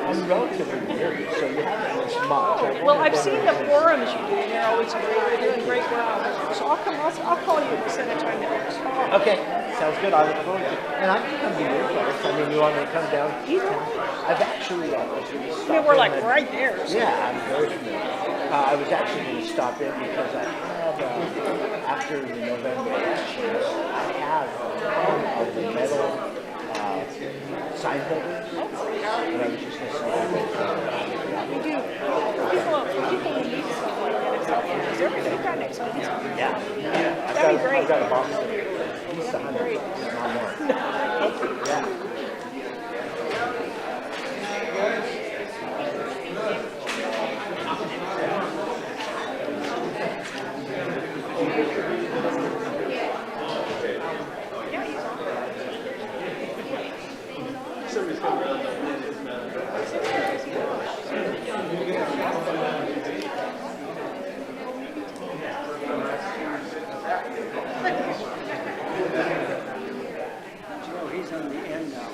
I'm relatively new, so you haven't missed much. Well, I've seen the forums you do, and you're always great. You're doing great work. So I'll call you and set a time to talk. Okay, sounds good. I look forward to it. And I can come to your place. I mean, you want me to come down? I've actually We're like right there. So. Yeah, I'm very familiar. I was actually going to stop in because I have, after the November elections, I have of the metal sign holders. And I was just going to say, we do. People need stuff like that. It's helpful because everything got expensive. yeah. That'd be great. I've got a box of it. That'd be great. Not more. Yeah. He's on the end now.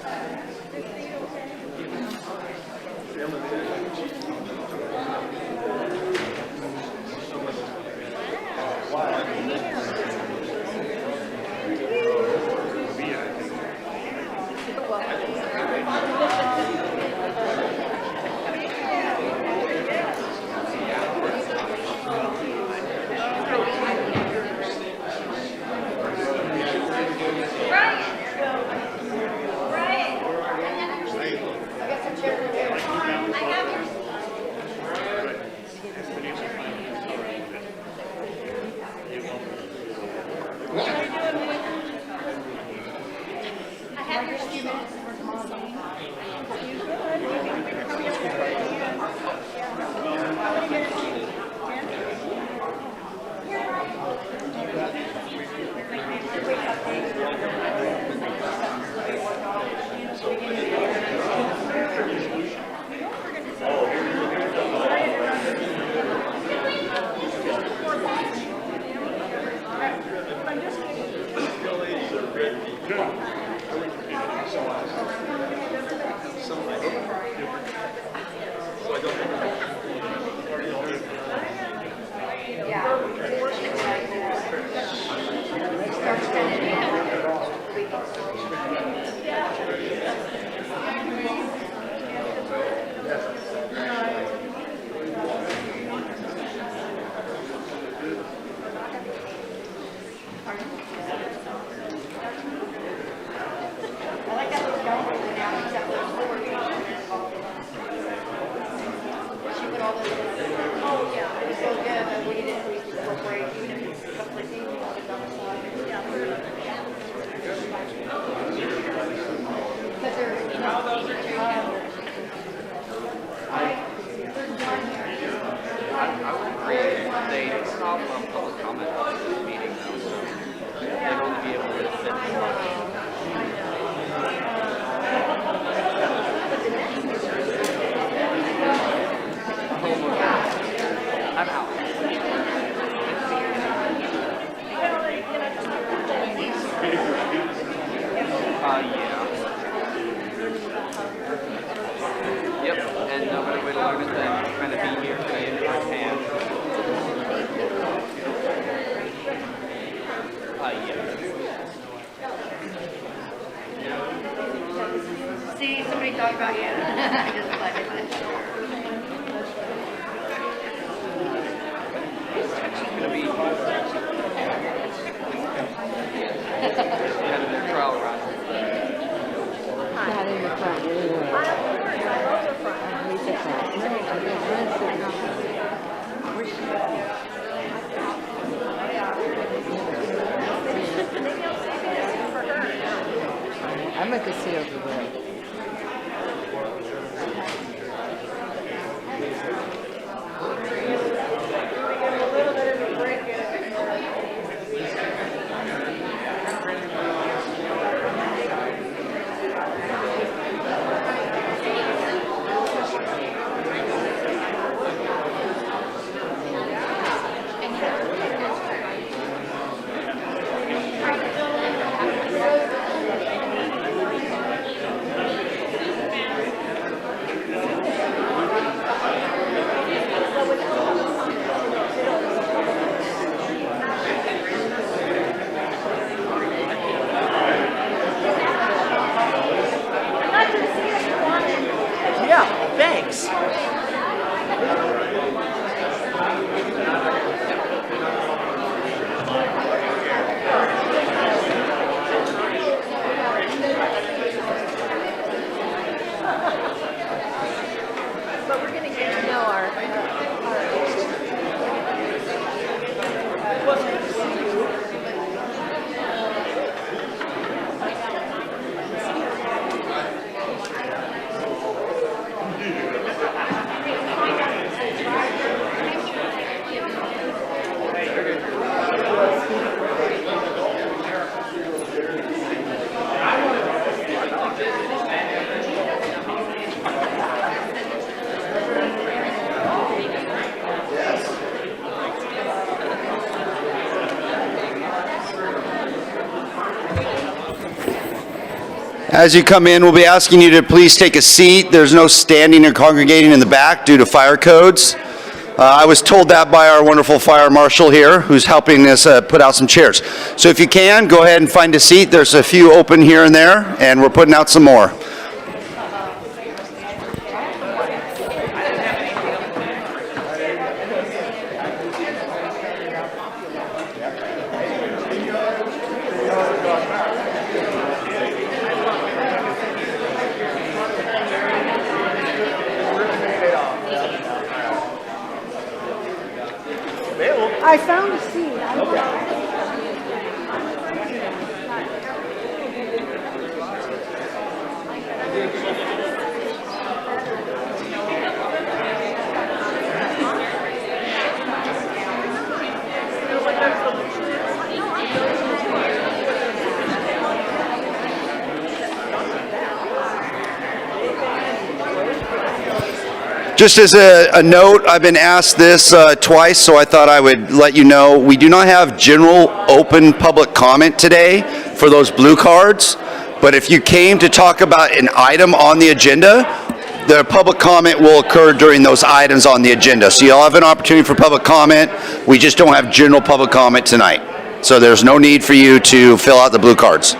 See, somebody talked about you. I just like it. Kind of their trial run. Not in the front. I'm going to sit over there. As you come in, we'll be asking you to please take a seat. There's no standing or congregating in the back due to fire codes. I was told that by our wonderful fire marshal here, who's helping us put out some chairs. So if you can, go ahead and find a seat. There's a few open here and there, and we're putting out some more. I found a seed. I don't know. Just as a note, I've been asked this twice, so I thought I would let you know. We do not have general open public comment today for those blue cards, but if you came to talk about an item on the agenda, the public comment will occur during those items on the agenda. So you'll have an opportunity for public comment. We just don't have general public comment tonight. So there's no need for you to fill out the blue cards.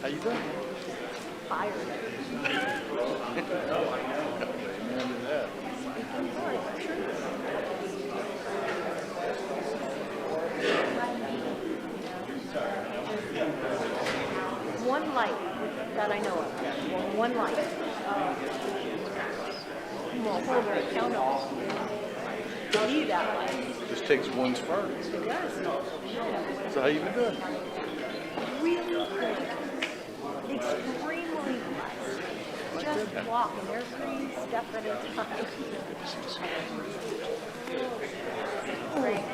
How you doing? One light that I know of. One light. We'll hold her accountable. Be that light. Just takes one spark. It does. So how you been doing? Really good. Extremely blessed. Just walking every step at a time. Great.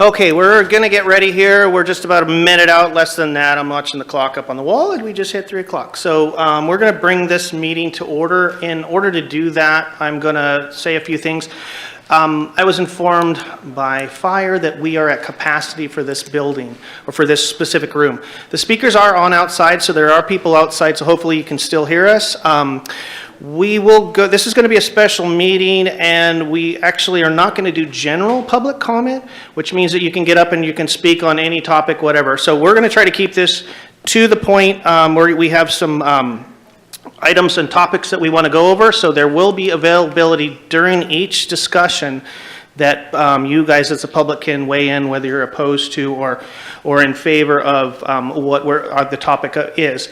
Okay, we're going to get ready here. We're just about a minute out, less than that. I'm watching the clock up on the wall, and we just hit 3 o'clock. So we're going to bring this meeting to order. In order to do that, I'm going to say a few things. I was informed by fire that we are at capacity for this building, or for this specific room. The speakers are on outside, so there are people outside, so hopefully you can still hear us. We will go, this is going to be a special meeting, and we actually are not going to do general public comment, which means that you can get up and you can speak on any topic, whatever. So we're going to try to keep this to the point where we have some items and topics that we want to go over. So there will be availability during each discussion that you guys as the public can weigh in, whether you're opposed to or in favor of what the topic is.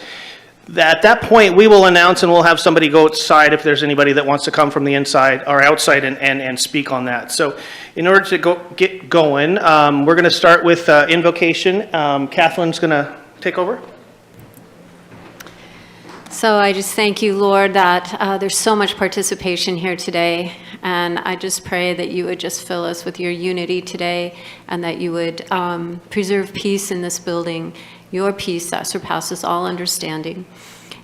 At that point, we will announce and we'll have somebody go outside if there's anybody that wants to come from the inside or outside and speak on that. So in order to get going, we're going to start with invocation. Kathleen's going to take over. So I just thank you, Lord, that there's so much participation here today. And I just pray that you would just fill us with your unity today and that you would preserve peace in this building, your peace that surpasses all understanding.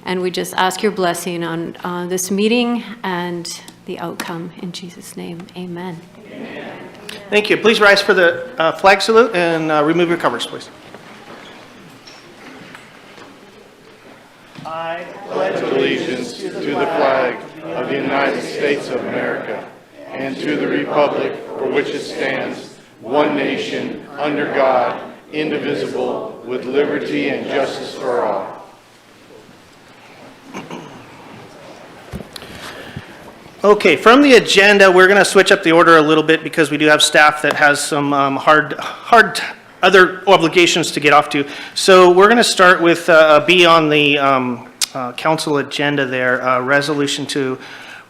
And we just ask your blessing on this meeting and the outcome. In Jesus' name, amen. Thank you. Please rise for the flag salute and remove your covers, please. I pledge allegiance to the flag of the United States of America and to the republic for which it stands, one nation, under God, indivisible, with liberty and justice for all. Okay, from the agenda, we're going to switch up the order a little bit because we do have staff that has some hard other obligations to get off to. So we're going to start with B on the council agenda there, resolution to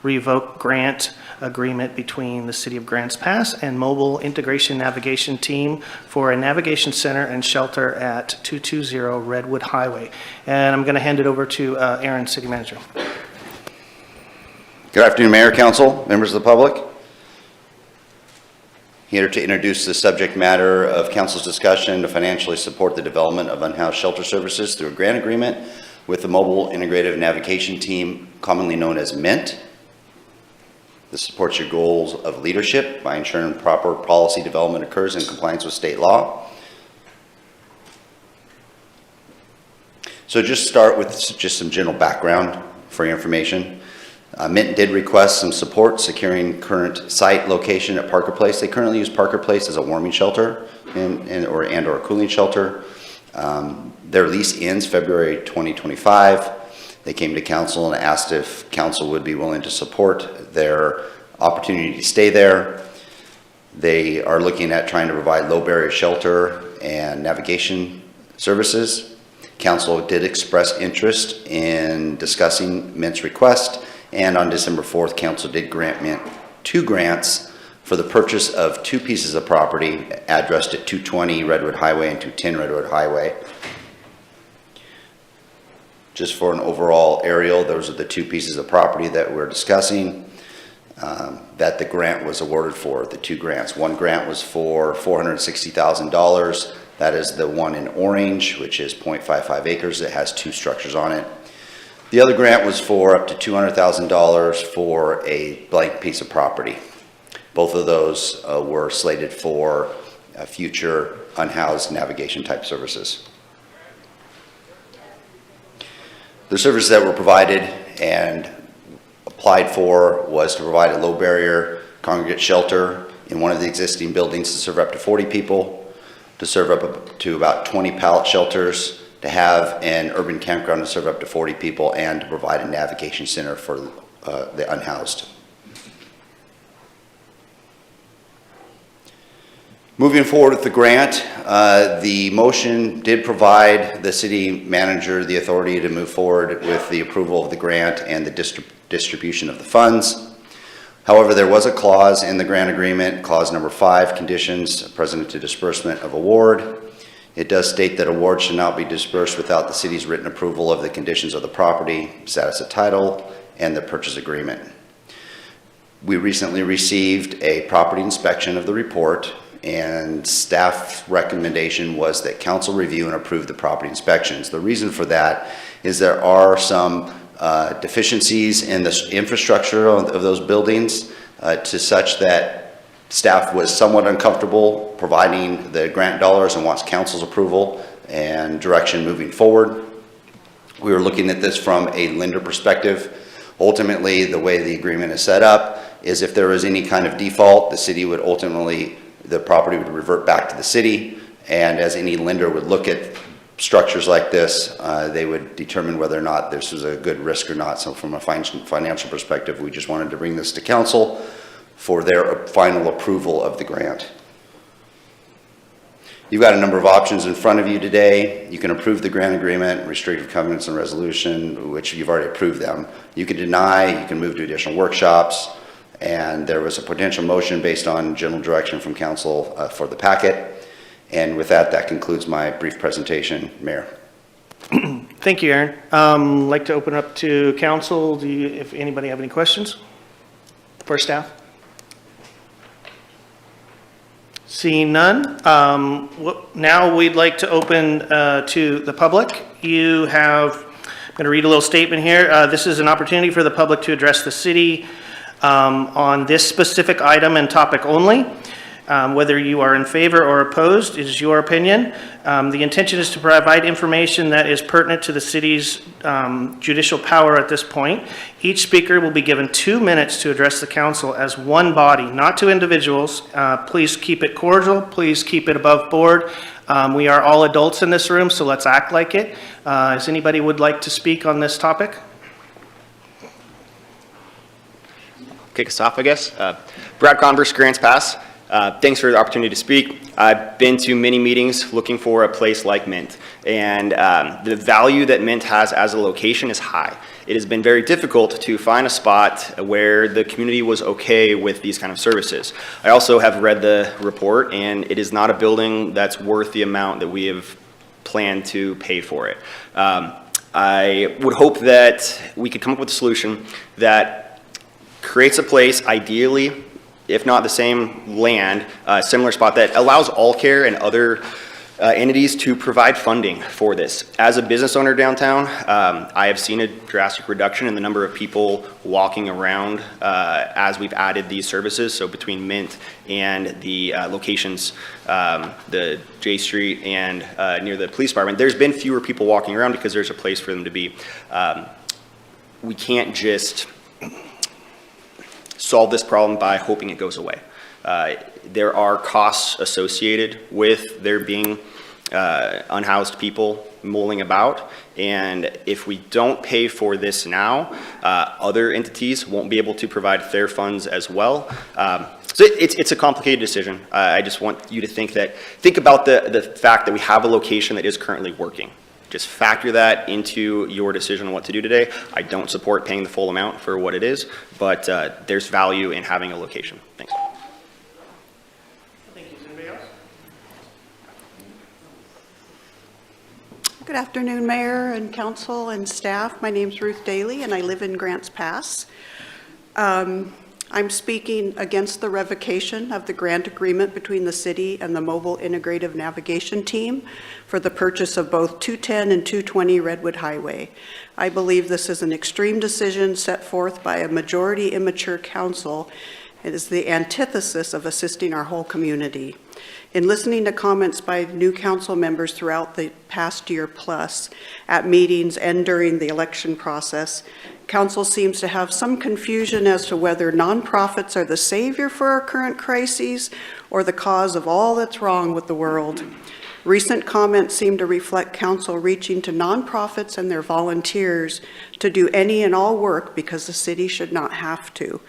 revoke grant agreement between the City of Grants Pass and Mobile Integration Navigation Team for a navigation center and shelter at 220 Redwood Highway. And I'm going to hand it over to Aaron, City Manager. Good afternoon, Mayor, Council, members of the public. Here to introduce the subject matter of Council's discussion to financially support the development of unhoused shelter services through a grant agreement with the Mobile Integrative Navigation Team, commonly known as MINT. This supports your goals of leadership by ensuring proper policy development occurs in compliance with state law. So just start with just some general background for your information. Mint did request some support securing current site location at Parker Place. They currently use Parker Place as a warming shelter or a cooling shelter. Their lease ends February 2025. They came to council and asked if council would be willing to support their opportunity to stay there. They are looking at trying to provide low barrier shelter and navigation services. Council did express interest in discussing Mint's request, and on December 4th, council did grant Mint 2 grants for the purchase of 2 pieces of property addressed at 220 Redwood Highway and 210 Redwood Highway. Just for an overall aerial, those are the 2 pieces of property that we're discussing that the grant was awarded for, the 2 grants. One grant was for $460,000. That is the one in orange, which is 0.55 acres. It has 2 structures on it. The other grant was for up to $200,000 for a blank piece of property. Both of those were slated for future unhoused navigation type services. The services that were provided and applied for was to provide a low barrier congregate shelter in one of the existing buildings to serve up to 40 people, to serve up to about 20 pallet shelters, to have an urban campground to serve up to 40 people, and to provide a navigation center for the unhoused. Moving forward with the grant, the motion did provide the city manager the authority to move forward with the approval of the grant and the distribution of the funds. However, there was a clause in the grant agreement, clause number 5, conditions precedent to disbursement of award. It does state that awards should not be disbursed without the city's written approval of the conditions of the property, status of title, and the purchase agreement. We recently received a property inspection of the report, and staff recommendation was that council review and approve the property inspections. The reason for that is there are some deficiencies in the infrastructure of those buildings to such that staff was somewhat uncomfortable providing the grant dollars and wants council's approval and direction moving forward. We were looking at this from a lender perspective. Ultimately, the way the agreement is set up is if there was any kind of default, the city would ultimately, the property would revert back to the city, and as any lender would look at structures like this, they would determine whether or not this was a good risk or not. So from a financial perspective, we just wanted to bring this to council for their final approval of the grant. You've got a number of options in front of you today. You can approve the grant agreement, restrictive covenants and resolution, which you've already approved them. You can deny, you can move to additional workshops, and there was a potential motion based on general direction from council for the packet. And with that, that concludes my brief presentation, Mayor. Thank you, Aaron. I'd like to open up to council. If anybody have any questions for staff? Seeing none, now we'd like to open to the public. I'm going to read a little statement here. This is an opportunity for the public to address the city on this specific item and topic only. Whether you are in favor or opposed is your opinion. The intention is to provide information that is pertinent to the city's judicial power at this point. Each speaker will be given 2 minutes to address the council as one body, not to individuals. Please keep it cordial. Please keep it above board. We are all adults in this room, so let's act like it. Does anybody would like to speak on this topic? Kick us off, I guess. Brad Converse, Grants Pass. Thanks for the opportunity to speak. I've been to many meetings looking for a place like Mint, and the value that Mint has as a location is high. It has been very difficult to find a spot where the community was okay with these kind of services. I also have read the report, and it is not a building that's worth the amount that we have planned to pay for it. I would hope that we could come up with a solution that creates a place, ideally, if not the same land, similar spot that allows All Care and other entities to provide funding for this. As a business owner downtown, I have seen a drastic reduction in the number of people walking around as we've added these services. So between Mint and the locations, the J Street and near the police department, there's been fewer people walking around because there's a place for them to be. We can't just solve this problem by hoping it goes away. There are costs associated with there being unhoused people mulling about, and if we don't pay for this now, other entities won't be able to provide their funds as well. So it's a complicated decision. I just want you to think about the fact that we have a location that is currently working. just factor that into your decision on what to do today. I don't support paying the full amount for what it is, but there's value in having a location. Thanks. Thank you. Is anybody else? Good afternoon, Mayor and Council and staff. My name's Ruth Daly, and I live in Grants Pass. I'm speaking against the revocation of the grant agreement between the city and the Mobile Integrative Navigation Team for the purchase of both 210 and 220 Redwood Highway. I believe this is an extreme decision set forth by a majority immature council. It is the antithesis of assisting our whole community. In listening to comments by new council members throughout the past year plus at meetings and during the election process, council seems to have some confusion as to whether nonprofits are the savior for our current crises or the cause of all that's wrong with the world. Recent comments seem to reflect council reaching to nonprofits and their volunteers to do any and all work because the city should not have to.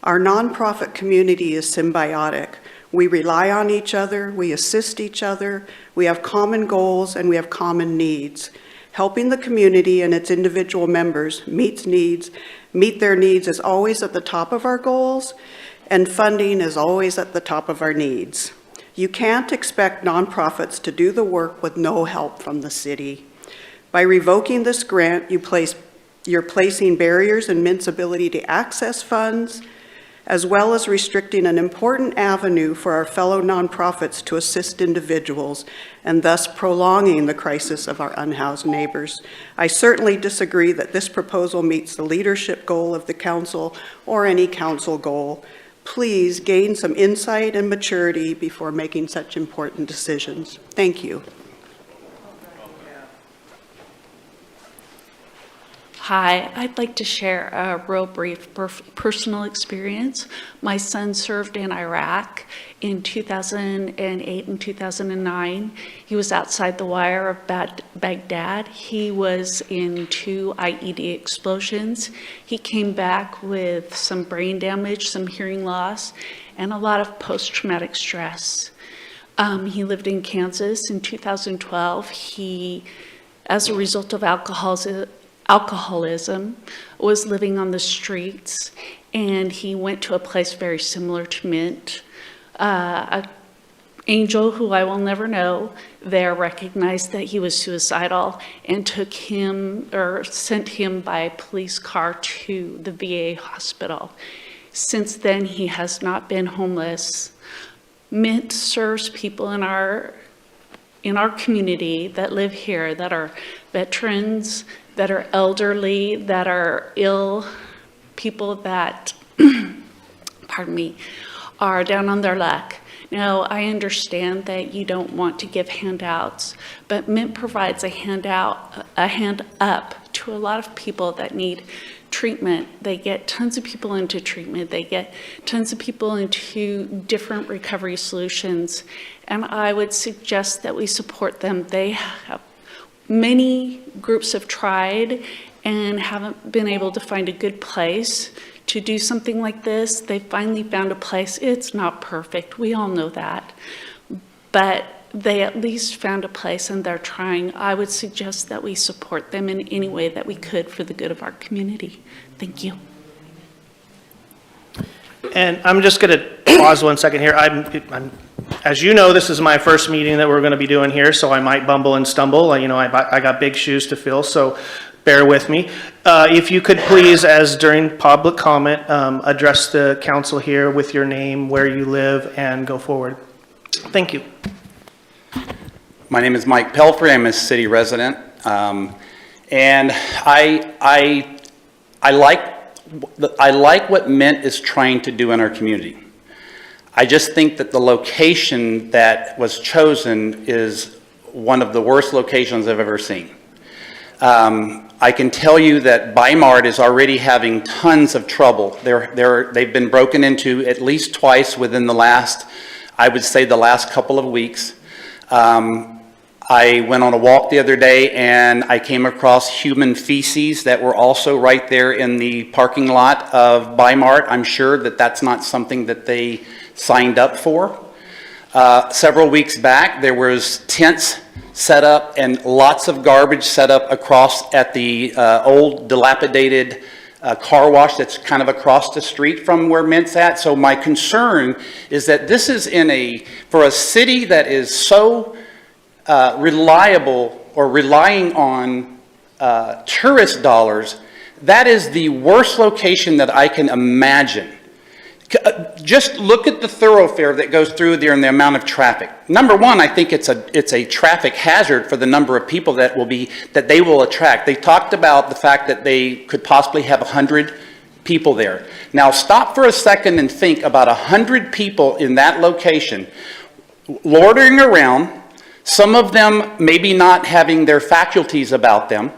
Our nonprofit community is symbiotic. We rely on each other, we assist each other, we have common goals, and we have common needs. Helping the community and its individual members meet their needs is always at the top of our goals, and funding is always at the top of our needs. You can't expect nonprofits to do the work with no help from the city. By revoking this grant, you're placing barriers in Mint's ability to access funds, as well as restricting an important avenue for our fellow nonprofits to assist individuals, and thus prolonging the crisis of our unhoused neighbors. I certainly disagree that this proposal meets the leadership goal of the council or any council goal. Please gain some insight and maturity before making such important decisions. Thank you. Hi, I'd like to share a real brief personal experience. My son served in Iraq in 2008 and 2009. He was outside the wire of Baghdad. He was in 2 IED explosions. He came back with some brain damage, some hearing loss, and a lot of post-traumatic stress. He lived in Kansas. In 2012, he, as a result of alcoholism, was living on the streets, and he went to a place very similar to Mint. An angel who I will never know there recognized that he was suicidal and took him, or sent him by police car to the VA hospital. Since then, he has not been homeless. Mint serves people in our community that live here, that are veterans, that are elderly, that are ill, people that, pardon me, are down on their luck. Now, I understand that you don't want to give handouts, but Mint provides a hand up to a lot of people that need treatment. They get tons of people into treatment. They get tons of people into different recovery solutions. And I would suggest that we support them. They have, many groups have tried and haven't been able to find a good place to do something like this. They finally found a place. It's not perfect. We all know that. But they at least found a place and they're trying. I would suggest that we support them in any way that we could for the good of our community. Thank you. And I'm just going to pause 1 second here. As you know, this is my first meeting that we're going to be doing here, so I might bumble and stumble. You know, I got big shoes to fill, so bear with me. If you could please, as during public comment, address the council here with your name, where you live, and go forward. Thank you. My name is Mike Pelfrey. I'm a city resident, and I like what Mint is trying to do in our community. I just think that the location that was chosen is one of the worst locations I've ever seen. I can tell you that Bimart is already having tons of trouble. They've been broken into at least twice within the last, I would say, the last couple of weeks. I went on a walk the other day and I came across human feces that were also right there in the parking lot of Bimart. I'm sure that that's not something that they signed up for. Several weeks back, there was tents set up and lots of garbage set up across at the old dilapidated car wash that's kind of across the street from where Mint's at. So my concern is that this is for a city that is so reliable or relying on tourist dollars, that is the worst location that I can imagine. Just look at the thoroughfare that goes through there and the amount of traffic. Number one, I think it's a traffic hazard for the number of people that they will attract. They talked about the fact that they could possibly have 100 people there. Now stop for a second and think about 100 people in that location loitering around, some of them maybe not having their faculties about them,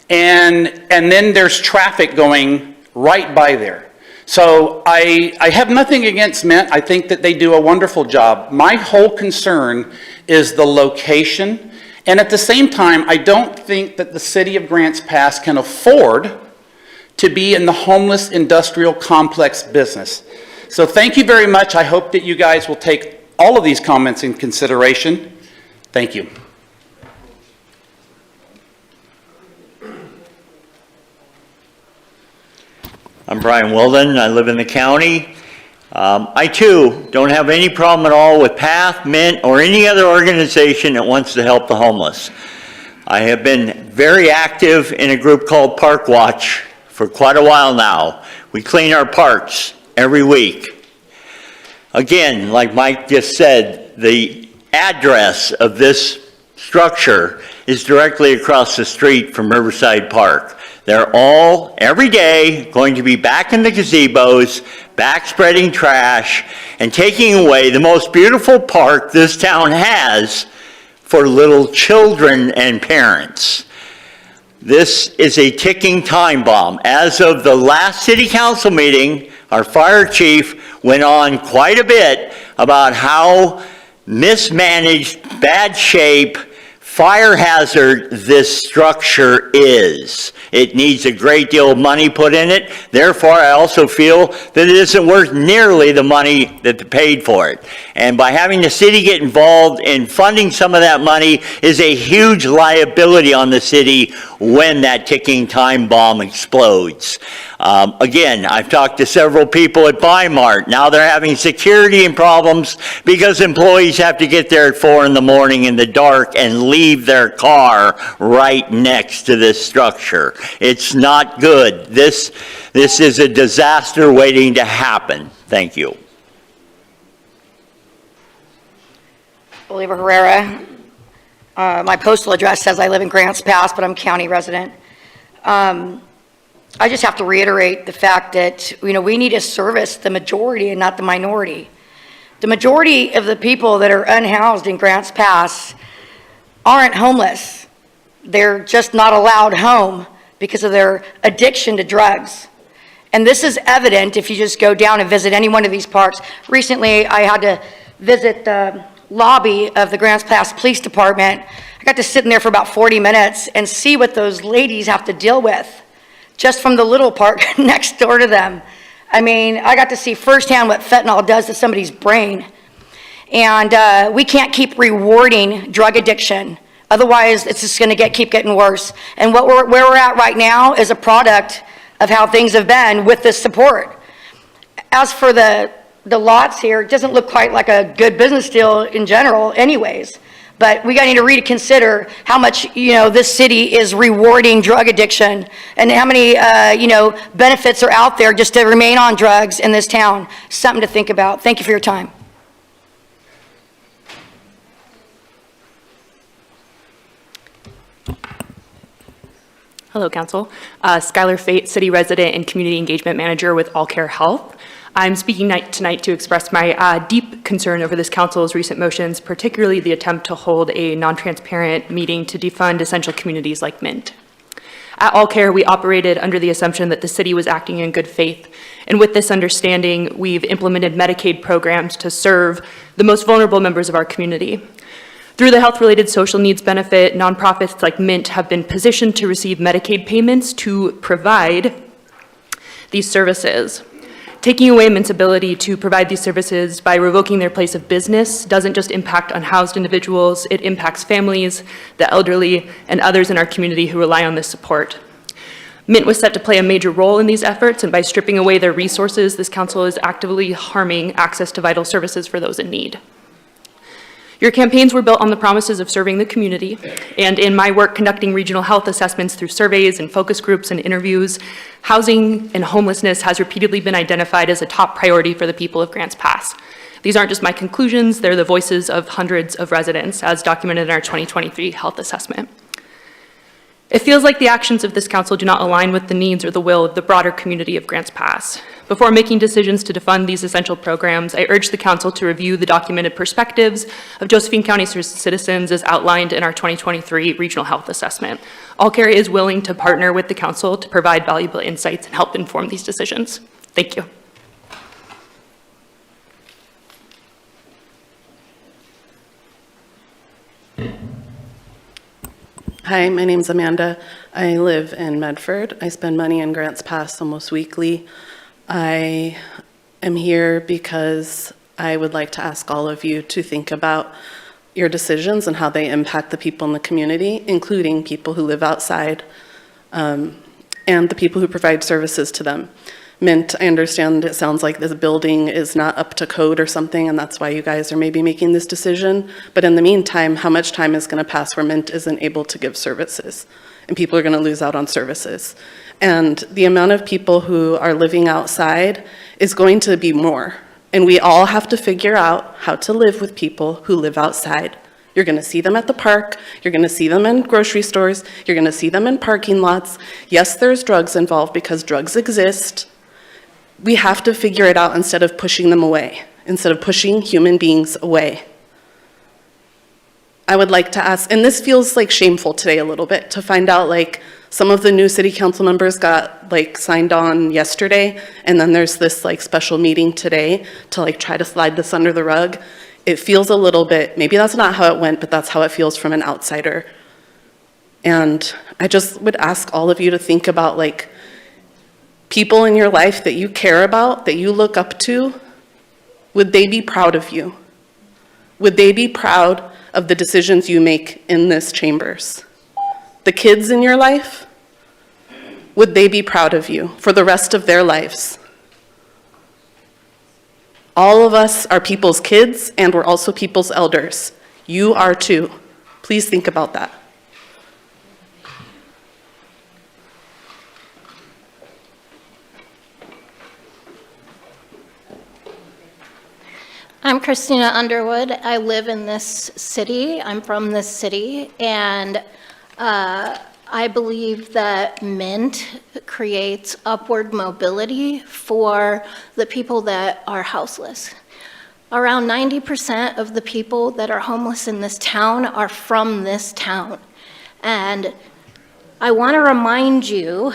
and then there's traffic going right by there. So I have nothing against Mint. I think that they do a wonderful job. My whole concern is the location. And at the same time, I don't think that the city of Grants Pass can afford to be in the homeless industrial complex business. So thank you very much. I hope that you guys will take all of these comments in consideration. Thank you. I'm Brian Wilden. I live in the county. I too don't have any problem at all with PATH, Mint, or any other organization that wants to help the homeless. I have been very active in a group called Park Watch for quite a while now. We clean our parks every week. Again, like Mike just said, the address of this structure is directly across the street from Riverside Park. They're all, every day, going to be back in the gazebos, back spreading trash, and taking away the most beautiful park this town has for little children and parents. This is a ticking time bomb. As of the last city council meeting, our fire chief went on quite a bit about how mismanaged, bad shape, fire hazard this structure is. It needs a great deal of money put in it. Therefore, I also feel that it isn't worth nearly the money that they paid for it. And by having the city get involved in funding some of that money is a huge liability on the city when that ticking time bomb explodes. Again, I've talked to several people at Bi-Mart. Now they're having security problems because employees have to get there at 4 in the morning in the dark and leave their car right next to this structure. It's not good. This is a disaster waiting to happen. Thank you. Oliver Herrera. My postal address says I live in Grants Pass, but I'm a county resident. I just have to reiterate the fact that, we need to service the majority and not the minority. The majority of the people that are unhoused in Grants Pass aren't homeless. They're just not allowed home because of their addiction to drugs. And this is evident if you just go down and visit any one of these parks. Recently, I had to visit the lobby of the Grants Pass Police Department. I got to sit in there for about 40 minutes and see what those ladies have to deal with just from the little park next door to them. I mean, I got to see firsthand what fentanyl does to somebody's brain. And we can't keep rewarding drug addiction. Otherwise, it's just gonna keep getting worse. And where we're at right now is a product of how things have been with this support. As for the lots here, it doesn't look quite like a good business deal in general anyways. But we need to reconsider how much, this city is rewarding drug addiction and how many, benefits are out there just to remain on drugs in this town. Something to think about. Thank you for your time. Hello, Council. Skylar Fate, City Resident and Community Engagement Manager with All Care Health. I'm speaking tonight to express my deep concern over this Council's recent motions, particularly the attempt to hold a non-transparent meeting to defund essential communities like Mint. At All Care, we operated under the assumption that the city was acting in good faith. And with this understanding, we've implemented Medicaid programs to serve the most vulnerable members of our community. Through the health-related social needs benefit, nonprofits like Mint have been positioned to receive Medicaid payments to provide these services. Taking away Mint's ability to provide these services by revoking their place of business doesn't just impact unhoused individuals, it impacts families, the elderly, and others in our community who rely on this support. Mint was set to play a major role in these efforts, and by stripping away their resources, this council is actively harming access to vital services for those in need. Your campaigns were built on the promises of serving the community, and in my work conducting regional health assessments through surveys and focus groups and interviews, housing and homelessness has repeatedly been identified as a top priority for the people of Grants Pass. These aren't just my conclusions, they're the voices of hundreds of residents, as documented in our 2023 health assessment. It feels like the actions of this council do not align with the needs or the will of the broader community of Grants Pass. Before making decisions to defund these essential programs, I urge the council to review the documented perspectives of Josephine County citizens as outlined in our 2023 regional health assessment. All Care is willing to partner with the council to provide valuable insights and help inform these decisions. Thank you. Hi, my name's Amanda. I live in Medford. I spend money in Grants Pass almost weekly. I am here because I would like to ask all of you to think about your decisions and how they impact the people in the community, including people who live outside and the people who provide services to them. Mint, I understand it sounds like this building is not up to code or something, and that's why you guys are maybe making this decision. But in the meantime, how much time is going to pass where Mint isn't able to give services? And people are going to lose out on services. And the amount of people who are living outside is going to be more. And we all have to figure out how to live with people who live outside. You're going to see them at the park. You're going to see them in grocery stores. You're going to see them in parking lots. Yes, there's drugs involved because drugs exist. We have to figure it out instead of pushing them away, instead of pushing human beings away. I would like to ask, and this feels like shameful today a little bit, to find out like some of the new city council members got like signed on yesterday, and then there's this like special meeting today to like try to slide this under the rug. It feels a little bit, maybe that's not how it went, but that's how it feels from an outsider. And I just would ask all of you to think about like people in your life that you care about, that you look up to. Would they be proud of you? Would they be proud of the decisions you make in this chambers? The kids in your life, would they be proud of you for the rest of their lives? All of us are people's kids, and we're also people's elders. You are too. Please think about that. I'm Christina Underwood. I live in this city. I'm from this city, and I believe that Mint creates upward mobility for the people that are houseless. Around 90% of the people that are homeless in this town are from this town. And I want to remind you,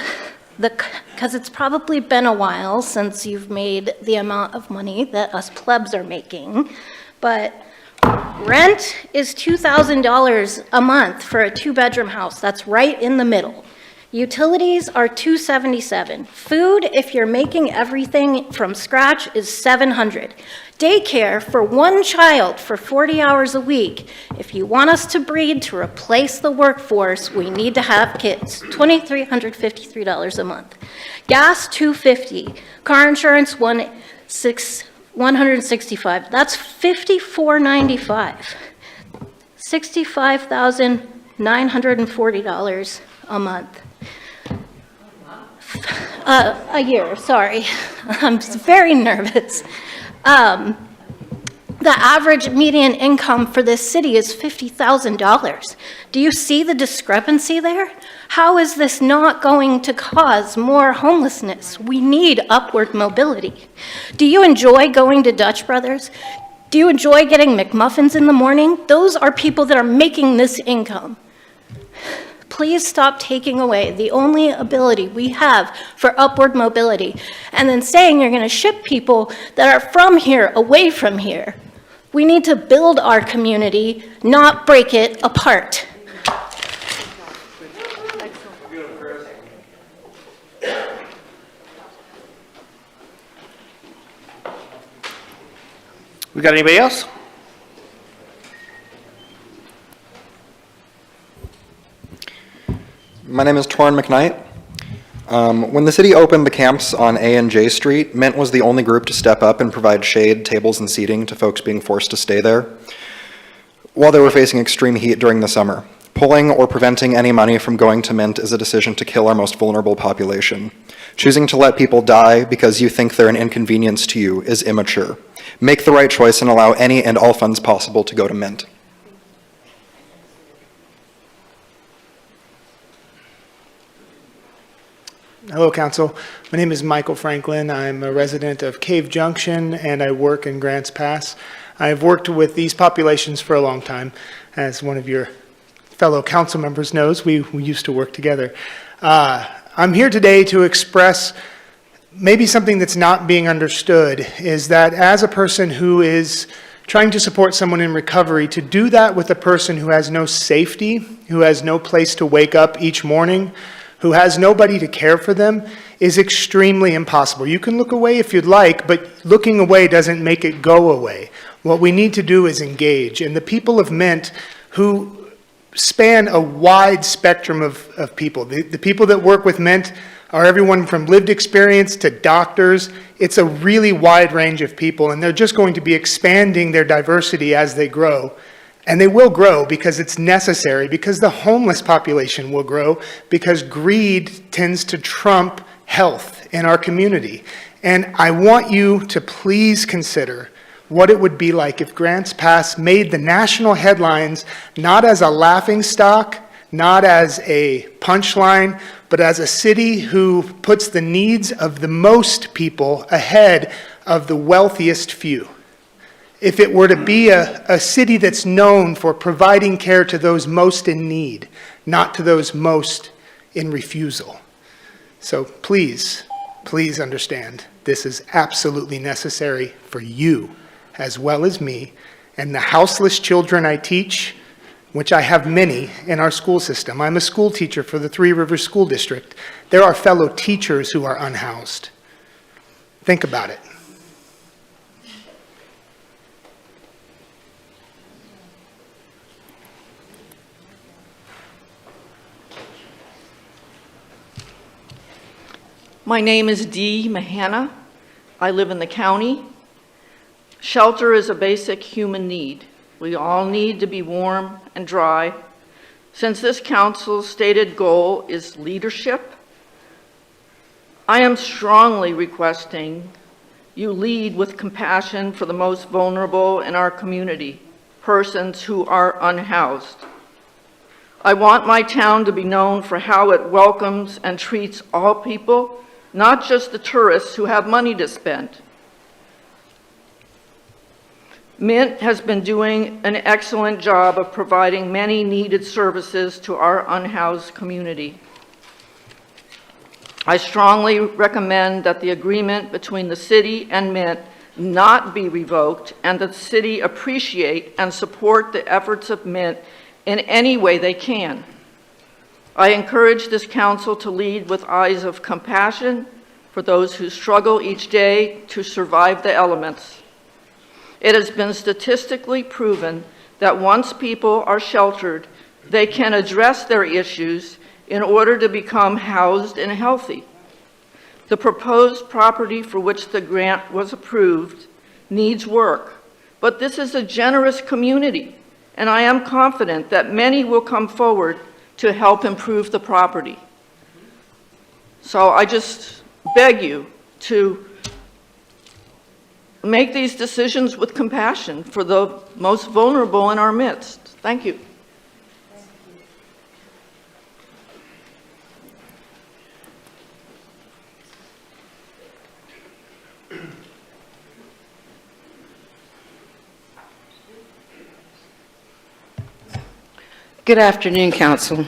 because it's probably been a while since you've made the amount of money that us plebs are making, but rent is $2,000 a month for a 2-bedroom house. That's right in the middle. Utilities are $277. Food, if you're making everything from scratch, is $700. Daycare for one child for 40 hours a week. If you want us to breed to replace the workforce, we need to have kids. $2,353 a month. Gas, $250. Car insurance, $165. That's $54.95. $65,940 a month. A year, sorry. I'm very nervous. The average median income for this city is $50,000. Do you see the discrepancy there? How is this not going to cause more homelessness? We need upward mobility. Do you enjoy going to Dutch Brothers? Do you enjoy getting McMuffins in the morning? Those are people that are making this income. Please stop taking away the only ability we have for upward mobility and then saying you're going to ship people that are from here away from here. We need to build our community, not break it apart. We got anybody else? My name is Torrin McKnight. When the city opened the camps on A and J Street, Mint was the only group to step up and provide shade, tables, and seating to folks being forced to stay there while they were facing extreme heat during the summer. Pulling or preventing any money from going to Mint is a decision to kill our most vulnerable population. Choosing to let people die because you think they're an inconvenience to you is immature. Make the right choice and allow any and all funds possible to go to Mint. Hello, Council. My name is Michael Franklin. I'm a resident of Cave Junction, and I work in Grants Pass. I've worked with these populations for a long time. As one of your fellow council members knows, we used to work together. I'm here today to express maybe something that's not being understood, is that as a person who is trying to support someone in recovery, to do that with a person who has no safety, who has no place to wake up each morning, who has nobody to care for them, is extremely impossible. You can look away if you'd like, but looking away doesn't make it go away. What we need to do is engage. And the people of Mint, who span a wide spectrum of people. The people that work with Mint are everyone from lived experience to doctors. It's a really wide range of people, and they're just going to be expanding their diversity as they grow. And they will grow because it's necessary, because the homeless population will grow, because greed tends to trump health in our community. And I want you to please consider what it would be like if Grants Pass made the national headlines not as a laughingstock, not as a punchline, but as a city who puts the needs of the most people ahead of the wealthiest few. If it were to be a city that's known for providing care to those most in need, not to those most in refusal. So please, please understand, this is absolutely necessary for you as well as me and the houseless children I teach, which I have many in our school system. I'm a school teacher for the Three Rivers School District. There are fellow teachers who are unhoused. Think about it. My name is Dee Mahana. I live in the county. Shelter is a basic human need. We all need to be warm and dry. Since this council's stated goal is leadership, I am strongly requesting you lead with compassion for the most vulnerable in our community, persons who are unhoused. I want my town to be known for how it welcomes and treats all people, not just the tourists who have money to spend. Mint has been doing an excellent job of providing many needed services to our unhoused community. I strongly recommend that the agreement between the city and Mint not be revoked, and that the city appreciate and support the efforts of Mint in any way they can. I encourage this council to lead with eyes of compassion for those who struggle each day to survive the elements. It has been statistically proven that once people are sheltered, they can address their issues in order to become housed and healthy. The proposed property for which the grant was approved needs work, but this is a generous community, and I am confident that many will come forward to help improve the property. So I just beg you to make these decisions with compassion for the most vulnerable in our midst. Thank you. Good afternoon, Council.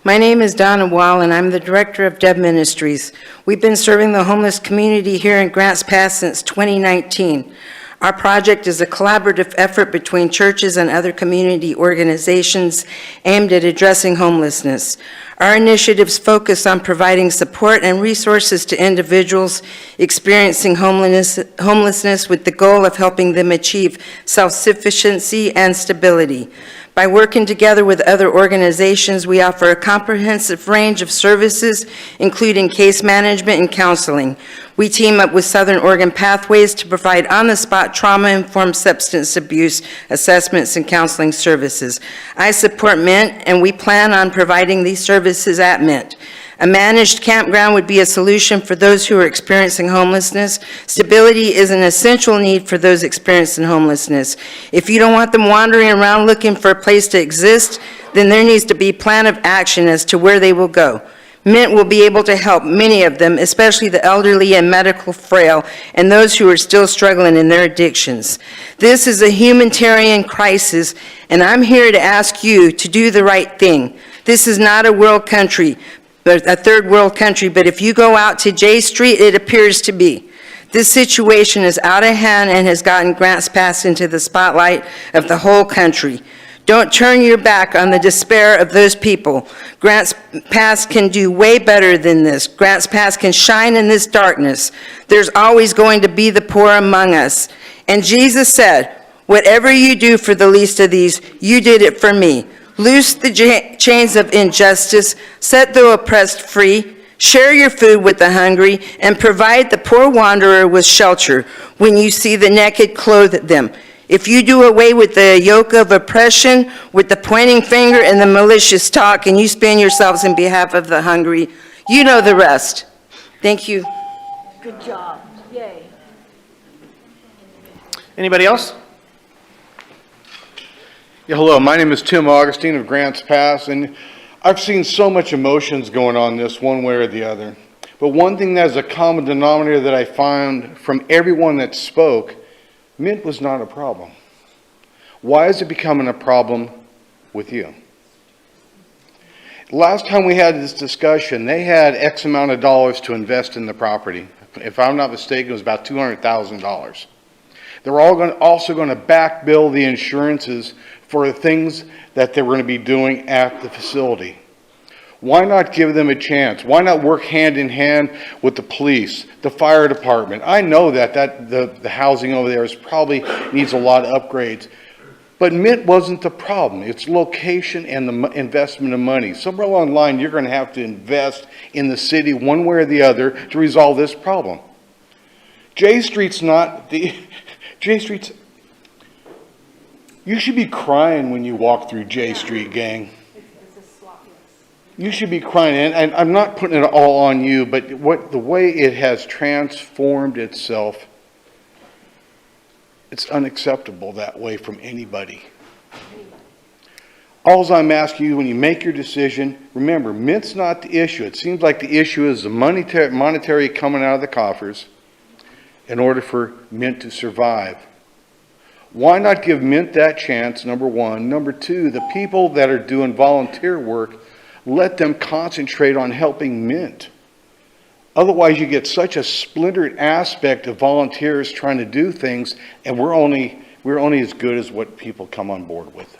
My name is Donna Wall, and I'm the Director of Deb Ministries. We've been serving the homeless community here in Grants Pass since 2019. Our project is a collaborative effort between churches and other community organizations aimed at addressing homelessness. Our initiatives focus on providing support and resources to individuals experiencing homelessness with the goal of helping them achieve self-sufficiency and stability. By working together with other organizations, we offer a comprehensive range of services, including case management and counseling. We team up with Southern Oregon Pathways to provide on-the-spot trauma-informed substance abuse assessments and counseling services. I support Mint, and we plan on providing these services at Mint. A managed campground would be a solution for those who are experiencing homelessness. Stability is an essential need for those experiencing homelessness. If you don't want them wandering around looking for a place to exist, then there needs to be a plan of action as to where they will go. Mint will be able to help many of them, especially the elderly and medical frail, and those who are still struggling in their addictions. This is a humanitarian crisis, and I'm here to ask you to do the right thing. This is not a world country, a third world country, but if you go out to J Street, it appears to be. This situation is out of hand and has gotten Grants Pass into the spotlight of the whole country. Don't turn your back on the despair of those people. Grants Pass can do way better than this. Grants Pass can shine in this darkness. There's always going to be the poor among us. And Jesus said, "Whatever you do for the least of these, you did it for me." Loose the chains of injustice, set the oppressed free, share your food with the hungry, and provide the poor wanderer with shelter. When you see the naked, clothe them. If you do away with the yoke of oppression, with the pointing finger and the malicious talk, and you spend yourselves in behalf of the hungry, you know the rest. Thank you. Good job. Yay. Anybody else? Yeah, hello, my name is Tim Augustine of Grants Pass, and I've seen so much emotions going on this one way or the other. But one thing that is a common denominator that I found from everyone that spoke, Mint was not a problem. Why is it becoming a problem with you? Last time we had this discussion, they had X amount of dollars to invest in the property. If I'm not mistaken, it was about $200,000. They're also going to back bill the insurances for the things that they were going to be doing at the facility. Why not give them a chance? Why not work hand in hand with the police, the fire department? I know that the housing over there probably needs a lot of upgrades, but Mint wasn't the problem. It's location and the investment of money. Somewhere along the line, you're going to have to invest in the city one way or the other to resolve this problem. J Street's not the... J Street's... You should be crying when you walk through J Street, gang. You should be crying, and I'm not putting it all on you, but the way it has transformed itself, it's unacceptable that way from anybody. All I'm asking you, when you make your decision, remember, Mint's not the issue. It seems like the issue is the monetary coming out of the coffers in order for Mint to survive. Why not give Mint that chance, number one? Number two, the people that are doing volunteer work, let them concentrate on helping Mint. Otherwise, you get such a splintered aspect of volunteers trying to do things, and we're only as good as what people come on board with.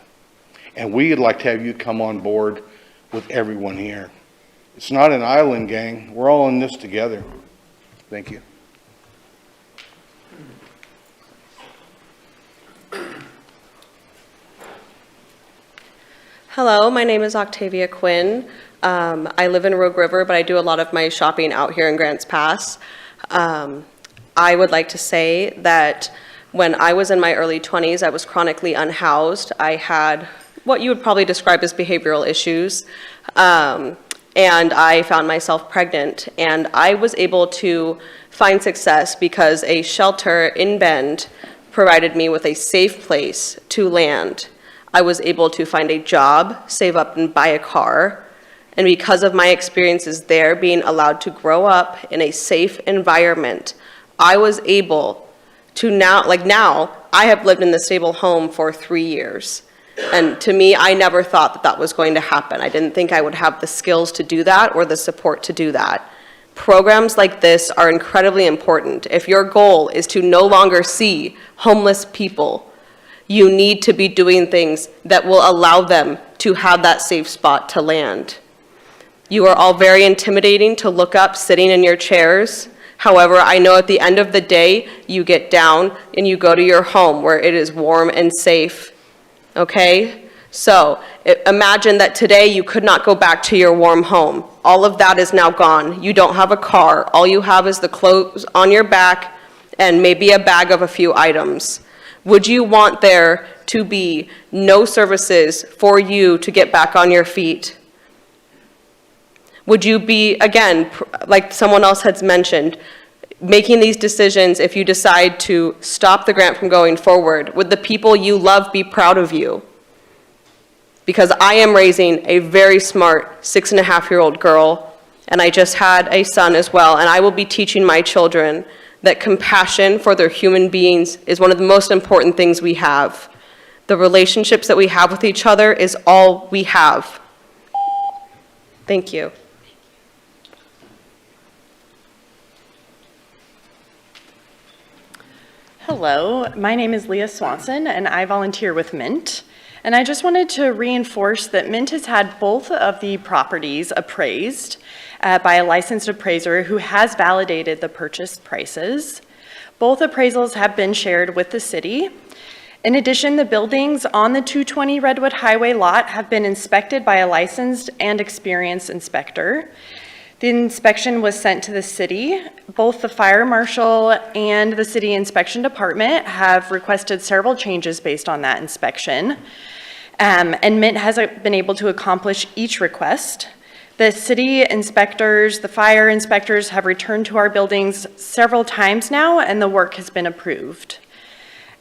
And we'd like to have you come on board with everyone here. It's not an island, gang. We're all in this together. Thank you. Hello, my name is Octavia Quinn. I live in Rogue River, but I do a lot of my shopping out here in Grants Pass. I would like to say that when I was in my early 20s, I was chronically unhoused. I had what you would probably describe as behavioral issues, and I found myself pregnant. And I was able to find success because a shelter in Bend provided me with a safe place to land. I was able to find a job, save up and buy a car. And because of my experiences there, being allowed to grow up in a safe environment, I was able to now I have lived in the stable home for 3 years. And to me, I never thought that was going to happen. I didn't think I would have the skills to do that or the support to do that. Programs like this are incredibly important. If your goal is to no longer see homeless people, you need to be doing things that will allow them to have that safe spot to land. You are all very intimidating to look up sitting in your chairs. However, I know at the end of the day, you get down and you go to your home where it is warm and safe, okay? So imagine that today you could not go back to your warm home. All of that is now gone. You don't have a car. All you have is the clothes on your back and maybe a bag of a few items. Would you want there to be no services for you to get back on your feet? Would you be, again, like someone else has mentioned, making these decisions if you decide to stop the grant from going forward? Would the people you love be proud of you? Because I am raising a very smart 6.5-year-old girl, and I just had a son as well, and I will be teaching my children that compassion for their human beings is one of the most important things we have. The relationships that we have with each other is all we have. Thank you. Hello, my name is Leah Swanson, and I volunteer with Mint. And I just wanted to reinforce that Mint has had both of the properties appraised by a licensed appraiser who has validated the purchase prices. Both appraisals have been shared with the city. In addition, the buildings on the 220 Redwood Highway lot have been inspected by a licensed and experienced inspector. The inspection was sent to the city. Both the fire marshal and the city inspection department have requested several changes based on that inspection. And Mint has been able to accomplish each request. The city inspectors, the fire inspectors have returned to our buildings several times now, and the work has been approved.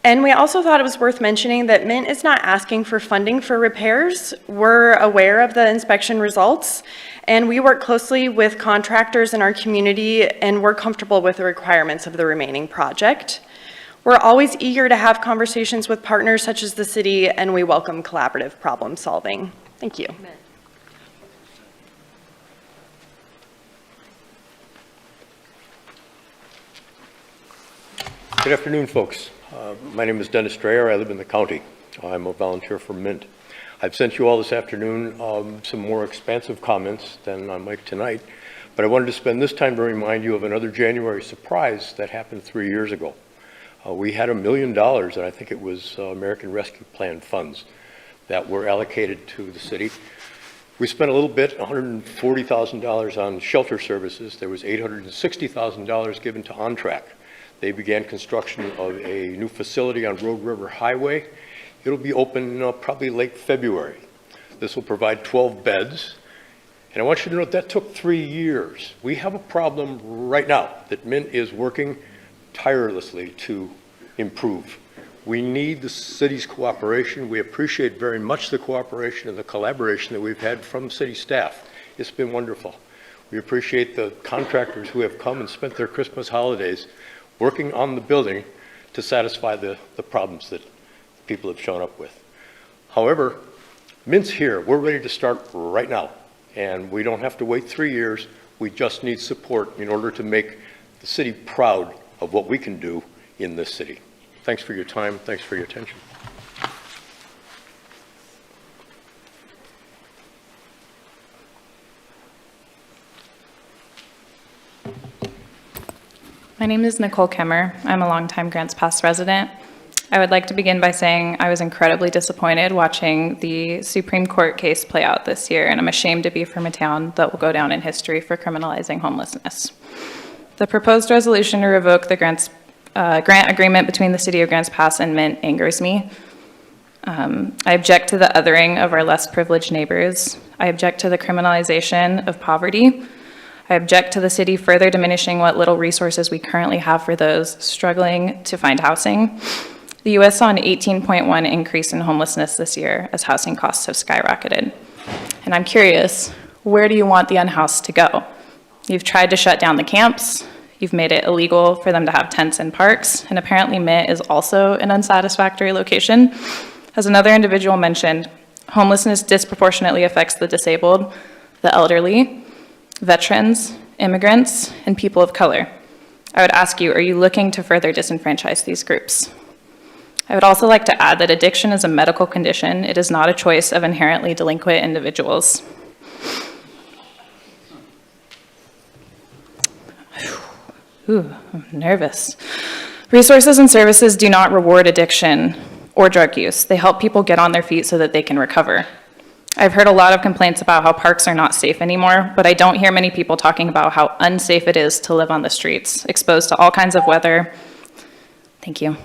And we also thought it was worth mentioning that Mint is not asking for funding for repairs. We're aware of the inspection results, and we work closely with contractors in our community, and we're comfortable with the requirements of the remaining project. We're always eager to have conversations with partners such as the city, and we welcome collaborative problem solving. Thank you. Good afternoon, folks. My name is Dennis Dreyer. I live in the county. I'm a volunteer for Mint. I've sent you all this afternoon some more expansive comments than I might tonight, but I wanted to spend this time to remind you of another January surprise that happened 3 years ago. We had $1 million, and I think it was American Rescue Plan funds that were allocated to the city. We spent a little bit, $140,000 on shelter services. There was $860,000 given to On Track. They began construction of a new facility on Redwood Hwy. It'll be open probably late February. This will provide 12 beds. And I want you to note that took 3 years. We have a problem right now that Mint is working tirelessly to improve. We need the city's cooperation. We appreciate very much the cooperation and the collaboration that we've had from city staff. It's been wonderful. We appreciate the contractors who have come and spent their Christmas holidays working on the building to satisfy the problems that people have shown up with. However, Mint's here. We're ready to start right now. And we don't have to wait 3 years. We just need support in order to make the city proud of what we can do in this city. Thanks for your time. Thanks for your attention. My name is Nicole Kemmer. I'm a longtime Grants Pass resident. I would like to begin by saying I was incredibly disappointed watching the Supreme Court case play out this year, and I'm ashamed to be from a town that will go down in history for criminalizing homelessness. The proposed resolution to revoke the grant agreement between the City of Grants Pass and Mint angers me. I object to the othering of our less privileged neighbors. I object to the criminalization of poverty. I object to the city further diminishing what little resources we currently have for those struggling to find housing. The U.S. saw an 18.1 increase in homelessness this year as housing costs have skyrocketed. And I'm curious, where do you want the unhoused to go? You've tried to shut down the camps. You've made it illegal for them to have tents in parks. And apparently Mint is also an unsatisfactory location. As another individual mentioned, homelessness disproportionately affects the disabled, the elderly, veterans, immigrants, and people of color. I would ask you, are you looking to further disenfranchise these groups? I would also like to add that addiction is a medical condition. It is not a choice of inherently delinquent individuals. Ooh, I'm nervous. Resources and services do not reward addiction or drug use. They help people get on their feet so that they can recover. I've heard a lot of complaints about how parks are not safe anymore, but I don't hear many people talking about how unsafe it is to live on the streets, exposed to all kinds of weather. Thank you.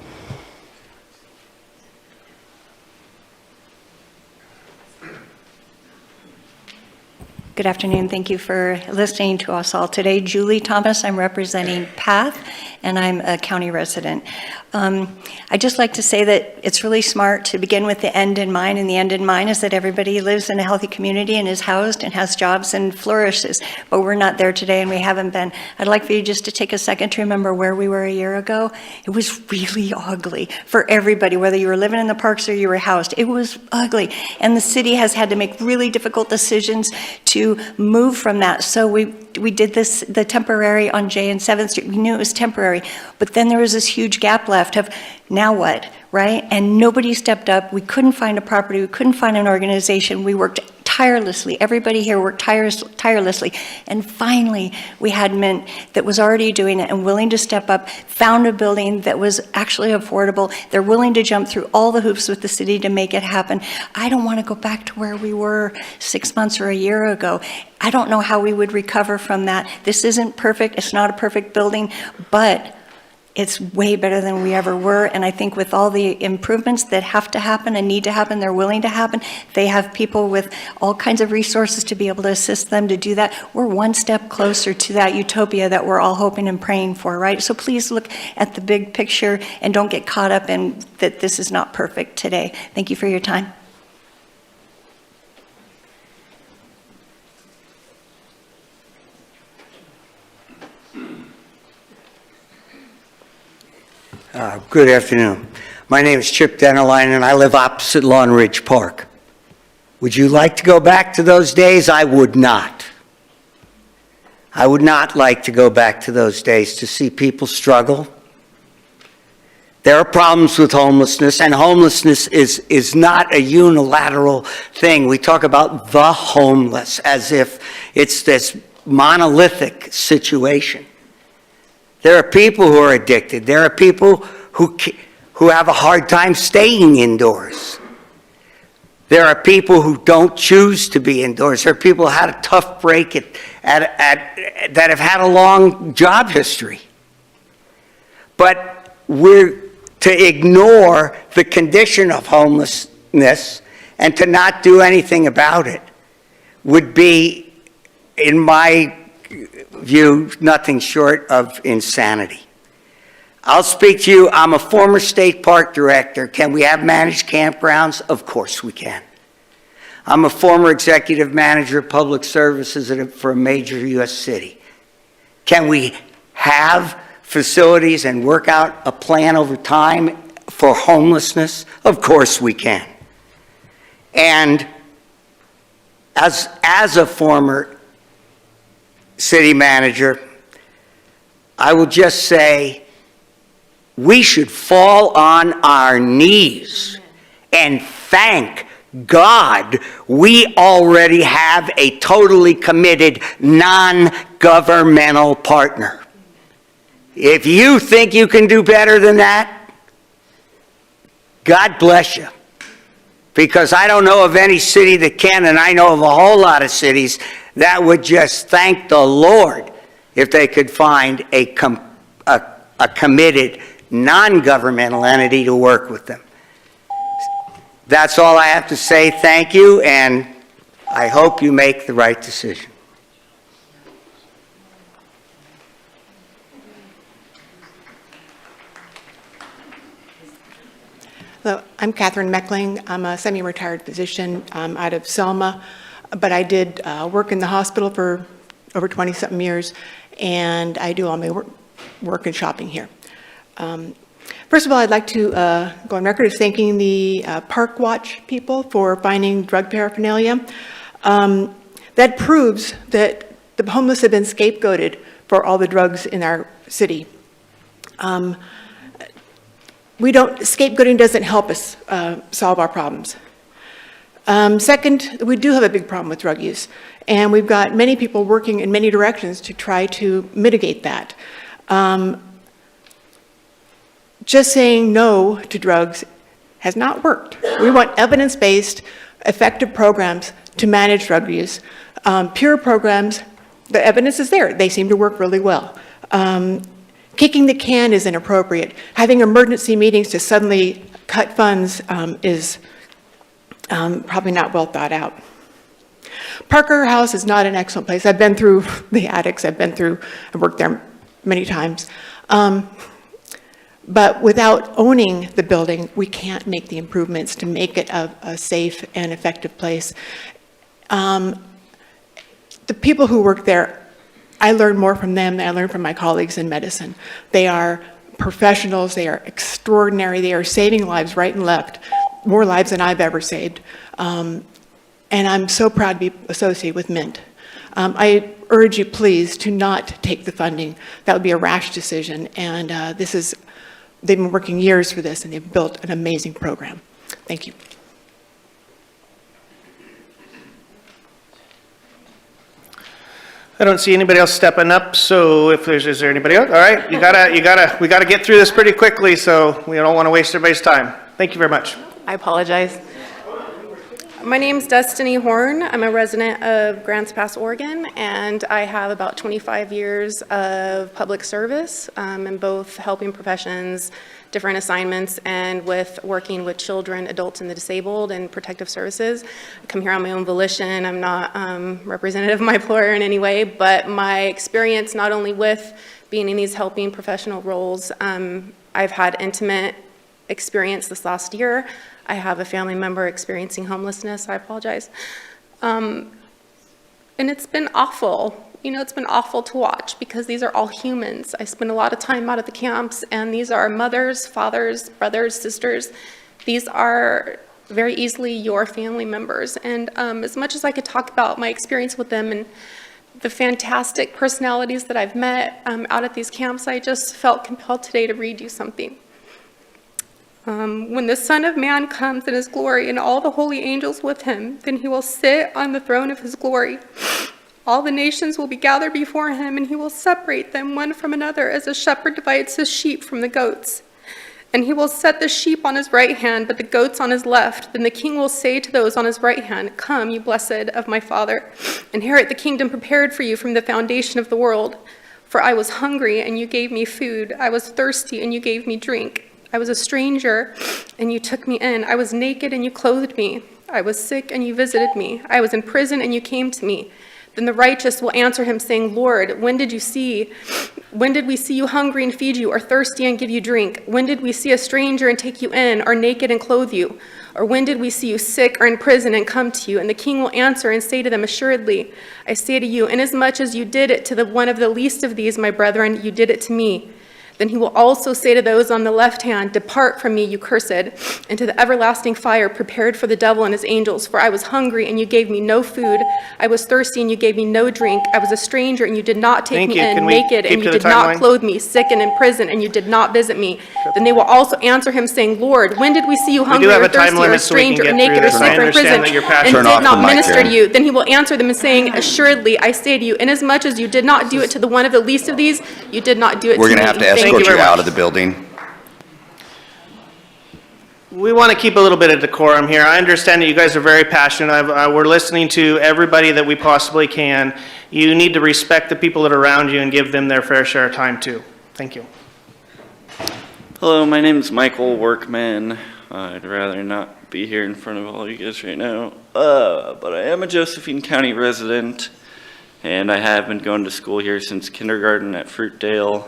Good afternoon. Thank you for listening to us all today. Julie Thomas, I'm representing PATH, and I'm a county resident. I'd just like to say that it's really smart to begin with the end in mind, and the end in mind is that everybody lives in a healthy community and is housed and has jobs and flourishes, but we're not there today and we haven't been. I'd like for you just to take a second to remember where we were a year ago. It was really ugly for everybody, whether you were living in the parks or you were housed. It was ugly, and the city has had to make really difficult decisions to move from that. So we did this, the temporary on J and 7th Street. We knew it was temporary, but then there was this huge gap left of now what, right? And nobody stepped up. We couldn't find a property. We couldn't find an organization. We worked tirelessly. Everybody here worked tirelessly. And finally, we had Mint that was already doing it and willing to step up, found a building that was actually affordable. They're willing to jump through all the hoops with the city to make it happen. I don't want to go back to where we were 6 months or a year ago. I don't know how we would recover from that. This isn't perfect. It's not a perfect building, but it's way better than we ever were. And I think with all the improvements that have to happen and need to happen, they're willing to happen. They have people with all kinds of resources to be able to assist them to do that. We're one step closer to that utopia that we're all hoping and praying for, right? So please look at the big picture and don't get caught up in that this is not perfect today. Thank you for your time. Good afternoon. My name is Chip Dennerline, and I live opposite Lawn Ridge Park. Would you like to go back to those days? I would not. I would not like to go back to those days to see people struggle. There are problems with homelessness, and homelessness is not a unilateral thing. We talk about the homeless as if it's this monolithic situation. There are people who are addicted. There are people who have a hard time staying indoors. There are people who don't choose to be indoors. There are people who had a tough break that have had a long job history. But we're to ignore the condition of homelessness and to not do anything about it would be, in my view, nothing short of insanity. I'll speak to you. I'm a former state park director. Can we have managed campgrounds? Of course we can. I'm a former executive manager of public services for a major U.S. city. Can we have facilities and work out a plan over time for homelessness? Of course we can. And as a former city manager, I will just say we should fall on our knees and thank God we already have a totally committed non-governmental partner. If you think you can do better than that, God bless you. Because I don't know of any city that can, and I know of a whole lot of cities that would just thank the Lord if they could find a committed non-governmental entity to work with them. That's all I have to say. Thank you, and I hope you make the right decision. Hello, I'm Catherine Meckling. I'm a semi-retired physician out of Selma, but I did work in the hospital for over 20-something years, and I do all my work and shopping here. First of all, I'd like to go on record as thanking the Park Watch people for finding drug paraphernalia. That proves that the homeless have been scapegoated for all the drugs in our city. Scapegoating doesn't help us solve our problems. Second, we do have a big problem with drug use, and we've got many people working in many directions to try to mitigate that. Just saying no to drugs has not worked. We want evidence-based, effective programs to manage drug use. Peer programs, the evidence is there. They seem to work really well. Kicking the can is inappropriate. Having emergency meetings to suddenly cut funds is probably not well thought out. Parker House is not an excellent place. I've been through the attics. I've worked there many times. But without owning the building, we can't make the improvements to make it a safe and effective place. The people who work there, I learn more from them than I learn from my colleagues in medicine. They are professionals. They are extraordinary. They are saving lives right and left, more lives than I've ever saved. And I'm so proud to be associated with Mint. I urge you, please, to not take the funding. That would be a rash decision. And they've been working years for this, and they've built an amazing program. Thank you. I don't see anybody else stepping up, so is there anybody else? All right, we gotta get through this pretty quickly, so we don't want to waste everybody's time. Thank you very much. I apologize. My name's Destiny Horn. I'm a resident of Grants Pass, Oregon, and I have about 25 years of public service in both helping professions, different assignments, and with working with children, adults, and the disabled and protective services. I come here on my own volition. I'm not representative of my employer in any way, but my experience not only with being in these helping professional roles, I've had intimate experience this last year. I have a family member experiencing homelessness. I apologize. And it's been awful. You know, it's been awful to watch because these are all humans. I spend a lot of time out at the camps, and these are mothers, fathers, brothers, sisters. These are very easily your family members. And as much as I could talk about my experience with them and the fantastic personalities that I've met out at these camps, I just felt compelled today to read you something. When the Son of Man comes in his glory and all the holy angels with him, then he will sit on the throne of his glory. All the nations will be gathered before him, and he will separate them one from another as a shepherd divides his sheep from the goats. And he will set the sheep on his right hand, but the goats on his left. Then the king will say to those on his right hand, "Come, you blessed of my Father, inherit the kingdom prepared for you from the foundation of the world. For I was hungry, and you gave me food. I was thirsty, and you gave me drink. I was a stranger, and you took me in. I was naked, and you clothed me. I was sick, and you visited me. I was in prison, and you came to me." Then the righteous will answer him, saying, "Lord, when did we see you hungry and feed you, or thirsty and give you drink? When did we see a stranger and take you in, or naked and clothe you? Or when did we see you sick or in prison and come to you?" And the king will answer and say to them, "Assuredly, I say to you, inasmuch as you did it to one of the least of these, my brethren, you did it to me." Then he will also say to those on the left hand, "Depart from me, you cursed, into the everlasting fire prepared for the devil and his angels. For I was hungry, and you gave me no food. I was thirsty, and you gave me no drink. I was a stranger, and you did not take me in, naked, and you did not clothe me, sick and in prison, and you did not visit me." Then they will also answer him, saying, "Lord, when did we see you hungry or thirsty or a stranger or naked or sick or in prison, and did not minister to you?" Then he will answer them and saying, "Assuredly, I say to you, inasmuch as you did not do it to the one of the least of these, you did not do it to me." We're going to have to escort you out of the building. We want to keep a little bit of decorum here. I understand that you guys are very passionate. We're listening to everybody that we possibly can. You need to respect the people that are around you and give them their fair share of time too. Thank you. Hello, my name is Michael Workman. I'd rather not be here in front of all you guys right now, but I am a Josephine County resident, and I have been going to school here since kindergarten at Fruitdale.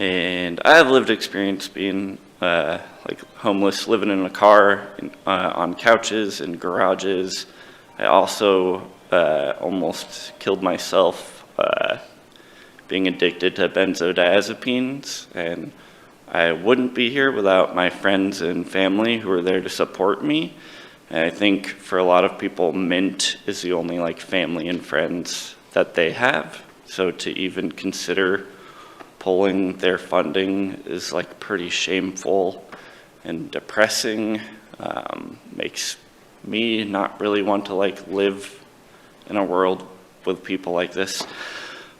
And I have lived experience being like homeless, living in a car, on couches and garages. I also almost killed myself being addicted to benzodiazepines, and I wouldn't be here without my friends and family who are there to support me. And I think for a lot of people, Mint is the only like family and friends that they have. So to even consider pulling their funding is like pretty shameful and depressing. Makes me not really want to like live in a world with people like this.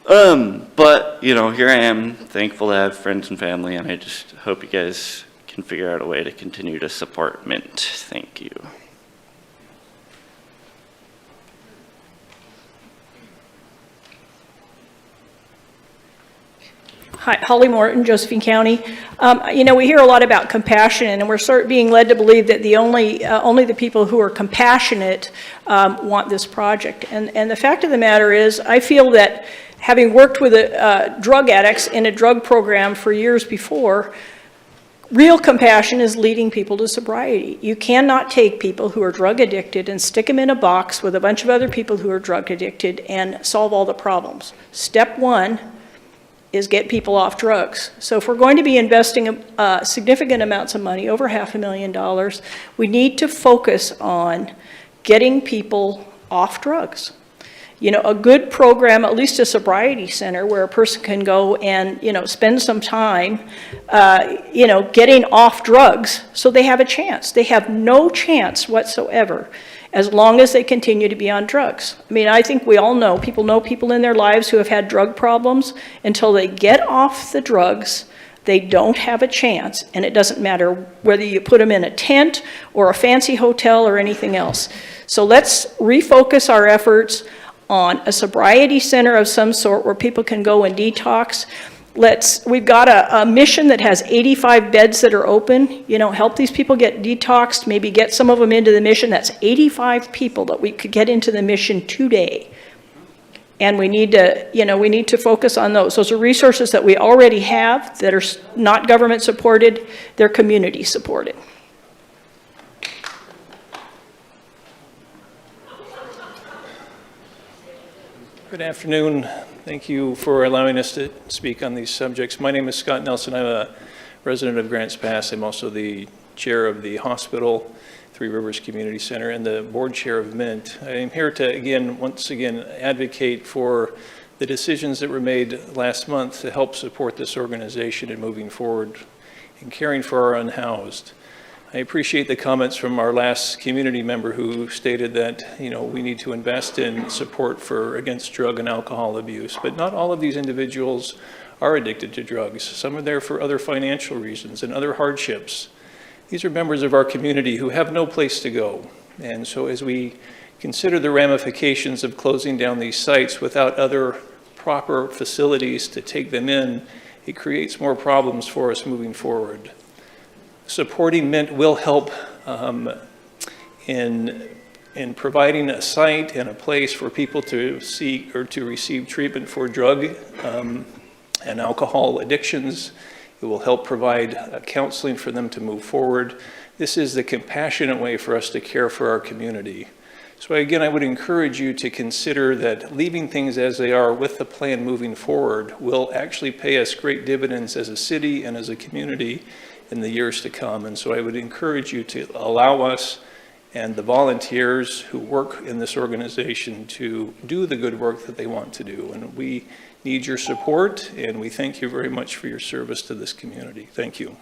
But you know, here I am, thankful to have friends and family, and I just hope you guys can figure out a way to continue to support Mint. Thank you. Hi, Holly Morton, Josephine County. You know, we hear a lot about compassion, and we're being led to believe that only the people who are compassionate want this project. And the fact of the matter is, I feel that having worked with drug addicts in a drug program for years before, real compassion is leading people to sobriety. You cannot take people who are drug addicted and stick them in a box with a bunch of other people who are drug addicted and solve all the problems. Step one is get people off drugs. So if we're going to be investing significant amounts of money, over $500,000, we need to focus on getting people off drugs. You know, a good program, at least a sobriety center where a person can go and, you know, spend some time, you know, getting off drugs so they have a chance. They have no chance whatsoever as long as they continue to be on drugs. I mean, I think we all know people in their lives who have had drug problems. Until they get off the drugs, they don't have a chance, and it doesn't matter whether you put them in a tent or a fancy hotel or anything else. So let's refocus our efforts on a sobriety center of some sort where people can go and detox. We've got a mission that has 85 beds that are open. You know, help these people get detoxed, maybe get some of them into the mission. That's 85 people that we could get into the mission today. And we need to, you know, we need to focus on those. Those are resources that we already have that are not government supported, they're community supported. Good afternoon. Thank you for allowing us to speak on these subjects. My name is Scott Nelson. I'm a resident of Grants Pass. I'm also the chair of the hospital, Three Rivers Community Center, and the board chair of Mint. I am here to, once again, advocate for the decisions that were made last month to help support this organization in moving forward in caring for our unhoused. I appreciate the comments from our last community member who stated that, you know, we need to invest in support against drug and alcohol abuse, but not all of these individuals are addicted to drugs. Some are there for other financial reasons and other hardships. These are members of our community who have no place to go. And so as we consider the ramifications of closing down these sites without other proper facilities to take them in, it creates more problems for us moving forward. Supporting Mint will help in providing a site and a place for people to seek or to receive treatment for drug and alcohol addictions. It will help provide counseling for them to move forward. This is the compassionate way for us to care for our community. So again, I would encourage you to consider that leaving things as they are with the plan moving forward will actually pay us great dividends as a city and as a community in the years to come. And so I would encourage you to allow us and the volunteers who work in this organization to do the good work that they want to do. And we need your support, and we thank you very much for your service to this community. Thank you.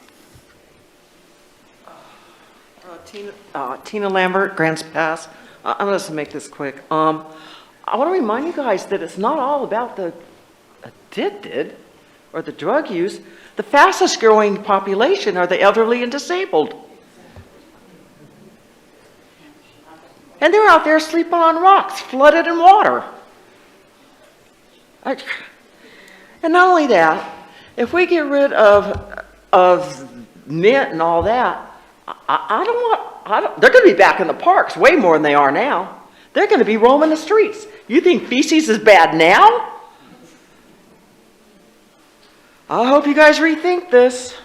Tina Lambert, Grants Pass. I'm going to make this quick. I want to remind you guys that it's not all about the addicted or the drug use. The fastest growing population are the elderly and disabled. And they're out there sleeping on rocks, flooded in water. And not only that, if we get rid of Mint and all that, they're going to be back in the parks way more than they are now. They're going to be roaming the streets. You think feces is bad now? I hope you guys rethink this.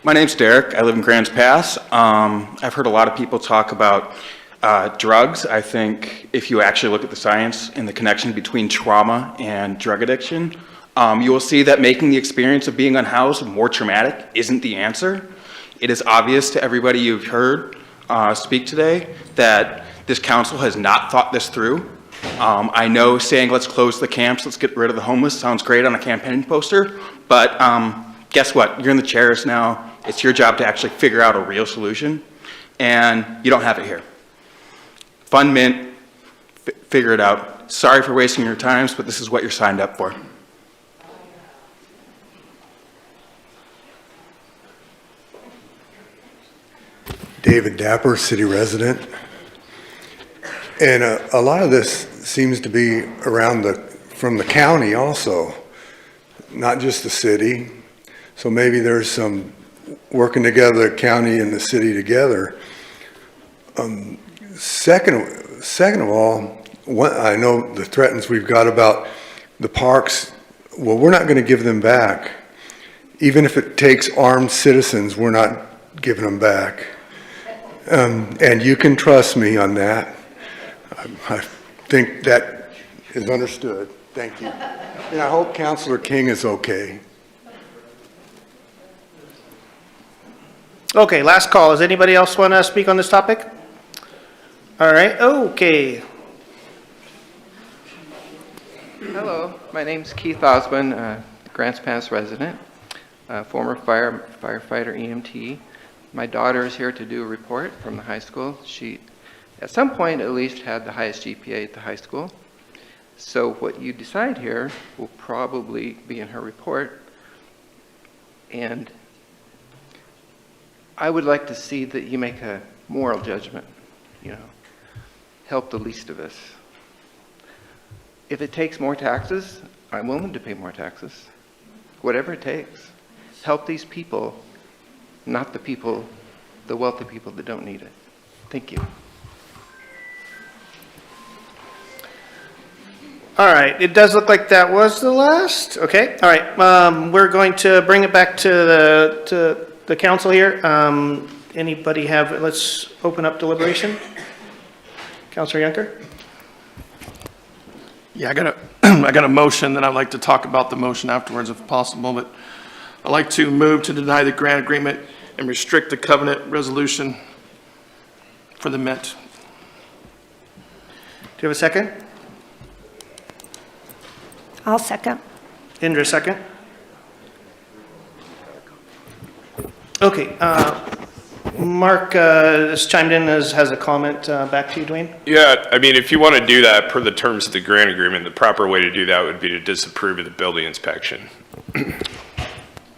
My name's Derek. I live in Grants Pass. I've heard a lot of people talk about drugs. I think if you actually look at the science and the connection between trauma and drug addiction, You will see that making the experience of being unhoused more traumatic isn't the answer. It is obvious to everybody you've heard speak today that this council has not thought this through. I know saying let's close the camps, let's get rid of the homeless sounds great on a campaign poster, but guess what? You're in the chairs now. It's your job to actually figure out a real solution, and you don't have it here. Fund Mint, figure it out. Sorry for wasting your times, but this is what you're signed up for. David Dapper, city resident. And a lot of this seems to be from the county also, not just the city. So maybe there's some working together, the county and the city together. Second of all, I know the threats we've got about the parks. Well, we're not going to give them back. Even if it takes armed citizens, we're not giving them back. And you can trust me on that. I think that is understood. Thank you. And I hope Councilor King is okay. Okay, last call. Does anybody else want to speak on this topic? All right, okay. Hello, my name's Keith Osborne, Grants Pass resident, former firefighter EMT. My daughter is here to do a report from the high school. She, at some point at least, had the highest GPA at the high school. So what you decide here will probably be in her report. And I would like to see that you make a moral judgment, help the least of us. If it takes more taxes, I'm willing to pay more taxes. Whatever it takes. Help these people, not the wealthy people that don't need it. Thank you. All right, it does look like that was the last. Okay, all right. We're going to bring it back to the council here. Anybody have, let's open up deliberation. Councilor Yunker? Yeah, I got a motion, and I'd like to talk about the motion afterwards if possible, but I'd like to move to deny the grant agreement and restrict the covenant resolution for the Mint. Do you have a second? I'll second. Indra, second. Okay, Mark has chimed in, has a comment. Back to you, Dwayne. Yeah, I mean, if you want to do that per the terms of the grant agreement, the proper way to do that would be to disapprove of the building inspection.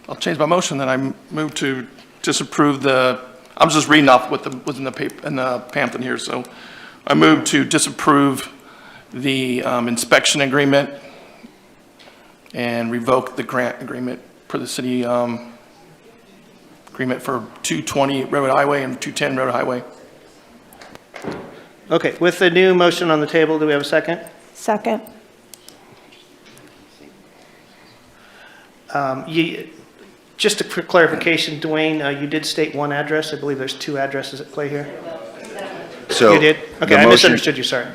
I'll change my motion, then I move to disapprove I'm just reading off what was in the paper, in the pamphlet here, so I move to disapprove the inspection agreement and revoke the grant agreement per the city agreement for 220 Redwood Highway and 210 Redwood Highway. Okay, with the new motion on the table, do we have a second? Second. Just for clarification, Dwayne, you did state one address. I believe there's two addresses at play here. So you did? Okay, I misunderstood you, sorry.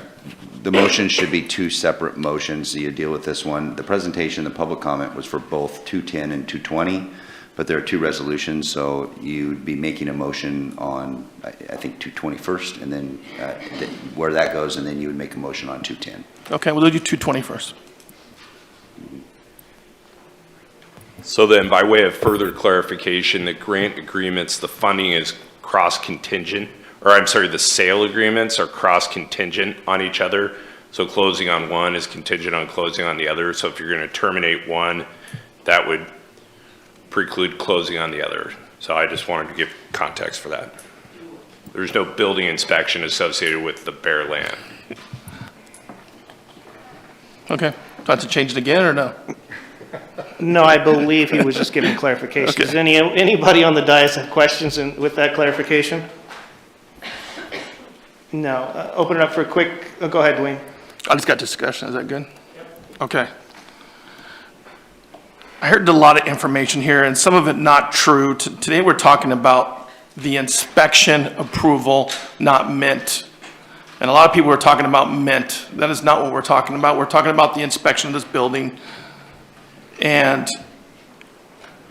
The motion should be two separate motions, so you deal with this one. The presentation, the public comment was for both 210 and 220, but there are two resolutions, so you'd be making a motion on, I think, 220 first, and then where that goes, and then you would make a motion on 210. Okay, we'll do 220 first. So then, by way of further clarification, the grant agreements, the funding is cross-contingent, or I'm sorry, the sale agreements are cross-contingent on each other. So closing on one is contingent on closing on the other. So if you're going to terminate one, that would preclude closing on the other. So I just wanted to give context for that. There's no building inspection associated with the bare land. Okay, do I have to change it again or no? No, I believe he was just giving clarification. Okay. Does anybody on the dais have questions with that clarification? No. Open it up for a quick, go ahead, Dwayne. I just got discussion, is that good? Yep. Okay. I heard a lot of information here and some of it not true. Today we're talking about the inspection approval, not Mint. And a lot of people are talking about Mint. That is not what we're talking about. We're talking about the inspection of this building. And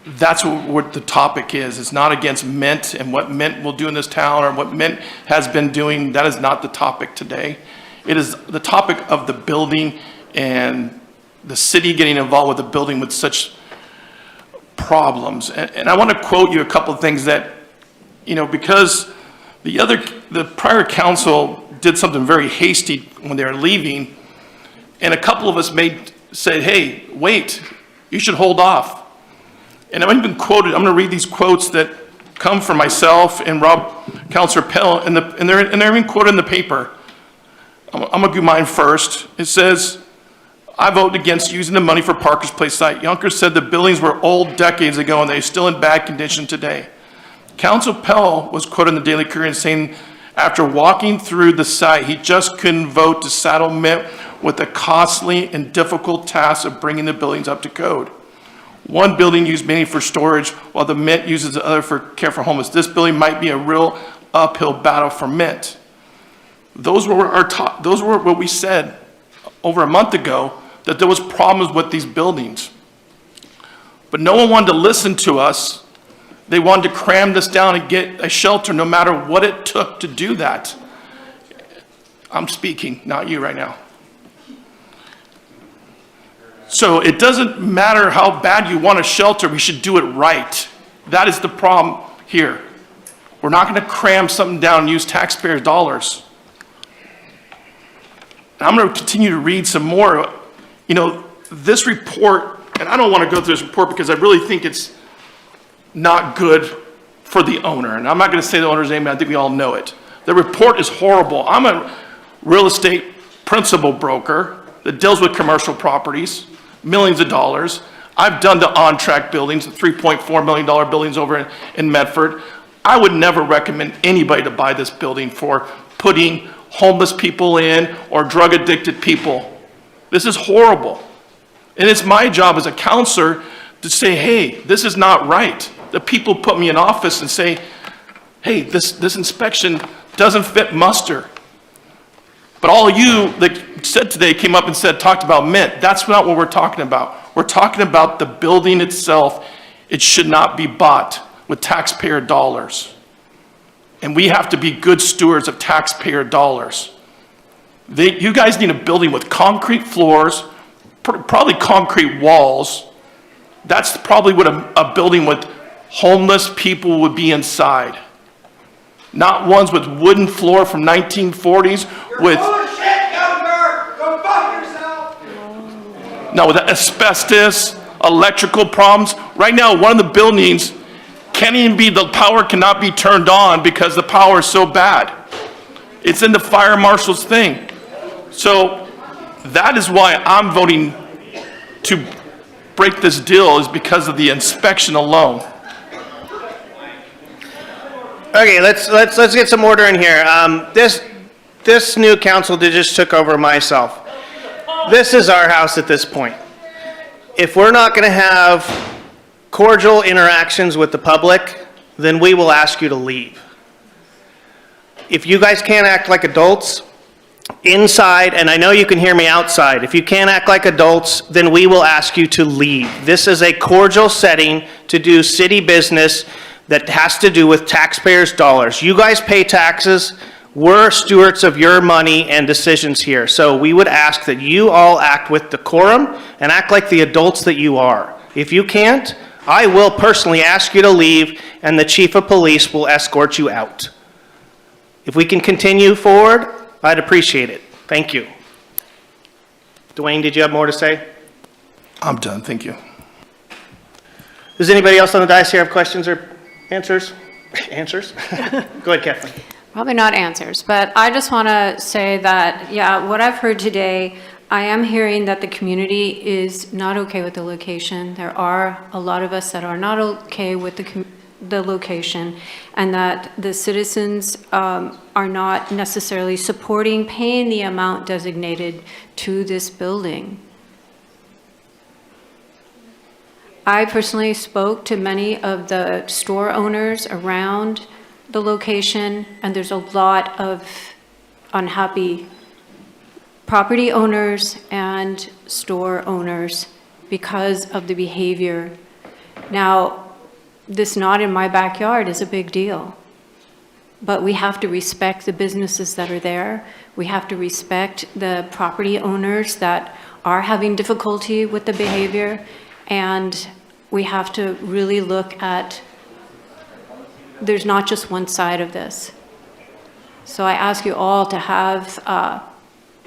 that's what the topic is. It's not against Mint and what Mint will do in this town or what Mint has been doing. That is not the topic today. It is the topic of the building and the city getting involved with the building with such problems. And I want to quote you a couple of things that, you know, because the prior council did something very hasty when they were leaving, and a couple of us said, hey, wait, you should hold off. And I'm even quoted, I'm going to read these quotes that come from myself and Councilor Pell, and they're even quoted in the paper. I'm going to do mine first. It says, I vote against using the money for Parker's Place site. Yonkers said the buildings were old decades ago and they're still in bad condition today. Councilor Pell was quoted in the Daily Courier saying, after walking through the site, he just couldn't vote to saddle Mint with the costly and difficult task of bringing the buildings up to code. One building used mainly for storage, while the Mint uses the other for care for homeless. This building might be a real uphill battle for Mint. Those were what we said over a month ago, that there was problems with these buildings. But no one wanted to listen to us. They wanted to cram this down and get a shelter no matter what it took to do that. I'm speaking, not you right now. So it doesn't matter how bad you want a shelter, we should do it right. That is the problem here. We're not going to cram something down and use taxpayer dollars. I'm going to continue to read some more. You know, this report, and I don't want to go through this report because I really think it's not good for the owner. And I'm not going to say the owner's name, I think we all know it. The report is horrible. I'm a real estate principal broker that deals with commercial properties, millions of dollars. I've done the on-track buildings, the $3.4 million buildings over in Medford. I would never recommend anybody to buy this building for putting homeless people in or drug-addicted people. This is horrible. And it's my job as a counselor to say, hey, this is not right. The people put me in office and say, hey, this inspection doesn't fit muster. But all you that said today came up and talked about Mint. That's not what we're talking about. We're talking about the building itself. It should not be bought with taxpayer dollars. And we have to be good stewards of taxpayer dollars. You guys need a building with concrete floors, probably concrete walls. That's probably what a building with homeless people would be inside. Not ones with wooden floor from 1940s with... You're full of shit, Governor! Go fuck yourself! No, with asbestos, electrical problems. Right now, one of the buildings can't even be, the power cannot be turned on because the power is so bad. It's in the fire marshal's thing. So that is why I'm voting to break this deal, is because of the inspection alone. Okay, let's get some order in here. This new council just took over myself. This is our house at this point. If we're not going to have cordial interactions with the public, then we will ask you to leave. If you guys can't act like adults inside, and I know you can hear me outside, if you can't act like adults, then we will ask you to leave. This is a cordial setting to do city business that has to do with taxpayers' dollars. You guys pay taxes. We're stewards of your money and decisions here. So we would ask that you all act with decorum and act like the adults that you are. If you can't, I will personally ask you to leave, and the chief of police will escort you out. If we can continue forward, I'd appreciate it. Thank you. Dwayne, did you have more to say? I'm done, thank you. Does anybody else on the dais here have questions or answers? Answers? Go ahead, Kathleen. Probably not answers, but I just want to say that, yeah, what I've heard today, I am hearing that the community is not okay with the location. There are a lot of us that are not okay with the location, and that the citizens are not necessarily supporting paying the amount designated to this building. I personally spoke to many of the store owners around the location, and there's a lot of unhappy property owners and store owners because of the behavior. Now, this not in my backyard is a big deal, but we have to respect the businesses that are there. We have to respect the property owners that are having difficulty with the behavior, and we have to really look at, there's not just one side of this. So I ask you all to have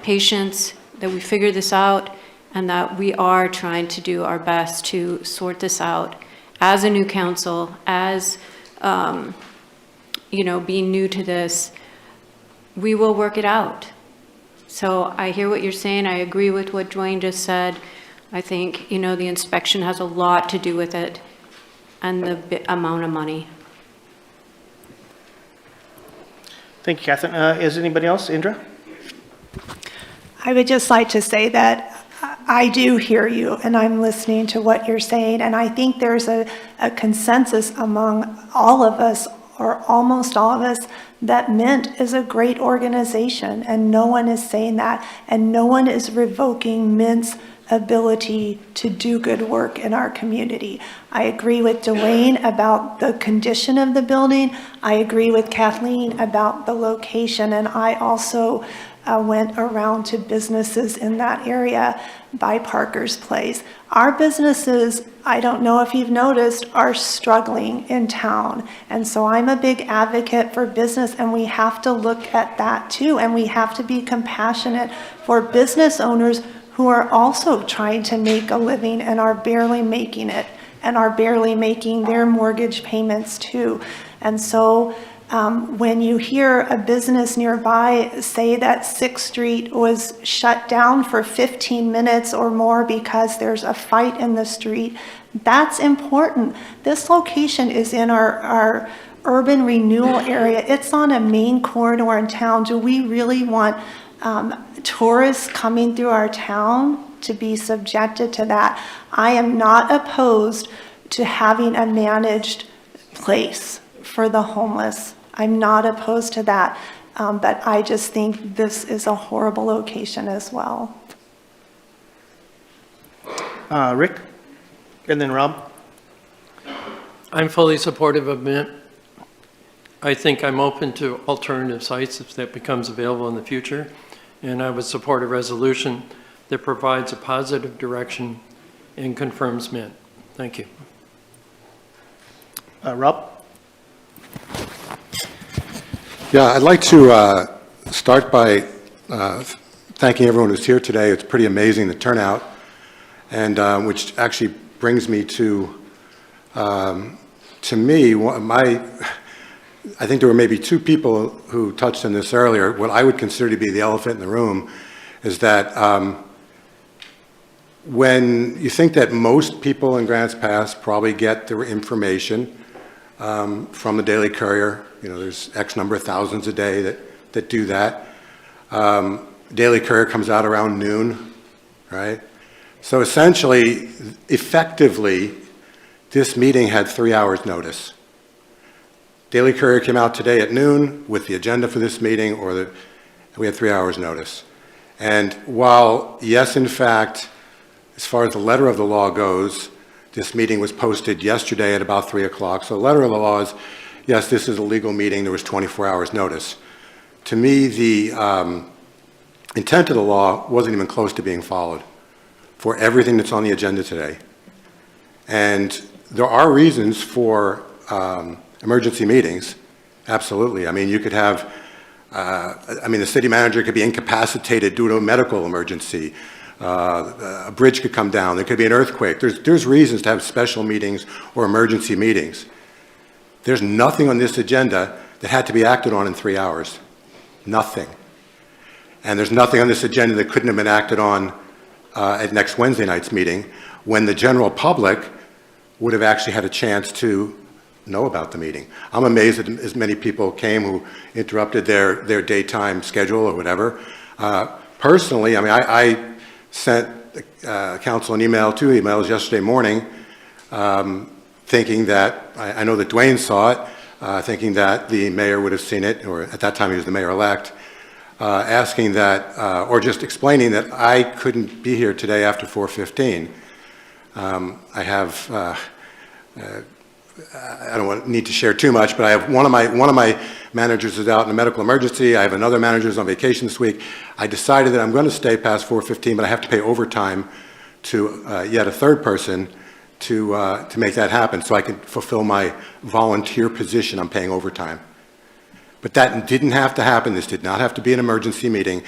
patience, that we figure this out, and that we are trying to do our best to sort this out as a new council, as you know, being new to this. We will work it out. So I hear what you're saying. I agree with what Dwayne just said. I think, you know, the inspection has a lot to do with it, and the amount of money. Thank you, Catherine. Is anybody else? Indra? I would just like to say that I do hear you, and I'm listening to what you're saying, and I think there's a consensus among all of us, or almost all of us, that Mint is a great organization, and no one is saying that, and no one is revoking Mint's ability to do good work in our community. I agree with Dwayne about the condition of the building. I agree with Kathleen about the location, and I also went around to businesses in that area by Parker's Place. Our businesses, I don't know if you've noticed, are struggling in town. And so I'm a big advocate for business, and we have to look at that too. And we have to be compassionate for business owners who are also trying to make a living and are barely making it, and are barely making their mortgage payments too. And so when you hear a business nearby say that 6th Street was shut down for 15 minutes or more because there's a fight in the street, that's important. This location is in our urban renewal area. It's on a main corridor in town. Do we really want tourists coming through our town to be subjected to that? I am not opposed to having a managed place for the homeless. I'm not opposed to that, but I just think this is a horrible location as well. Rick? And then Rob? I'm fully supportive of Mint. I think I'm open to alternative sites if that becomes available in the future, and I would support a resolution that provides a positive direction and confirms Mint. Thank you. Rob? Yeah, I'd like to start by thanking everyone who's here today. It's pretty amazing, the turnout, and which actually brings me to me, I think there were maybe two people who touched on this earlier. What I would consider to be the elephant in the room is that when you think that most people in Grants Pass probably get their information from the Daily Courier, you know, there's X number of thousands a day that do that. Daily Courier comes out around noon, right? So essentially, effectively, this meeting had 3 hours notice. Daily Courier came out today at noon with the agenda for this meeting, we had 3 hours notice. And while, yes, in fact, as far as the letter of the law goes, this meeting was posted yesterday at about 3 o'clock. So the letter of the law is, yes, this is a legal meeting, there was 24 hours notice. To me, the intent of the law wasn't even close to being followed for everything that's on the agenda today. And there are reasons for emergency meetings, absolutely. I mean, you could have, the city manager could be incapacitated due to a medical emergency. A bridge could come down, there could be an earthquake. There's reasons to have special meetings or emergency meetings. There's nothing on this agenda that had to be acted on in 3 hours. Nothing. And there's nothing on this agenda that couldn't have been acted on at next Wednesday night's meeting, when the general public would have actually had a chance to know about the meeting. I'm amazed that as many people came who interrupted their daytime schedule or whatever. Personally, I mean, I sent council two emails yesterday morning, thinking that, I know that Dwayne saw it, thinking that the mayor would have seen it, or at that time he was the mayor-elect, asking that, or just explaining that I couldn't be here today after 4:15. I have, I don't need to share too much, but I have one of my managers is out in a medical emergency. I have another manager who's on vacation this week. I decided that I'm going to stay past 4:15, but I have to pay overtime to yet a third person to make that happen, so I can fulfill my volunteer position. I'm paying overtime. But that didn't have to happen. This did not have to be an emergency meeting.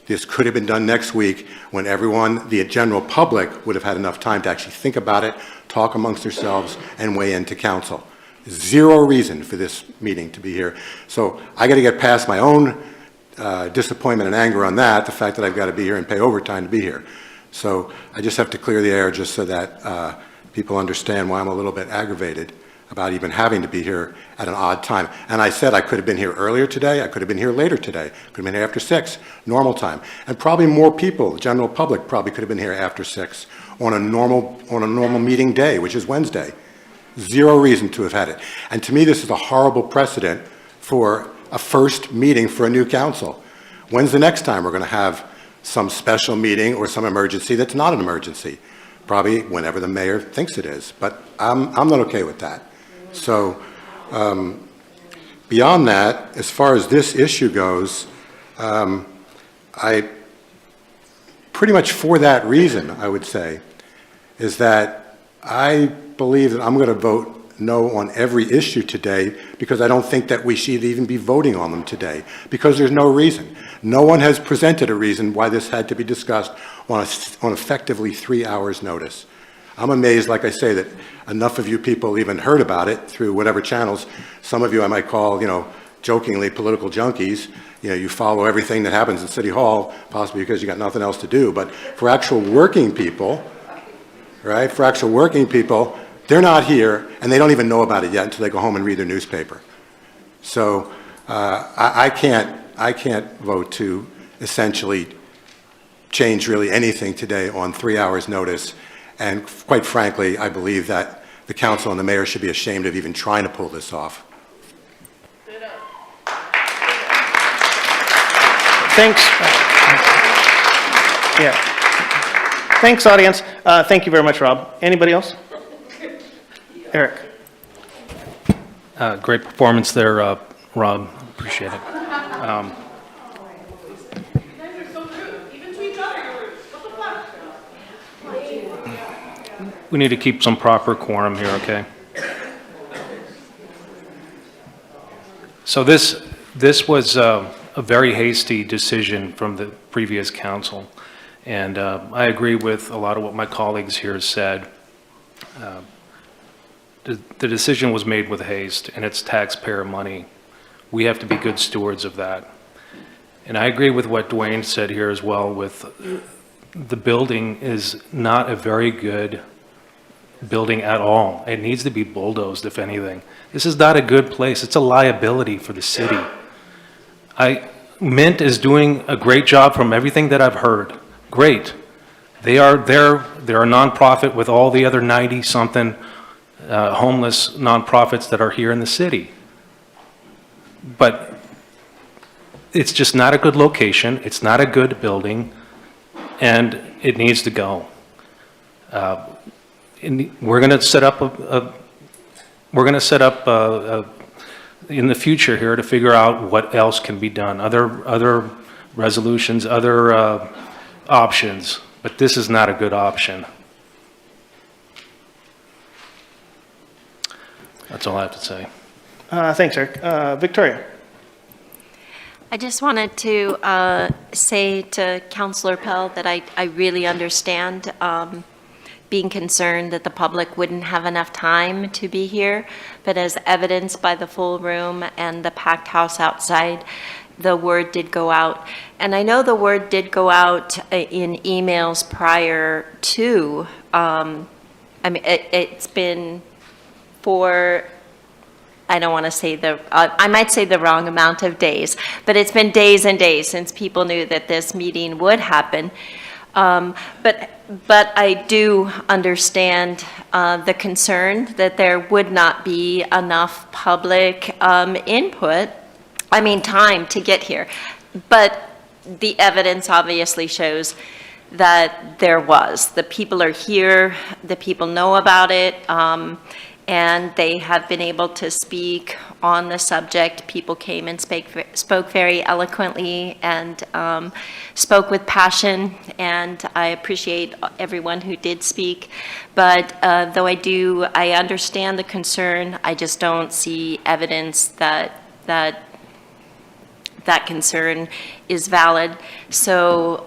This could have been done next week when everyone, the general public, would have had enough time to actually think about it, talk amongst themselves, and weigh into council. Zero reason for this meeting to be here. So I got to get past my own disappointment and anger on that, the fact that I've got to be here and pay overtime to be here. So I just have to clear the air just so that people understand why I'm a little bit aggravated about even having to be here at an odd time. And I said I could have been here earlier today, I could have been here later today, could have been here after 6, normal time. And probably more people, the general public probably could have been here after 6 on a normal meeting day, which is Wednesday. Zero reason to have had it. And to me, this is a horrible precedent for a first meeting for a new council. When's the next time we're going to have some special meeting or some emergency that's not an emergency? Probably whenever the mayor thinks it is, but I'm not okay with that. So beyond that, as far as this issue goes, I pretty much for that reason, I would say, is that I believe that I'm going to vote no on every issue today because I don't think that we should even be voting on them today because there's no reason. No one has presented a reason why this had to be discussed on effectively 3 hours notice. I'm amazed, like I say, that enough of you people even heard about it through whatever channels. Some of you I might call, jokingly political junkies. You follow everything that happens in City Hall, possibly because you got nothing else to do. But for actual working people, right, they're not here, and they don't even know about it yet until they go home and read their newspaper. So I can't vote to essentially change really anything today on 3 hours notice. And quite frankly, I believe that the council and the mayor should be ashamed of even trying to pull this off. Thanks. Yeah. Thanks, audience. Thank you very much, Rob. Anybody else? Eric. Great performance there, Rob. Appreciate it. We need to keep some proper quorum here, okay? So this was a very hasty decision from the previous council, and I agree with a lot of what my colleagues here said. The decision was made with haste, and it's taxpayer money. We have to be good stewards of that. And I agree with what Dwayne said here as well, with the building is not a very good building at all. It needs to be bulldozed, if anything. This is not a good place. It's a liability for the city. Mint is doing a great job from everything that I've heard. Great. They're a nonprofit with all the other 90-something homeless nonprofits that are here in the city. But it's just not a good location. It's not a good building, and it needs to go. We're going to set up in the future here to figure out what else can be done. Other resolutions, other options, but this is not a good option. That's all I have to say. Thanks, Eric. Victoria. I just wanted to say to Councillor Pell that I really understand being concerned that the public wouldn't have enough time to be here, but as evidenced by the full room and the packed house outside, the word did go out. And I know the word did go out in emails prior to, it's been for, I don't want to say I might say the wrong amount of days, but it's been days and days since people knew that this meeting would happen. But I do understand the concern that there would not be enough public input, time to get here. But the evidence obviously shows that there was. The people are here, the people know about it, and they have been able to speak on the subject. People came and spoke very eloquently and spoke with passion, and I appreciate everyone who did speak. But though I understand the concern, I just don't see evidence that concern is valid. So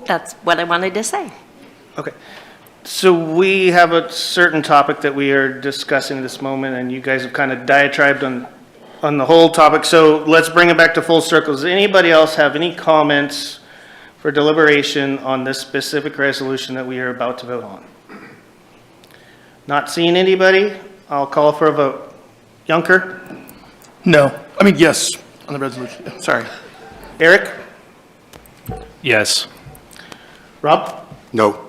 that's what I wanted to say. Okay. So we have a certain topic that we are discussing at this moment, and you guys have kind of diatribed on the whole topic. So let's bring it back to full circle. Does anybody else have any comments for deliberation on this specific resolution that we are about to vote on? Not seeing anybody, I'll call for a vote. Yunker? No. I mean, yes, on the resolution. Sorry. Eric? Yes. Rob? No.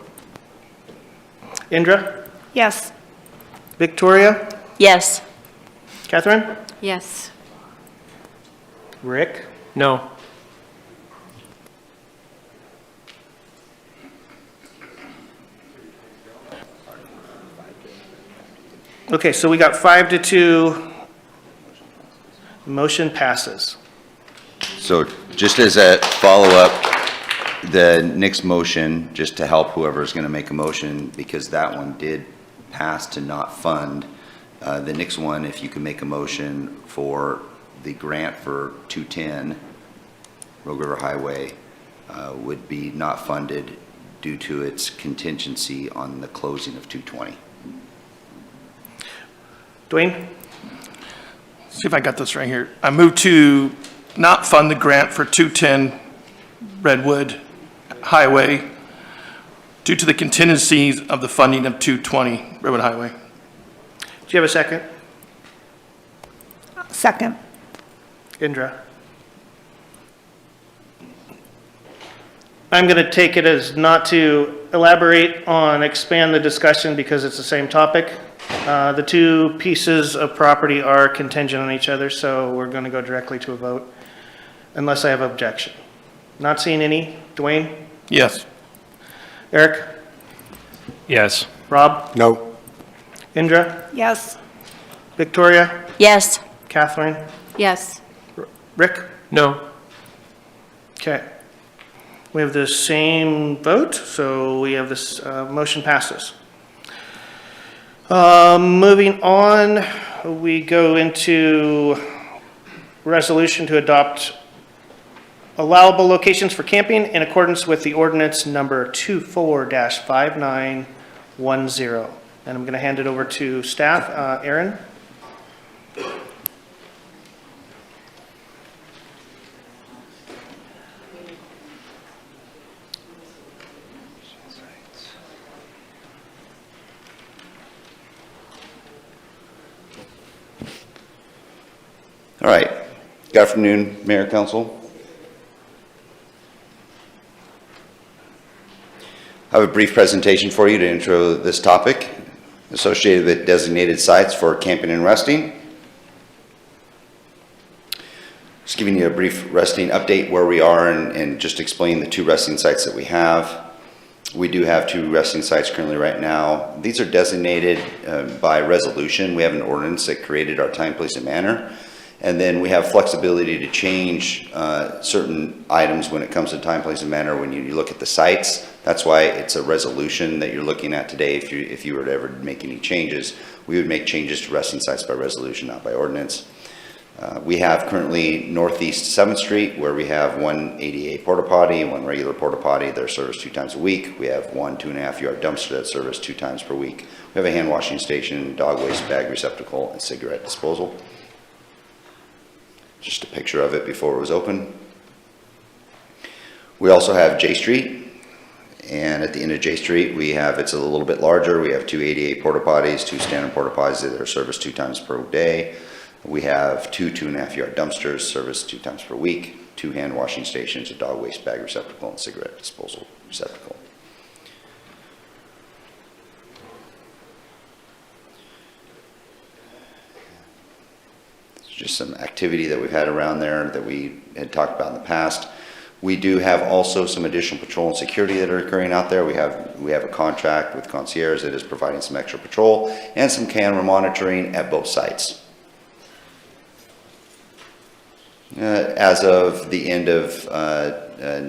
Indra? Yes. Victoria? Yes. Catherine? Yes. Rick? No. Okay, so we got 5-2. Motion passes. So just as a follow-up, the next motion, just to help whoever's going to make a motion, because that one did pass to not fund, the next one, if you can make a motion for the grant for 210 Rogue River Highway, would be not funded due to its contingency on the closing of 220. Dwayne? See if I got this right here. I move to not fund the grant for 210 Redwood Highway due to the contingencies of the funding of 220 Redwood Highway. Do you have a second? Second. Indra? I'm going to take it as not to elaborate on, expand the discussion because it's the same topic. The two pieces of property are contingent on each other, so we're going to go directly to a vote unless I have objection. Not seeing any. Dwayne? Yes. Eric? Yes. Rob? No. Indra? Yes. Victoria? Yes. Catherine? Yes. Rick? No. Okay. We have the same vote, so we have this motion passes. Moving on, we go into resolution to adopt allowable locations for camping in accordance with the ordinance number 24-5910. And I'm going to hand it over to staff. Aaron? All right. Good afternoon, Mayor, Council. I have a brief presentation for you to intro this topic associated with designated sites for camping and resting. Just giving you a brief resting update where we are and just explain the two resting sites that we have. We do have two resting sites currently right now. These are designated by resolution. We have an ordinance that created our time, place, and manner. And then we have flexibility to change certain items when it comes to time, place, and manner when you look at the sites. That's why it's a resolution that you're looking at today. If you were to ever make any changes, we would make changes to resting sites by resolution, not by ordinance. We have currently Northeast 7th Street, where we have one ADA porta potty, one regular porta potty. They're serviced 2 times a week. We have one 2.5-yard dumpster that's serviced 2 times per week. We have a hand washing station, dog waste bag receptacle, and cigarette disposal. Just a picture of it before it was open. We also have J Street, and at the end of J Street we have, it's a little bit larger, we have 2 ADA porta potties, 2 standard porta potties that are serviced 2 times per day. We have 2 2.5-yard dumpsters serviced 2 times per week, 2 hand washing stations, a dog waste bag receptacle, and cigarette disposal receptacle. Just some activity that we've had around there that we had talked about in the past. We do have also some additional patrol and security that are occurring out there. We have a contract with concierge that is providing some extra patrol and some camera monitoring at both sites. As of the end of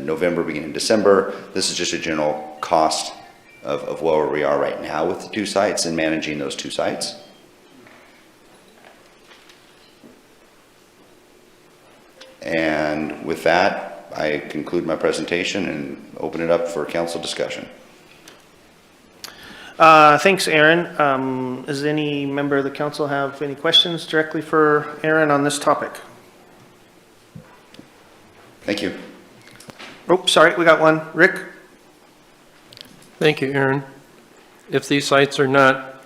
November, beginning of December, this is just a general cost of where we are right now with the 2 sites and managing those 2 sites. And with that, I conclude my presentation and open it up for council discussion. Thanks, Aaron. Does any member of the council have any questions directly for Aaron on this topic? Thank you. Oh, sorry, we got one. Rick? Thank you, Aaron. If these sites are not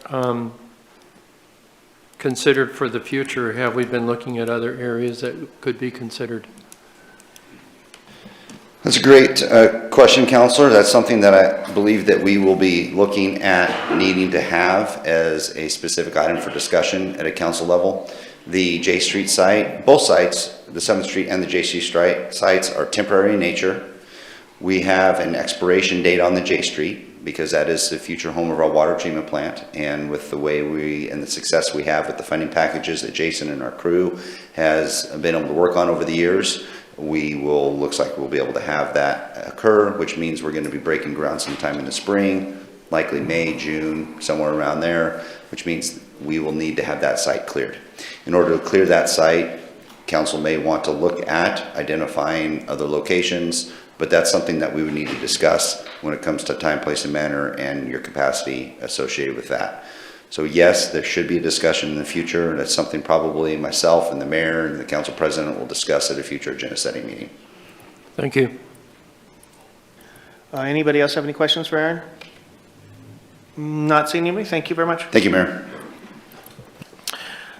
considered for the future, have we been looking at other areas that could be considered? That's a great question, Counselor. That's something that I believe that we will be looking at needing to have as a specific item for discussion at a council level. The J Street site, both sites, the 7th Street and the J Street sites are temporary in nature. We have an expiration date on the J Street because that is the future home of our water treatment plant. And with the way and the success we have with the funding packages that Jason and our crew has been able to work on over the years, looks like we'll be able to have that occur, which means we're going to be breaking ground sometime in the spring, likely May, June, somewhere around there, which means we will need to have that site cleared. In order to clear that site, council may want to look at identifying other locations, but that's something that we would need to discuss when it comes to time, place, and manner and your capacity associated with that. So yes, there should be a discussion in the future, and it's something probably myself and the mayor and the council president will discuss at a future agenda setting meeting. Thank you. Anybody else have any questions for Aaron? Not seeing anybody. Thank you very much. Thank you, Mayor.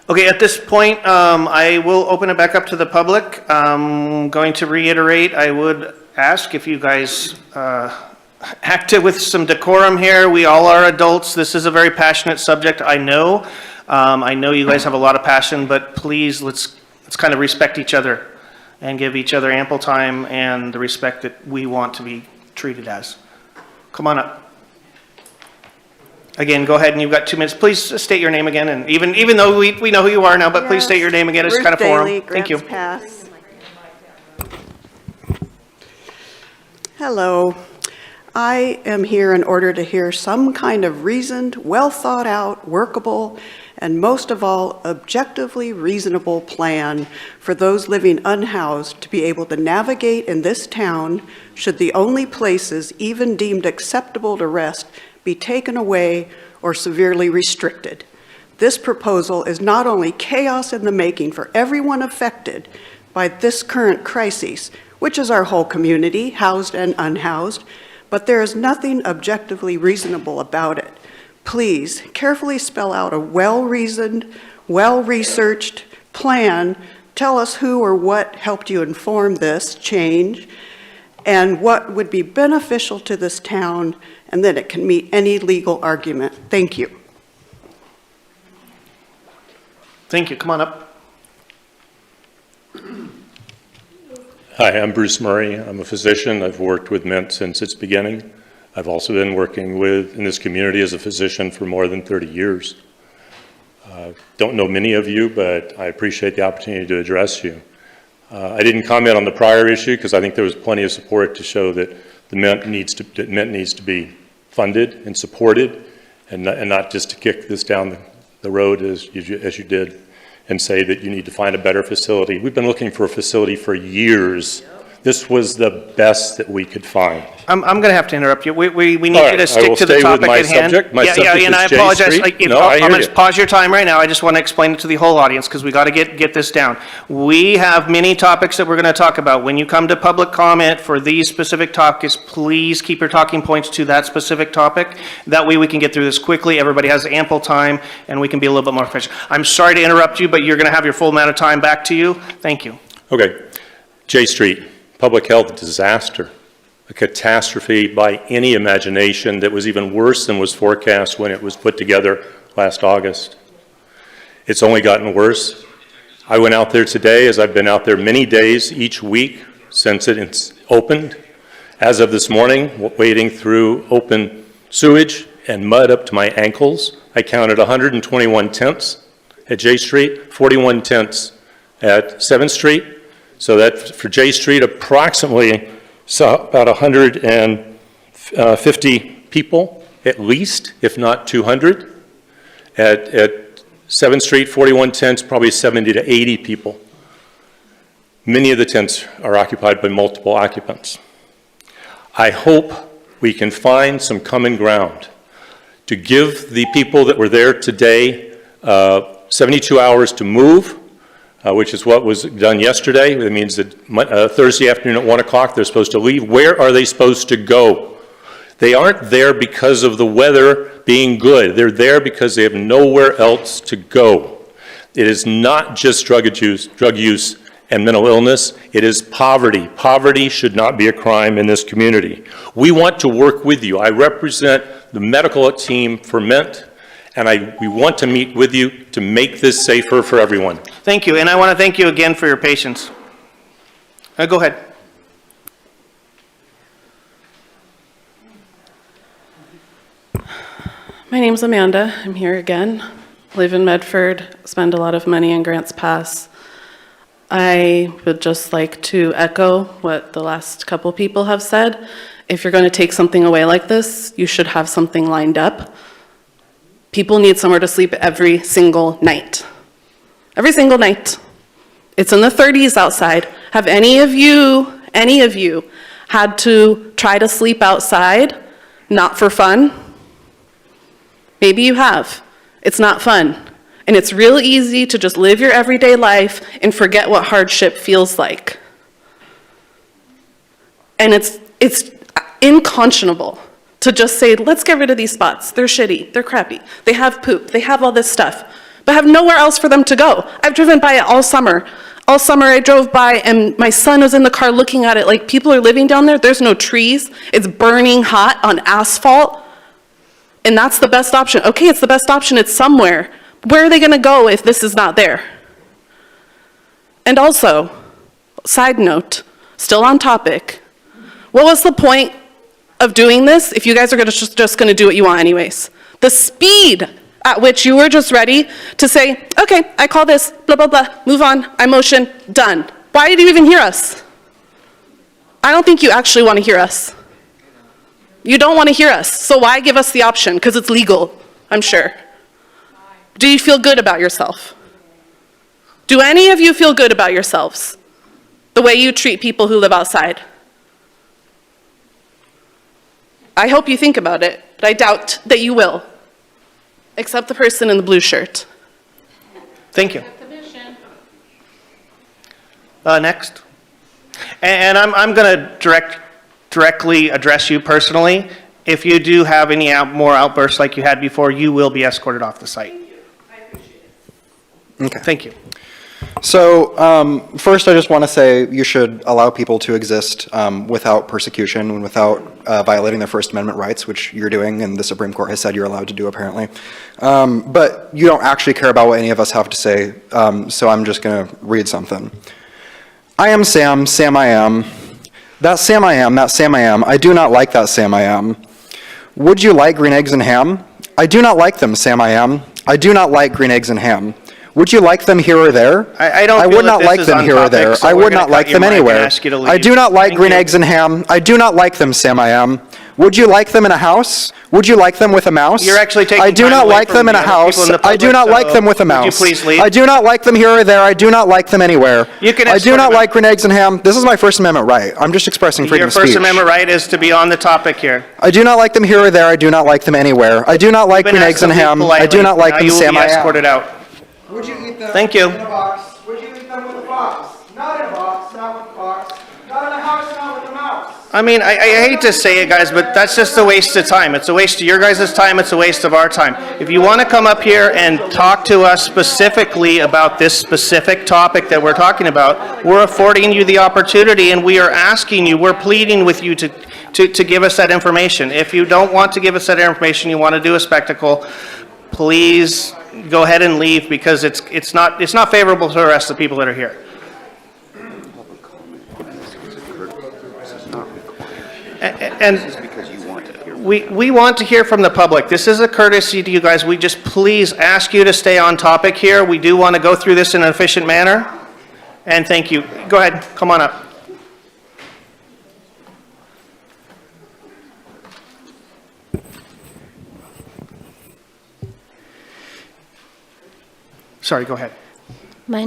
Okay, at this point, I will open it back up to the public. I'm going to reiterate, I would ask if you guys act with some decorum here. We all are adults. This is a very passionate subject, I know. I know you guys have a lot of passion, but please, let's kind of respect each other and give each other ample time and the respect that we want to be treated as. Come on up. Again, go ahead, and you've got 2 minutes. Please state your name again, and even though we know who you are now, but please state your name again. It's kind of forum. Thank you. Pass. Hello. I am here in order to hear some kind of reasoned, well thought out, workable, and most of all, objectively reasonable plan for those living unhoused to be able to navigate in this town should the only places even deemed acceptable to rest be taken away or severely restricted. This proposal is not only chaos in the making for everyone affected by this current crisis, which is our whole community, housed and unhoused, but there is nothing objectively reasonable about it. Please carefully spell out a well-reasoned, well-researched plan. Tell us who or what helped you inform this change and what would be beneficial to this town, and that it can meet any legal argument. Thank you. Thank you. Come on up. Hi, I'm Bruce Murray. I'm a physician. I've worked with Mint since its beginning. I've also been working in this community as a physician for more than 30 years. Don't know many of you, but I appreciate the opportunity to address you. I didn't comment on the prior issue because I think there was plenty of support to show that the Mint needs to be funded and supported, and not just to kick this down the road as you did and say that you need to find a better facility. We've been looking for a facility for years. This was the best that we could find. I'm going to have to interrupt you. We need you to stick to the topic at hand. And I apologize. I'm going to pause your time right now. I just want to explain it to the whole audience because we got to get this down. We have many topics that we're going to talk about. When you come to public comment for these specific topics, please keep your talking points to that specific topic. That way we can get through this quickly. Everybody has ample time and we can be a little bit more efficient. I'm sorry to interrupt you, but you're going to have your full amount of time back to you. Thank you. Okay. J Street. Public health disaster, a catastrophe by any imagination that was even worse than was forecast when it was put together last August. It's only gotten worse. I went out there today, as I've been out there many days each week since it's opened. As of this morning, wading through open sewage and mud up to my ankles, I counted 121 tents at J Street, 41 tents at 7th Street. So that for J Street, approximately about 150 people at least, if not 200. At 7th Street, 41 tents, probably 70 to 80 people. Many of the tents are occupied by multiple occupants. I hope we can find some common ground to give the people that were there today 72 hours to move, which is what was done yesterday. That means that Thursday afternoon at 1 o'clock, they're supposed to leave. Where are they supposed to go? They aren't there because of the weather being good. They're there because they have nowhere else to go. It is not just drug use and mental illness. It is poverty. Poverty should not be a crime in this community. We want to work with you. I represent the medical team for Mint, and we want to meet with you to make this safer for everyone. Thank you, and I want to thank you again for your patience. Go ahead. My name's Amanda. I'm here again. Live in Medford, spend a lot of money in Grants Pass. I would just like to echo what the last couple people have said. If you're going to take something away like this, you should have something lined up. People need somewhere to sleep every single night. Every single night. It's in the 30s outside. Have any of you had to try to sleep outside, not for fun? Maybe you have. It's not fun. And it's real easy to just live your everyday life and forget what hardship feels like. And it's unconscionable to just say, let's get rid of these spots. They're shitty, they're crappy, they have poop, they have all this stuff, but have nowhere else for them to go. I've driven by it all summer. All summer I drove by and my son was in the car looking at it like people are living down there. There's no trees. It's burning hot on asphalt. And that's the best option. Okay, it's the best option, it's somewhere. Where are they gonna go if this is not there? And also, side note, still on topic, what was the point of doing this if you guys are just gonna do what you want anyways? The speed at which you were just ready to say, okay, I call this, blah, blah, blah, move on, I motion, done. Why did you even hear us? I don't think you actually wanna hear us. You don't want to hear us, so why give us the option? Because it's legal, I'm sure. Do you feel good about yourself? Do any of you feel good about yourselves? The way you treat people who live outside? I hope you think about it, but I doubt that you will. Except the person in the blue shirt. Thank you. Next. And I'm going to directly address you personally. If you do have any more outbursts like you had before, you will be escorted off the site. I appreciate it. Okay. Thank you. So first I just want to say you should allow people to exist without persecution and without violating their First Amendment rights, which you're doing and the Supreme Court has said you're allowed to do apparently. But you don't actually care about what any of us have to say, so I'm just going to read something. I am Sam, Sam I am. That Sam I am, that Sam I am. I do not like that Sam I am. Would you like green eggs and ham? I do not like them, Sam I am. I do not like green eggs and ham. Would you like them here or there? I would not like them here or there. I would not like them anywhere. I do not like green eggs and ham. I do not like them, Sam I am. Would you like them in a house? Would you like them with a mouse? You're actually taking I do time not away like from them in a the other house. people in the I do public, not like so them with a would you mouse. please leave? I do not like them here or there. I do not like them anywhere. You can I do escort not them. like green eggs and ham. This is my First Amendment right. I'm just expressing freedom Your of speech. First Amendment right is to be on the topic here. I do not like them here or there. I do not like them anywhere. I do not like green eggs and ham. I do not like them, Sam I am. Escorted out. Would you eat them Thank you. in a box? Would you eat them with a box? Not in a box, not with a box. Not in a house, not with a mouse. I mean, I hate to say it, guys, but that's just a waste of time. It's a waste of your guys' time. It's a waste of our time. If you want to come up here and talk to us specifically about this specific topic that we're talking about, we're affording you the opportunity, and we are asking you, we're pleading with you to give us that information. If you don't want to give us that information, you want to do a spectacle, please go ahead and leave, because it's not favorable to the rest of the people that are here. And This is because you want to hear. we want to hear from the public. This is a courtesy to you guys. We just please ask you to stay on topic here. We do want to go through this in an efficient manner. And thank you. Go ahead, come on up. Sorry, go ahead. My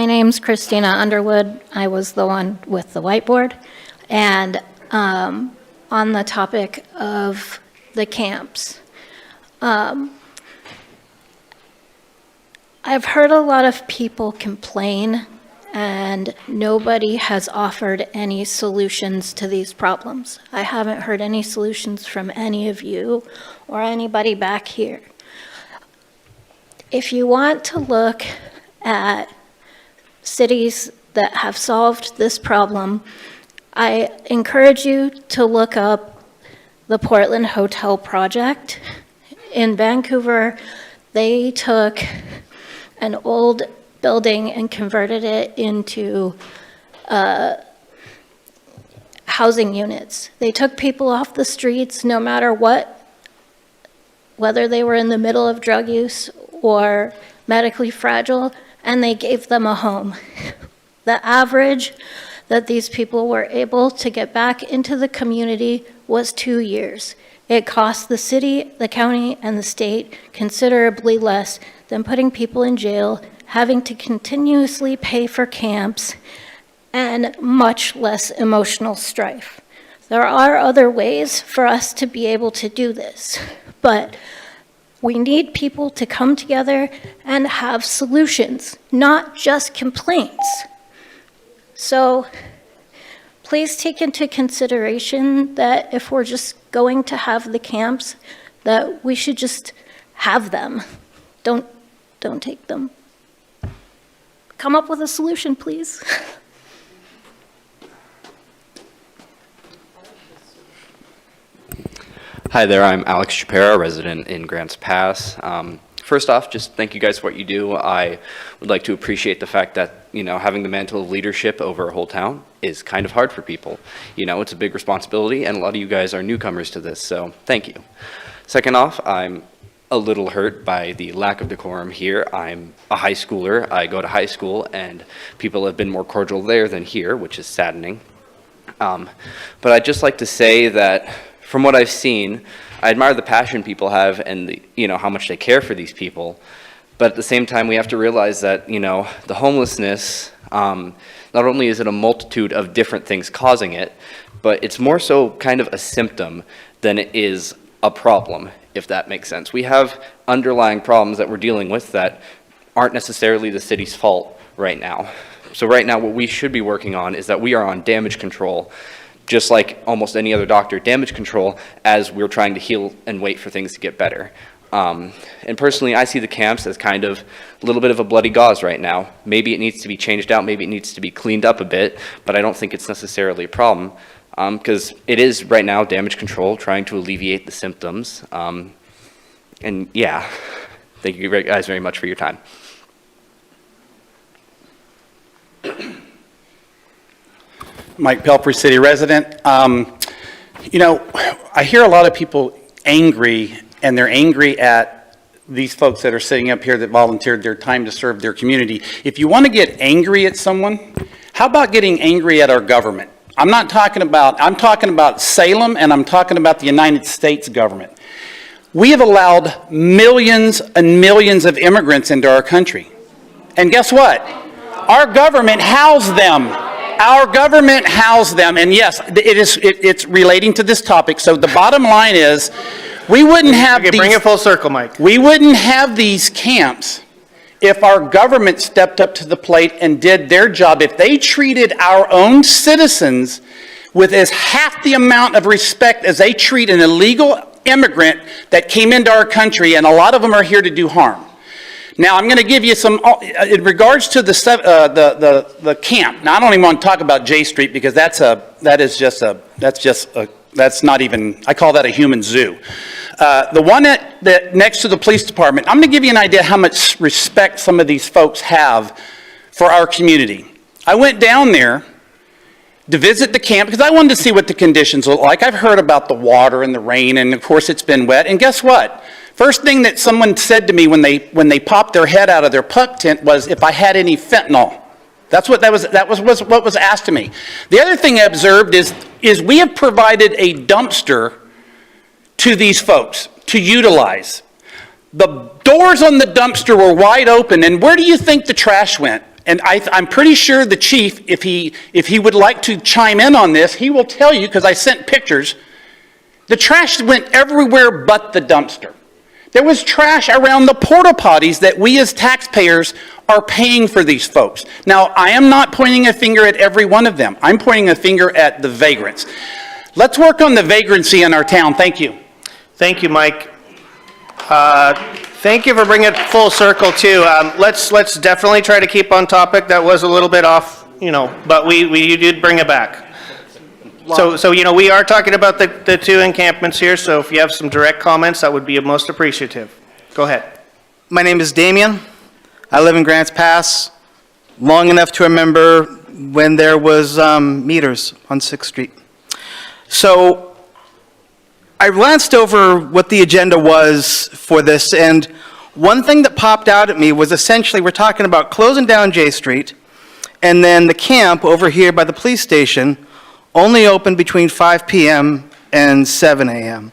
name's Christina Underwood. I was the one with the whiteboard. And on the topic of the camps, I've heard a lot of people complain, and nobody has offered any solutions to these problems. I haven't heard any solutions from any of you or anybody back here. If you want to look at cities that have solved this problem, I encourage you to look up the Portland Hotel Project. In Vancouver, they took an old building and converted it into housing units. They took people off the streets no matter what, whether they were in the middle of drug use or medically fragile, and they gave them a home. The average that these people were able to get back into the community was 2 years. It cost the city, the county, and the state considerably less than putting people in jail, having to continuously pay for camps, and much less emotional strife. There are other ways for us to be able to do this, but we need people to come together and have solutions, not just complaints. So please take into consideration that if we're just going to have the camps, that we should just have them. Don't take them. Come up with a solution, please. Hi there, I'm Alex Shapiro, resident in Grants Pass. First off, just thank you guys for what you do. I would like to appreciate the fact that, having the mantle of leadership over a whole town is kind of hard for people. It's a big responsibility, and a lot of you guys are newcomers to this, so thank you. Second off, I'm a little hurt by the lack of decorum here. I'm a high schooler. I go to high school, and people have been more cordial there than here, which is saddening. But I'd just like to say that from what I've seen, I admire the passion people have and how much they care for these people. But at the same time, we have to realize that, the homelessness, not only is it a multitude of different things causing it, but it's more so kind of a symptom than it is a problem, if that makes sense. We have underlying problems that we're dealing with that aren't necessarily the city's fault right now. So right now, what we should be working on is that we are on damage control, just like almost any other doctor, damage control, as we're trying to heal and wait for things to get better. And personally, I see the camps as kind of a little bit of a bloody gauze right now. Maybe it needs to be changed out, maybe it needs to be cleaned up a bit, but I don't think it's necessarily a problem, because it is right now damage control, trying to alleviate the symptoms. And yeah, thank you guys very much for your time. Mike Pelfrey, city resident. I hear a lot of people angry, and they're angry at these folks that are sitting up here that volunteered their time to serve their community. If you want to get angry at someone, how about getting angry at our government? I'm talking about Salem, and I'm talking about the United States government. We have allowed millions and millions of immigrants into our country. And guess what? Our government housed them. Our government housed them, and yes, it's relating to this topic. So the bottom line is, we wouldn't have these. Bring it full circle, Mike. We wouldn't have these camps if our government stepped up to the plate and did their job. If they treated our own citizens with as half the amount of respect as they treat an illegal immigrant that came into our country, and a lot of them are here to do harm. Now, I'm going to give you some, in regards to the camp. Now, I don't even want to talk about J Street because that's not even, I call that a human zoo. The one that next to the police department, I'm going to give you an idea how much respect some of these folks have for our community. I went down there to visit the camp because I wanted to see what the conditions look like. I've heard about the water and the rain, and of course it's been wet. And guess what? First thing that someone said to me when they popped their head out of their pup tent was if I had any fentanyl. That was what was asked to me. The other thing I observed is we have provided a dumpster to these folks to utilize. The doors on the dumpster were wide open, and where do you think the trash went? And I'm pretty sure the chief, if he would like to chime in on this, he will tell you, because I sent pictures, the trash went everywhere but the dumpster. There was trash around the porta potties that we as taxpayers are paying for these folks. Now, I am not pointing a finger at every one of them. I'm pointing a finger at the vagrants. Let's work on the vagrancy in our town. Thank you. Thank you, Mike. Thank you for bringing it full circle too. Let's definitely try to keep on topic. That was a little bit off, but you did bring it back. So we are talking about the two encampments here. So if you have some direct comments, that would be most appreciative. Go ahead. My name is Damien. I live in Grants Pass, long enough to remember when there was meters on 6th Street. So I glanced over what the agenda was for this, and one thing that popped out at me was essentially we're talking about closing down J Street, and then the camp over here by the police station only open between 5 p.m. and 7 a.m.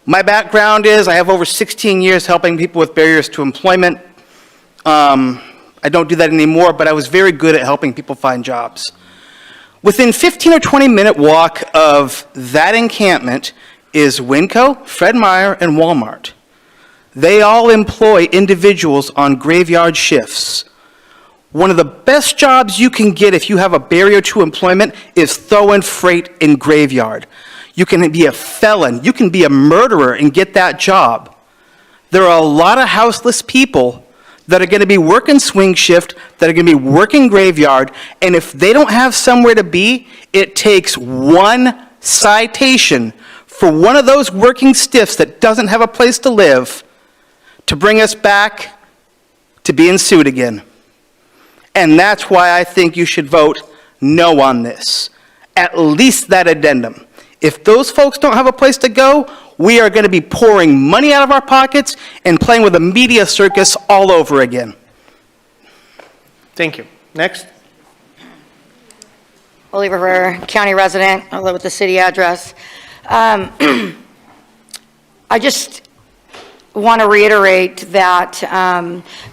My background is I have over 16 years helping people with barriers to employment. I don't do that anymore, but I was very good at helping people find jobs. Within 15 or 20 minute walk of that encampment is Winco, Fred Meyer, and Walmart. They all employ individuals on graveyard shifts. One of the best jobs you can get if you have a barrier to employment is throwing freight in graveyard. You can be a felon, you can be a murderer and get that job. There are a lot of houseless people that are going to be working swing shift, that are going to be working graveyard, and if they don't have somewhere to be, it takes one citation for one of those working stiffs that doesn't have a place to live to bring us back to being sued again. And that's why I think you should vote no on this, at least that addendum. If those folks don't have a place to go, we are going to be pouring money out of our pockets and playing with a media circus all over again. Thank you. Next. Holy River County resident. I live with the city address. I just want to reiterate that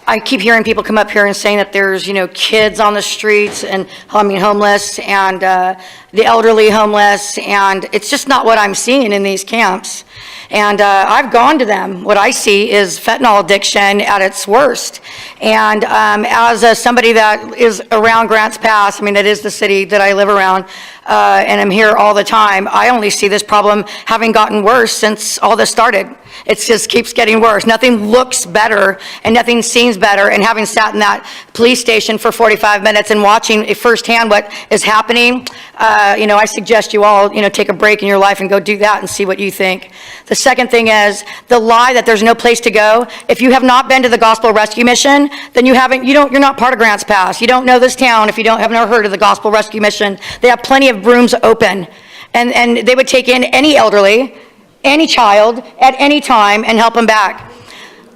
I keep hearing people come up here and saying that there's, kids on the streets and, homeless and the elderly homeless, and it's just not what I'm seeing in these camps. And I've gone to them. What I see is fentanyl addiction at its worst. And as somebody that is around Grants Pass, that is the city that I live around, and I'm here all the time, I only see this problem having gotten worse since all this started. It just keeps getting worse. Nothing looks better and nothing seems better. And having sat in that police station for 45 minutes and watching firsthand what is happening, I suggest you all, take a break in your life and go do that and see what you think. The second thing is the lie that there's no place to go. If you have not been to the Gospel Rescue Mission, then you're not part of Grants Pass. You don't know this town if you have never heard of the Gospel Rescue Mission. They have plenty of rooms open, and they would take in any elderly, any child at any time and help them back.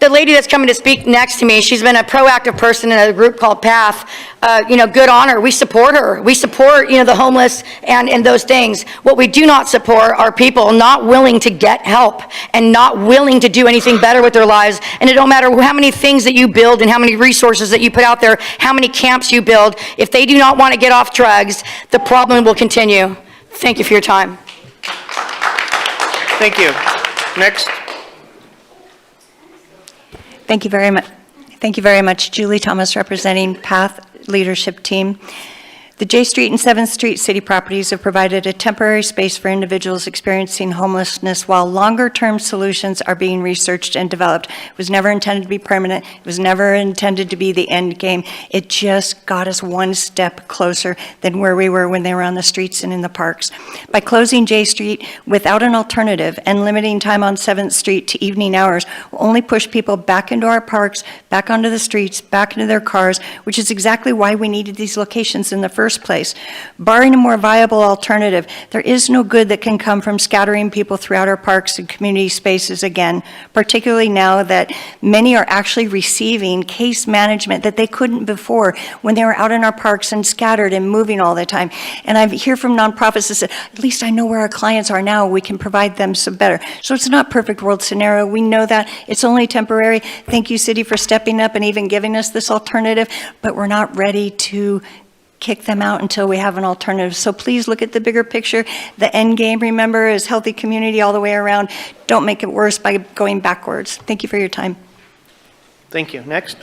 The lady that's coming to speak next to me, she's been a proactive person in a group called PATH. Good on her. We support her. We support, the homeless and those things. What we do not support are people not willing to get help and not willing to do anything better with their lives. And it don't matter how many things that you build and how many resources that you put out there, how many camps you build. If they do not want to get off drugs, the problem will continue. Thank you for your time. Thank you. Next. Thank you very much. Thank you very much. Julie Thomas, representing PATH Leadership Team. The J Street and 7th Street city properties have provided a temporary space for individuals experiencing homelessness while longer-term solutions are being researched and developed. It was never intended to be permanent. It was never intended to be the end game. It just got us one step closer than where we were when they were on the streets and in the parks. By closing J Street without an alternative and limiting time on 7th Street to evening hours will only push people back into our parks, back onto the streets, back into their cars, which is exactly why we needed these locations in the first first place. Barring a more viable alternative, there is no good that can come from scattering people throughout our parks and community spaces again, particularly now that many are actually receiving case management that they couldn't before when they were out in our parks and scattered and moving all the time. And I hear from nonprofits that say, at least I know where our clients are now, we can provide them some better. So it's not perfect world scenario, we know that, it's only temporary. Thank you, city, for stepping up and even giving us this alternative, but we're not ready to kick them out until we have an alternative. So please look at the bigger picture. The end game, remember, is healthy community all the way around. Don't make it worse by going backwards. Thank you for your time. Thank you. Next.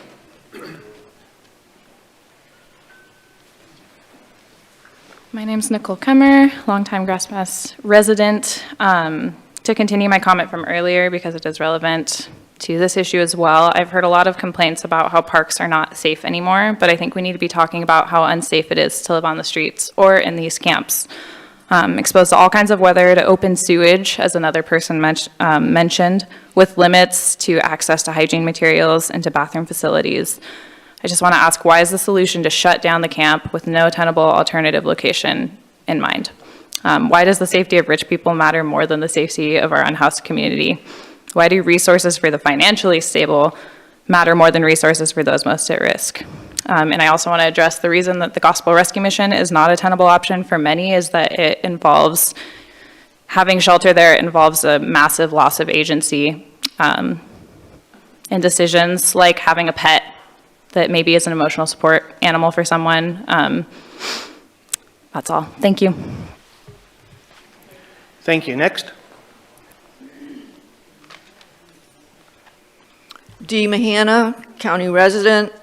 My name's Nicole Kemmer, longtime Grass Pass resident. To continue my comment from earlier, because it is relevant to this issue as well, I've heard a lot of complaints about how parks are not safe anymore, but I think we need to be talking about how unsafe it is to live on the streets or in these camps. Exposed to all kinds of weather, to open sewage, as another person mentioned, with limits to access to hygiene materials and to bathroom facilities. I just want to ask, why is the solution to shut down the camp with no tenable alternative location in mind? Why does the safety of rich people matter more than the safety of our unhoused community? Why do resources for the financially stable matter more than resources for those most at risk? And I also want to address the reason that the Gospel Rescue Mission is not a tenable option for many is that it involves having shelter there. It involves a massive loss of agency in decisions like having a pet that maybe is an emotional support animal for someone. That's all. Thank you. Thank you. Next. Dee Mahana, county resident.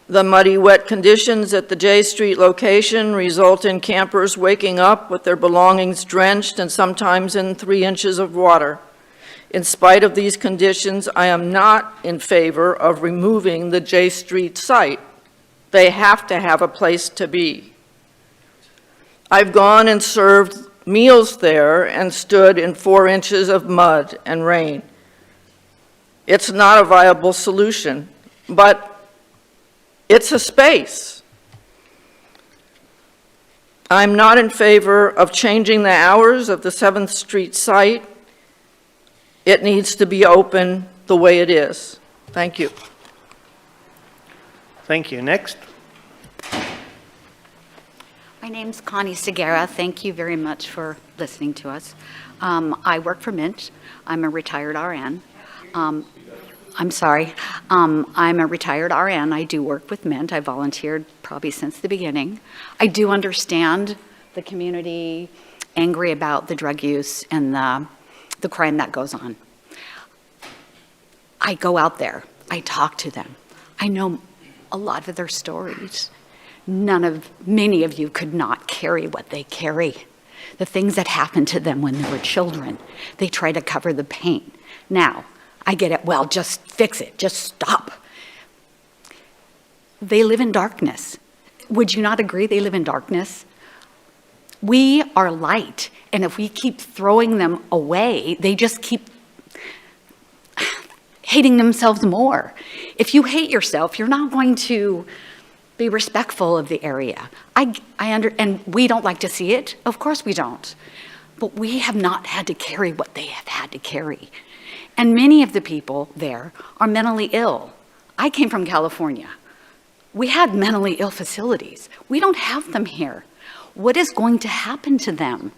The muddy, wet conditions at the J Street location result in campers waking up with their belongings drenched and sometimes in 3 inches of water. In spite of these conditions, I am not in favor of removing the J Street site. They have to have a place to be. I've gone and served meals there and stood in 4 inches of mud and rain. It's not a viable solution, but it's a space. I'm not in favor of changing the hours of the 7th Street site. It needs to be open the way it is. Thank you. Thank you. Next. My name's Connie Segura. Thank you very much for listening to us. I work for Mint. I'm a retired RN. I'm sorry. I'm a retired RN. I do work with Mint. I volunteered probably since the beginning. I do understand the community angry about the drug use and the crime that goes on. I go out there. I talk to them. I know a lot of their stories. Many of you could not carry what they carry. The things that happened to them when they were children. They try to cover the pain. Now, I get it, well, just fix it, just stop. They live in darkness. Would you not agree they live in darkness? We are light, and if we keep throwing them away, they just keep hating themselves more. If you hate yourself, you're not going to be respectful of the area. And we don't like to see it. Of course we don't. But we have not had to carry what they have had to carry. And many of the people there are mentally ill. I came from California. We had mentally ill facilities. We don't have them here. What is going to happen to them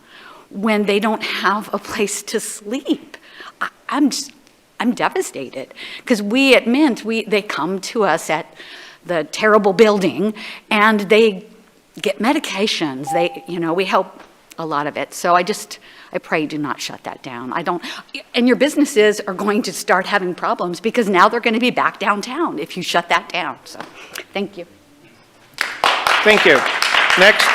when they don't have a place to sleep? I'm devastated. Because we at Mint, they come to us at the terrible building, and they get medications. We help a lot of it. So I pray do not shut that down. And your businesses are going to start having problems because now they're going to be back downtown if you shut that down. So, thank you. Thank you. Next.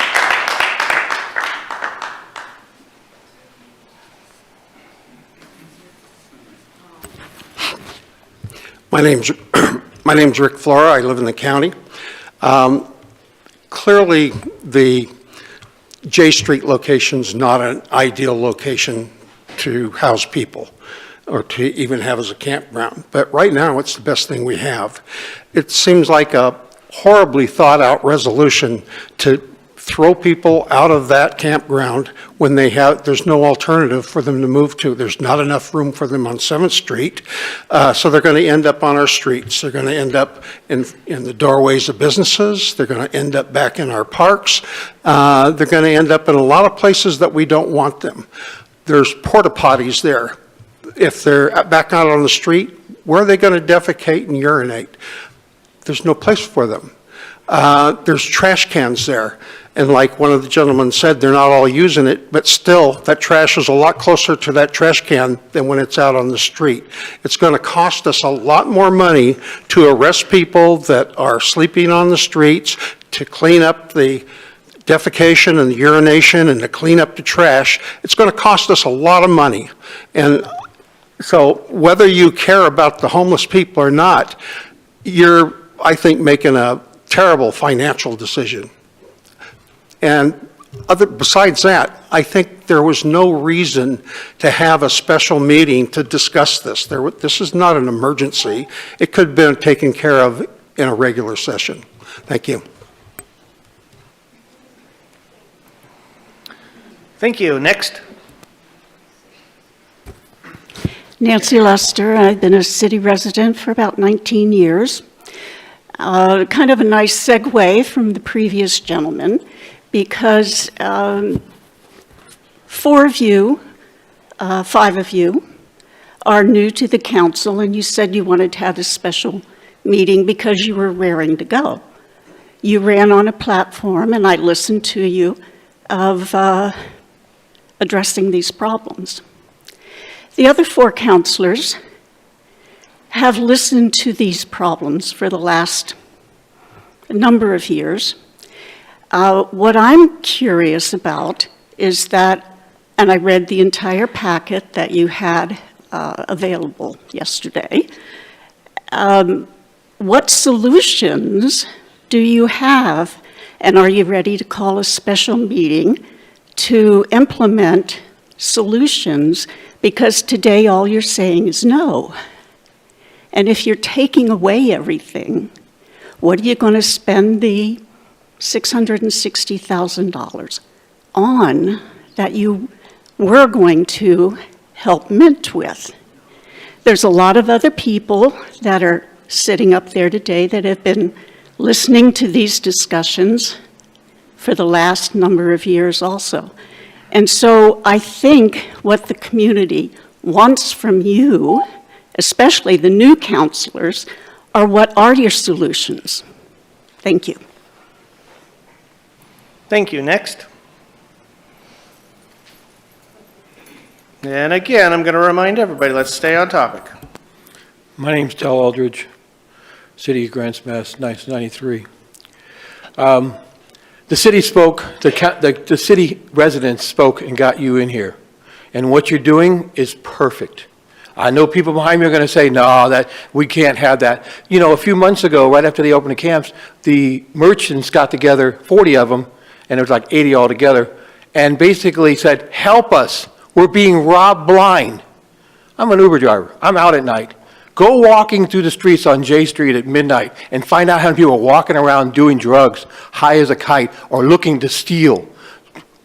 My name's Rick Flora. I live in the county. Clearly, the J Street location's not an ideal location to house people or to even have as a campground. But right now, it's the best thing we have. It seems like a horribly thought-out resolution to throw people out of that campground when there's no alternative for them to move to. There's not enough room for them on 7th Street, so they're going to end up on our streets. They're going to end up in the doorways of businesses. They're going to end up back in our parks. They're going to end up in a lot of places that we don't want them. There's porta potties there. If they're back out on the street, where are they going to defecate and urinate? There's no place for them. There's trash cans there. And like one of the gentlemen said, they're not all using it, but still, that trash is a lot closer to that trash can than when it's out on the street. It's going to cost us a lot more money to arrest people that are sleeping on the streets, to clean up the defecation and the urination, and to clean up the trash. It's going to cost us a lot of money. And so whether you care about the homeless people or not, you're, I think, making a terrible financial decision. And besides that, I think there was no reason to have a special meeting to discuss this. This is not an emergency. It could have been taken care of in a regular session. Thank you. Thank you. Next. Nancy Lester. I've been a city resident for about 19 years. Kind of a nice segue from the previous gentleman, because 5 of you are new to the council, and you said you wanted to have a special meeting because you were raring to go. You ran on a platform, and I listened to you, of addressing these problems. The other 4 councilors have listened to these problems for the last number of years. What I'm curious about is that, and I read the entire packet that you had available yesterday, what solutions do you have, and are you ready to call a special meeting to implement solutions? Because today all you're saying is no. And if you're taking away everything, what are you going to spend the $660,000 on that you were going to help Mint with? There's a lot of other people that are sitting up there today that have been listening to these discussions for the last number of years also. And so I think what the community wants from you, especially the new counselors, are what are your solutions? Thank you. Thank you. Next. And again, I'm going to remind everybody, let's stay on topic. My name's Del Aldridge, City of Grants, Mass, 1993. The city spoke, the city residents spoke and got you in here. And what you're doing is perfect. I know people behind me are going to say, no, that we can't have that. You know, a few months ago, right after they opened the camps, the merchants got together, 40 of them, and it was like 80 altogether, and basically said, help us. We're being robbed blind. I'm an Uber driver. I'm out at night. Go walking through the streets on J Street at midnight and find out how many people are walking around doing drugs, high as a kite, or looking to steal,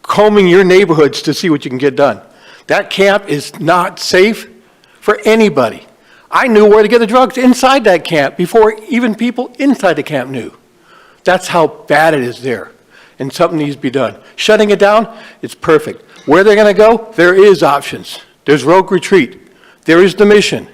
combing your neighborhoods to see what you can get done. That camp is not safe for anybody. I knew where to get the drugs inside that camp before even people inside the camp knew. That's how bad it is there, and something needs to be done. Shutting it down, it's perfect. Where they're going to go, there is options. There's Rogue Retreat. There is the Mission.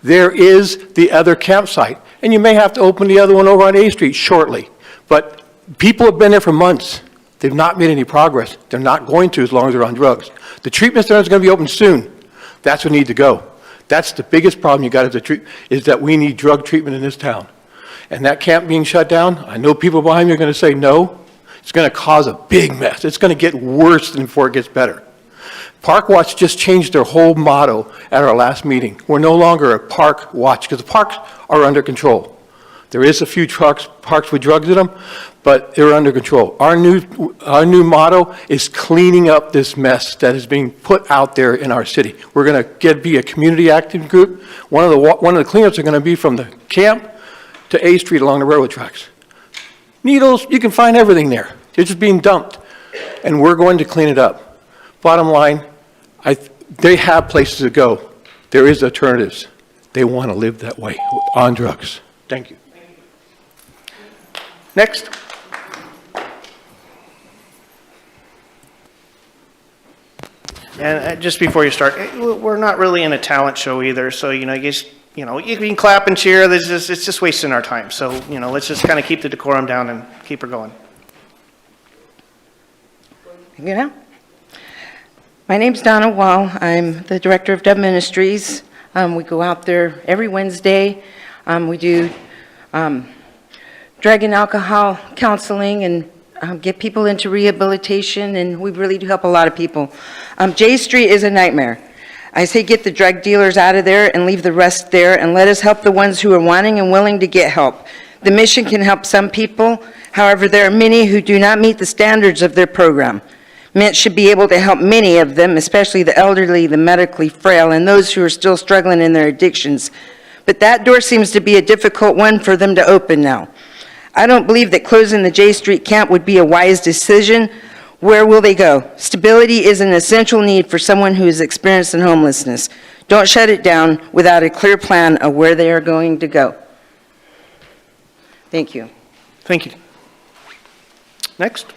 There is the other campsite. And you may have to open the other one over on A Street shortly. But people have been there for months. They've not made any progress. They're not going to as long as they're on drugs. The treatment center is going to be open soon. That's what needs to go. That's the biggest problem you got is that we need drug treatment in this town. And that camp being shut down, I know people behind me are going to say no. It's going to cause a big mess. It's going to get worse before it gets better. Park Watch just changed their whole motto at our last meeting. We're no longer a park watch because the parks are under control. There is a few parks with drugs in them, but they're under control. Our new motto is cleaning up this mess that is being put out there in our city. We're going to be a community active group. One of the cleanups are going to be from the camp to A Street along the railroad tracks. needles, you can find everything there. They're just being dumped. And we're going to clean it up. Bottom line, they have places to go. There is alternatives. They want to live that way on drugs. Thank you. Next. And just before you start, we're not really in a talent show either, so, you know, you can clap and cheer, it's just wasting our time. So, you know, let's just kind of keep the decorum down and keep her going. You know, my name's Donna Wall. I'm the director of Dove Ministries. We go out there every Wednesday. We do drug and alcohol counseling and get people into rehabilitation, and we really do help a lot of people. J Street is a nightmare. I say get the drug dealers out of there and leave the rest there, and let us help the ones who are wanting and willing to get help. The mission can help some people. However, there are many who do not meet the standards of their program. Mint should be able to help many of them, especially the elderly, the medically frail, and those who are still struggling in their addictions. But that door seems to be a difficult one for them to open now. I don't believe that closing the J Street camp would be a wise decision. Where will they go? Stability is an essential need for someone who is experiencing homelessness. Don't shut it down without a clear plan of where they are going to go. Thank you. Thank you. Next.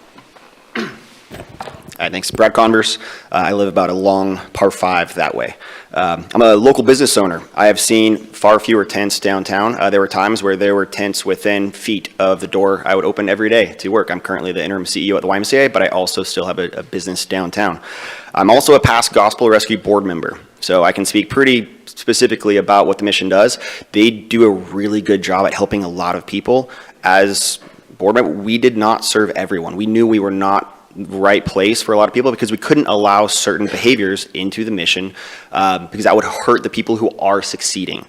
All right, thanks. Brad Converse. I live about a long par 5 that way. I'm a local business owner. I have seen far fewer tents downtown. There were times where there were tents within feet of the door I would open every day to work. I'm currently the interim CEO at the YMCA, but I also still have a business downtown. I'm also a past Gospel Rescue board member, so I can speak pretty specifically about what the mission does. They do a really good job at helping a lot of people. As board member, we did not serve everyone. We knew we were not right place for a lot of people because we couldn't allow certain behaviors into the mission because that would hurt the people who are succeeding.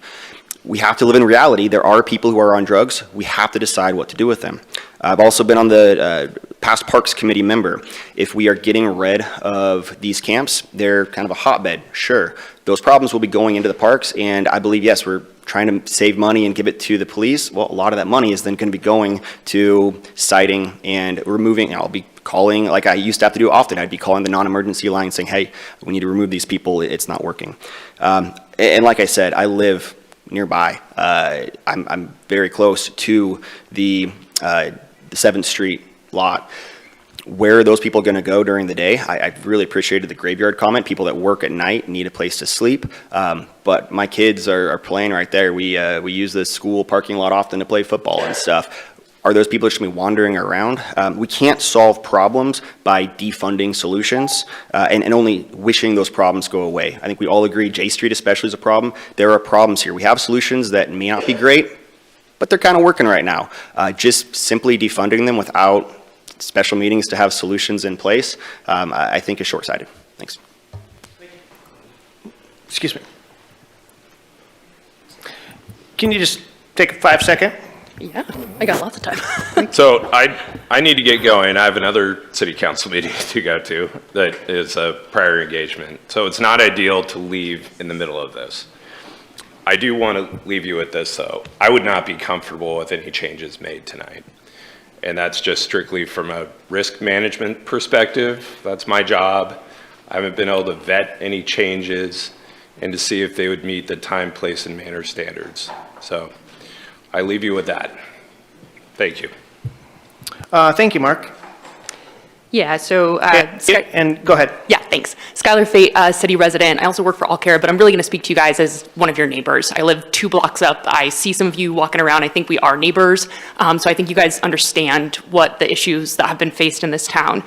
We have to live in reality. There are people who are on drugs. We have to decide what to do with them. I've also been on the past Parks Committee member. If we are getting rid of these camps, they're kind of a hotbed, sure. Those problems will be going into the parks, and I believe, yes, we're trying to save money and give it to the police. Well, a lot of that money is then going to be going to citing and removing. I'll be calling, like I used to have to do often, I'd be calling the non-emergency line saying, hey, we need to remove these people, it's not working. And like I said, I live nearby. I'm very close to the 7th Street lot. Where are those people going to go during the day? I really appreciated the graveyard comment. People that work at night need a place to sleep. But my kids are playing right there. We use the school parking lot often to play football and stuff. Are those people just going to be wandering around? We can't solve problems by defunding solutions and only wishing those problems go away. I think we all agree J Street especially is a problem. There are problems here. We have solutions that may not be great, but they're kind of working right now. Just simply defunding them without special meetings to have solutions in place, I think is short-sighted. Thanks. Excuse me. Can you just take a 5-second? Yeah, I got lots of time. So I need to get going. I have another city council meeting to go to that is a prior engagement. So it's not ideal to leave in the middle of this. I do want to leave you with this though. I would not be comfortable with any changes made tonight. And that's just strictly from a risk management perspective. That's my job. I haven't been able to vet any changes and to see if they would meet the time, place, and manner standards. So I leave you with that. Thank you. Thank you, Mark. Yeah, so... and go ahead. Yeah, thanks. Skylar Fate, city resident. I also work for All Care, but I'm really going to speak to you guys as one of your neighbors. I live 2 blocks up. I see some of you walking around. I think we are neighbors. So I think you guys understand what the issues that have been faced in this town.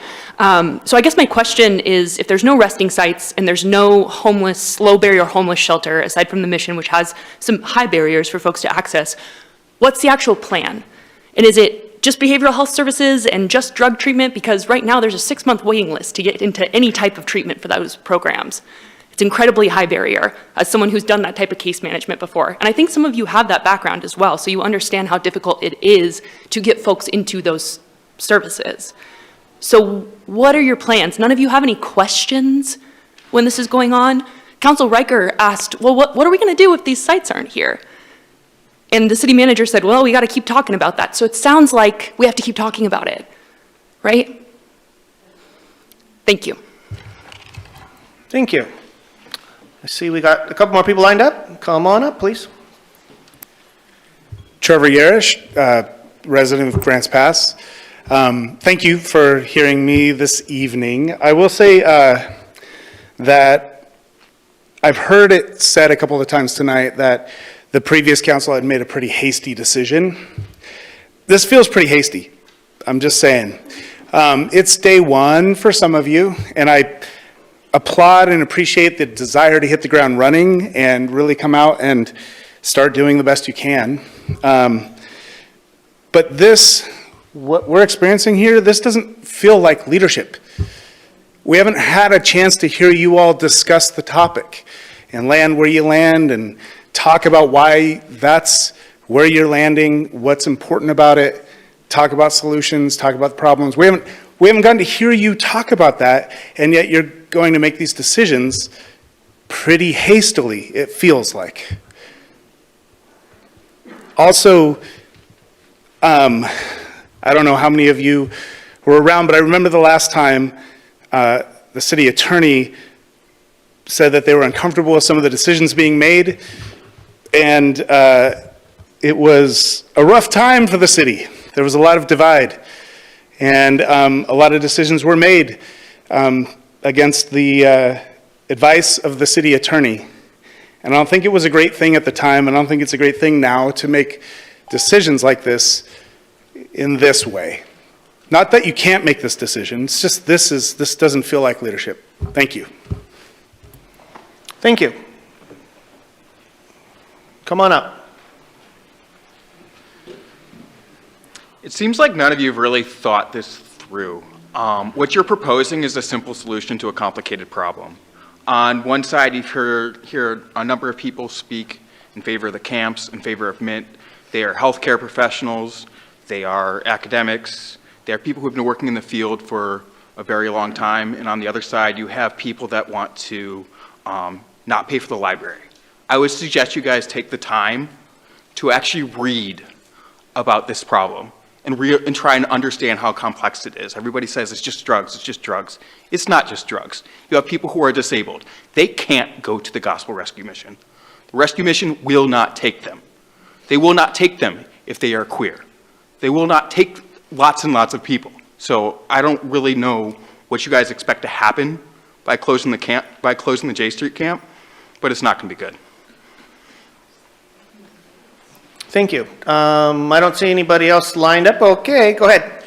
So I guess my question is, if there's no resting sites and there's no homeless, low barrier homeless shelter, aside from the mission, which has some high barriers for folks to access, what's the actual plan? And is it just behavioral health services and just drug treatment? Because right now there's a 6-month waiting list to get into any type of treatment for those programs. It's incredibly high barrier as someone who's done that type of case management before. And I think some of you have that background as well, so you understand how difficult it is to get folks into those services. So what are your plans? None of you have any questions when this is going on? Council Riker asked, well, what are we gonna do if these sites aren't here? And the city manager said, well, we got to keep talking about that. So it sounds like we have to keep talking about it, right? Thank you. Thank you. I see we got a couple more people lined up. Come on up, please. Trevor Yarish, resident of Grants Pass. Thank you for hearing me this evening. I will say that I've heard it said a couple of times tonight that the previous council had made a pretty hasty decision. This feels pretty hasty. I'm just saying. It's day one for some of you, and I applaud and appreciate the desire to hit the ground running and really come out and start doing the best you can. But this, what we're experiencing here, this doesn't feel like leadership. We haven't had a chance to hear you all discuss the topic and land where you land and talk about why that's where you're landing, what's important about it, talk about solutions, talk about the problems. We haven't gotten to hear you talk about that, and yet you're going to make these decisions pretty hastily, it feels like. Also, I don't know how many of you were around, but I remember the last time the city attorney said that they were uncomfortable with some of the decisions being made, and it was a rough time for the city. There was a lot of divide, and a lot of decisions were made against the advice of the city attorney. And I don't think it was a great thing at the time, and I don't think it's a great thing now to make decisions like this in this way. Not that you can't make this decision, it's just this doesn't feel like leadership. Thank you. Thank you. Come on up. It seems like none of you have really thought this through. What you're proposing is a simple solution to a complicated problem. On one side, you've heard a number of people speak in favor of the camps, in favor of Mint. They are healthcare professionals, they are academics, they are people who have been working in the field for a very long time. And on the other side, you have people that want to not pay for the library. I would suggest you guys take the time to actually read about this problem and try and understand how complex it is. Everybody says it's just drugs, it's just drugs. It's not just drugs. You have people who are disabled. They can't go to the Gospel Rescue Mission. The Rescue Mission will not take them. They will not take them if they are queer. They will not take lots and lots of people. So I don't really know what you guys expect to happen by closing the camp, by closing the J Street camp, but it's not going to be good. Thank you. I don't see anybody else lined up. Okay, go ahead.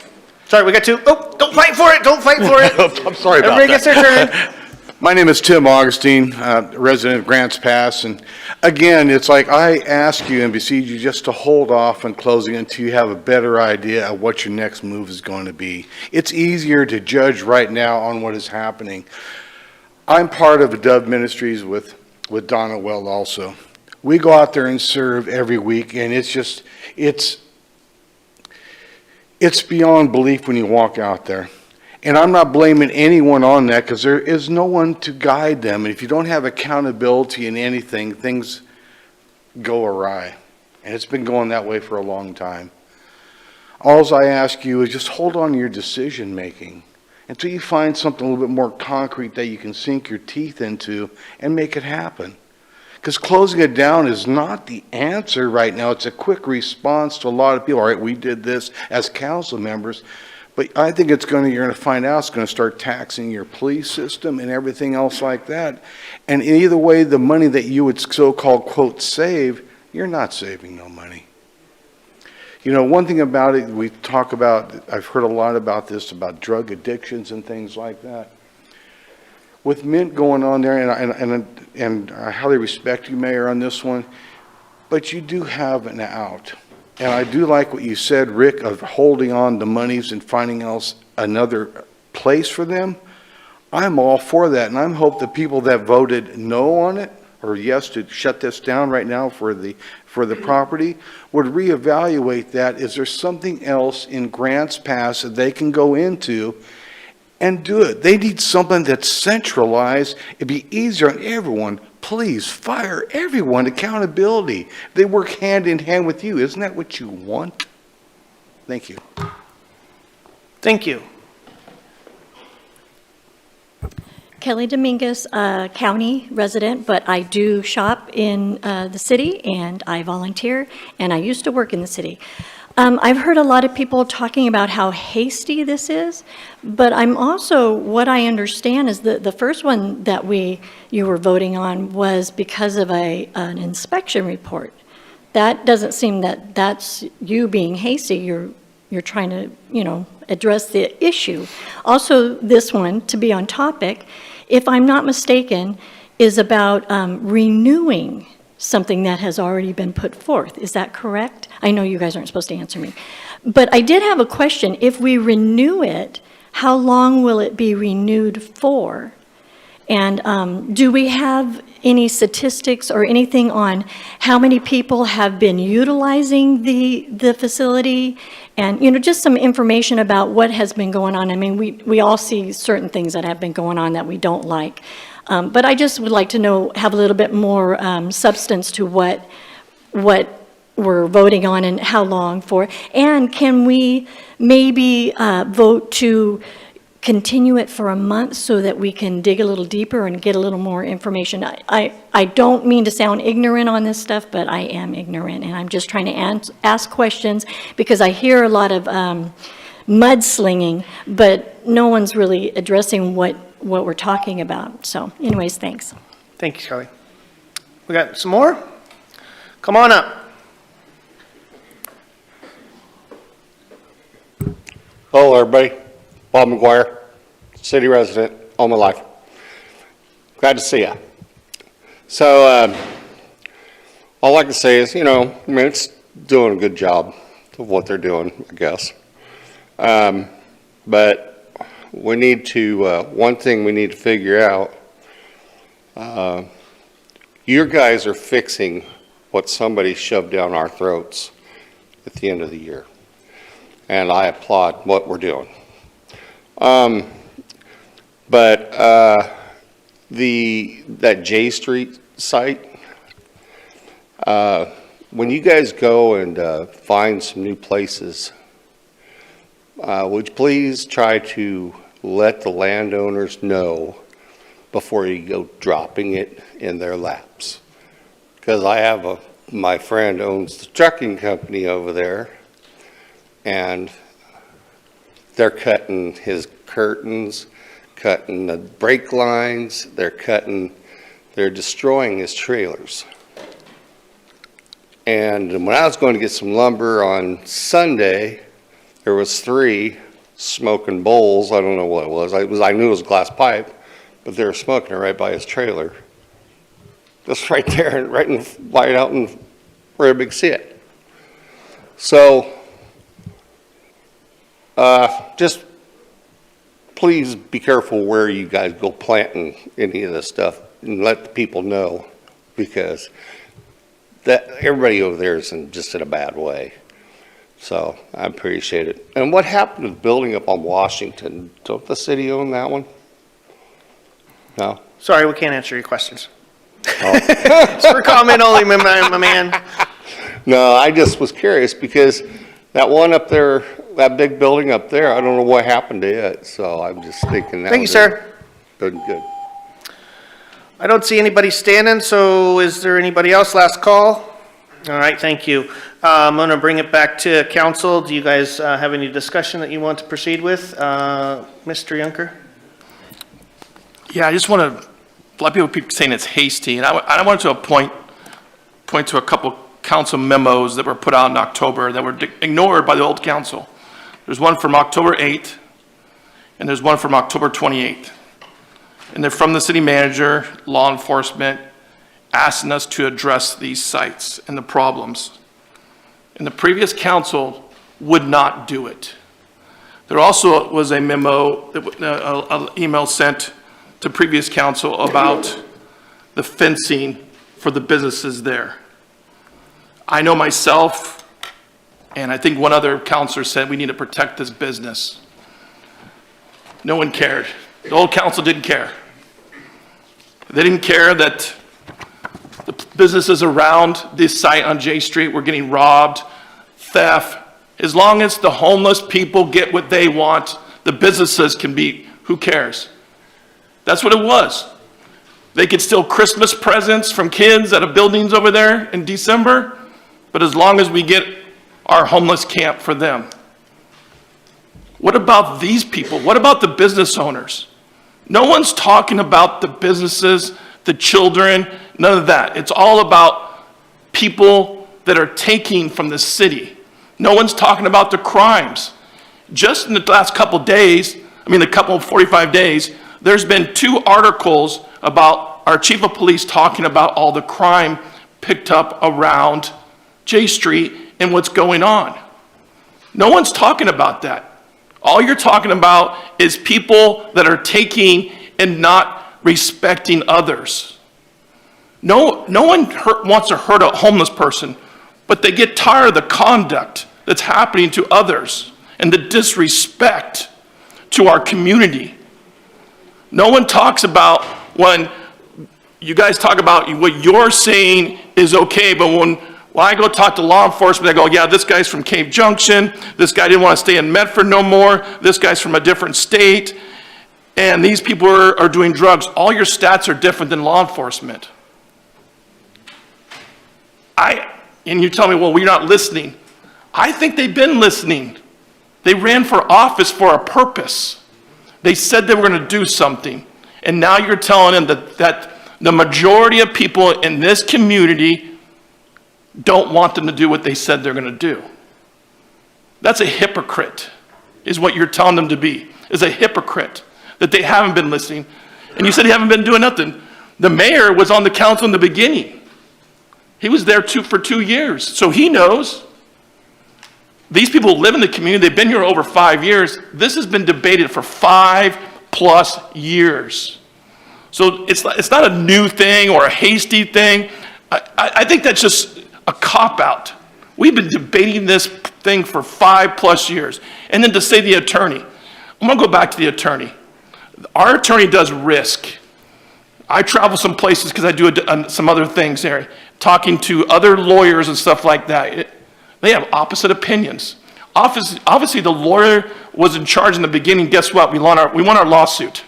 Sorry, we got two. Oh, don't fight for it. Don't fight for it. I'm sorry about Everybody gets their turn. My name is Tim Augustine, resident of Grants Pass. And again, it's like I ask you and beseech you just to hold off on closing until you have a better idea of what your next move is going to be. It's easier to judge right now on what is happening. I'm part of the Dove Ministries with Donna Weld also. We go out there and serve every week, and it's beyond belief when you walk out there. And I'm not blaming anyone on that because there is no one to guide them. And if you don't have accountability in anything, things go awry. And it's been going that way for a long time. All I ask you is just hold on to your decision making until you find something a little bit more concrete that you can sink your teeth into and make it happen. Because closing it down is not the answer right now. It's a quick response to a lot of people. All right, we did this as council members. But I think you're going to find out it's going to start taxing your police system and everything else like that. And either way, the money that you would so-called, quote, save, you're not saving no money. You know, one thing about it, we talk about, I've heard a lot about this, about drug addictions and things like that. With Mint going on there, and I highly respect you, Mayor, on this one, but you do have an out. And I do like what you said, Rick, of holding on to monies and finding else another place for them. I'm all for that, and I hope the people that voted no on it, or yes to shut this down right now for the property, would reevaluate that. Is there something else in Grants Pass that they can go into and do it? They need something that's centralized. It'd be easier on everyone. please fire everyone. Accountability. They work hand in hand with you. Isn't that what you want? Thank you. Thank you. Kelly Dominguez, county resident, but I do shop in the city, and I volunteer, and I used to work in the city. I've heard a lot of people talking about how hasty this is, but I'm also, what I understand is that the first one that you were voting on was because of an inspection report. That doesn't seem that that's you being hasty. You're trying to, address the issue. Also, this one, to be on topic, if I'm not mistaken, is about renewing something that has already been put forth. Is that correct? I know you guys aren't supposed to answer me. But I did have a question. If we renew it, how long will it be renewed for? And do we have any statistics or anything on how many people have been utilizing the facility? And, just some information about what has been going on. I mean, we all see certain things that have been going on that we don't like. But I just would like to have a little bit more substance to what we're voting on and how long for. And can we maybe vote to continue it for a month so that we can dig a little deeper and get a little more information? I don't mean to sound ignorant on this stuff, but I am ignorant, and I'm just trying to ask questions because I hear a lot of mudslinging, but no one's really addressing what we're talking about. So anyways, thanks. Thank you, Kelly. We got some more? Come on up. Hello, everybody. Bob McGuire, city resident all my life. Glad to see you. So, all I can say is, it's doing a good job of what they're doing, I guess. But we need to, one thing we need to figure out, you guys are fixing what somebody shoved down our throats at the end of the year. And I applaud what we're doing. But that J Street site, when you guys go and find some new places, would you please try to let the landowners know before you go dropping it in their laps? Because I have my friend owns the trucking company over there, and they're cutting his curtains, cutting the brake lines, they're destroying his trailers. And when I was going to get some lumber on Sunday, there was 3 smoking bowls. I don't know what it was. I knew it was glass pipe, but they were smoking it right by his trailer. Just right there, right out in where everybody could see it. So, just please be careful where you guys go planting any of this stuff and let the people know, because everybody over there is just in a bad way. So I appreciate it. And what happened to the building up on Washington? Don't the city own that one? No? Sorry, we can't answer your questions. Oh. It's for comment only, my man. No, I just was curious because that one up there, that big building up there, I don't know what happened to it. So I'm just thinking that. Thank you, sir. Good. I don't see anybody standing, so is there anybody else? Last call? All right, thank you. I'm going to bring it back to council. Do you guys have any discussion that you want to proceed with? Mr. Yunker? Yeah, I just want to, a lot of people keep saying it's hasty, and I wanted to point to a couple council memos that were put out in October that were ignored by the old council. There's one from October 8th, and there's one from October 28th. And they're from the city manager, law enforcement, asking us to address these sites and the problems. And the previous council would not do it. There also was a memo, an email sent to previous council about the fencing for the businesses there. I know myself, and I think one other councilor said we need to protect this business. No one cared. The old council didn't care. They didn't care that businesses around this site on J Street were getting robbed, theft. As long as the homeless people get what they want, the businesses can be, who cares? That's what it was. They could steal Christmas presents from kids at a buildings over there in December, but as long as we get our homeless camp for them. What about these people? What about the business owners? No one's talking about the businesses, the children, none of that. It's all about people that are taking from the city. No one's talking about the crimes. Just in the last couple days, the couple 45 days, there's been 2 articles about our chief of police talking about all the crime picked up around J Street and what's going on. No one's talking about that. All you're talking about is people that are taking and not respecting others. No one wants to hurt a homeless person, but they get tired of the conduct that's happening to others and the disrespect to our community. No one talks about when you guys talk about what you're saying is okay, but when I go talk to law enforcement, they go, yeah, this guy's from Cave Junction, this guy didn't want to stay in Medford no more, this guy's from a different state, and these people are doing drugs. All your stats are different than law enforcement. And you tell me, well, we're not listening. I think they've been listening. They ran for office for a purpose. They said they were going to do something. And now you're telling them that the majority of people in this community don't want them to do what they said they're going to do. That's a hypocrite, is what you're telling them to be, is a hypocrite, that they haven't been listening. And you said they haven't been doing nothing. The mayor was on the council in the beginning. He was there for 2 years, so he knows. These people live in the community. They've been here over 5 years. This has been debated for 5+ years. So it's not a new thing or a hasty thing. I think that's just a cop-out. We've been debating this thing for 5+ years. And then to say the attorney. I'm going to go back to the attorney. Our attorney does risk. I travel some places because I do some other things there, talking to other lawyers and stuff like that. They have opposite opinions. Obviously, the lawyer was in charge in the beginning. Guess what? We won our lawsuit.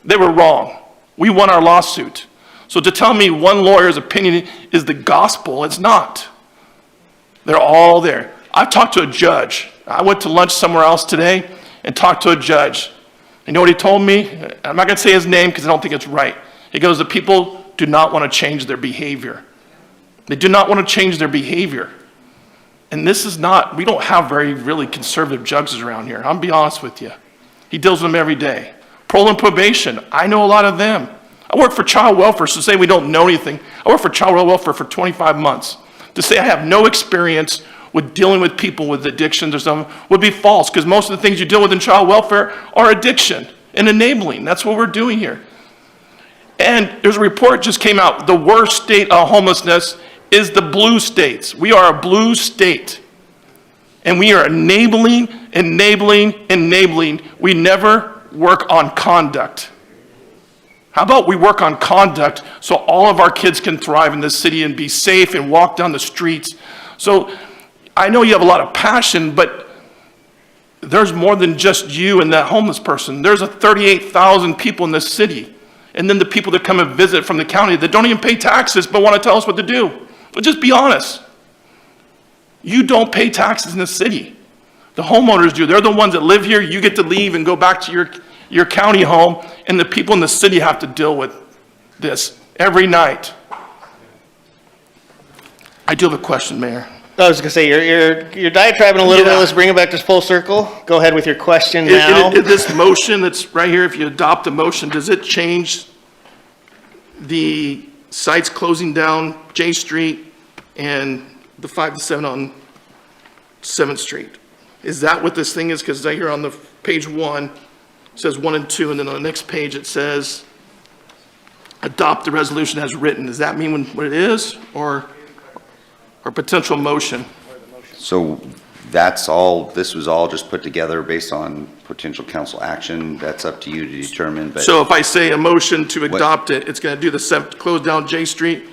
They were wrong. We won our lawsuit. So to tell me one lawyer's opinion is the gospel, it's not. They're all there. I've talked to a judge. I went to lunch somewhere else today and talked to a judge. You know what he told me? I'm not going to say his name because I don't think it's right. He goes, the people do not want to change their behavior. They do not want to change their behavior. And this is not, we don't have very really conservative judges around here. I'll be honest with you. He deals with them every day. Parole and probation, I know a lot of them. I work for child welfare, so to say we don't know anything. I work for child welfare for 25 months. To say I have no experience with dealing with people with addictions or something would be false, because most of the things you deal with in child welfare are addiction and enabling. That's what we're doing here. And there's a report just came out. The worst state of homelessness is the blue states. We are a blue state. And we are enabling. We never work on conduct. How about we work on conduct so all of our kids can thrive in this city and be safe and walk down the streets? So I know you have a lot of passion, but there's more than just you and that homeless person. There's 38,000 people in this city. And then the people that come and visit from the county that don't even pay taxes but want to tell us what to do. But just be honest. You don't pay taxes in the city. The homeowners do. They're the ones that live here. You get to leave and go back to your county home, and the people in the city have to deal with this every night. I do have a question, Mayor. I was going to say, you're diatribing a little bit. Let's bring it back to full circle. Go ahead with your question now. This motion that's right here, if you adopt the motion, does it change the sites closing down J Street and the 5 to 7 on 7th Street? Is that what this thing is? Because right here on the page 1, it says 1 and 2, and then on the next page it says adopt the resolution as written. Does that mean what it is, or potential motion? So that's all, this was all just put together based on potential council action. That's up to you to determine. But so if I say a motion to adopt it, it's going to do close down J Street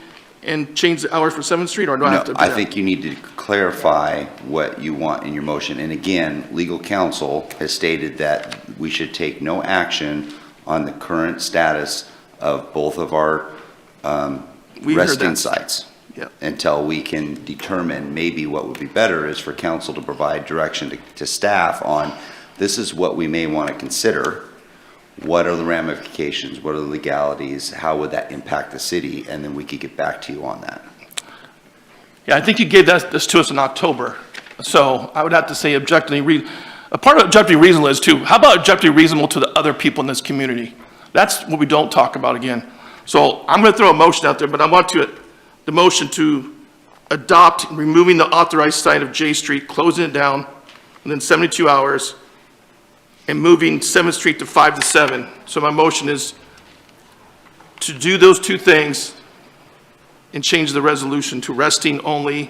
and change the hours for 7th Street, or do I have to No, do I that? think you need to clarify what you want in your motion. And again, legal counsel has stated that we should take no action on the current status of both of our We heard resting that. sites. Yep. Until we can determine maybe what would be better is for council to provide direction to staff on, this is what we may want to consider. What are the ramifications? What are the legalities? How would that impact the city? And then we could get back to you on that. Yeah, I think you gave this to us in October. So I would have to say objectively, a part of objectively reasonable is too, how about objectively reasonable to the other people in this community? That's what we don't talk about again. So I'm going to throw a motion out there, but I want the motion to adopt removing the authorized site of J Street, closing it down within 72 hours, and moving 7th Street to 5 to 7. So my motion is to do those two things and change the resolution to resting only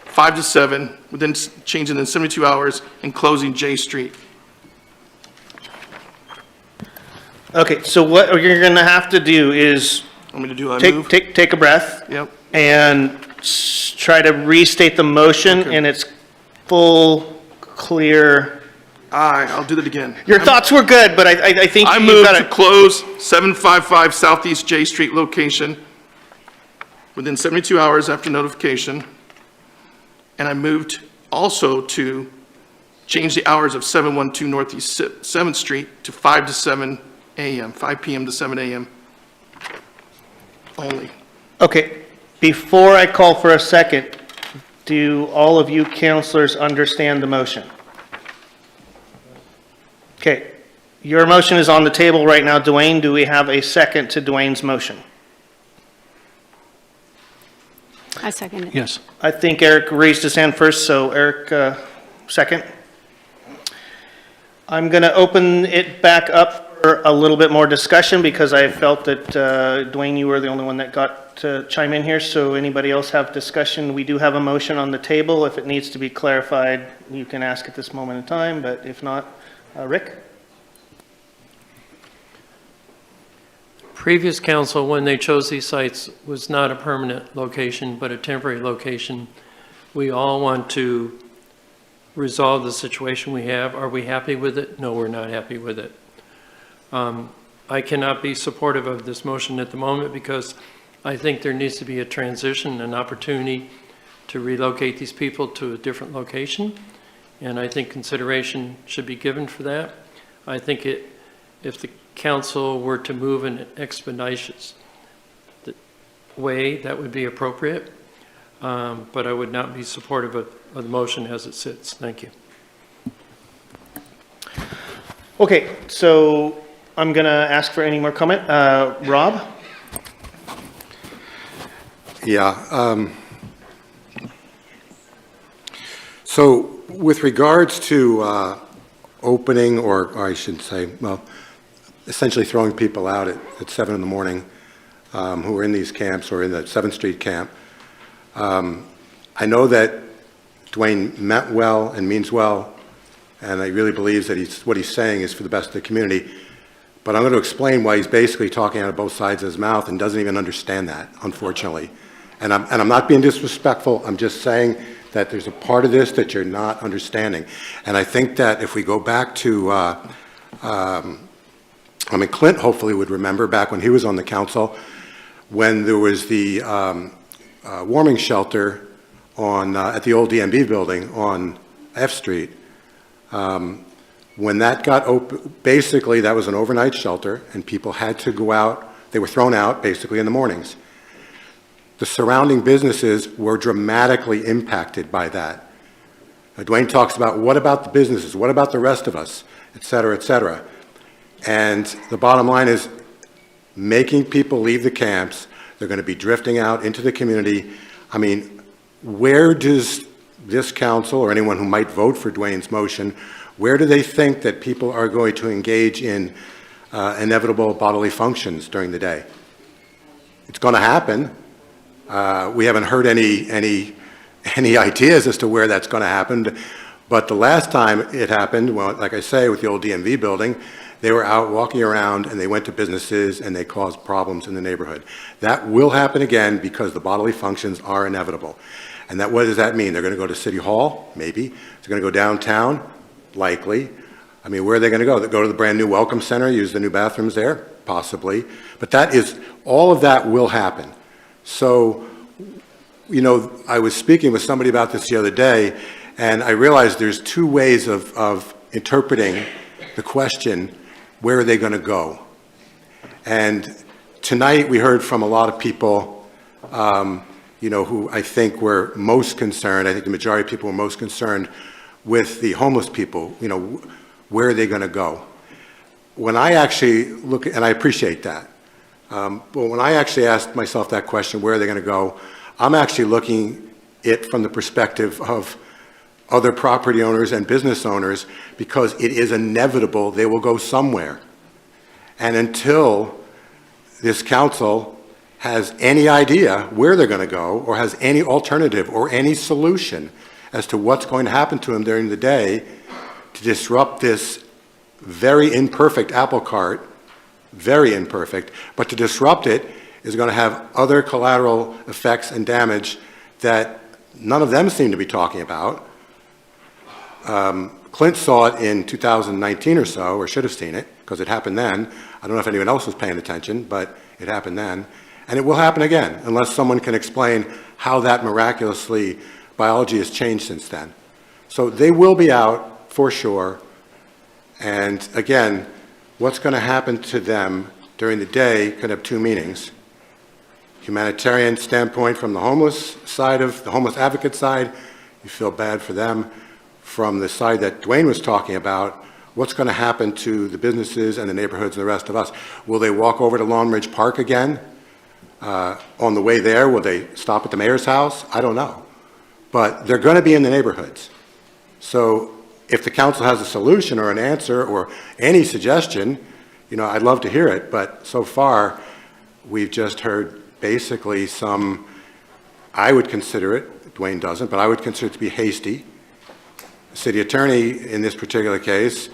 5 to 7, within changing in 72 hours and closing J Street. Okay, so what you're going to have to do is Want me to do, I move? take a breath. Yep. And try to restate the motion in its full, clear. I'll do that again. Your thoughts were good, but I think I you've move got to close 755 Southeast J Street location within 72 hours after notification. And I moved also to change the hours of 712 Northeast 7th Street to 5 to 7 a.m., 5 p.m. to 7 a.m. only. Okay, before I call for a second, do all of you counselors understand the motion? Okay, your motion is on the table right now. Dwayne, do we have a second to Dwayne's motion? I second it. Yes. I think Eric raised his hand first, so Eric, second. I'm going to open it back up for a little bit more discussion because I felt that, Dwayne, you were the only one that got to chime in here. So anybody else have discussion? We do have a motion on the table. If it needs to be clarified, you can ask at this moment in time, but if not, Rick? Previous council, when they chose these sites, was not a permanent location, but a temporary location. We all want to resolve the situation we have. Are we happy with it? No, we're not happy with it. I cannot be supportive of this motion at the moment because I think there needs to be a transition, an opportunity to relocate these people to a different location. And I think consideration should be given for that. I think if the council were to move in an expeditious way, that would be appropriate. But I would not be supportive of the motion as it sits. Thank you. Okay, so I'm going to ask for any more comment. Rob? Yeah. So with regards to opening, or I should say, well, essentially throwing people out at 7 in the morning who are in these camps or in the 7th Street camp, I know that Dwayne meant well and means well, and I really believe that what he's saying is for the best of the community. But I'm going to explain why he's basically talking out of both sides of his mouth and doesn't even understand that, unfortunately. And I'm not being disrespectful. I'm just saying that there's a part of this that you're not understanding. And I think that if we go back to, Clint hopefully would remember back when he was on the council, when there was the warming shelter on at the old DMV building on F Street. When that got open, basically that was an overnight shelter and people had to go out. They were thrown out basically in the mornings. The surrounding businesses were dramatically impacted by that. Dwayne talks about what about the businesses, what about the rest of us, et cetera, et cetera. And the bottom line is making people leave the camps. They're going to be drifting out into the community. I mean, where does this council or anyone who might vote for Dwayne's motion, where do they think that people are going to engage in inevitable bodily functions during the day? It's going to happen. We haven't heard any ideas as to where that's going to happen. But the last time it happened, well, like I say, with the old DMV building, They were out walking around and they went to businesses and they caused problems in the neighborhood. That will happen again because the bodily functions are inevitable. And that, what does that mean? They're going to go to City Hall? Maybe. They're going to go downtown? Likely. I mean, where are they going to go? They go to the brand new Welcome Center, use the new bathrooms there? Possibly. But that is, all of that will happen. So, you know, I was speaking with somebody about this the other day, and I realized there's two ways of interpreting the question, where are they going to go? And tonight we heard from a lot of people, you know, who I think were most concerned, I think the majority of people were most concerned with the homeless people, you know, where are they going to go? When I actually look, and I appreciate that, but when I actually asked myself that question, where are they going to go, I'm actually looking it from the perspective of other property owners and business owners, because it is inevitable they will go somewhere. And until this council has any idea where they're going to go, or has any alternative or any solution as to what's going to happen to them during the day to disrupt this very imperfect apple cart, very imperfect, but to disrupt it is going to have other collateral effects and damage that none of them seem to be talking about. Clint saw it in 2019 or so, or should have seen it, because it happened then. I don't know if anyone else was paying attention, but it happened then. And it will happen again, unless someone can explain how that miraculously biology has changed since then. So they will be out for sure. And again, what's going to happen to them during the day could have two meanings. Humanitarian standpoint from the homeless side of the homeless advocate side, you feel bad for them. From the side that Dwayne was talking about, what's going to happen to the businesses and the neighborhoods and the rest of us? Will they walk over to Long Ridge Park again? On the way there, will they stop at the mayor's house? I don't know. But they're going to be in the neighborhoods. So if the council has a solution or an answer or any suggestion, you know, I'd love to hear it. But so far, we've just heard basically some, I would consider it, Dwayne doesn't, but I would consider it to be hasty. The city attorney in this particular case,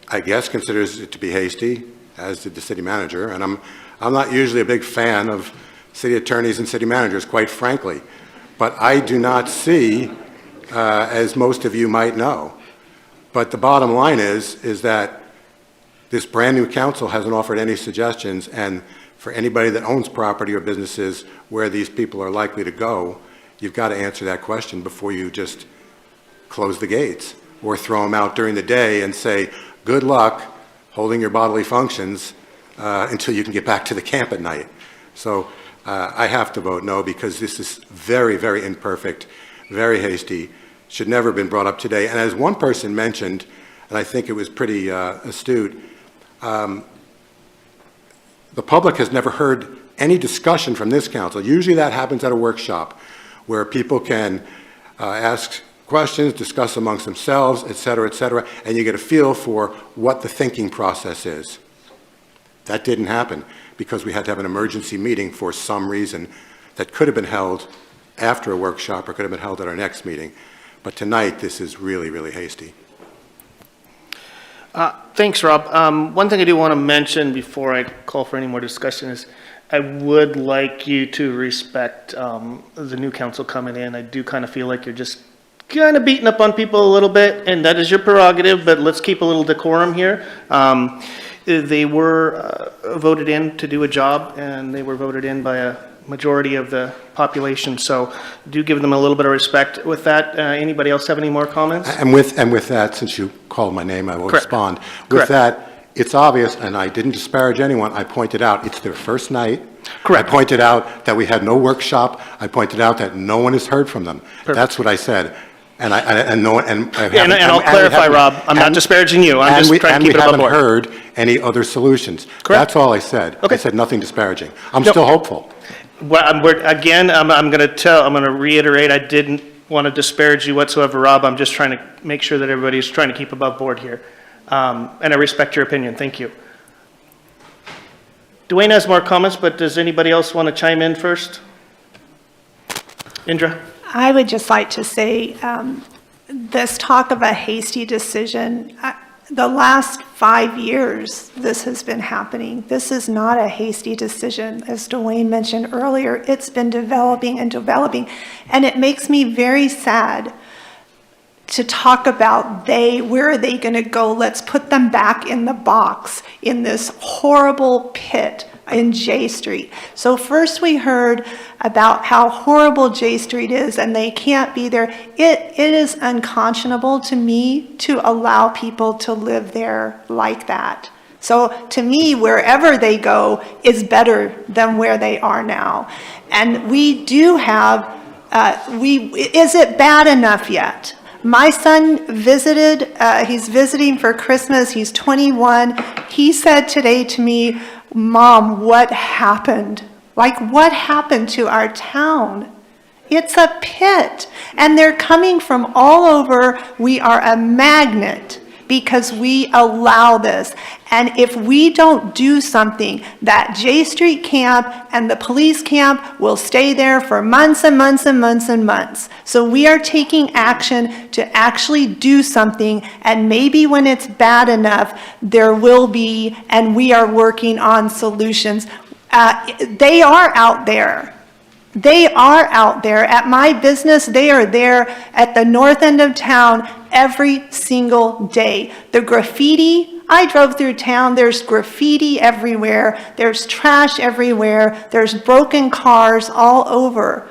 I guess, considers it to be hasty, as did the city manager. And I'm not usually a big fan of city attorneys and city managers, quite frankly. But I do not see, as most of you might know. But the bottom line is that this brand new council hasn't offered any suggestions, and for anybody that owns property or businesses where these people are likely to go, you've got to answer that question before you just close the gates or throw them out during the day and say, good luck holding your bodily functions until you can get back to the camp at night. So I have to vote no, because this is very, very imperfect, very hasty, should never have been brought up today. And as one person mentioned, and I think it was pretty astute, the public has never heard any discussion from this council. Usually that happens at a workshop where people can ask questions, discuss amongst themselves, et cetera, and you get a feel for what the thinking process is. That didn't happen because we had to have an emergency meeting for some reason that could have been held after a workshop or could have been held at our next meeting. But tonight, this is really, really hasty. Thanks, Rob. One thing I do want to mention before I call for any more discussion is I would like you to respect the new council coming in. I do kind of feel like you're just kind of beating up on people a little bit, and that is your prerogative, but let's keep a little decorum here. They were voted in to do a job, and they were voted in by a majority of the population, so do give them a little bit of respect with that. Anybody else have any more comments? And with that, since you called my name, I will respond. With that, it's obvious, and I didn't disparage anyone. I pointed out it's their first night. Correct. I pointed out that we had no workshop. I pointed out that no one has heard from them. Perfect. That's what I said. And I'll clarify, Rob, I'm not disparaging you. I'm just trying to keep it above board. And we haven't heard any other solutions. Correct. That's all I said. Okay. I said nothing disparaging. I'm still hopeful. Well, I'm going to reiterate, I didn't want to disparage you whatsoever, Rob. I'm just trying to make sure that everybody's trying to keep above board here. And I respect your opinion. Thank you. Dwayne has more comments, but does anybody else want to chime in first? Indra? I would just like to say, this talk of a hasty decision, the last 5 years this has been happening. This is not a hasty decision. As Dwayne mentioned earlier, it's been developing and developing. And it makes me very sad to talk about where are they going to go? Let's put them back in the box in this horrible pit in J Street. So first we heard about how horrible J Street is and they can't be there. It is unconscionable to me to allow people to live there like that. So to me, wherever they go is better than where they are now. And we do have, is it bad enough yet? My son visited, he's visiting for Christmas, he's 21. He said today to me, Mom, what happened? Like, what happened to our town? It's a pit. And they're coming from all over. We are a magnet because we allow this. And if we don't do something, that J Street camp and the police camp will stay there for months and months and months and months. So we are taking action to actually do something, and maybe when it's bad enough, there will be, and we are working on solutions. They are out there. They are out there. At my business, they are there at the north end of town every single day. The graffiti, I drove through town, there's graffiti everywhere, there's trash everywhere, there's broken cars all over.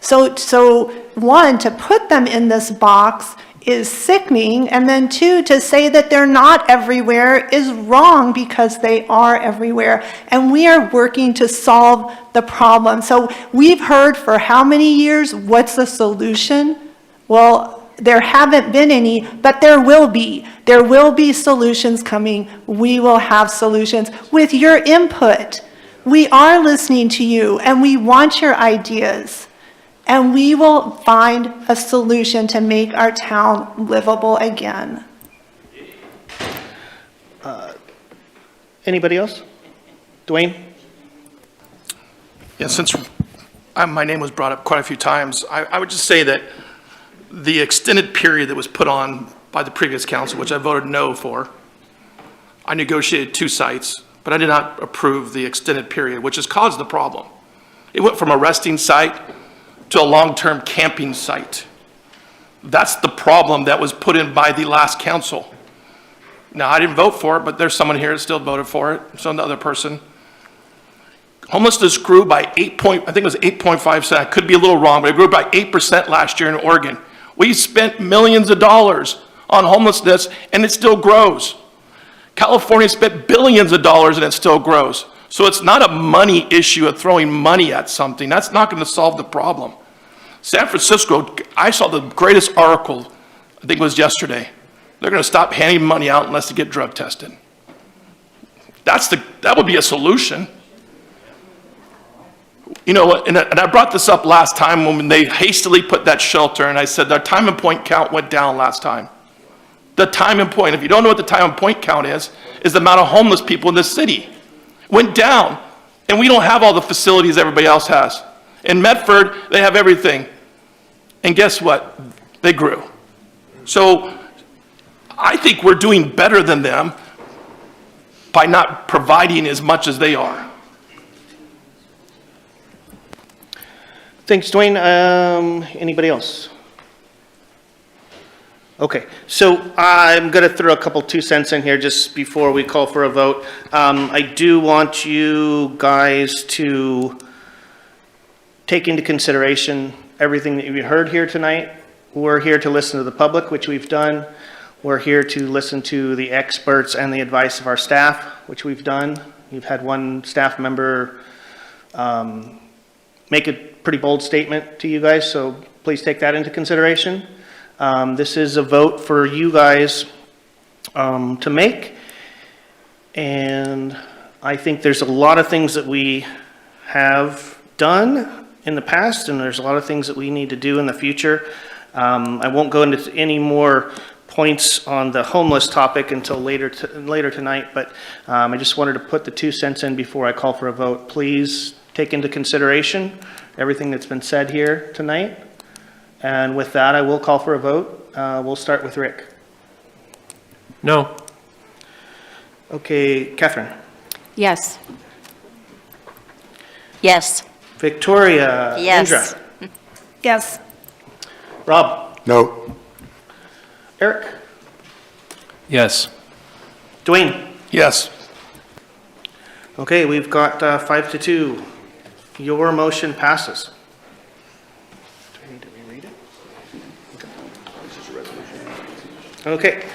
So one, to put them in this box is sickening, and then two, to say that they're not everywhere is wrong because they are everywhere, and we are working to solve the problem. So we've heard for how many years, what's the solution? Well, there haven't been any, but there will be. There will be solutions coming. We will have solutions with your input. We are listening to you, and we want your ideas. And we will find a solution to make our town livable again. Anybody else? Dwayne? Yeah, since my name was brought up quite a few times, I would just say that the extended period that was put on by the previous council, which I voted no for, I negotiated 2 sites, but I did not approve the extended period, which has caused the problem. It went from a resting site to a long-term camping site. That's the problem that was put in by the last council. Now, I didn't vote for it, but there's someone here that still voted for it, so another person. Homelessness grew by I think it was 8.5%. I could be a little wrong, but it grew by 8% last year in Oregon. We spent millions of dollars on homelessness, and it still grows. California spent billions of dollars, and it still grows. So it's not a money issue of throwing money at something. That's not going to solve the problem. San Francisco, I saw the greatest article, I think it was yesterday. They're going to stop handing money out unless they get drug tested. That would be a solution. You know what, and I brought this up last time when they hastily put that shelter, and I said their time and point count went down last time. The time and point, if you don't know what the time and point count is the amount of homeless people in this city. Went down, and we don't have all the facilities everybody else has. In Medford, they have everything. And guess what? They grew. So I think we're doing better than them by not providing as much as they are. Thanks, Dwayne. Anybody else? Okay, so I'm going to throw a couple 2 cents in here just before we call for a vote. I do want you guys to take into consideration everything that you heard here tonight. We're here to listen to the public, which we've done. We're here to listen to the experts and the advice of our staff, which we've done. You've had one staff member make a pretty bold statement to you guys, so please take that into consideration. This is a vote for you guys to make, and I think there's a lot of things that we have done in the past, and there's a lot of things that we need to do in the future. I won't go into any more points on the homeless topic until later tonight, but I just wanted to put the 2 cents in before I call for a vote. Please take into consideration everything that's been said here tonight. And with that, I will call for a vote. We'll start with Rick. No. Okay, Catherine. Yes. Yes. Victoria. Yes. Indra. Yes. Rob. No. Eric. Yes. Dwayne. Yes. Okay, we've got 5-2. Your motion passes. Okay,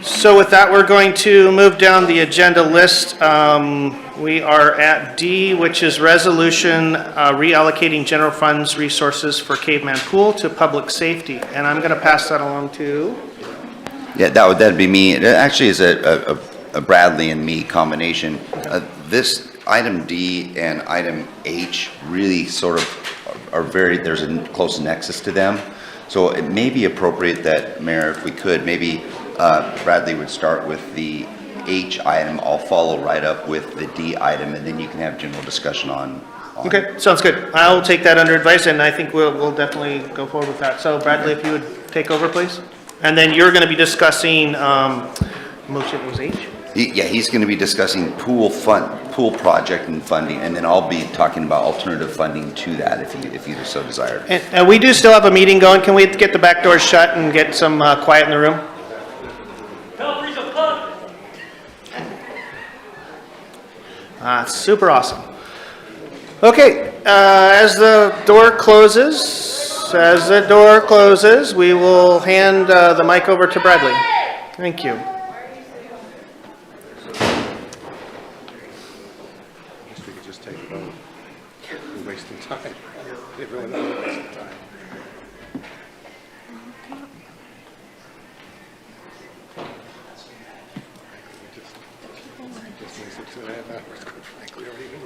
so with that, we're going to move down the agenda list. We are at D, which is resolution reallocating general funds resources for Caveman Pool to public safety. And I'm going to pass that along to... Yeah, that'd be me. It actually is a Bradley and me combination. This item D and item H really sort of are there's a close nexus to them. So it may be appropriate that, Mayor, if we could, maybe Bradley would start with the H item. I'll follow right up with the D item, and then you can have general discussion on. Okay, sounds good. I'll take that under advice, and I think we'll definitely go forward with that. So Bradley, if you would take over, please. And then you're going to be discussing, motion was H? Yeah, he's going to be discussing pool project and funding, and then I'll be talking about alternative funding to that if you so desire. And we do still have a meeting going. Can we get the back doors shut and get some quiet in the room? Super awesome. Okay, as the door closes, we will hand the mic over to Bradley. Thank you. Wasting time. Everyone else is wasting time.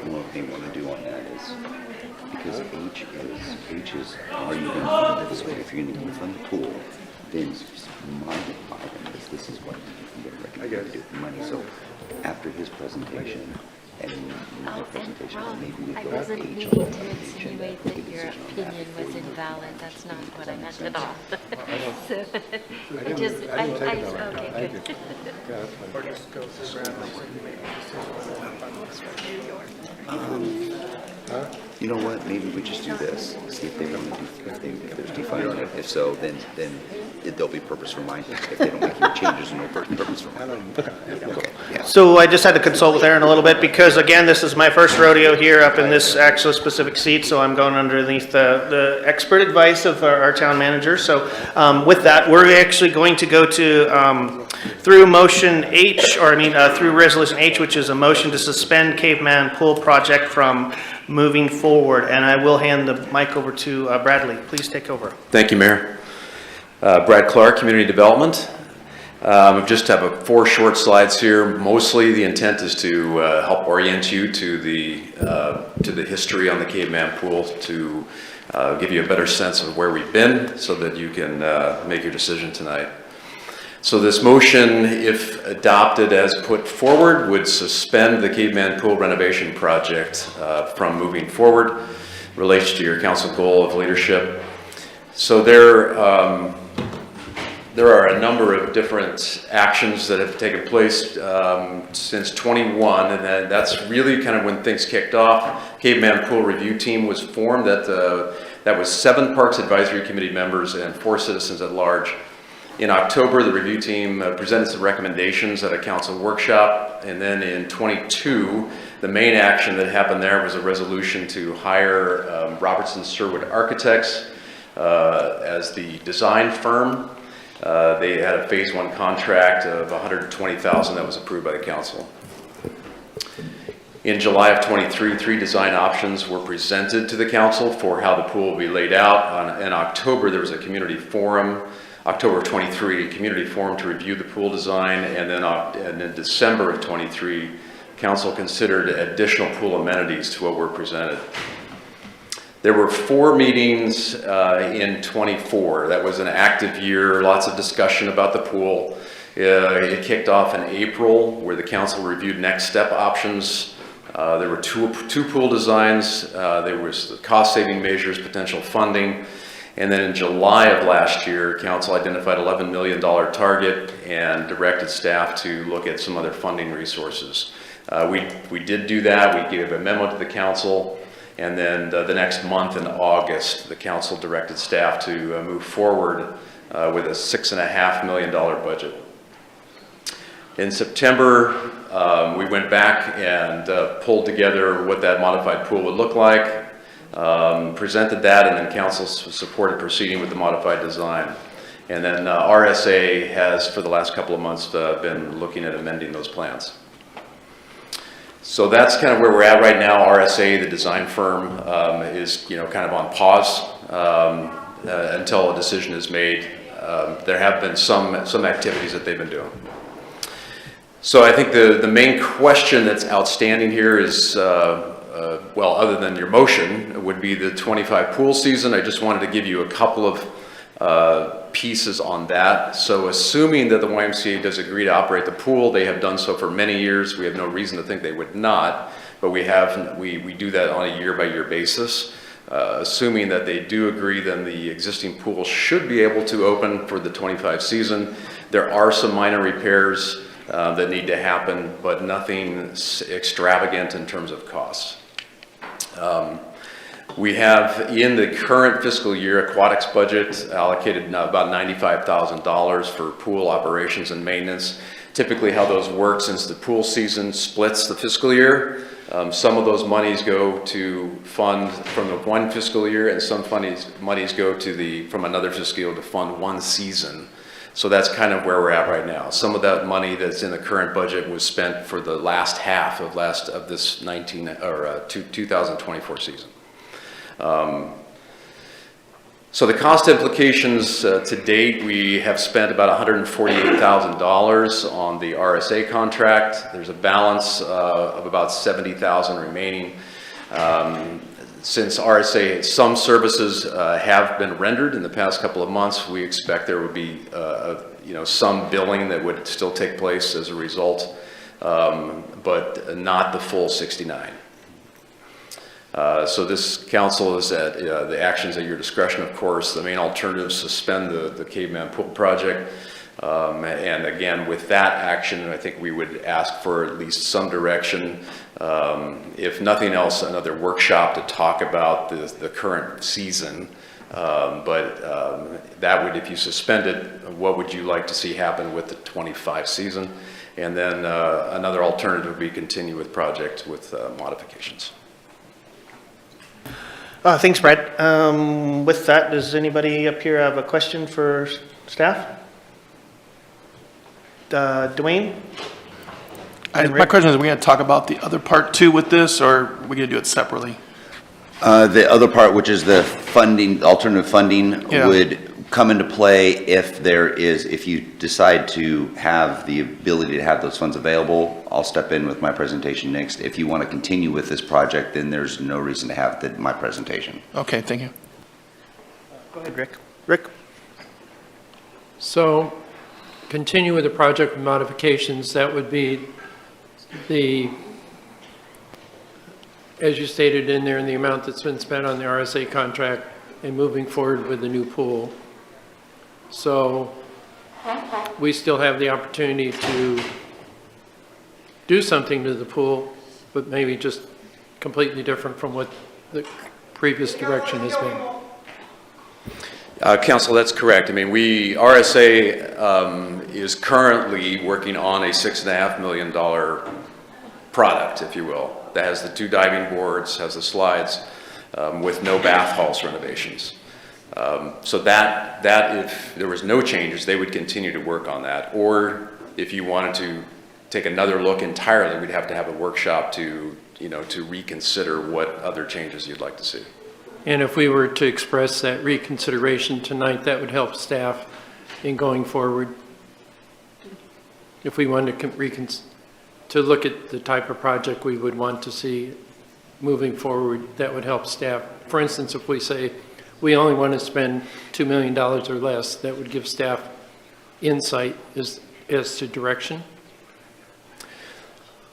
One thing I want to do on that is, because H is, are you going to fund it this way? If you're going to fund the pool, then my item is, this is what you can get recommended to do with the money. So after his presentation, and my presentation, maybe we go wasn't H meaning on to the agenda, insinuate make a that your decision on that. opinion was invalid. That's not what I meant at all. So, I I just, didn't take it that way. okay, Thank good. you. Yeah, that's fine. You know what, maybe we just do this, see if they want to do, if there's defining it. If so, then there'll be purpose for mine. If they don't make any changes, no purpose for mine. Okay, yeah. So I just had to consult with Aaron a little bit because, again, this is my first rodeo here up in this actual specific seat, so I'm going underneath the expert advice of our town manager. So with that, we're actually going to go to through motion H, or through resolution H, which is a motion to suspend Caveman Pool project from moving forward. And I will hand the mic over to Bradley. Please take over. Thank you, Mayor. Brad Clark, Community Development. I just have 4 short slides here. Mostly the intent is to help orient you to the history on the Caveman Pool, to give you a better sense of where we've been so that you can make your decision tonight. So this motion, if adopted as put forward, would suspend the Caveman Pool renovation project from moving forward, relates to your council goal of leadership. So there are a number of different actions that have taken place since 21, and that's really kind of when things kicked off. Caveman Pool Review Team was formed. That was 7 Parks Advisory Committee members and 4 citizens at large. In October, the review team presented some recommendations at a council workshop, and then in 22, the main action that happened there was a resolution to hire Robertson Sherwood Architects as the design firm. They had a phase 1 contract of $120,000 that was approved by the council. In July of 23, 3 design options were presented to the council for how the pool will be laid out. In October, there was a community forum. October 23, community forum to review the pool design, and then in December of 23, council considered additional pool amenities to what were presented. There were 4 meetings in 24. That was an active year, lots of discussion about the pool. It kicked off in April, where the council reviewed next step options. There were two pool designs. There was the cost-saving measures, potential funding. And then in July of last year, council identified $11 million target and directed staff to look at some other funding resources. We did do that. We gave a memo to the council, and then the next month in August, the council directed staff to move forward with a $6.5 million budget. In September, we went back and pulled together what that modified pool would look like, presented that, and then council supported proceeding with the modified design. And then RSA has, for the last couple of months, been looking at amending those plans. So that's kind of where we're at right now. RSA, the design firm, is kind of on pause until a decision is made. There have been some activities that they've been doing. So I think the main question that's outstanding here is, well, other than your motion, would be the 25 pool season. I just wanted to give you a couple of pieces on that. So assuming that the YMCA does agree to operate the pool, they have done so for many years. We have no reason to think they would not, but we do that on a year-by-year basis. Assuming that they do agree, then the existing pool should be able to open for the 25 season. There are some minor repairs that need to happen, but nothing extravagant in terms of costs. We have, in the current fiscal year, aquatics budget allocated about $95,000 for pool operations and maintenance. Typically how those work, since the pool season splits the fiscal year, some of those monies go to fund from the one fiscal year, and some monies go to from another fiscal year to fund one season. So that's kind of where we're at right now. Some of that money that's in the current budget was spent for the last half of this 2024 season. So the cost implications to date, we have spent about $148,000 on the RSA contract. There's a balance of about $70,000 remaining. Since RSA, some services have been rendered in the past couple of months, we expect there would be some billing that would still take place as a result, but not the full 69. So this council is at the actions at your discretion, of course. The main alternative is suspend the Caveman Pool project. And again, with that action, I think we would ask for at least some direction. If nothing else, another workshop to talk about the current season. That would, if you suspend it, what would you like to see happen with the 25 season? And then another alternative would be continue with project with modifications. Thanks, Brad. With that, does anybody up here have a question for staff? Dwayne? My question is, are we going to talk about the other part too with this, or are we going to do it separately? The other part, which is the funding, alternative funding, would come into play if you decide to have the ability to have those funds available. I'll step in with my presentation next. If you want to continue with this project, then there's no reason to have my presentation. Okay, thank you. Go ahead, Rick. Rick? So, continue with the project with modifications. That would be as you stated in there, in the amount that's been spent on the RSA contract and moving forward with the new pool. So we still have the opportunity to do something to the pool, but maybe just completely different from what the previous direction has been. Council, that's correct. I mean, RSA is currently working on a $6.5 million product, if you will, that has the 2 diving boards, has the slides, with no bath halls renovations. So that if there was no changes, they would continue to work on that. Or if you wanted to take another look entirely, we'd have to have a workshop to reconsider what other changes you'd like to see. And if we were to express that reconsideration tonight, that would help staff in going forward. If we wanted to look at the type of project we would want to see moving forward, that would help staff. For instance, if we say we only want to spend $2 million or less, that would give staff insight as to direction.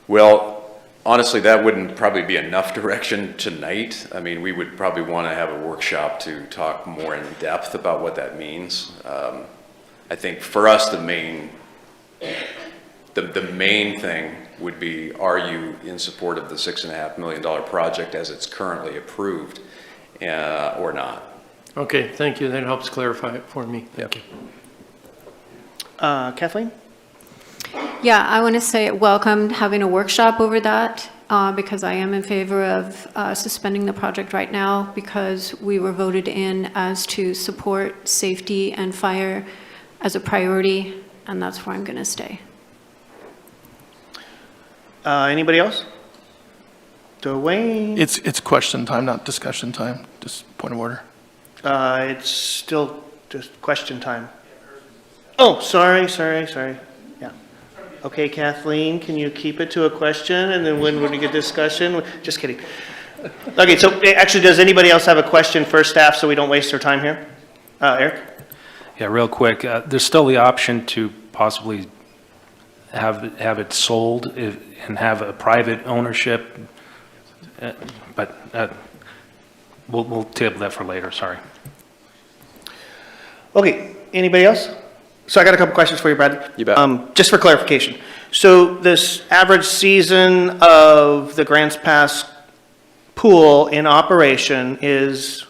Well, Honestly, that wouldn't probably be enough direction tonight. I mean, we would probably want to have a workshop to talk more in depth about what that means. I think for us, the main thing would be, are you in support of the $6.5 million project as it's currently approved or not? Okay, thank you. That helps clarify it for me. Thank you. Kathleen? Yeah, I want to say welcome having a workshop over that because I am in favor of suspending the project right now because we were voted in as to support safety and fire as a priority, and that's where I'm going to stay. Anybody else? Dwayne? It's question time, not discussion time. Just point of order. It's still just question time. Oh, sorry. Yeah. Okay, Kathleen, can you keep it to a question, and then when we get discussion? Just kidding. Okay, so actually, does anybody else have a question for staff so we don't waste our time here? Eric? Yeah, real quick. There's still the option to possibly have it sold and have a private ownership, but we'll table that for later. Sorry. Okay, anybody else? So I got a couple questions for you, Brad. You bet. Just for clarification. So this average season of the Grants Pass pool in operation is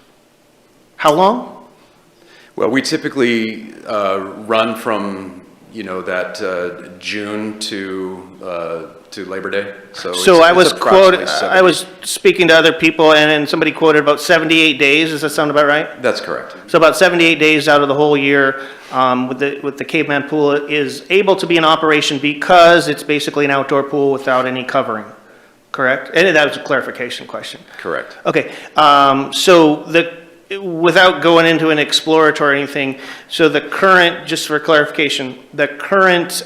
how long? Well, we typically run from, that June to Labor Day. So I was speaking to other people, and then somebody quoted about 78 days. Does that sound about right? That's correct. So about 78 days out of the whole year with the Caveman Pool is able to be in operation because it's basically an outdoor pool without any covering, correct? And that was a clarification question. Correct. Okay, without going into an exploratory or anything, so the current, just for clarification, the current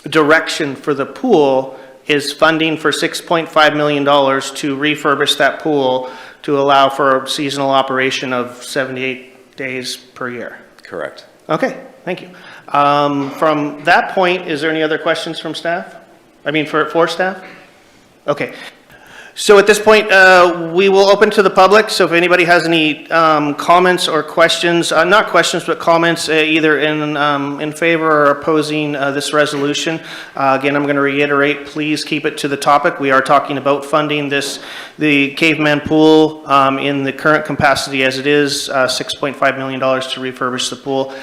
direction for the pool is funding for $6.5 million to refurbish that pool to allow for a seasonal operation of 78 days per year. Correct. Okay, thank you. From that point, is there any other questions from staff? I mean, for staff? Okay. So at this point, we will open to the public. So if anybody has any comments or questions, not questions, but comments either in favor or opposing this resolution, again, I'm going to reiterate, please keep it to the topic. We are talking about funding the Caveman Pool in the current capacity as it is, $6.5 million to refurbish the pool.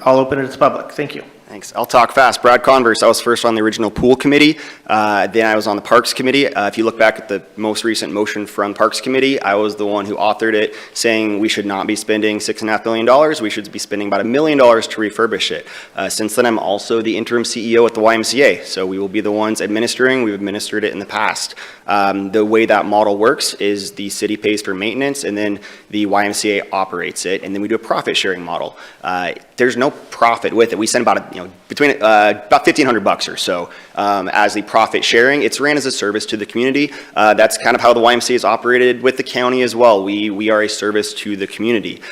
I'll open it to the public. Thank you. Thanks. I'll talk fast. Brad Converse, I was first on the original pool committee. Then I was on the Parks Committee. If you look back at the most recent motion from Parks Committee, I was the one who authored it, saying we should not be spending $6.5 million. We should be spending about $1 million to refurbish it. Since then, I'm also the interim CEO at the YMCA, so we will be the ones administering. We've administered it in the past. The way that model works is the city pays for maintenance, and then the YMCA operates it, and then we do a profit-sharing model. There's no profit with it. We send about between about $1,500 or so as the profit sharing. It's ran as a service to the community. That's kind of how the YMCA is operated with the county as well. We are a service to the community.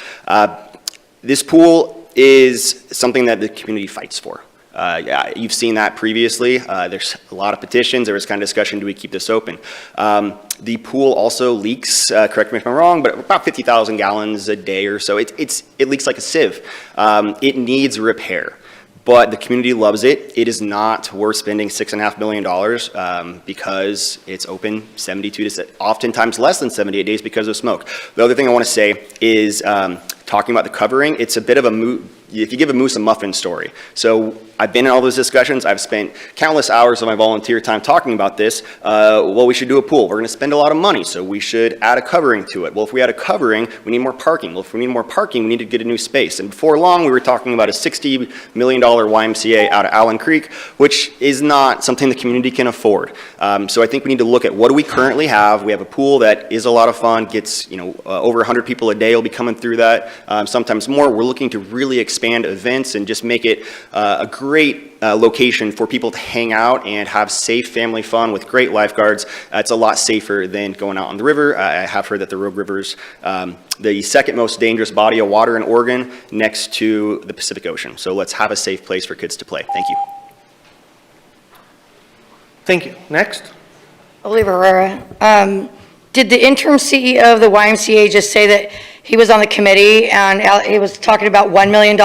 This pool is something that the community fights for. Yeah, you've seen that previously. There's a lot of petitions. There was kind of discussion, do we keep this open? The pool also leaks, correct me if I'm wrong, but about 50,000 gallons a day or so. It leaks like a sieve. It needs repair. But the community loves it. It is not worth spending $6.5 million because it's open 72 to oftentimes less than 78 days because of smoke. The other thing I want to say is talking about the covering. It's a bit of if you give a moose a muffin story. So I've been in all those discussions. I've spent countless hours of my volunteer time talking about this. Well, we should do a pool. We're going to spend a lot of money, so we should add a covering to it. Well, if we add a covering, we need more parking. Well, if we need more parking, we need to get a new space. And before long, we were talking about a $60 million YMCA out of Allen Creek, which is not something the community can afford. So I think we need to look at what do we currently have. We have a pool that is a lot of fun, gets over 100 people a day will be coming through that, sometimes more. We're looking to really expand events and just make it a great location for people to hang out and have safe family fun with great lifeguards. It's a lot safer than going out on the river. I have heard that the Rogue River's the second most dangerous body of water in Oregon next to the Pacific Ocean. So let's have a safe place for kids to play. Thank you. Thank you. Next. Oliver Herrera. Did the interim CEO of the YMCA just say that he was on the committee and he was talking about $1 million,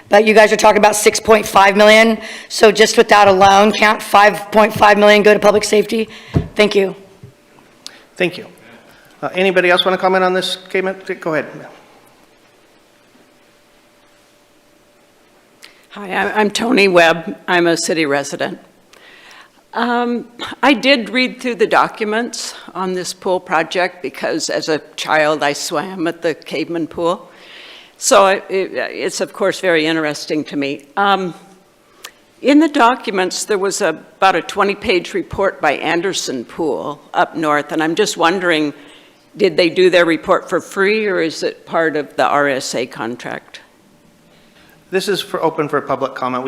but you guys are talking about $6.5 million? So just with that alone, can't $5.5 million go to public safety? Thank you. Thank you. Anybody else want to comment on this, Caveman? Go ahead. Hi, I'm Tony Webb. I'm a city resident. I did read through the documents on this pool project because as a child I swam at the Caveman Pool. So it's of course very interesting to me. In the documents there was about a 20-page report by Anderson Pool up north, and I'm just wondering, did they do their report for free or is it part of the RSA contract? This is open for public comment.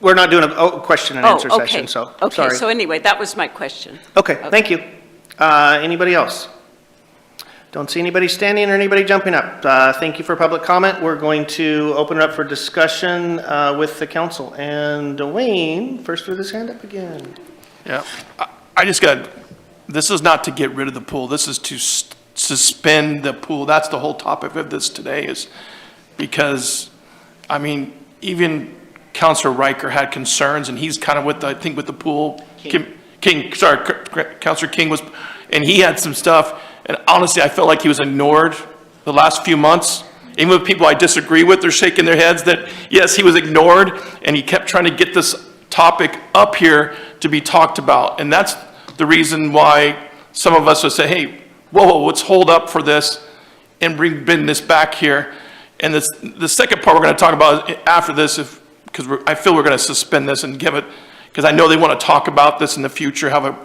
We're not doing a question and answer session, so Okay, sorry. so anyway, that was my question. Okay, thank you. Anybody else? Don't see anybody standing or anybody jumping up. Thank you for public comment. We're going to open it up for discussion with the council. And Dwayne, first with his hand up again. Yeah, this is not to get rid of the pool. This is to suspend the pool. That's the whole topic of this today, is because, I mean, even Councilor Riker had concerns, and he's kind of with the pool. Councilor King was, and he had some stuff, and honestly, I felt like he was ignored the last few months. Even with people I disagree with, they're shaking their heads that, yes, he was ignored, and he kept trying to get this topic up here to be talked about. And that's the reason why some of us would say, hey, whoa, let's hold up for this and bring this back here. And the second part we're going to talk about after this, because I feel we're going to suspend this and give it, because I know they want to talk about this in the future, have an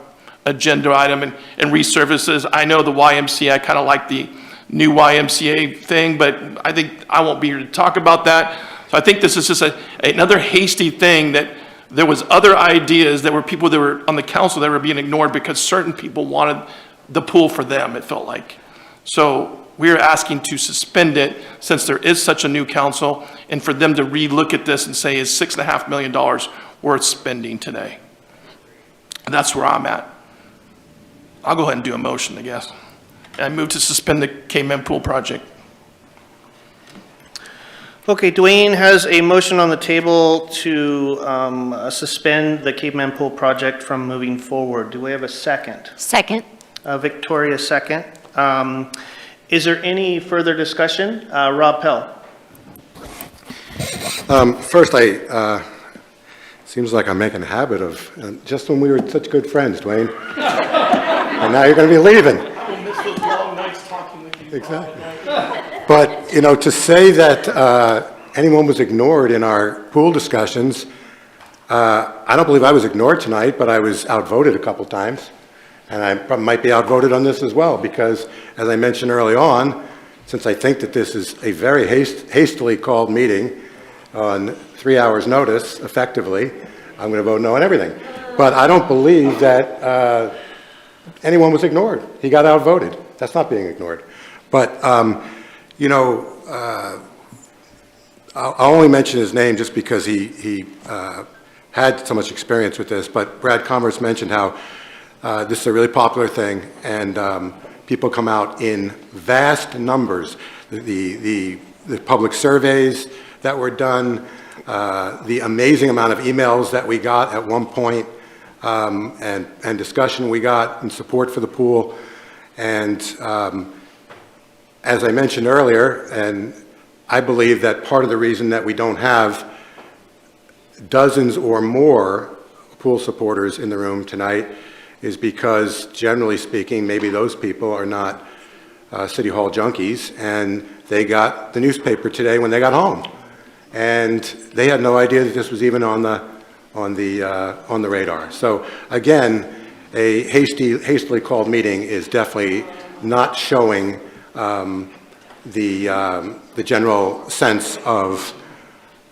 agenda item and resurfaces. I know the YMCA, I kind of like the new YMCA thing, but I think I won't be here to talk about that. So I think this is just another hasty thing, that there was other ideas, that were people that were on the council that were being ignored because certain people wanted the pool for them, it felt like. So we're asking to suspend it since there is such a new council, and for them to re-look at this and say, is $6.5 million worth spending today? And that's where I'm at. I'll go ahead and do a motion, I guess. I move to suspend the Caveman Pool project. Okay, Dwayne has a motion on the table to suspend the Caveman Pool project from moving forward. Do we have a second? Second. Victoria, second. Is there any further discussion? Rob Pell. First, seems like I'm making a habit of, just when we were such good friends, Dwayne, and now you're going to be leaving. We'll miss those long nights talking with you. Exactly. But, to say that anyone was ignored in our pool discussions, I don't believe I was ignored tonight, but I was outvoted a couple times. And I might be outvoted on this as well, because, as I mentioned early on, since I think that this is a very hastily called meeting on 3 hours' notice, effectively, I'm going to vote no on everything. But I don't believe that anyone was ignored. He got outvoted. That's not being ignored. But, I'll only mention his name just because he had so much experience with this. But Brad Commerce mentioned how this is a really popular thing, and people come out in vast numbers. The public surveys that were done, the amazing amount of emails that we got at one point, and discussion we got in support for the pool. And as I mentioned earlier, and I believe that part of the reason that we don't have dozens or more pool supporters in the room tonight is because, generally speaking, maybe those people are not City Hall junkies, and they got the newspaper today when they got home, and they had no idea that this was even on the radar. So again, a hastily called meeting is definitely not showing the general sense of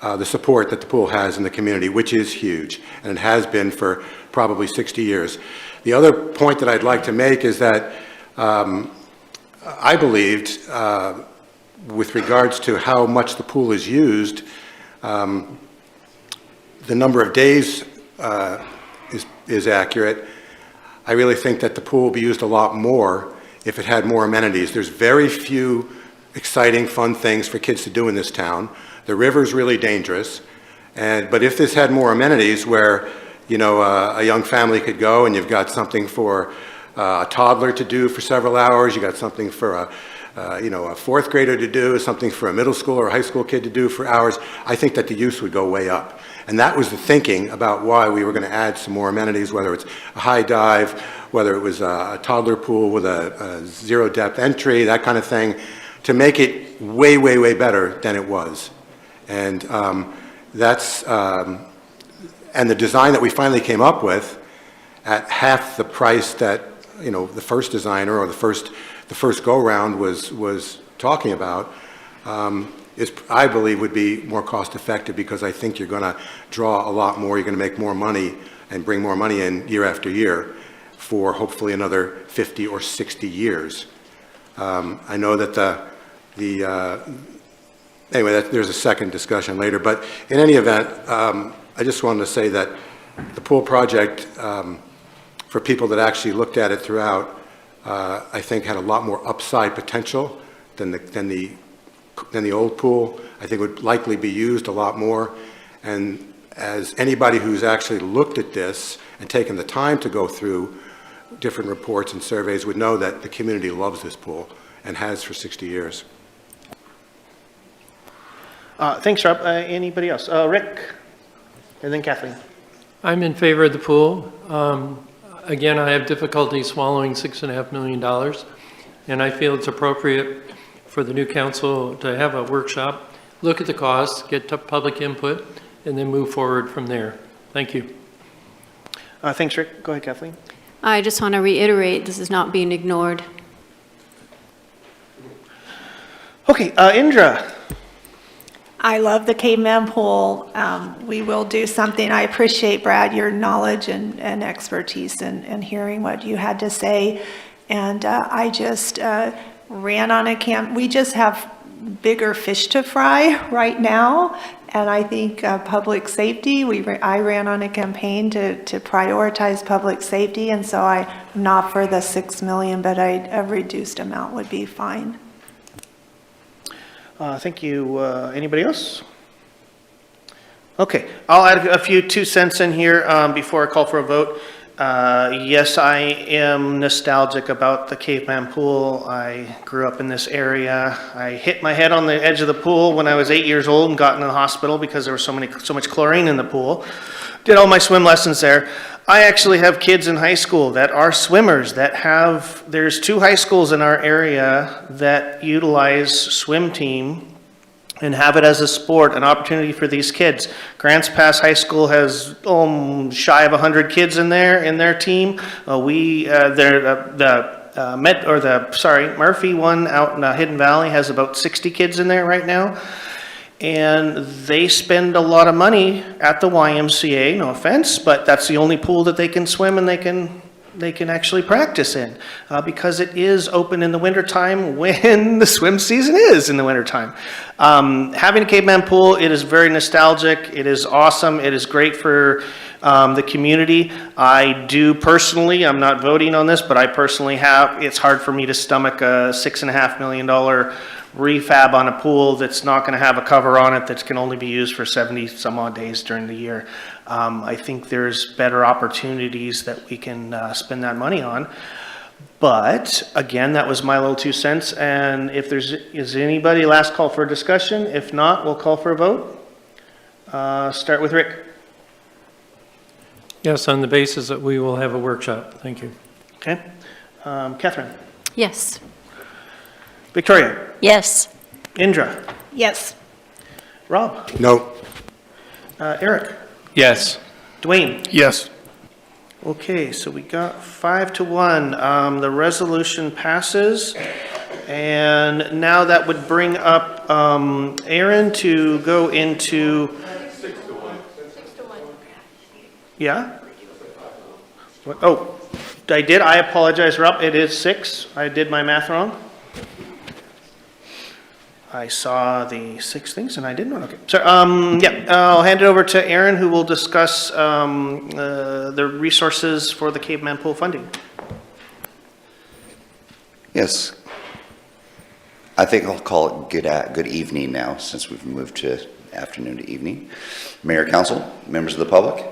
the support that the pool has in the community, which is huge, and it has been for probably 60 years. The other point that I'd like to make is that I believed, with regards to how much the pool is used, the number of days is accurate. I really think that the pool will be used a lot more if it had more amenities. There's very few exciting, fun things for kids to do in this town. The river's really dangerous, but if this had more amenities where, you know, a young family could go and you've got something for a toddler to do for several hours, you got something for a fourth grader to do, something for a middle school or a high school kid to do for hours, I think that the use would go way up. And that was the thinking about why we were going to add some more amenities, whether it's a high dive, whether it was a toddler pool with a zero depth entry, that kind of thing, to make it way, way, way better than it was. And and the design that we finally came up with at half the price that, you know, the first designer or the first go-round was talking about, I believe would be more cost-effective, because I think you're going to draw a lot more, you're going to make more money and bring more money in year after year for hopefully another 50 or 60 years. I know that anyway, there's a second discussion later, but in any event, I just wanted to say that the pool project, for people that actually looked at it throughout, I think had a lot more upside potential than the old pool. I think would likely be used a lot more. And as anybody who's actually looked at this and taken the time to go through different reports and surveys would know that the community loves this pool and has for 60 years. Thanks, Rob. Anybody else? Rick, and then Kathleen. I'm in favor of the pool. Again, I have difficulty swallowing $6.5 million, and I feel it's appropriate for the new council to have a workshop, look at the costs, get to public input, and then move forward from there. Thank you. Thanks, Rick. Go ahead, Kathleen. I just want to reiterate, this is not being ignored. Okay, Indra. I love the Caveman Pool. We will do something. I appreciate, Brad, your knowledge and expertise and hearing what you had to say. And I just ran on a we just have bigger fish to fry right now. And I think public safety, I ran on a campaign to prioritize public safety. And so I'm not for the $6 million, but a reduced amount would be fine. Thank you. Anybody else? Okay, I'll add a few 2 cents in here before I call for a vote. Yes, I am nostalgic about the Caveman Pool. I grew up in this area. I hit my head on the edge of the pool when I was 8 years old and got in the hospital because there was so much chlorine in the pool. Did all my swim lessons there. I actually have kids in high school that are swimmers there's 2 high schools in our area that utilize swim team and have it as a sport, an opportunity for these kids. Grants Pass High School has shy of 100 kids in their team. Murphy one out in Hidden Valley has about 60 kids in there right now. And they spend a lot of money at the YMCA, no offense, but that's the only pool that they can swim and they can actually practice in because it is open in the wintertime when the swim season is in the wintertime. Having a Caveman Pool, it is very nostalgic. It is awesome. It is great for the community. I do personally, I'm not voting on this, but I personally it's hard for me to stomach a $6.5 million refab on a pool that's not going to have a cover on it that can only be used for 70 some odd days during the year. I think there's better opportunities that we can spend that money on. But again, that was my little 2 cents. And if is anybody, last call for a discussion? If not, we'll call for a vote. Start with Rick. Yes, on the basis that we will have a workshop. Thank you. Okay. Catherine. Yes. Victoria. Yes. Indra. Yes. Rob. No. Eric. Yes. Dwayne. Yes. Okay, so we got 5-1. The resolution passes. And now that would bring up Aaron to go into... 6-1. Yeah? What? Oh, I did. I apologize, Rob. It is 6. I did my math wrong. I saw the 6 things and I didn't. Okay, so, yeah, I'll hand it over to Aaron, who will discuss the resources for the Caveman Pool funding. Yes. I think I'll call it good evening now, since we've moved to afternoon to evening. Mayor, Council, members of the public,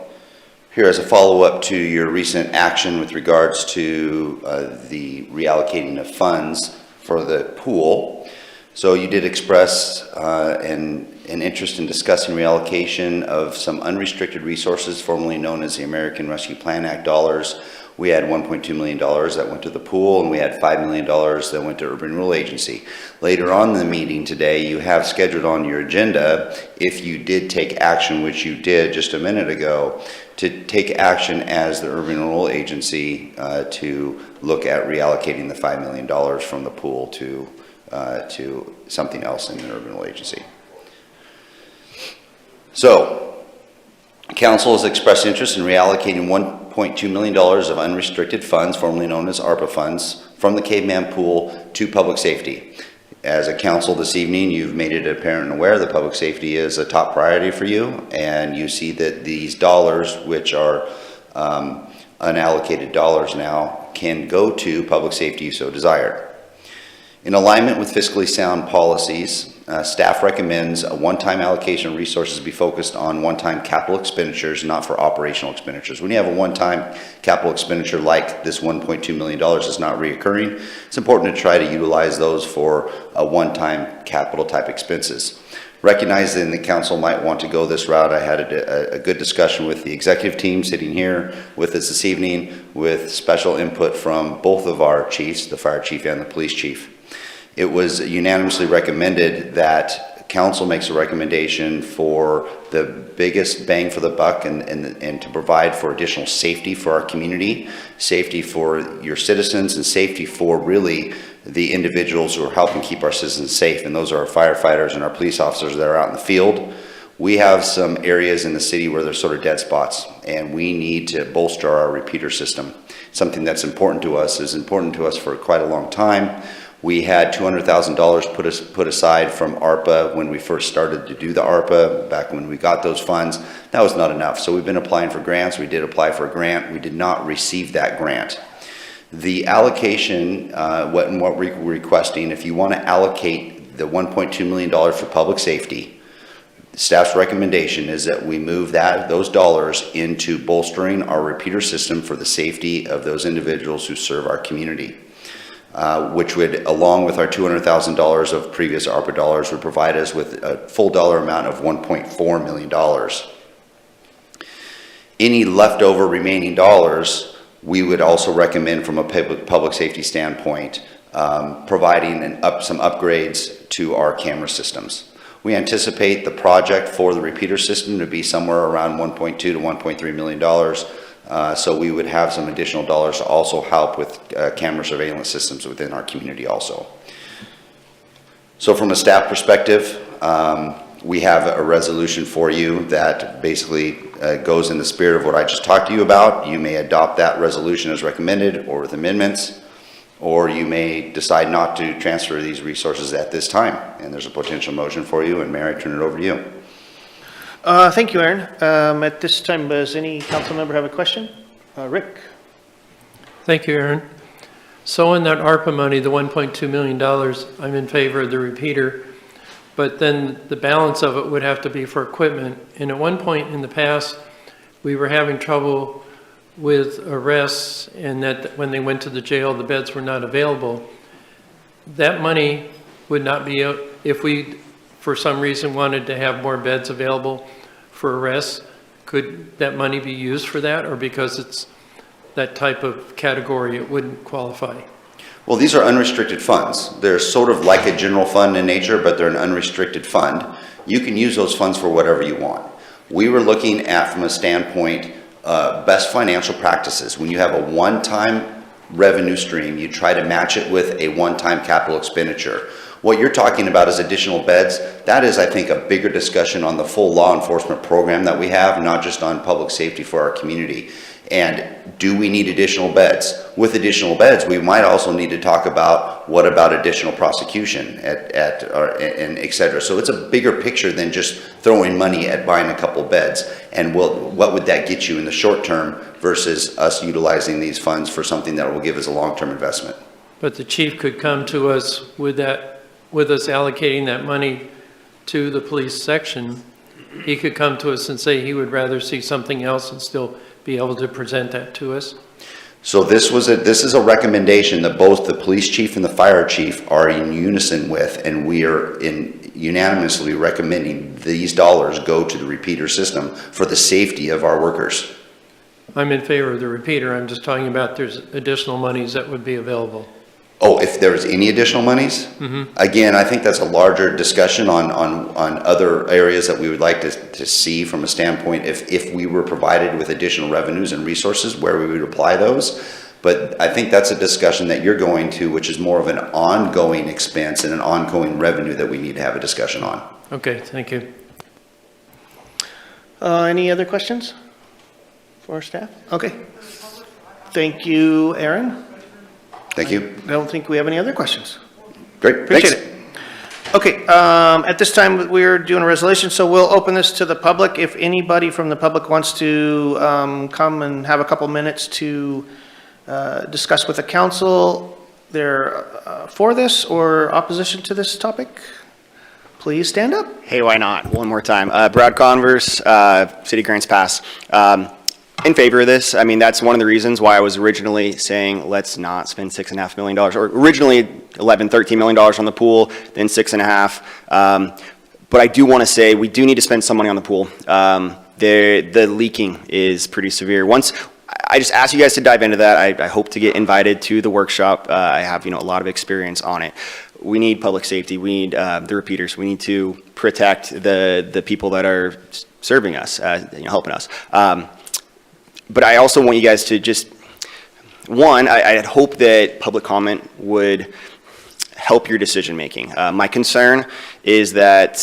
here as a follow-up to your recent action with regards to the reallocating of funds for the pool. So you did express an interest in discussing reallocation of some unrestricted resources formerly known as the American Rescue Plan Act dollars. We had $1.2 million that went to the pool, and we had $5 million that went to Urban Renewal Agency. Later on in the meeting today, you have scheduled on your agenda, if you did take action, which you did just a minute ago, to take action as the Urban Renewal Agency to look at reallocating the $5 million from the pool to something else in the Urban Renewal Agency. So, Council has expressed interest in reallocating $1.2 million of unrestricted funds, formerly known as ARPA funds, from the Caveman Pool to public safety. As a council this evening, you've made it apparent and aware that public safety is a top priority for you, and you see that these dollars, which are unallocated dollars now, can go to public safety if so desired. In alignment with fiscally sound policies, staff recommends a one-time allocation of resources be focused on one-time capital expenditures, not for operational expenditures. When you have a one-time capital expenditure like this $1.2 million is not reoccurring, it's important to try to utilize those for a one-time capital type expenses. Recognizing the council might want to go this route, I had a good discussion with the executive team sitting here with us this evening, with special input from both of our chiefs, the fire chief and the police chief. It was unanimously recommended that council makes a recommendation for the biggest bang for the buck and to provide for additional safety for our community, safety for your citizens, and safety for really the individuals who are helping keep our citizens safe. And those are our firefighters and our police officers that are out in the field. We have some areas in the city where there's sort of dead spots, and we need to bolster our repeater system. Something that's important to us is important to us for quite a long time. We had $200,000 put aside from ARPA when we first started to do the ARPA, back when we got those funds. That was not enough. So we've been applying for grants. We did apply for a grant. We did not receive that grant. The allocation, what we're requesting, if you want to allocate the $1.2 million for public safety, staff's recommendation is that we move those dollars into bolstering our repeater system for the safety of those individuals who serve our community. Which would, along with our $200,000 of previous ARPA dollars, would provide us with a full dollar amount of $1.4 million. Any leftover remaining dollars, we would also recommend from a public safety standpoint, providing some upgrades to our camera systems. We anticipate the project for the repeater system to be somewhere around $1.2 to $1.3 million. So we would have some additional dollars to also help with camera surveillance systems within our community also. So from a staff perspective, we have a resolution for you that basically goes in the spirit of what I just talked to you about. You may adopt that resolution as recommended or with amendments, or you may decide not to transfer these resources at this time. And there's a potential motion for you, and Mayor, I turn it over to you. Thank you, Aaron. At this time, does any council member have a question? Rick? Thank you, Aaron. So in that ARPA money, the $1.2 million, I'm in favor of the repeater, but then the balance of it would have to be for equipment. And at one point in the past, we were having trouble with arrests, and that when they went to the jail, the beds were not available. That money would not be, if we for some reason wanted to have more beds available for arrests, could that money be used for that? Or because it's that type of category, it wouldn't qualify? Well, these are unrestricted funds. They're sort of like a general fund in nature, but they're an unrestricted fund. You can use those funds for whatever you want. We were looking at, from a standpoint, best financial practices. When you have a one-time revenue stream, you try to match it with a one-time capital expenditure. What you're talking about is additional beds. That is, I think, a bigger discussion on the full law enforcement program that we have, not just on public safety for our community. And do we need additional beds? With additional beds, we might also need to talk about what about additional prosecution and et cetera. So it's a bigger picture than just throwing money at buying a couple beds. And what would that get you in the short term versus us utilizing these funds for something that will give us a long-term investment? But the chief could come to us with us allocating that money to the police section. He could come to us and say he would rather see something else and still be able to present that to us. So this is a recommendation that both the police chief and the fire chief are in unison with, and we are unanimously recommending these dollars go to the repeater system for the safety of our workers. I'm in favor of the repeater. I'm just talking about there's additional monies that would be available. Oh, if there's any additional monies? Again, I think that's a larger discussion on other areas that we would like to see from a standpoint if we were provided with additional revenues and resources, where we would apply those. But I think that's a discussion that you're going to, which is more of an ongoing expense and an ongoing revenue that we need to have a discussion on. Okay, thank you. Any other questions for our staff? Okay. Thank you, Aaron. Thank you. I don't think we have any other questions. Great, appreciate it. Okay, at this time, we're doing a resolution, so we'll open this to the public. If anybody from the public wants to come and have a couple minutes to discuss with the council, they're for this or opposition to this topic, please stand up. Hey, why not? One more time. Brad Converse, City Grants Pass. In favor of this. I mean, that's one of the reasons why I was originally saying let's not spend $6.5 million, or originally $13 million on the pool, then $6.5. But I do want to say we do need to spend some money on the pool. The leaking is pretty severe. Once I just ask you guys to dive into that. I hope to get invited to the workshop. I have a lot of experience on it. We need public safety. We need the repeaters. We need to protect the people that are serving us, helping us. But I also want you guys to just, one, I'd hope that public comment would help your decision making. My concern is that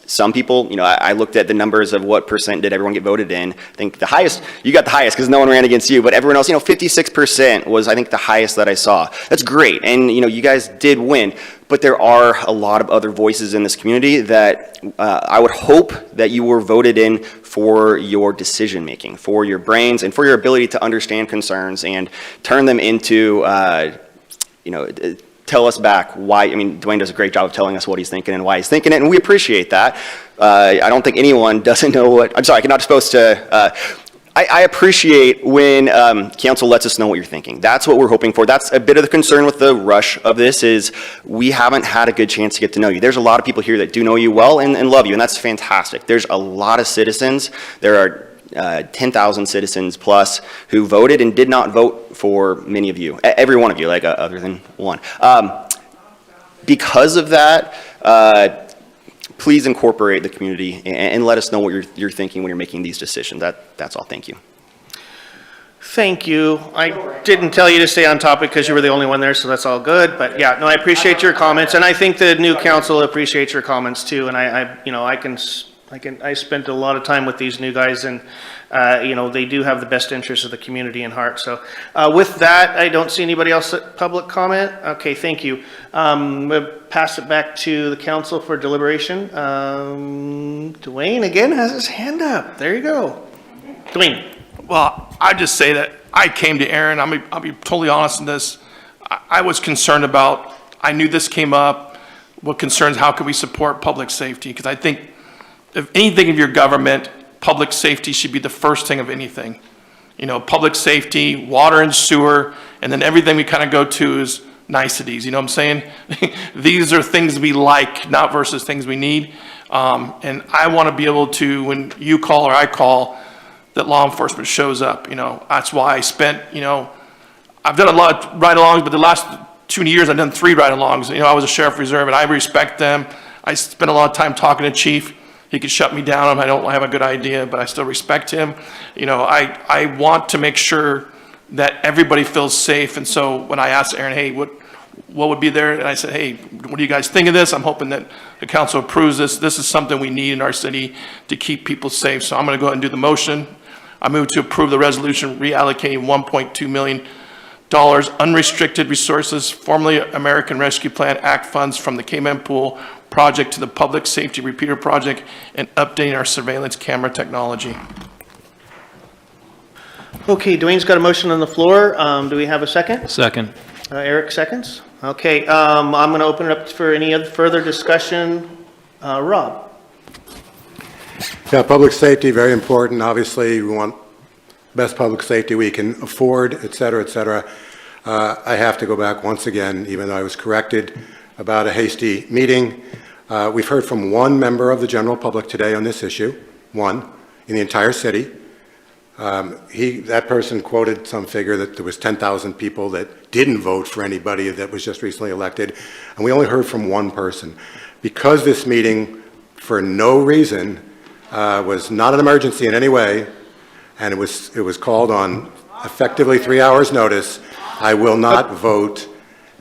some people, I looked at the numbers of what percent did everyone get voted in. I think the highest, you got the highest because no one ran against you, but everyone else, 56% was, I think, the highest that I saw. That's great. And, you guys did win, but there are a lot of other voices in this community that I would hope that you were voted in for your decision making, for your brains, and for your ability to understand concerns and turn them into, tell us back why. I mean, Dwayne does a great job of telling us what he's thinking and why he's thinking it, and we appreciate that. I don't think anyone doesn't know what, I'm sorry, I'm not supposed to, I appreciate when council lets us know what you're thinking. That's what we're hoping for. That's a bit of the concern with the rush of this is we haven't had a good chance to get to know you. There's a lot of people here that do know you well and love you, and that's fantastic. There's a lot of citizens. There are 10,000 citizens plus who voted and did not vote for many of you, every one of you, other than one. Because of that, please incorporate the community and let us know what you're thinking when you're making these decisions. That's all. Thank you. Thank you. I didn't tell you to stay on topic because you were the only one there, so that's all good. But yeah, no, I appreciate your comments, and I think the new council appreciates your comments too. And I spent a lot of time with these new guys, and they do have the best interests of the community in heart. So with that, I don't see anybody else at public comment. Okay, thank you. We'll pass it back to the council for deliberation. Dwayne again has his hand up. There you go. Dwayne. Well, I just say that I came to Aaron. I'll be totally honest in this. I was concerned about, I knew this came up, what concerns, how can we support public safety? Because I think if anything of your government, public safety should be the first thing of anything. Public safety, water and sewer, and then everything we kind of go to is niceties. You know what I'm saying? These are things we like, not versus things we need. And I want to be able to, when you call or I call, that law enforcement shows up. That's why I spent, I've done a lot of ride-alongs, but the last 2 years I've done 3 ride-alongs. I was a sheriff reserve, and I respect them. I spent a lot of time talking to chief. He could shut me down if I don't have a good idea, but I still respect him. I want to make sure that everybody feels safe. And so when I asked Aaron, hey, what would be there? And I said, hey, what do you guys think of this? I'm hoping that the council approves this. This is something we need in our city to keep people safe. So I'm going to go ahead and do the motion. I move to approve the resolution reallocating $1.2 million unrestricted resources, formerly American Rescue Plan Act funds from the Caveman Pool project to the Public Safety Repeater Project and updating our surveillance camera technology. Okay, Dwayne's got a motion on the floor. Do we have a second? Second. Eric seconds. Okay, I'm going to open it up for any other further discussion. Rob? Yeah, public safety, very important. Obviously, we want best public safety we can afford, et cetera, et cetera. I have to go back once again, even though I was corrected about a hasty meeting. We've heard from one member of the general public today on this issue, one, in the entire city. That person quoted some figure that there was 10,000 people that didn't vote for anybody that was just recently elected, and we only heard from one person. Because this meeting, for no reason, was not an emergency in any way, and it was called on effectively 3 hours' notice, I will not vote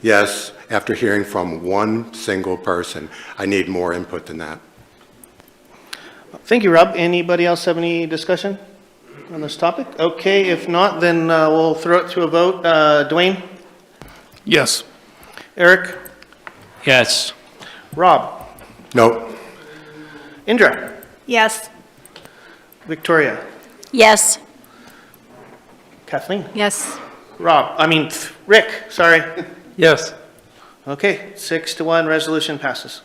yes after hearing from one single person. I need more input than that. Thank you, Rob. Anybody else have any discussion on this topic? Okay, if not, then we'll throw it to a vote. Dwayne? Yes. Eric? Yes. Rob? No. Indra? Yes. Victoria? Yes. Kathleen? Yes. Rick, sorry. Yes. Okay, 6-1, resolution passes.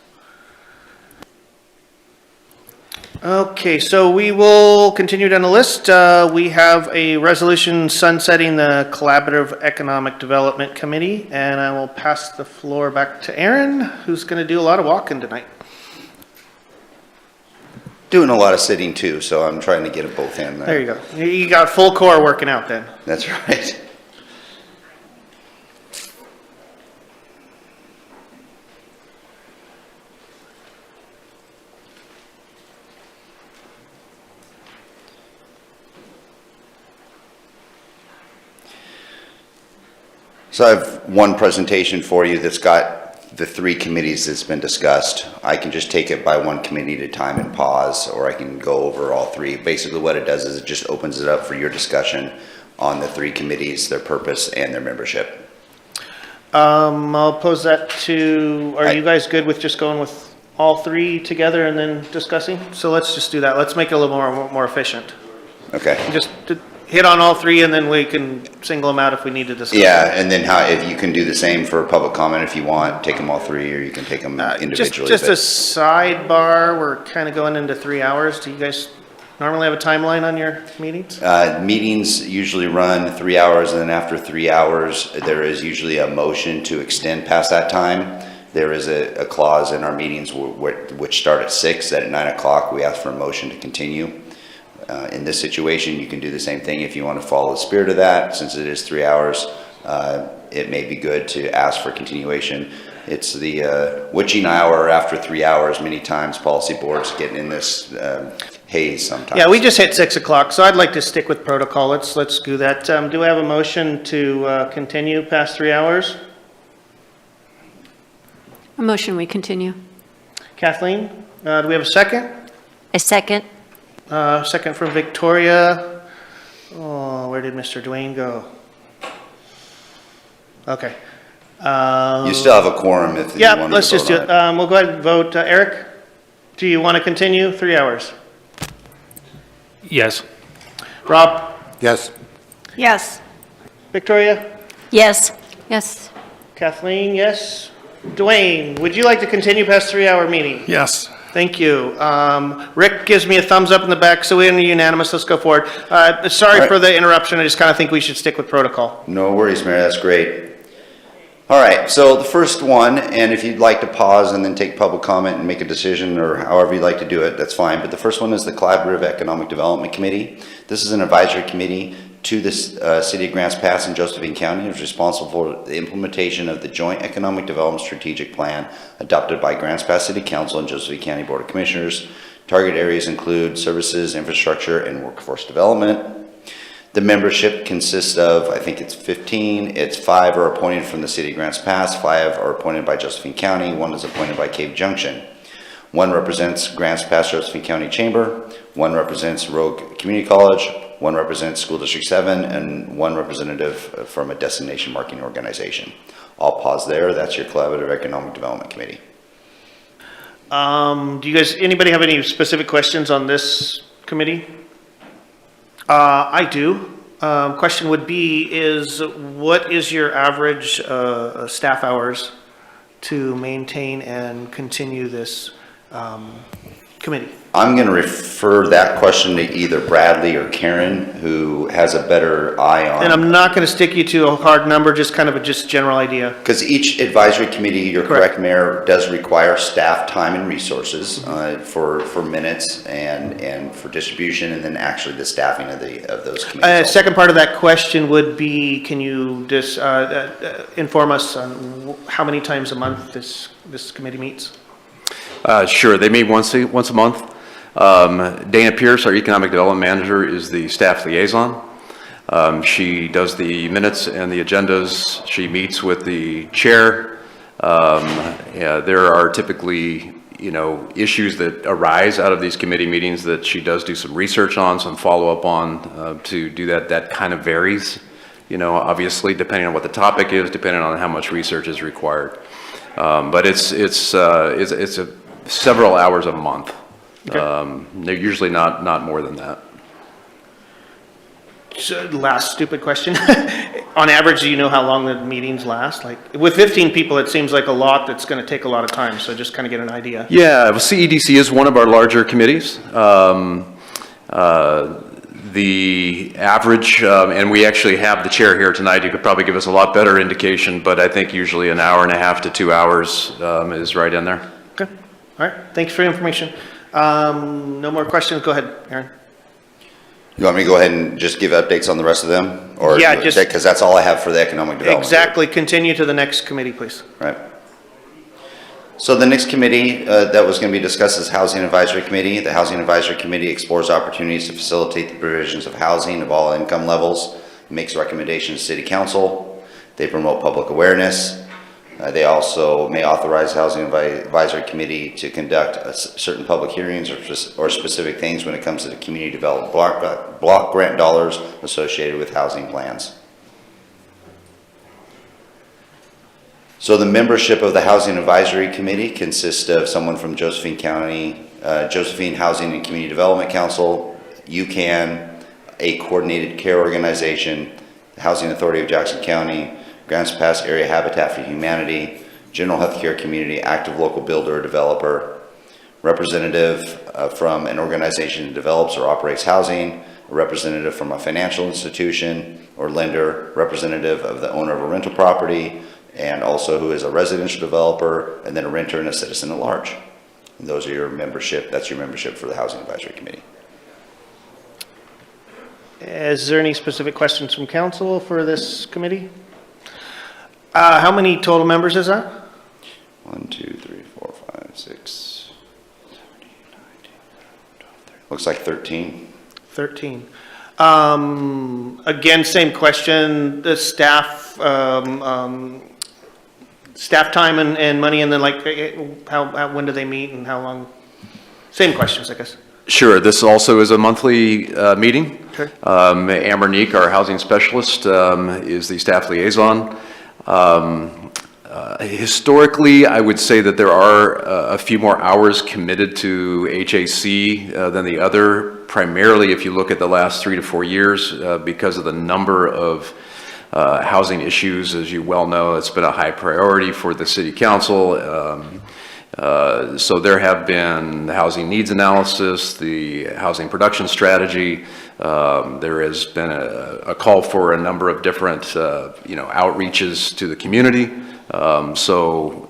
Okay, so we will continue down the list. We have a resolution sunsetting the Collaborative Economic Development Committee, and I will pass the floor back to Aaron, who's going to do a lot of walking tonight. Doing a lot of sitting too, so I'm trying to get it both in there. There you go. You got full core working out then. That's right. So I have one presentation for you that's got the 3 committees that's been discussed. I can just take it by one committee at a time and pause, or I can go over all 3. Basically what it does is it just opens it up for your discussion on the 3 committees, their purpose, and their membership. I'll pose that to, are you guys good with just going with all 3 together and then discussing? So let's just do that. Let's make it a little more efficient. Okay. Just hit on all 3 and then we can single them out if we need to discuss. Yeah, and then if you can do the same for public comment if you want, take them all 3, or you can take them individually. Just a sidebar, we're kind of going into 3 hours. Do you guys normally have a timeline on your meetings? Meetings usually run 3 hours, and then after 3 hours, there is usually a motion to extend past that time. There is a clause in our meetings which start at 6, that at 9 o'clock we ask for a motion to continue. In this situation, you can do the same thing if you want to follow the spirit of that. Since it is 3 hours, it may be good to ask for continuation. It's the witching hour after 3 hours. Many times policy boards get in this haze sometimes. Yeah, we just hit 6 o'clock, so I'd like to stick with protocol. Let's do that. Do I have a motion to continue past 3 hours? A motion, we continue. Kathleen, do we have a second? A second. Second from Victoria. Oh, where did Mr. Dwayne go? Okay. You still have a quorum if you want to vote on it. Yeah, let's just do it. We'll go ahead and vote. Eric, do you want to continue 3 hours? Yes. Rob? Yes. Yes. Victoria? Yes. Yes. Kathleen, yes. Dwayne, would you like to continue past 3 hour meeting? Yes. Thank you. Rick gives me a thumbs up in the back, so we're unanimous. Let's go forward. Sorry for the interruption. I just kind of think we should stick with protocol. No worries, Mayor. That's great. All right, so the first one, and if you'd like to pause and then take public comment and make a decision, or however you'd like to do it, that's fine. But the first one is the Collaborative Economic Development Committee. This is an advisory committee to the City of Grants Pass and Josephine County. It's responsible for the implementation of the Joint Economic Development Strategic Plan adopted by Grants Pass City Council and Josephine County Board of Commissioners. Target areas include services, infrastructure, and workforce development. The membership consists of, I think it's 15. It's 5 are appointed from the City of Grants Pass, 5 are appointed by Josephine County, 1 is appointed by Cave Junction. 1 represents Grants Pass Josephine County Chamber, 1 represents Rogue Community College, 1 representative School District 7, and 1 representative from a destination marketing organization. I'll pause there. That's your Collaborative Economic Development Committee. Do you guys, anybody have any specific questions on this committee? I do. Question would be what is your average staff hours to maintain and continue this committee? I'm going to refer that question to either Bradley or Karen, who has a better eye on. And I'm not going to stick you to a hard number, just kind of a just general idea. Because each advisory committee, you're correct, Mayor, does require staff time and resources for minutes and for distribution, and then actually the staffing of those committees. Second part of that question would be, can you just inform us on how many times a month this committee meets? Sure, they meet once a month. Dana Pierce, our Economic Development Manager, is the staff liaison. She does the minutes and the agendas. She meets with the chair. There are typically, issues that arise out of these committee meetings that she does do some research on, some follow-up on. To do that, that kind of varies, obviously, depending on what the topic is, depending on how much research is required. But it's several hours a month. Okay. They're usually not more than that. So, last stupid question. On average, do you know how long the meetings last? Like with 15 people, it seems like a lot that's going to take a lot of time. So just kind of get an idea. Yeah, well, CEDC is one of our larger committees. The average, and we actually have the chair here tonight, who could probably give us a lot better indication, but I think usually an hour and a half to 2 hours is right in there. Okay. All right. Thanks for the information. No more questions. Go ahead, Aaron. You want me to go ahead and just give updates on the rest of them? Or yeah, just because that's all I have for the economic development. Exactly. Continue to the next committee, please. Right. So the next committee that was going to be discussed is Housing Advisory Committee. The Housing Advisory Committee explores opportunities to facilitate the provisions of housing of all income levels, makes recommendations to City Council. They promote public awareness. They also may authorize Housing Advisory Committee to conduct certain public hearings or specific things when it comes to the community development block grant dollars associated with housing plans. So the membership of the Housing Advisory Committee consists of someone from Josephine County, Josephine Housing and Community Development Council, UCAN, a coordinated care organization, the Housing Authority of Jackson County, Grants Pass Area Habitat for Humanity, General Healthcare Community, active local builder or developer, representative from an organization that develops or operates housing, a representative from a financial institution or lender, representative of the owner of a rental property, and also who is a residential developer, and then a renter and a citizen at large. And those are your membership, that's your membership for the Housing Advisory Committee. Is there any specific questions from council for this committee? How many total members is that? 1, 2, 3, 4, 5, 6, 7, 8, 9, 10, 11, 12, 13. Looks like 13. 13. Again, same question, the staff, staff time and money, and then like when do they meet and how long? Same questions, I guess. Sure. This also is a monthly meeting. Okay. Amber Neek, our housing specialist, is the staff liaison. Historically, I would say that there are a few more hours committed to HAC than the other, primarily if you look at the last 3 to 4 years, because of the number of housing issues. As you well know, it's been a high priority for the City Council. So there have been the housing needs analysis, the housing production strategy. There has been a call for a number of different, outreaches to the community. So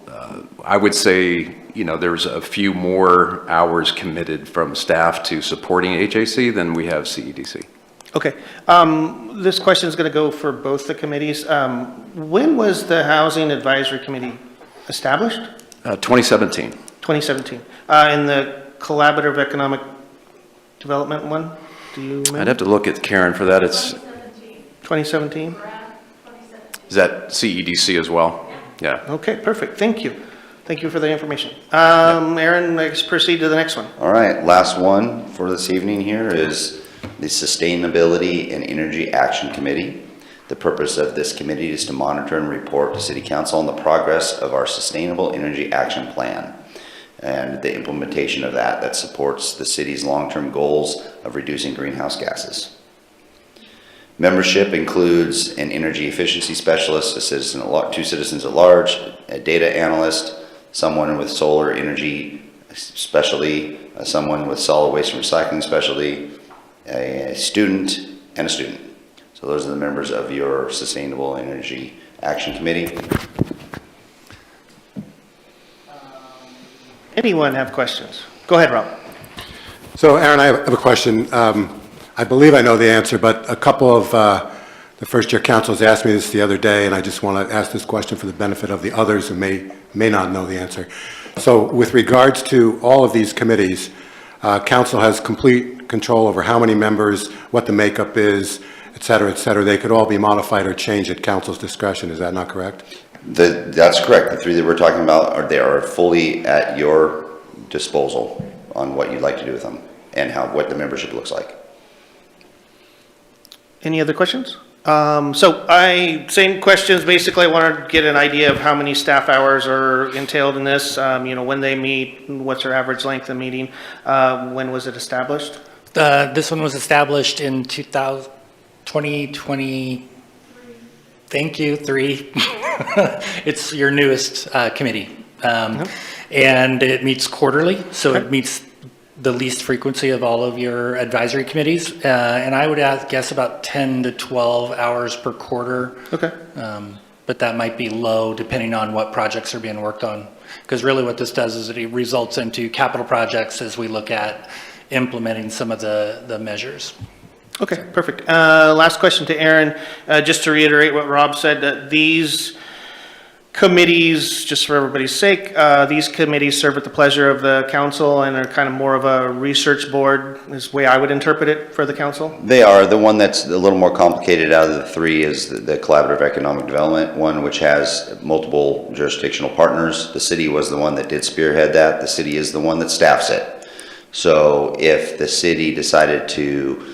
I would say, there's a few more hours committed from staff to supporting HAC than we have CEDC. Okay. This question is going to go for both the committees. When was the Housing Advisory Committee established? 2017. 2017. In the Collaborative Economic Development one? Do you remember? I'd have to look at Karen for that. It's 2017. Is that CEDC as well? Yeah. Okay, perfect. Thank you. Thank you for the information. Aaron, let's proceed to the next one. All right, last one for this evening here is the Sustainability and Energy Action Committee. The purpose of this committee is to monitor and report to City Council on the progress of our Sustainable Energy Action Plan and the implementation of that supports the city's long-term goals of reducing greenhouse gases. Membership includes an energy efficiency specialist, two citizens at large, a data analyst, someone with solar energy specialty, someone with solid waste and recycling specialty, a student, and a student. So those are the members of your Sustainable Energy Action Committee. Anyone have questions? Go ahead, Rob. So Aaron, I have a question. I believe I know the answer, but a couple of the first-year councils asked me this the other day, and I just want to ask this question for the benefit of the others who may not know the answer. So with regards to all of these committees, council has complete control over how many members, what the makeup is, et cetera, et cetera. They could all be modified or changed at council's discretion. Is that not correct? That's correct. The three that we're talking about they are fully at your disposal on what you'd like to do with them and what the membership looks like. Any other questions? Same questions. Basically, I want to get an idea of how many staff hours are entailed in this, when they meet, what's their average length of meeting, when was it established? This one was established in 2020, thank you, 3. It's your newest committee. And it meets quarterly, so it meets the least frequency of all of your advisory committees. And I would guess about 10 to 12 hours per quarter. Okay. But that might be low depending on what projects are being worked on. Because really what this does is it results into capital projects as we look at implementing some of the measures. Okay, perfect. Last question to Aaron, just to reiterate what Rob said, that these committees, just for everybody's sake, these committees serve at the pleasure of the council and are kind of more of a research board, is the way I would interpret it for the council? They are. The one that's a little more complicated out of the 3 is the Collaborative Economic Development one, which has multiple jurisdictional partners. The city was the one that did spearhead that. The city is the one that staffs it. So if the city decided to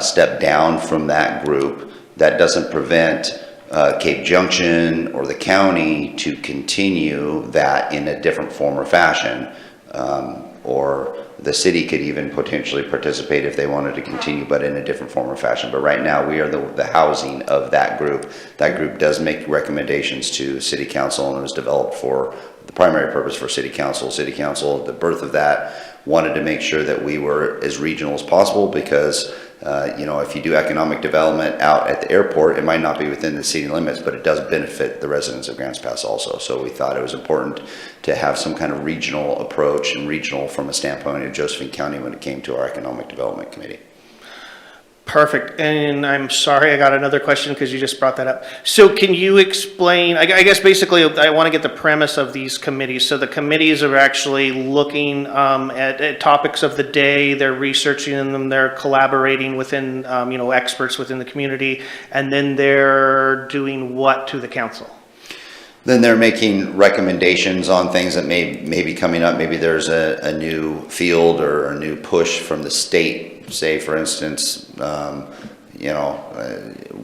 step down from that group, that doesn't prevent Cape Junction or the county to continue that in a different form or fashion, or the city could even potentially participate if they wanted to continue, but in a different form or fashion. But right now, we are the housing of that group. That group does make recommendations to City Council, and it was developed for the primary purpose for City Council. City Council, at the birth of that, wanted to make sure that we were as regional as possible because if you do economic development out at the airport, it might not be within the city limits, but it does benefit the residents of Grants Pass also. So we thought it was important to have some kind of regional approach, and regional from a standpoint of Josephine County when it came to our Economic Development Committee. Perfect. And I'm sorry, I got another question because you just brought that up. So can you explain, I guess basically I want to get the premise of these committees. So the committees are actually looking at topics of the day, they're researching them, they're collaborating within, experts within the community, and then they're doing what to the council? Then they're making recommendations on things that may be coming up. Maybe there's a new field or a new push from the state. Say, for instance,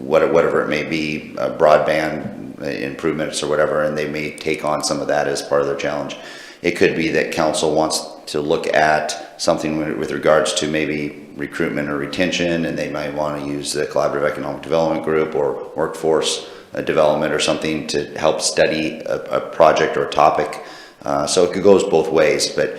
whatever it may be, broadband improvements or whatever, and they may take on some of that as part of their challenge. It could be that council wants to look at something with regards to maybe recruitment or retention, and they might want to use the Collaborative Economic Development Group or workforce development or something to help study a project or a topic. So it goes both ways, but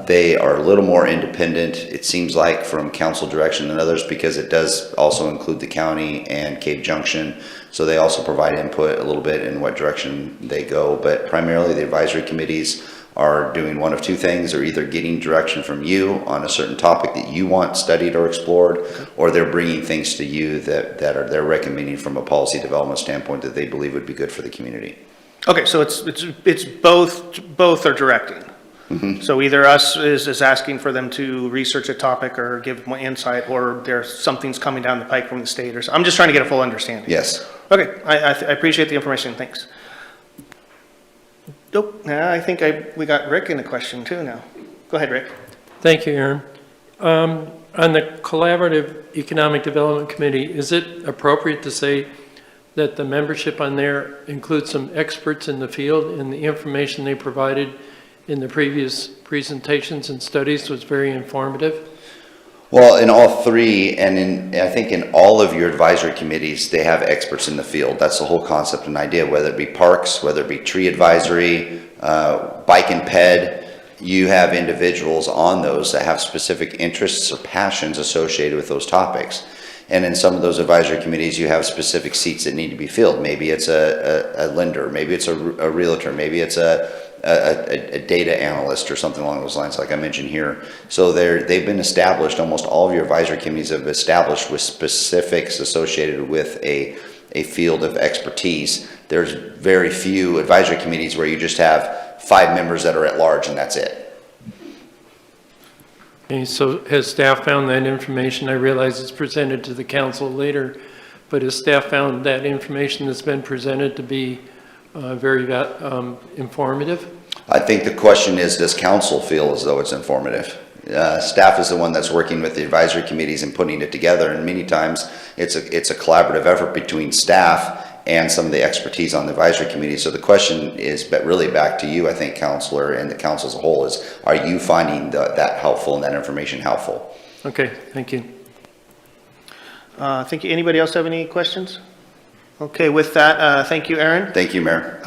they are a little more independent, it seems like, from council direction than others, because it does also include the county and Cape Junction. So they also provide input a little bit in what direction they go. But primarily the advisory committees are doing one of two things. They're either getting direction from you on a certain topic that you want studied or explored, or they're bringing things to you that they're recommending from a policy development standpoint that they believe would be good for the community. Okay, so it's both are directing. Mm-hmm. So either us is asking for them to research a topic or give more insight, or there's something's coming down the pike from the state, or I'm just trying to get a full understanding. Yes. Okay, I appreciate the information. Thanks. Nope. I think we got Rick in a question too now. Go ahead, Rick. Thank you, Aaron. On the Collaborative Economic Development Committee, is it appropriate to say that the membership on there includes some experts in the field, and the information they provided in the previous presentations and studies was very informative? Well, in all three, and I think in all of your advisory committees, they have experts in the field. That's the whole concept and idea, whether it be parks, whether it be tree advisory, bike and ped. You have individuals on those that have specific interests or passions associated with those topics. And in some of those advisory committees, you have specific seats that need to be filled. Maybe it's a lender, maybe it's a realtor, maybe it's a data analyst or something along those lines, like I mentioned here. So they've been established, almost all of your advisory committees have established with specifics associated with a field of expertise. There's very few advisory committees where you just have 5 members that are at large and that's it. Okay, so has staff found that information? I realize it's presented to the council later, but has staff found that information that's been presented to be very informative? I think the question is, does council feel as though it's informative? Staff is the one that's working with the advisory committees and putting it together, and many times it's a collaborative effort between staff and some of the expertise on the advisory committee. So the question is, but really back to you, I think, Counselor, and the council as a whole, is are you finding that helpful and that information helpful? Okay, thank you. Thank you. Anybody else have any questions? Okay, with that, thank you, Aaron. Thank you, Mayor.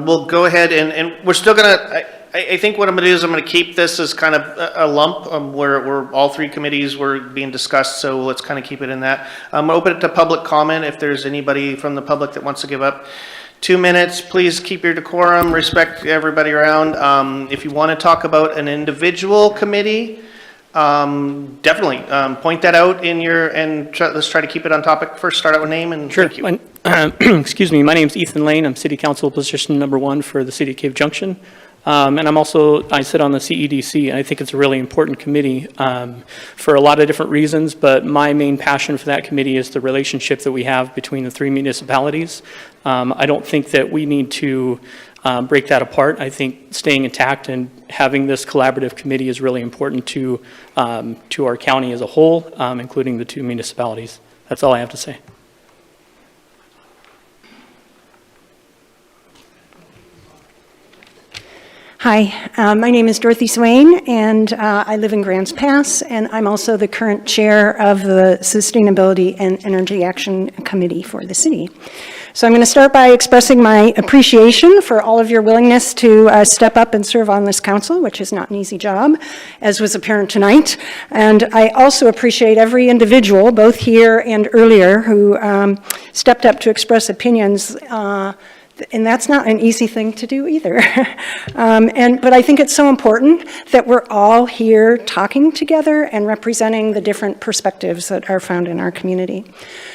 We'll go ahead and we're still gonna, I think what I'm gonna do is I'm gonna keep this as kind of a lump where all 3 committees were being discussed, so let's kind of keep it in that. I'm gonna open it to public comment if there's anybody from the public that wants to give up 2 minutes. Please keep your decorum, respect everybody around. If you want to talk about an individual committee, definitely point that out in your, and let's try to keep it on topic. First, start out with name and sure. Thank you. Excuse me, my name's Ethan Lane. I'm City Council position number 1 for the City of Cave Junction. And I sit on the CEDC, and I think it's a really important committee for a lot of different reasons, but my main passion for that committee is the relationship that we have between the 3 municipalities. I don't think that we need to break that apart. I think staying intact and having this collaborative committee is really important to our county as a whole, including the 2 municipalities. That's all I have to say. Hi, my name is Dorothy Swain, and I live in Grants Pass, and I'm also the current chair of the Sustainability and Energy Action Committee for the city. So I'm going to start by expressing my appreciation for all of your willingness to step up and serve on this council, which is not an easy job, as was apparent tonight. And I also appreciate every individual, both here and earlier, who stepped up to express opinions. And that's not an easy thing to do either. But I think it's so important that we're all here talking together and representing the different perspectives that are found in our community.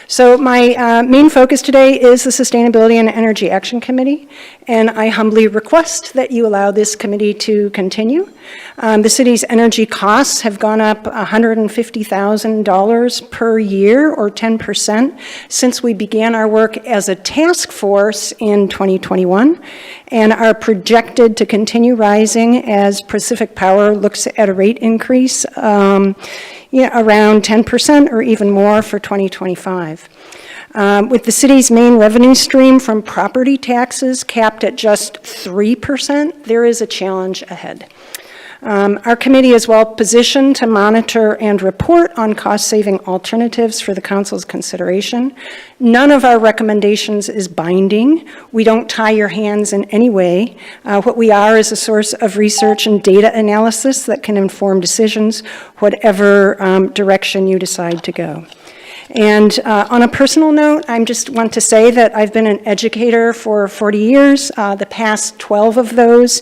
So my main focus today is the Sustainability and Energy Action Committee, and I humbly request that you allow this committee to continue. The city's energy costs have gone up $150,000 per year, or 10%, since we began our work as a task force in 2021, and are projected to continue rising as Pacific Power looks at a rate increase around 10% or even more for 2025. With the city's main revenue stream from property taxes capped at just 3%, there is a challenge ahead. Our committee is well positioned to monitor and report on cost-saving alternatives for the council's consideration. None of our recommendations is binding. We don't tie your hands in any way. What we are is a source of research and data analysis that can inform decisions, whatever direction you decide to go. And on a personal note, I just want to say that I've been an educator for 40 years, the past 12 of those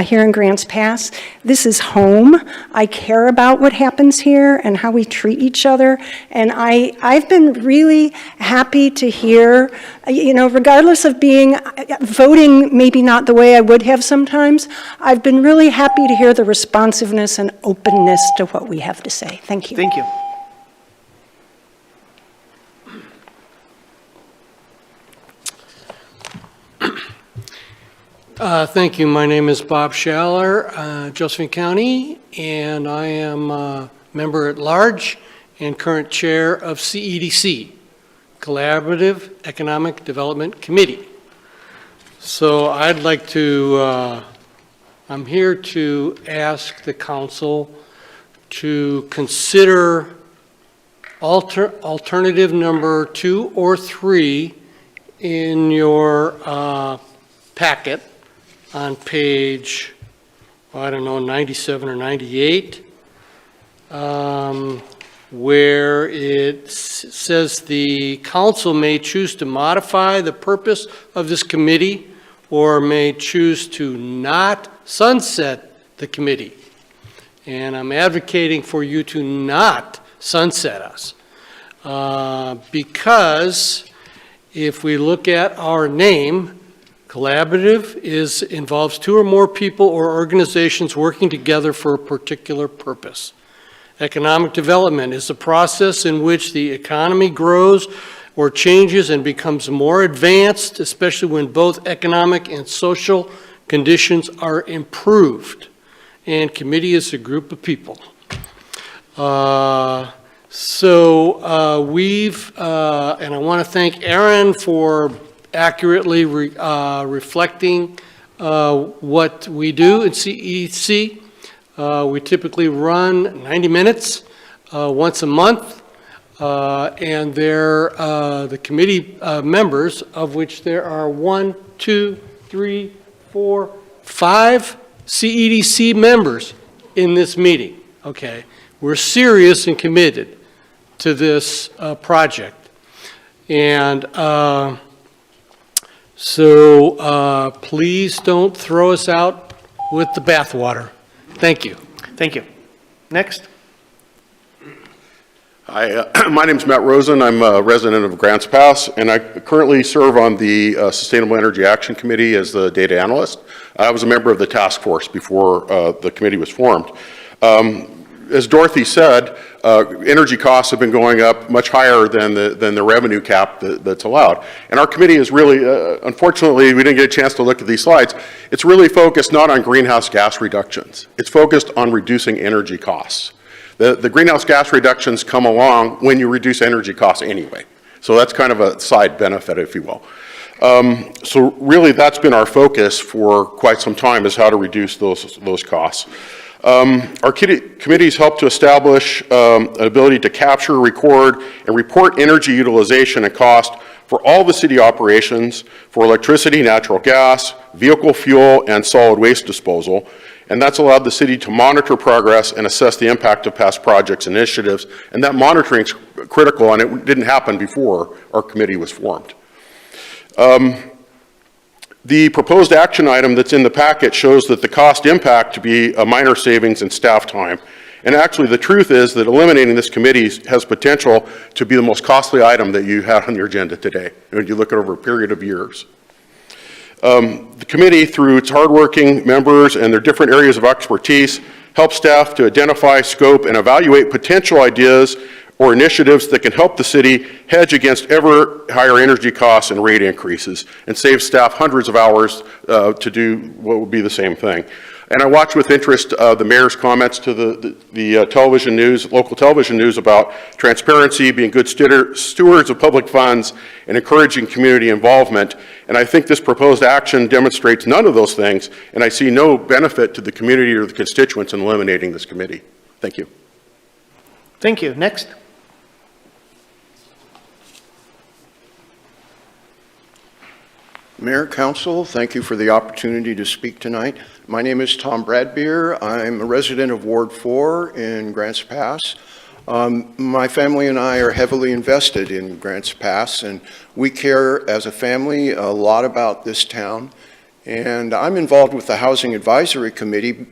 here in Grants Pass. This is home. I care about what happens here and how we treat each other. And I've been really happy to hear, regardless of voting maybe not the way I would have sometimes, I've been really happy to hear the responsiveness and openness to what we have to say. Thank you. Thank you. Thank you. My name is Bob Schaller, Josephine County, and I am Member at Large and current Chair of CEDC, Collaborative Economic Development Committee. So I'd like to, I'm here to ask the council to consider alternative number 2 or 3 in your packet on page, I don't know, 97 or 98, where it says the council may choose to modify the purpose of this committee or may choose to not sunset the committee. And I'm advocating for you to not sunset us. Because if we look at our name, collaborative involves 2 or more people or organizations working together for a particular purpose. Economic development is the process in which the economy grows or changes and becomes more advanced, especially when both economic and social conditions are improved. And committee is a group of people. And I want to thank Aaron for accurately reflecting what we do at CEC. We typically run 90 minutes once a month, and they're the committee members, of which there are 1, 2, 3, 4, 5 CEDC members in this meeting. Okay, we're serious and committed to this project, and please don't throw us out with the bathwater. Thank you. Thank you. Next. Hi, my name's Matt Rosen. I'm a resident of Grants Pass, and I currently serve on the Sustainable Energy Action Committee as the data analyst. I was a member of the task force before the committee was formed. As Dorothy said, energy costs have been going up much higher than the revenue cap that's allowed. And our committee is really, unfortunately, we didn't get a chance to look at these slides. It's really focused not on greenhouse gas reductions. It's focused on reducing energy costs. The greenhouse gas reductions come along when you reduce energy costs anyway. So that's kind of a side benefit, if you will. So really, that's been our focus for quite some time, is how to reduce those costs. Our committees help to establish an ability to capture, record, and report energy utilization and cost for all the city operations for electricity, natural gas, vehicle fuel, and solid waste disposal. And that's allowed the city to monitor progress and assess the impact of past projects and initiatives. And that monitoring is critical, and it didn't happen before our committee was formed. The proposed action item that's in the packet shows that the cost impact to be a minor savings in staff time. And actually, the truth is that eliminating this committee has potential to be the most costly item that you had on your agenda today, when you look at over a period of years. The committee, through its hardworking members and their different areas of expertise, helps staff to identify, scope, and evaluate potential ideas or initiatives that can help the city hedge against ever higher energy costs and rate increases, and save staff hundreds of hours to do what would be the same thing. And I watched with interest the mayor's comments to the television news, local television news, about transparency, being good stewards of public funds, and encouraging community involvement. And I think this proposed action demonstrates none of those things, and I see no benefit to the community or the constituents in eliminating this committee. Thank you. Thank you. Next. Mayor, Council, thank you for the opportunity to speak tonight. My name is Tom Bradbeer. I'm a resident of Ward 4 in Grants Pass. My family and I are heavily invested in Grants Pass, and we care as a family a lot about this town. And I'm involved with the Housing Advisory Committee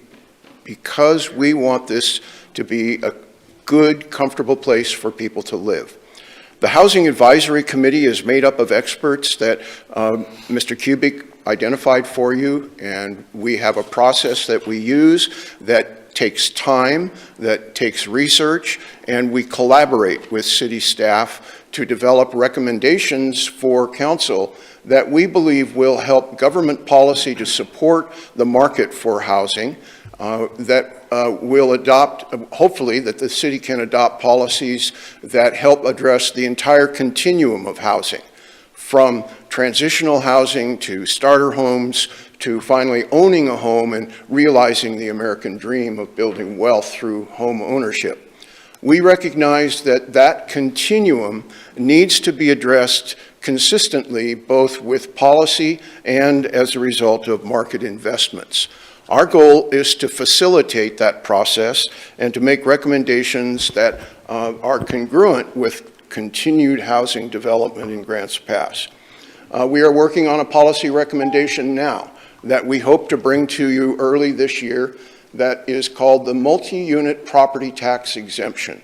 because we want this to be a good, comfortable place for people to live. The Housing Advisory Committee is made up of experts that Mr. Kubik identified for you, and we have a process that we use that takes time, that takes research, and we collaborate with city staff to develop recommendations for council that we believe will help government policy to support the market for housing, that will adopt, hopefully, that the city can adopt policies that help address the entire continuum of housing, from transitional housing to starter homes to finally owning a home and realizing the American dream of building wealth through home ownership. We recognize that that continuum needs to be addressed consistently, both with policy and as a result of market investments. Our goal is to facilitate that process and to make recommendations that are congruent with continued housing development in Grants Pass. We are working on a policy recommendation now that we hope to bring to you early this year that is called the multi-unit property tax exemption.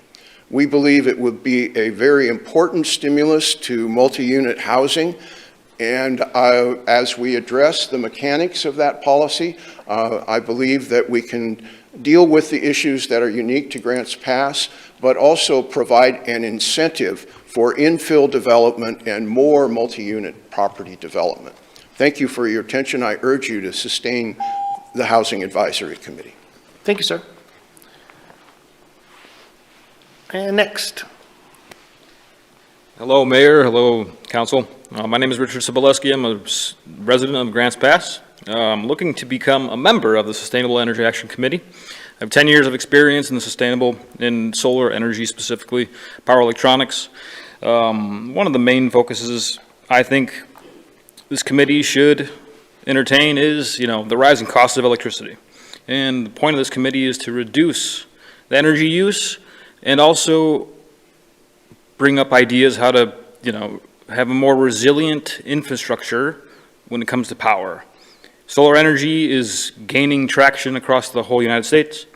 We believe it would be a very important stimulus to multi-unit housing, and as we address the mechanics of that policy, I believe that we can deal with the issues that are unique to Grants Pass, but also provide an incentive for infill development and more multi-unit property development. Thank you for your attention. I urge you to sustain the Housing Advisory Committee. Thank you, sir. And next. Hello, Mayor. Hello, Council. My name is Richard Sobolewski. I'm a resident of Grants Pass. I'm looking to become a member of the Sustainable Energy Action Committee. I have 10 years of experience in the sustainable, in solar energy specifically, power electronics. One of the main focuses I think this committee should entertain is, the rising cost of electricity. And the point of this committee is to reduce the energy use and also bring up ideas how to, have a more resilient infrastructure when it comes to power. Solar energy is gaining traction across the whole United States.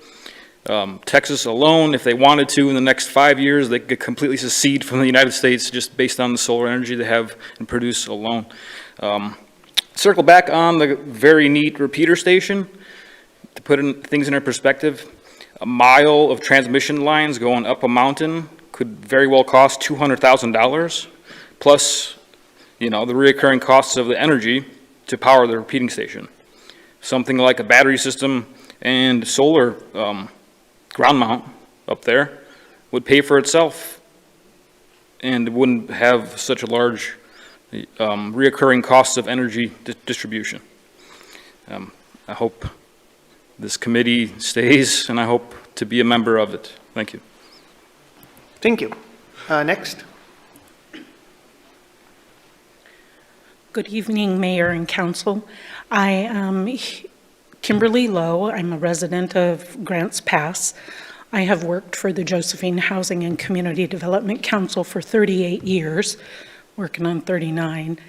Texas alone, if they wanted to, in the next 5 years, they could completely secede from the United States just based on the solar energy they have and produce alone. Circle back on the very neat repeater station, to put things in perspective, a mile of transmission lines going up a mountain could very well cost $200,000, plus, the reoccurring costs of the energy to power the repeating station. Something like a battery system and solar ground mount up there would pay for itself and wouldn't have such a large reoccurring costs of energy distribution. I hope this committee stays, and I hope to be a member of it. Thank you. Thank you. Next. Good evening, Mayor and Council. I am Kimberly Lowe. I'm a resident of Grants Pass. I have worked for the Josephine Housing and Community Development Council for 38 years, working on 39,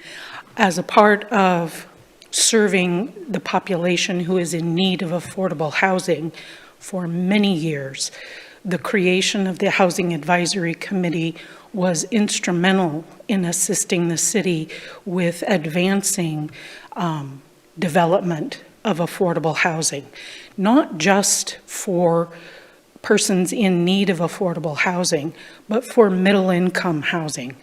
as a part of serving the population who is in need of affordable housing for many years. The creation of the Housing Advisory Committee was instrumental in assisting the city with advancing development of affordable housing, not just for persons in need of affordable housing, but for middle-income housing.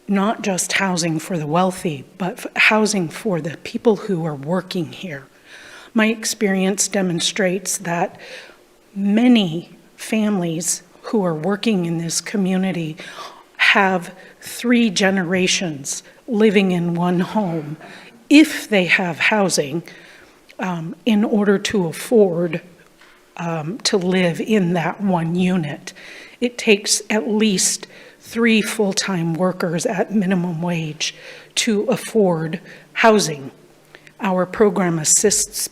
Not just housing for the wealthy, but housing for the people who are working here. My experience demonstrates that many families who are working in this community have 3 generations living in one home, if they have housing, in order to afford to live in that one unit. It takes at least 3 full-time workers at minimum wage to afford housing. Our program assists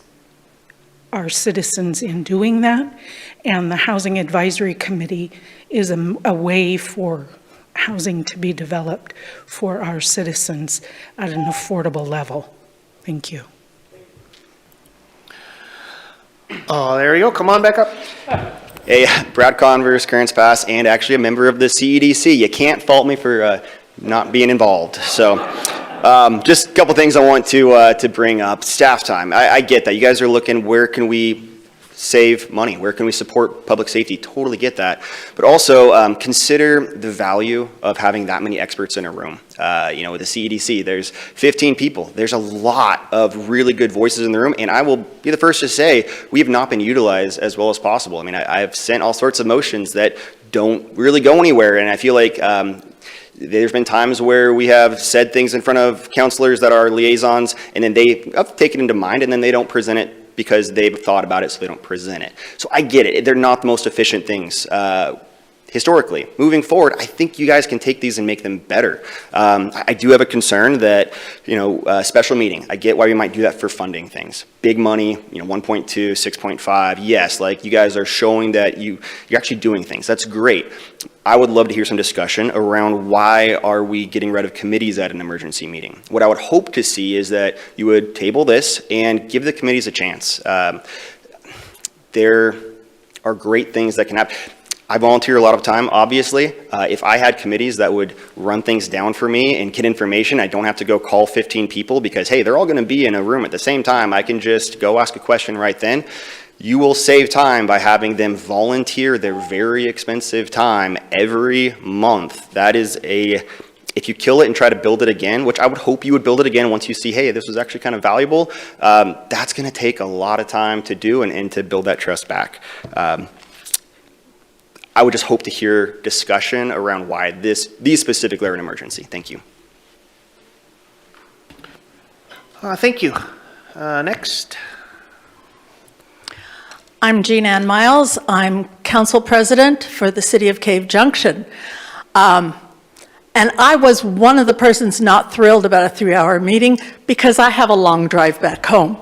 our citizens in doing that, and the Housing Advisory Committee is a way for housing to be developed for our citizens at an affordable level. Thank you. Oh, there you go. Come on back up. Hey, Brad Converse, Grants Pass, and actually a member of the CEDC. You can't fault me for not being involved. So just a couple things I want to bring up. Staff time. I get that. You guys are looking, where can we save money? Where can we support public safety? Totally get that. But also consider the value of having that many experts in a room. You know, with the CEDC, there's 15 people. There's a lot of really good voices in the room, and I will be the first to say we have not been utilized as well as possible. I mean, I've sent all sorts of motions that don't really go anywhere, and I feel like there's been times where we have said things in front of counselors that are liaisons, and then they have taken into mind, and then they don't present it because they've thought about it, so they don't present it. So I get it. They're not the most efficient things. Historically, moving forward, I think you guys can take these and make them better. I do have a concern that, you know, special meeting, I get why we might do that for funding things. Big money, you know, 1.2, 6.5, yes, like you guys are showing that you're actually doing things. That's great. I would love to hear some discussion around why are we getting rid of committees at an emergency meeting. What I would hope to see is that you would table this and give the committees a chance. There are great things that can happen. I volunteer a lot of time, obviously. If I had committees that would run things down for me and get information, I don't have to go call 15 people because, hey, they're all going to be in a room at the same time. I can just go ask a question right then. You will save time by having them volunteer their very expensive time every month. That is if you kill it and try to build it again, which I would hope you would build it again once you see, hey, this was actually kind of valuable, that's going to take a lot of time to do and to build that trust back. I would just hope to hear discussion around why these specifically are an emergency. Thank you. Thank you. Next. I'm Jean Ann Miles. I'm council president for the city of Cave Junction. And I was one of the persons not thrilled about a 3-hour meeting because I have a long drive back home.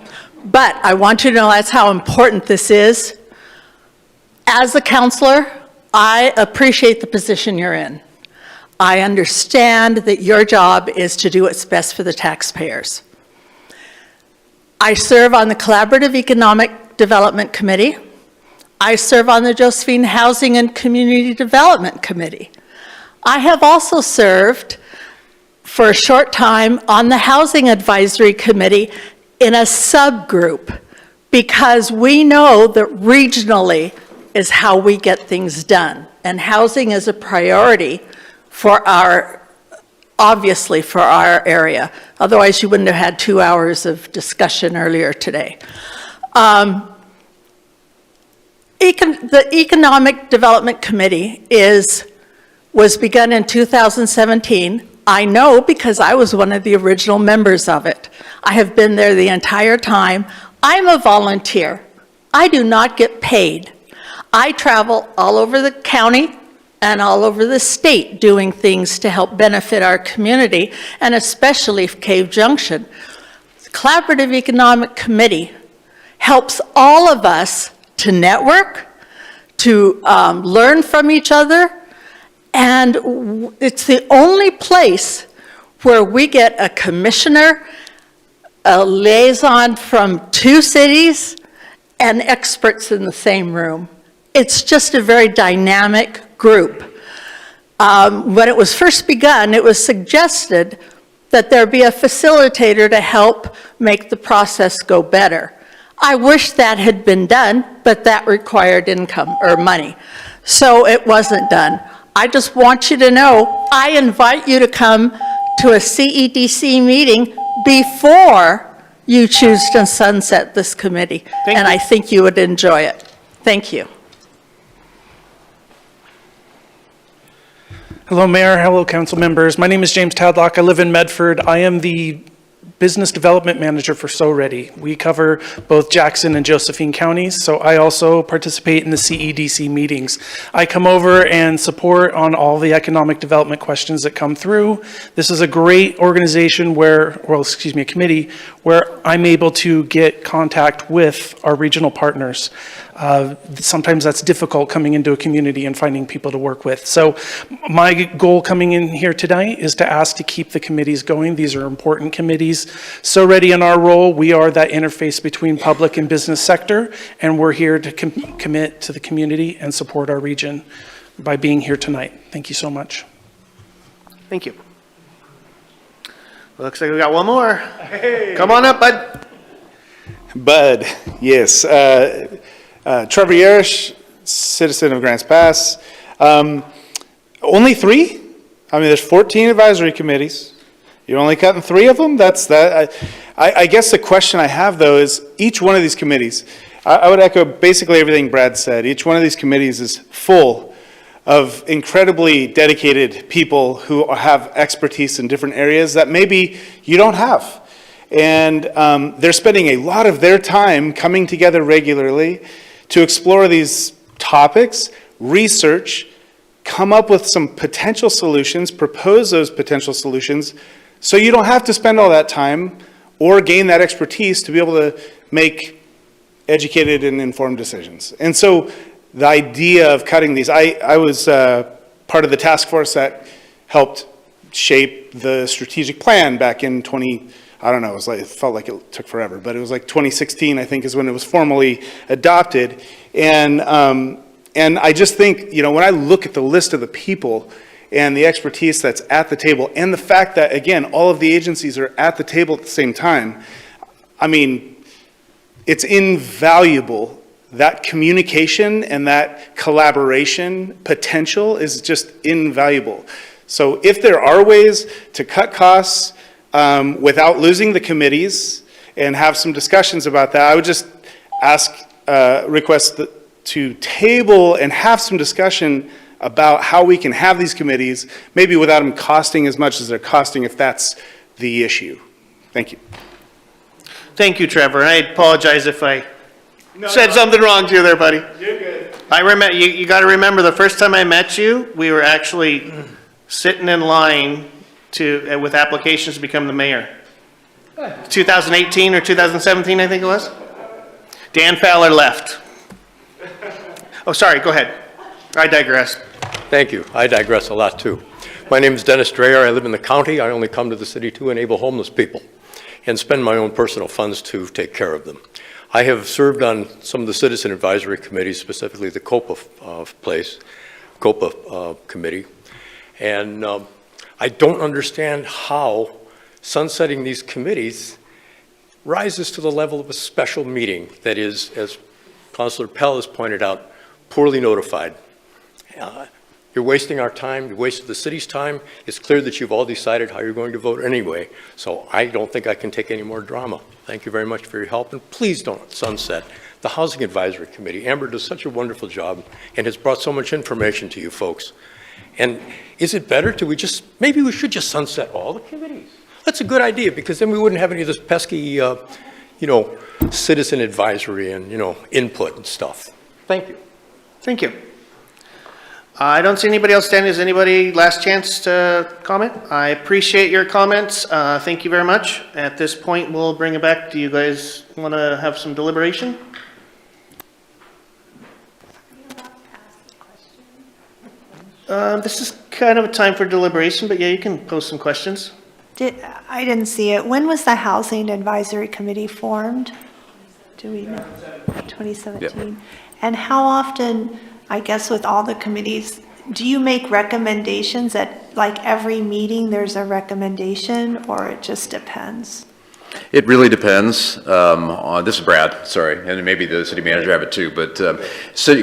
But I want you to know that's how important this is. As a counselor, I appreciate the position you're in. I understand that your job is to do what's best for the taxpayers. I serve on the Collaborative Economic Development Committee. I serve on the Josephine Housing and Community Development Committee. I have also served for a short time on the Housing Advisory Committee in a subgroup because we know that regionally is how we get things done. And housing is a priority for obviously for our area. Otherwise you wouldn't have had 2 hours of discussion earlier today. The Economic Development Committee was begun in 2017. I know because I was one of the original members of it. I have been there the entire time. I'm a volunteer. I do not get paid. I travel all over the county and all over the state doing things to help benefit our community, and especially Cave Junction. The Collaborative Economic Committee helps all of us to network, to learn from each other, and it's the only place where we get a commissioner, a liaison from 2 cities, and experts in the same room. It's just a very dynamic group. When it was first begun, it was suggested that there be a facilitator to help make the process go better. I wish that had been done, but that required income or money. So it wasn't done. I just want you to know, I invite you to come to a CEDC meeting before you choose to sunset this committee. And I think you would enjoy it. Thank you. Hello, Mayor. Hello, council members. My name is James Tadlock. I live in Medford. I am the Business Development Manager for So Ready. We cover both Jackson and Josephine counties, so I also participate in the CEDC meetings. I come over and support on all the economic development questions that come through. This is a great organization where, well, excuse me, a committee where I'm able to get contact with our regional partners. Sometimes that's difficult coming into a community and finding people to work with. So my goal coming in here tonight is to ask to keep the committees going. These are important committees. So Ready in our role, we are that interface between public and business sector, and we're here to commit to the community and support our region by being here tonight. Thank you so much. Thank you. Looks like we got one more. Hey. Come on up, bud. Bud, yes. Trevor Yarish, citizen of Grants Pass. Only 3? I mean, there's 14 advisory committees. You're only cutting 3 of them? That's that. I guess the question I have, though, is each one of these committees, I would echo basically everything Brad said. Each one of these committees is full of incredibly dedicated people who have expertise in different areas that maybe you don't have. And they're spending a lot of their time coming together regularly to explore these topics, research, come up with some potential solutions, propose those potential solutions, so you don't have to spend all that time or gain that expertise to be able to make educated and informed decisions. And so the idea of cutting these, I was part of the task force that helped shape the strategic plan back in I don't know, it felt like it took forever, but it was like 2016, I think, is when it was formally adopted. And I just think, when I look at the list of the people and the expertise that's at the table, and the fact that, again, all of the agencies are at the table at the same time, I mean, it's invaluable. That communication and that collaboration potential is just invaluable. So if there are ways to cut costs without losing the committees and have some discussions about that, I would just request to table and have some discussion about how we can have these committees, maybe without them costing as much as they're costing, if that's the issue. Thank you. Thank you, Trevor. I apologize if I said something wrong to you there, buddy. You're good. I remember, you got to remember, the first time I met you, we were actually sitting in line with applications to become the mayor. 2018 or 2017, I think it was. Dan Fowler left. Oh, sorry, go ahead. I digress. Thank you. I digress a lot, too. My name is Dennis Dreyer. I live in the county. I only come to the city to enable homeless people and spend my own personal funds to take care of them. I have served on some of the citizen advisory committees, specifically the COPA committee, and I don't understand how sunsetting these committees rises to the level of a special meeting that is, as Councilor Pell has pointed out, poorly notified. You're wasting our time, you wasted the city's time. It's clear that you've all decided how you're going to vote anyway, so I don't think I can take any more drama. Thank you very much for your help, and please don't sunset the Housing Advisory Committee. Amber does such a wonderful job and has brought so much information to you folks. And is it better to maybe we should just sunset all the committees? That's a good idea, because then we wouldn't have any of this pesky, citizen advisory and, input and stuff. Thank you. Thank you. I don't see anybody else standing. Is anybody last chance to comment? I appreciate your comments. Thank you very much. At this point, we'll bring it back. Do you guys want to have some deliberation? This is kind of a time for deliberation, but yeah, you can post some questions. I didn't see it. When was the Housing Advisory Committee formed? Do we know? 2017. Yep. And how often, I guess with all the committees, do you make recommendations at like every meeting there's a recommendation, or it just depends? It really depends. This is Brad, sorry, and maybe the city manager have it too, but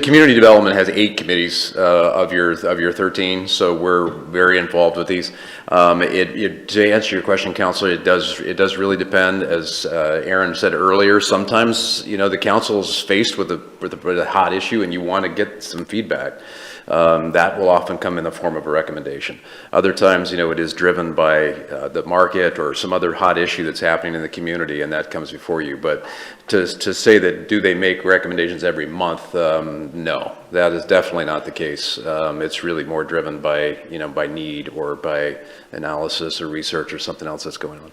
community development has 8 committees of your 13, so we're very involved with these. To answer your question, Councilor, it does really depend. As Aaron said earlier, sometimes the council's faced with a hot issue and you want to get some feedback. That will often come in the form of a recommendation. Other times, it is driven by the market or some other hot issue that's happening in the community, and that comes before you. But to say that do they make recommendations every month, no, that is definitely not the case. It's really more driven by by need or by analysis or research or something else that's going on.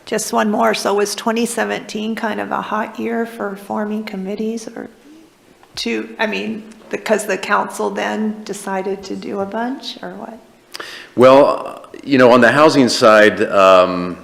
Just one more. So was 2017 kind of a hot year for forming committees, or because the council then decided to do a bunch, or what? Well, on the housing side, that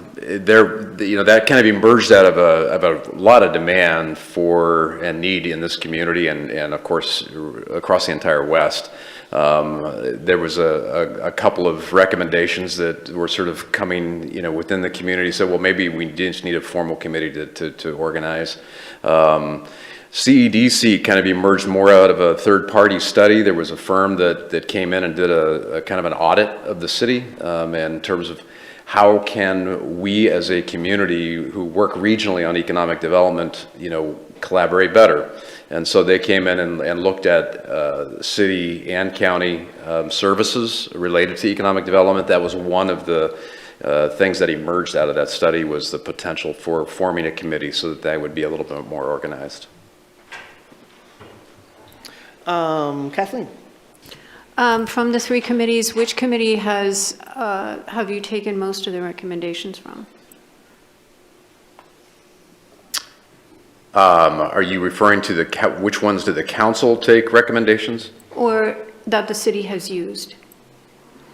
kind of emerged out of a lot of demand for and need in this community, and of course across the entire West. There was a couple of recommendations that were sort of coming, within the community. So, well, maybe we just need a formal committee to organize. CEDC kind of emerged more out of a third-party study. There was a firm that came in and did a kind of an audit of the city in terms of how can we as a community who work regionally on economic development, collaborate better. And so they came in and looked at city and county services related to economic development. That was one of the things that emerged out of that study, was the potential for forming a committee so that they would be a little bit more organized. Kathleen? From the three committees, which committee have you taken most of the recommendations from? Are you referring to which ones did the council take recommendations? Or that the city has used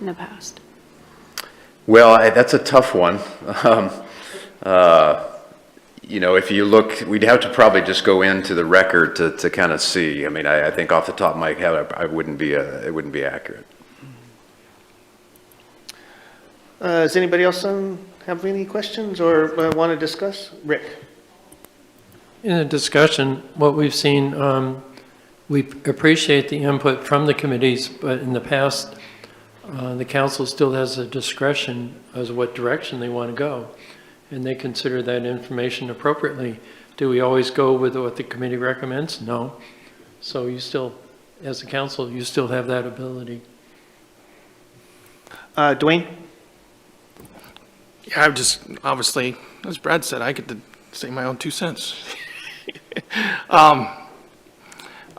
in the past? Well, that's a tough one. If you look, we'd have to probably just go into the record to kind of see. I mean, I think off the top of my head, it wouldn't be accurate. Does anybody else have any questions or want to discuss? Rick? In the discussion, what we've seen, we appreciate the input from the committees, but in the past, the council still has a discretion as what direction they want to go, and they consider that information appropriately. Do we always go with what the committee recommends? No. So you still, as a council, you still have that ability. Dwayne? Yeah, I've just, obviously, as Brad said, I get to say my own 2 cents.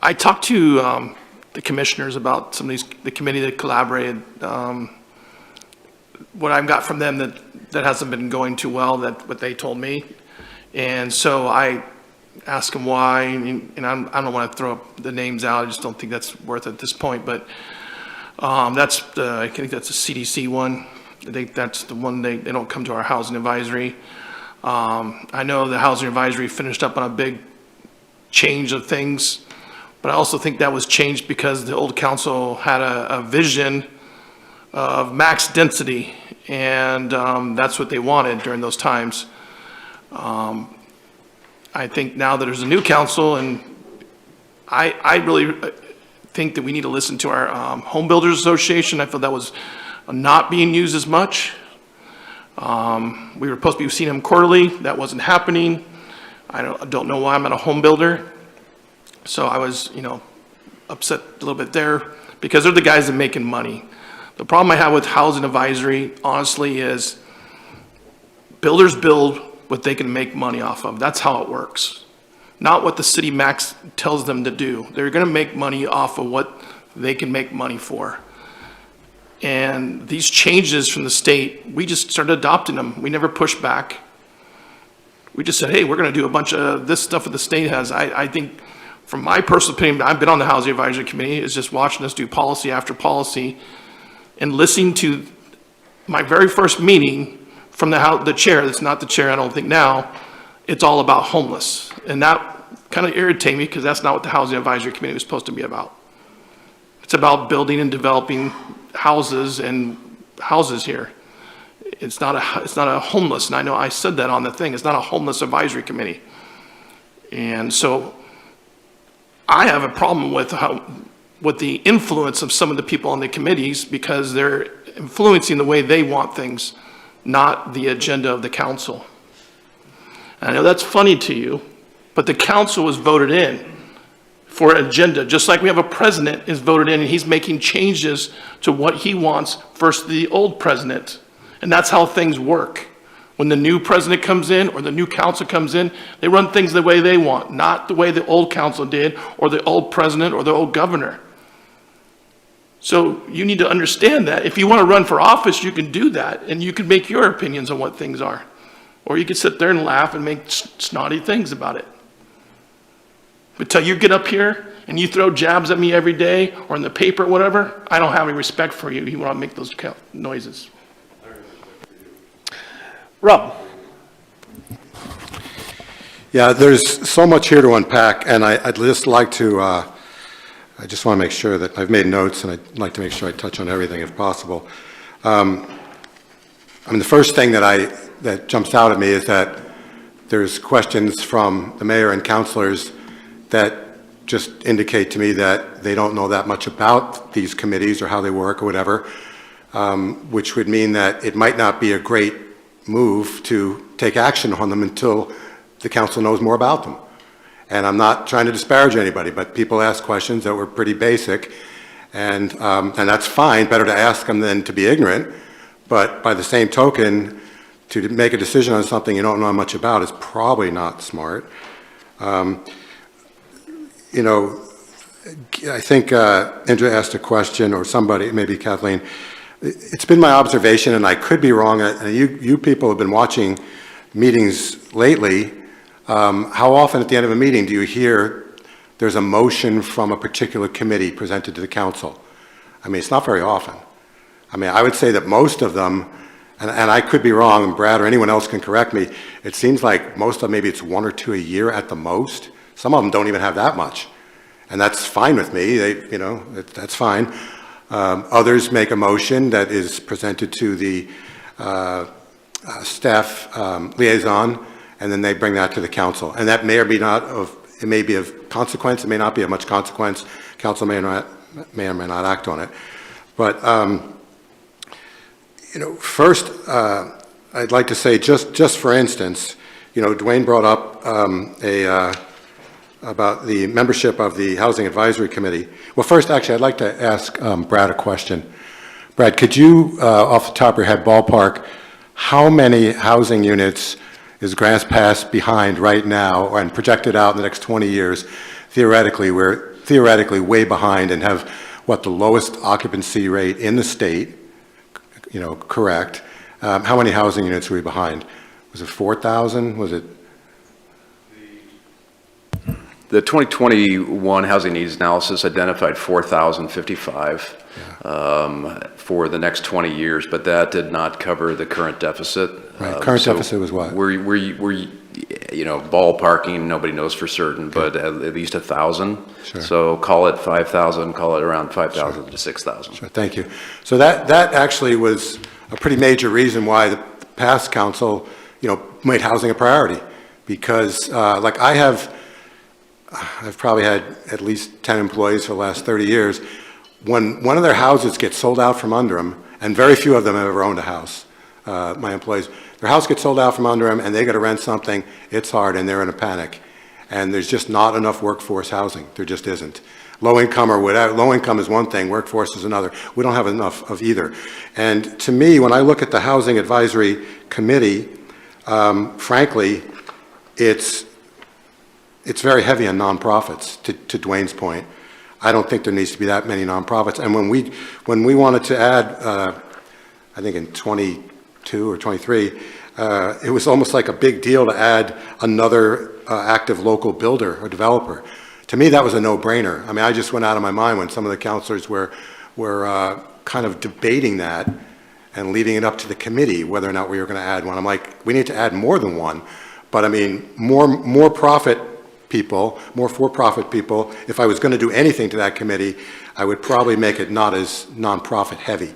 I talked to the commissioners about some of the committee that collaborated. What I've got from them that hasn't been going too well, what they told me. And so I asked them why, and I don't want to throw up the names out. I just don't think that's worth it at this point. But I think that's the CDC one. I think that's the one they don't come to our housing advisory. I know the housing advisory finished up on a big change of things, but I also think that was changed because the old council had a vision of max density, and that's what they wanted during those times. I think now that there's a new council, and I really think that we need to listen to our Home Builders Association. I feel that was not being used as much. We were supposed to be seeing them quarterly. That wasn't happening. I don't know why. I'm not a home builder. So I was, upset a little bit there because they're the guys that are making money. The problem I have with housing advisory, honestly, is builders build what they can make money off of. That's how it works. Not what the city max tells them to do. They're going to make money off of what they can make money for. And these changes from the state, we just started adopting them. We never pushed back. We just said, hey, we're going to do a bunch of this stuff that the state has. I think, from my personal opinion, I've been on the Housing Advisory Committee, is just watching us do policy after policy and listening to my very first meeting from the chair. That's not the chair, I don't think now. It's all about homeless. And that kind of irritated me because that's not what the Housing Advisory Committee was supposed to be about. It's about building and developing houses here. It's not a homeless, and I know I said that on the thing, it's not a homeless advisory committee. And so I have a problem with the influence of some of the people on the committees because they're influencing the way they want things, not the agenda of the council. I know that's funny to you, but the council was voted in for an agenda, just like we have a president is voted in and he's making changes to what he wants versus the old president. And that's how things work. When the new president comes in or the new council comes in, they run things the way they want, not the way the old council did or the old president or the old governor. So you need to understand that. If you want to run for office, you can do that and you can make your opinions on what things are. Or you can sit there and laugh and make snotty things about it. But till you get up here and you throw jabs at me every day or in the paper or whatever, I don't have any respect for you. You want to make those noises. Rob. Yeah, there's so much here to unpack, and I'd just like to, I just want to make sure that I've made notes, and I'd like to make sure I touch on everything if possible. The first thing that jumps out at me is that there's questions from the mayor and councilors that just indicate to me that they don't know that much about these committees or how they work or whatever, which would mean that it might not be a great move to take action on them until the council knows more about them. And I'm not trying to disparage anybody, but people ask questions that were pretty basic, and that's fine, better to ask them than to be ignorant. But by the same token, to make a decision on something you don't know much about is probably not smart. You know, I think Indra asked a question, or somebody, maybe Kathleen. It's been my observation, and I could be wrong, and you people have been watching meetings lately. How often at the end of a meeting do you hear there's a motion from a particular committee presented to the council? I mean, it's not very often. I mean, I would say that most of them, and I could be wrong, and Brad or anyone else can correct me, it seems like most of them, maybe it's 1 or 2 a year at the most. Some of them don't even have that much. And that's fine with me, you know, that's fine. Others make a motion that is presented to the staff liaison, and then they bring that to the council. And that may or may not it may be of consequence, it may not be of much consequence. Council may or may not act on it. But, you know, first, I'd like to say, just for instance, you know, Dwayne brought up about the membership of the Housing Advisory Committee. Well, first, actually, I'd like to ask Brad a question. Brad, could you, off the top of your head, ballpark, how many housing units is Grants Pass behind right now and projected out in the next 20 years? Theoretically, we're theoretically way behind and have, what, the lowest occupancy rate in the state, you know, correct. How many housing units are we behind? Was it 4,000? Was it? The 2021 housing needs analysis identified 4,055 for the next 20 years, but that did not cover the current deficit. Right. Current deficit was what? We're you know, ballparking, nobody knows for certain, but at least 1,000. Sure. So call it 5,000, call it around 5,000 to 6,000. Sure, thank you. So that actually was a pretty major reason why the past council, you know, made housing a priority, because like I've probably had at least 10 employees for the last 30 years. When one of their houses gets sold out from under them, and very few of them have ever owned a house, my employees, their house gets sold out from under them and they got to rent something, it's hard and they're in a panic. And there's just not enough workforce housing. There just isn't. Low income or whatever, low income is one thing, workforce is another. We don't have enough of either. And to me, when I look at the Housing Advisory Committee, frankly, it's very heavy on nonprofits, to Dwayne's point. I don't think there needs to be that many nonprofits. And when we wanted to add, I think in 22 or 23, it was almost like a big deal to add another active local builder or developer. To me, that was a no-brainer. I mean, I just went out of my mind when some of the councilors were kind of debating that and leaving it up to the committee whether or not we were going to add one. I'm like, we need to add more than one. But I mean, more profit people, more for-profit people. If I was going to do anything to that committee, I would probably make it not as nonprofit heavy.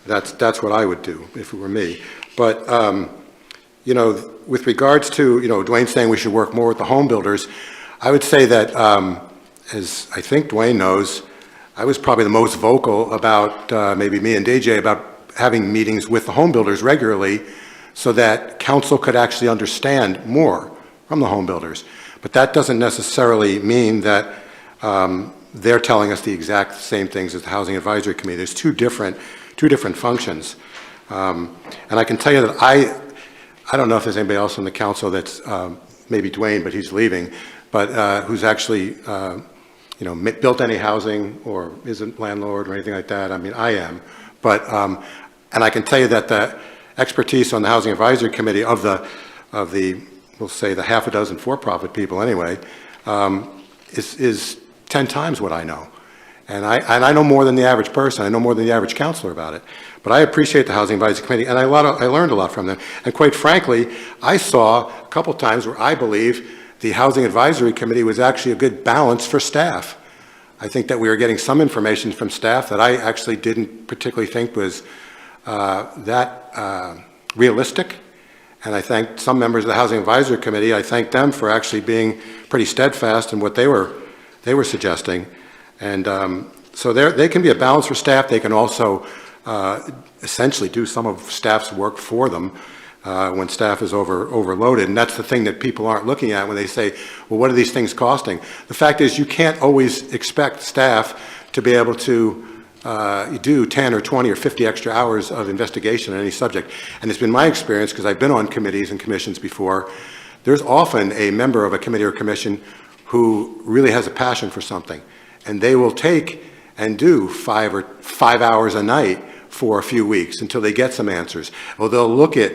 That's what I would do if it were me. But you know, with regards to, you know, Dwayne saying we should work more with the home builders, I would say that, as I think Dwayne knows, I was probably the most vocal about, maybe me and DJ, about having meetings with the home builders regularly so that council could actually understand more from the home builders. But that doesn't necessarily mean that they're telling us the exact same things as the Housing Advisory Committee. There's two different functions. And I can tell you that I don't know if there's anybody else on the council that's, maybe Dwayne, but he's leaving, but who's actually, you know, built any housing or isn't landlord or anything like that. I mean, I am. But, and I can tell you that the expertise on the Housing Advisory Committee of the, we'll say the half a dozen for-profit people anyway, is 10 times what I know. And I know more than the average person. I know more than the average counselor about it. But I appreciate the Housing Advisory Committee, and I learned a lot from them. And quite frankly, I saw a couple times where I believe the Housing Advisory Committee was actually a good balance for staff. I think that we were getting some information from staff that I actually didn't particularly think was that realistic. And I thank some members of the Housing Advisory Committee. I thank them for actually being pretty steadfast in what they were suggesting. And so they can be a balance for staff. They can also essentially do some of staff's work for them when staff is overloaded. And that's the thing that people aren't looking at when they say, well, what are these things costing? The fact is you can't always expect staff to be able to do 10 or 20 or 50 extra hours of investigation on any subject. And it's been my experience, because I've been on committees and commissions before, there's often a member of a committee or commission who really has a passion for something. And they will take and do 5 hours a night for a few weeks until they get some answers. Or they'll look at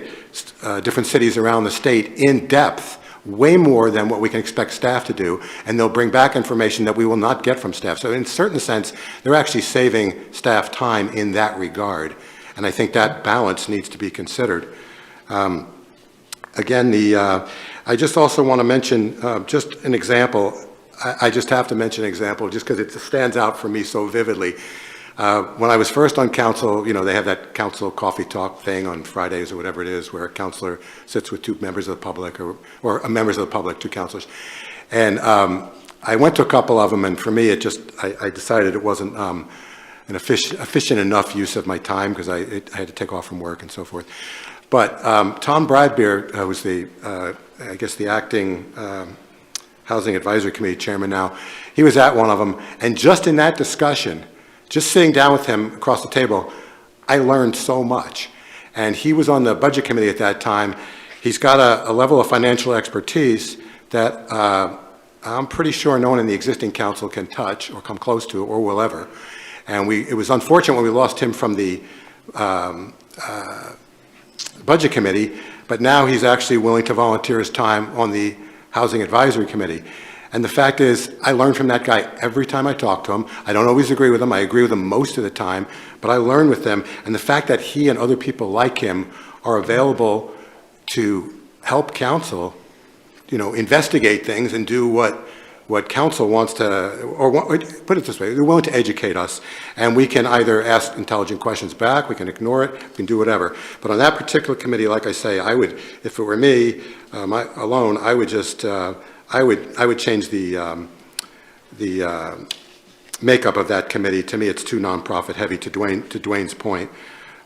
different cities around the state in depth, way more than what we can expect staff to do, and they'll bring back information that we will not get from staff. So in a certain sense, they're actually saving staff time in that regard. And I think that balance needs to be considered. Again, I just also want to mention just an example. I just have to mention an example just because it stands out for me so vividly. When I was first on council, you know, they have that council coffee talk thing on Fridays or whatever it is, where a councilor sits with two members of the public or members of the public, two councilors. And I went to a couple of them, and for me, I decided it wasn't an efficient enough use of my time because I had to take off from work and so forth. But Tom Bradbeer, who's I guess the acting Housing Advisory Committee chairman now, he was at one of them, and just in that discussion, just sitting down with him across the table, I learned so much. And he was on the budget committee at that time. He's got a level of financial expertise that I'm pretty sure no one in the existing council can touch or come close to or will ever. And it was unfortunate when we lost him from the budget committee, but now he's actually willing to volunteer his time on the Housing Advisory Committee. And the fact is, I learn from that guy every time I talk to him. I don't always agree with him. I agree with him most of the time, but I learn with them. And the fact that he and other people like him are available to help council, you know, investigate things and do what council wants to, or put it this way, they're willing to educate us. And we can either ask intelligent questions back, we can ignore it, we can do whatever. But on that particular committee, like I say, I would, if it were me alone, I would just, I would change the makeup of that committee. To me, it's too nonprofit heavy, to Dwayne's point.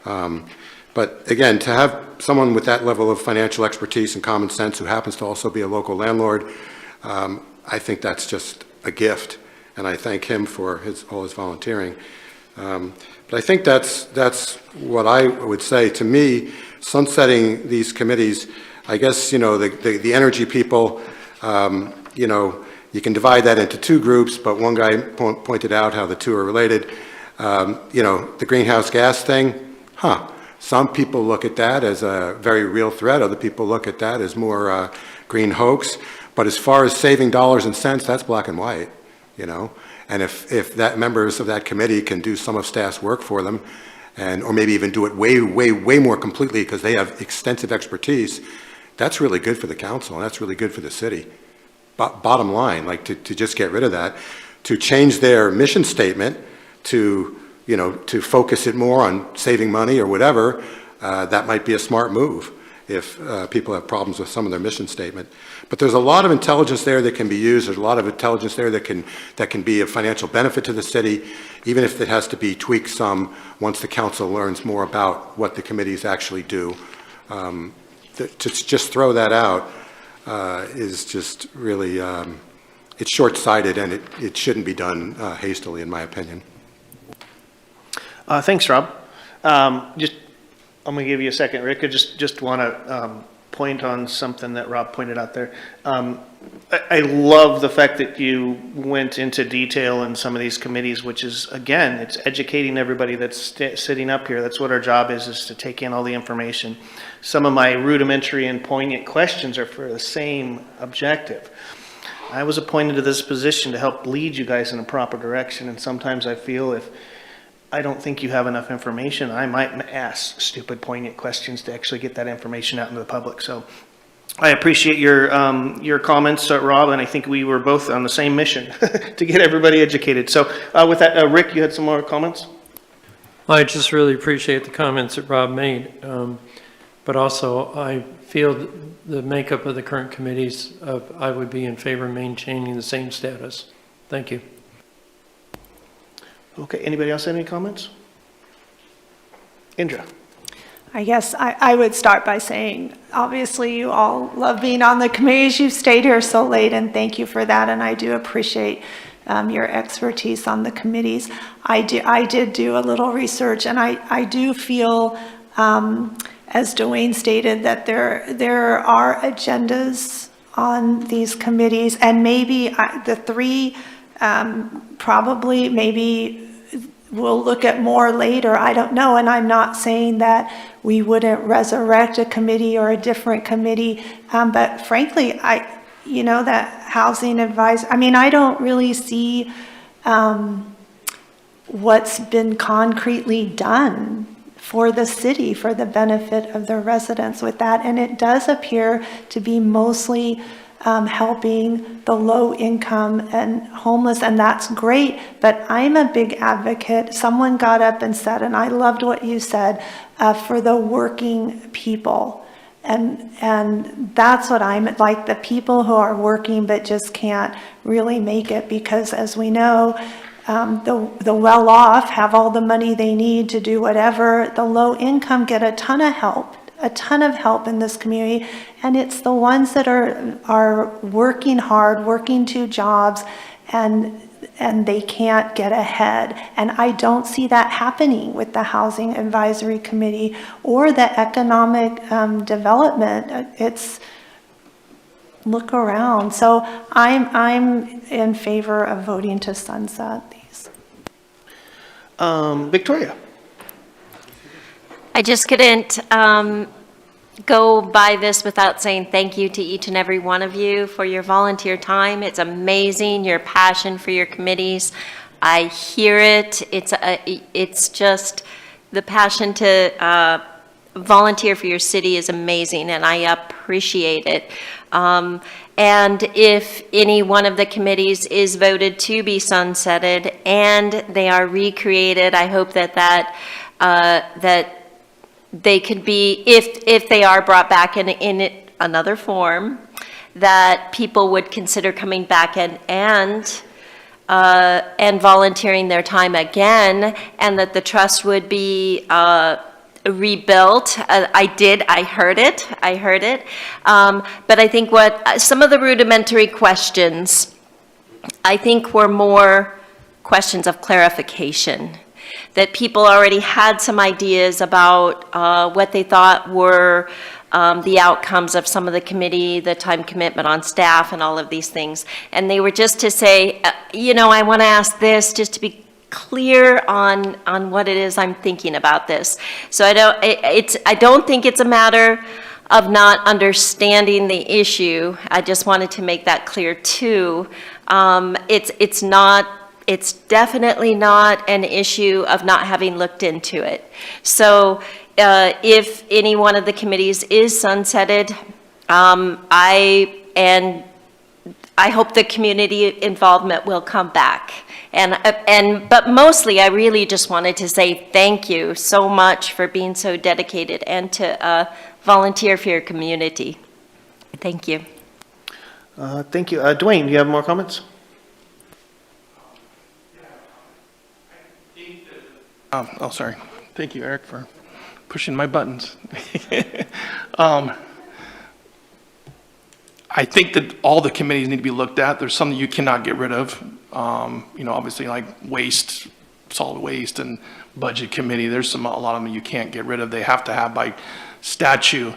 But again, to have someone with that level of financial expertise and common sense who happens to also be a local landlord, I think that's just a gift, and I thank him for all his volunteering. But I think that's what I would say. To me, sunsetting these committees, I guess, you know, the energy people, you know, you can divide that into two groups, but one guy pointed out how the two are related. You know, the greenhouse gas thing, some people look at that as a very real threat. Other people look at that as more green hoax. But as far as saving dollars and cents, that's black and white, you know. And if that members of that committee can do some of staff's work for them, or maybe even do it way more completely because they have extensive expertise, that's really good for the council and that's really good for the city. Bottom line, like to just get rid of that, to change their mission statement to, you know, to focus it more on saving money or whatever, that might be a smart move if people have problems with some of their mission statement. But there's a lot of intelligence there that can be used. There's a lot of intelligence there that can be of financial benefit to the city, even if it has to be tweaked some once the council learns more about what the committees actually do. To just throw that out is just really, it's short-sighted, and it shouldn't be done hastily, in my opinion. Thanks, Rob. I'm going to give you a second, Rick. I just want to point on something that Rob pointed out there. I love the fact that you went into detail in some of these committees, which is, again, it's educating everybody that's sitting up here. That's what our job is to take in all the information. Some of my rudimentary and poignant questions are for the same objective. I was appointed to this position to help lead you guys in a proper direction, and sometimes I feel if I don't think you have enough information, I might ask stupid, poignant questions to actually get that information out into the public. So I appreciate your comments, Rob, and I think we were both on the same mission to get everybody educated. So with that, Rick, you had some more comments? I just really appreciate the comments that Rob made. but also I feel the makeup of the current committees, I would be in favor of maintaining the same status. Thank you. Okay, anybody else have any comments? Indra? I guess I would start by saying, obviously, you all love being on the committees. You've stayed here so late, and thank you for that. And I do appreciate your expertise on the committees. I did do a little research, and I do feel, as Dwayne stated, that there are agendas on these committees, and maybe the three probably maybe we'll look at more later. I don't know, and I'm not saying that we wouldn't resurrect a committee or a different committee, but frankly, that housing advisor, I don't really see what's been concretely done for the city for the benefit of the residents with that, and it does appear to be mostly helping the low income and homeless, and that's great, but I'm a big advocate. Someone got up and said, and I loved what you said, for the working people. And that's what I'm like, the people who are working but just can't really make it, because as we know, the well-off have all the money they need to do whatever. The low income get a ton of help in this community, and it's the ones that are working hard, working two jobs, and they can't get ahead. And I don't see that happening with the Housing Advisory Committee or the Economic Development. It's look around. So I'm in favor of voting to sunset these. Victoria? I just couldn't go by this without saying thank you to each and every one of you for your volunteer time. It's amazing, your passion for your committees. I hear it. It's just the passion to volunteer for your city is amazing, and I appreciate it. And if any one of the committees is voted to be sunsetted and they are recreated, I hope that they could be, if they are brought back in another form, that people would consider coming back and volunteering their time again, and that the trust would be rebuilt. I heard it. But I think some of the rudimentary questions, I think were more questions of clarification, that people already had some ideas about what they thought were the outcomes of some of the committee, the time commitment on staff and all of these things. And they were just to say, I want to ask this just to be clear on what it is I'm thinking about this. So I don't think it's a matter of not understanding the issue. I just wanted to make that clear too. It's definitely not an issue of not having looked into it. So if any one of the committees is sunsetted, I hope the community involvement will come back. But mostly, I really just wanted to say thank you so much for being so dedicated and to volunteer for your community. Thank you. Thank you. Dwayne, do you have more comments? Sorry. Thank you, Eric, for pushing my buttons. I think that all the committees need to be looked at. There's some that you cannot get rid of. Obviously like waste, solid waste, and budget committee. There's a lot of them you can't get rid of. They have to have by statute.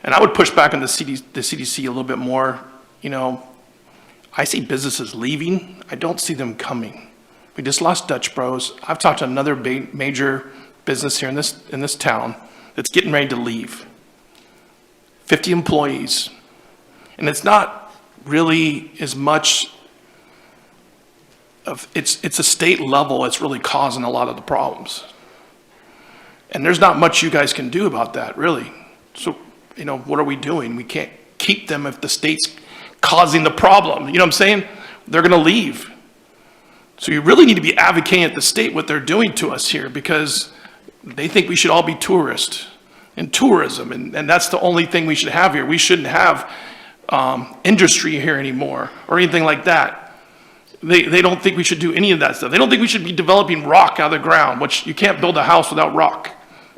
And I would push back on the CDC a little bit more. I see businesses leaving. I don't see them coming. We just lost Dutch Bros. I've talked to another major business here in this town that's getting ready to leave. 50 employees. And it's not really as much of, it's a state level that's really causing a lot of the problems. And there's not much you guys can do about that, really. So, what are we doing? We can't keep them if the state's causing the problem. You know what I'm saying? They're going to leave. So you really need to be advocating at the state what they're doing to us here, because they think we should all be tourists. and tourism, and that's the only thing we should have here. We shouldn't have industry here anymore, or anything like that. They don't think we should do any of that stuff. They don't think we should be developing rock out of the ground, which you can't build a house without rock.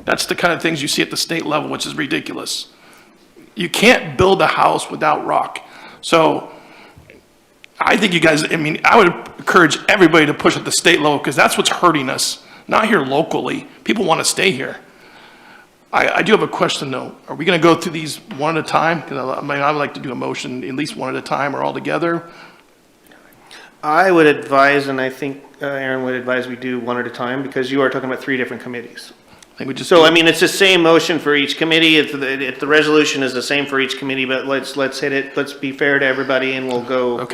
That's the kind of things you see at the state level, which is ridiculous. You can't build a house without rock. So I think you guys, I mean, I would encourage everybody to push at the state level, because that's what's hurting us, not here locally. People want to stay here. I do have a question, though. Are we going to go through these one at a time? Because I mean, I would like to do a motion at least one at a time or all together. I would advise, and I think Aaron would advise we do one at a time, because you are talking about 3 different committees. I think we just. So, I mean, it's the same motion for each committee. If the resolution is the same for each committee, but let's hit it. Let's be fair to everybody, and we'll go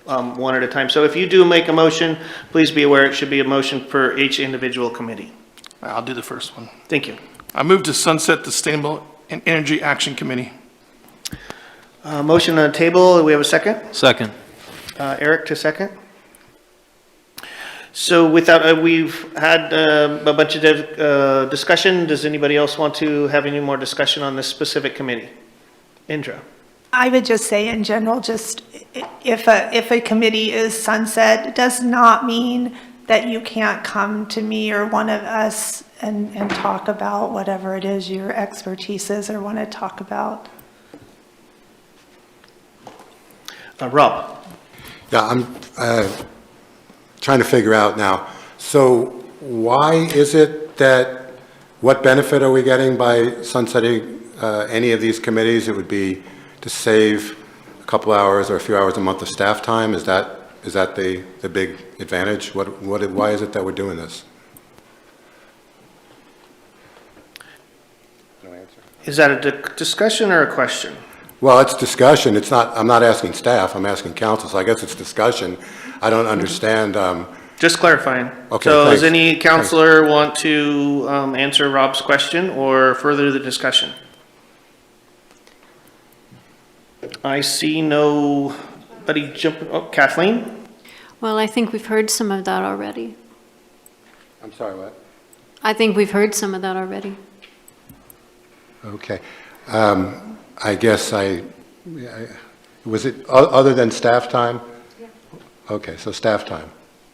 one at a time. So if you do make a motion, please be aware it should be a motion for each individual committee. I'll do the first one. Thank you. I move to sunset the Sustainable and Energy Action Committee. Motion on the table. Do we have a second? Second. Eric to second. So without, we've had a bunch of discussion. Does anybody else want to have any more discussion on this specific committee? Indra. I would just say in general, just if a committee is sunset, it does not mean that you can't come to me or one of us and talk about whatever it is your expertise is or want to talk about. Rob. Yeah, I'm trying to figure out now. So why is it that, what benefit are we getting by sunsetting any of these committees? It would be to save a couple hours or a few hours a month of staff time. Is that the big advantage? Why is it that we're doing this? Is that a discussion or a question? Well, it's discussion. It's not, I'm not asking staff, I'm asking council, so I guess it's discussion. I don't understand. Just clarifying. Okay, so thanks. does any counselor want to answer Rob's question or further the discussion? I see nobody jumping. Oh, Kathleen? Well, I think we've heard some of that already. I'm sorry, what? I think we've heard some of that already. Okay. I guess was it other than staff time? Yeah. Okay, so staff time.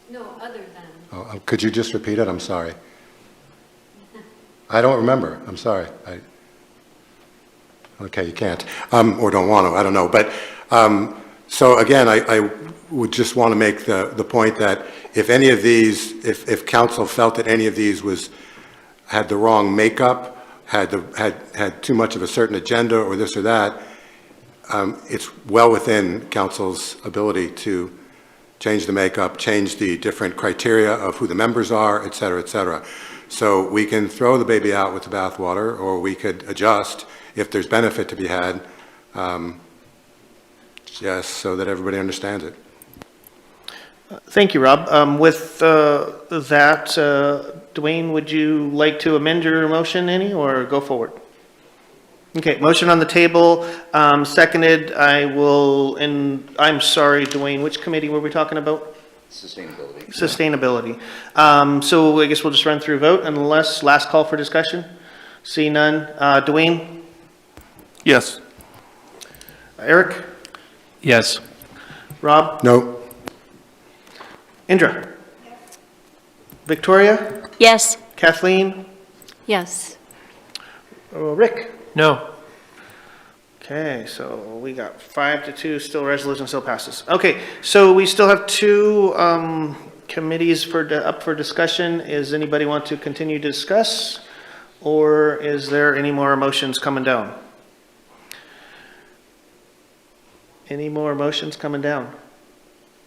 No, other than. Oh, could you just repeat it? I'm sorry. I don't remember. I'm sorry. Okay, you can't. Or don't want to. I don't know. But so again, I would just want to make the point that if any of these, if council felt that any of these had the wrong makeup, had too much of a certain agenda or this or that, it's well within council's ability to change the makeup, change the different criteria of who the members are, et cetera, et cetera. So we can throw the baby out with the bathwater, or we could adjust if there's benefit to be had, just so that everybody understands it. Thank you, Rob. With that, Dwayne, would you like to amend your motion any or go forward? Okay, motion on the table, seconded. I'm sorry, Dwayne, which committee were we talking about? Sustainability. Sustainability. So I guess we'll just run through vote unless last call for discussion. See none. Dwayne? Yes. Eric? Yes. Rob? No. Indra? Yes. Victoria? Yes. Kathleen? Yes. Rick? No. Okay, so we got 5-2, still resolution still passes. Okay, so we still have 2 committees up for discussion. Is anybody want to continue to discuss? Or is there any more motions coming down? Any more motions coming down?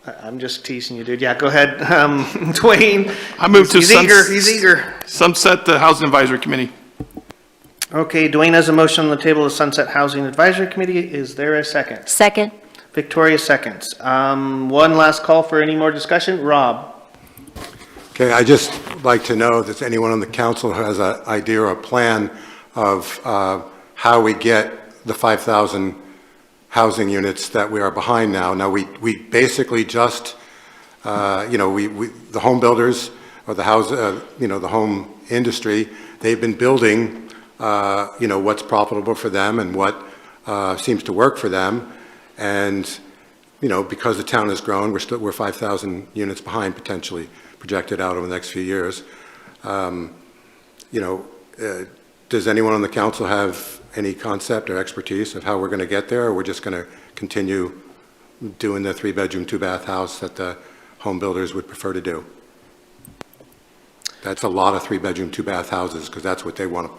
I'm just teasing you, dude. Yeah, go ahead. Dwayne. I move to He's eager. Sunset the Housing Advisory Committee. Okay, Dwayne has a motion on the table to sunset Housing Advisory Committee. Is there a second? Second. Victoria seconds. One last call for any more discussion. Rob. Okay, I just like to know if anyone on the council has an idea or a plan of how we get the 5,000 housing units that we are behind now. Now, we basically just, the home builders or the house, the home industry, they've been building what's profitable for them and what seems to work for them. And, because the town has grown, we're 5,000 units behind potentially projected out over the next few years. Does anyone on the council have any concept or expertise of how we're going to get there, or we're just going to continue doing the 3-bedroom, 2-bath house that the home builders would prefer to do? That's a lot of 3-bedroom, 2-bath houses, because that's what they want.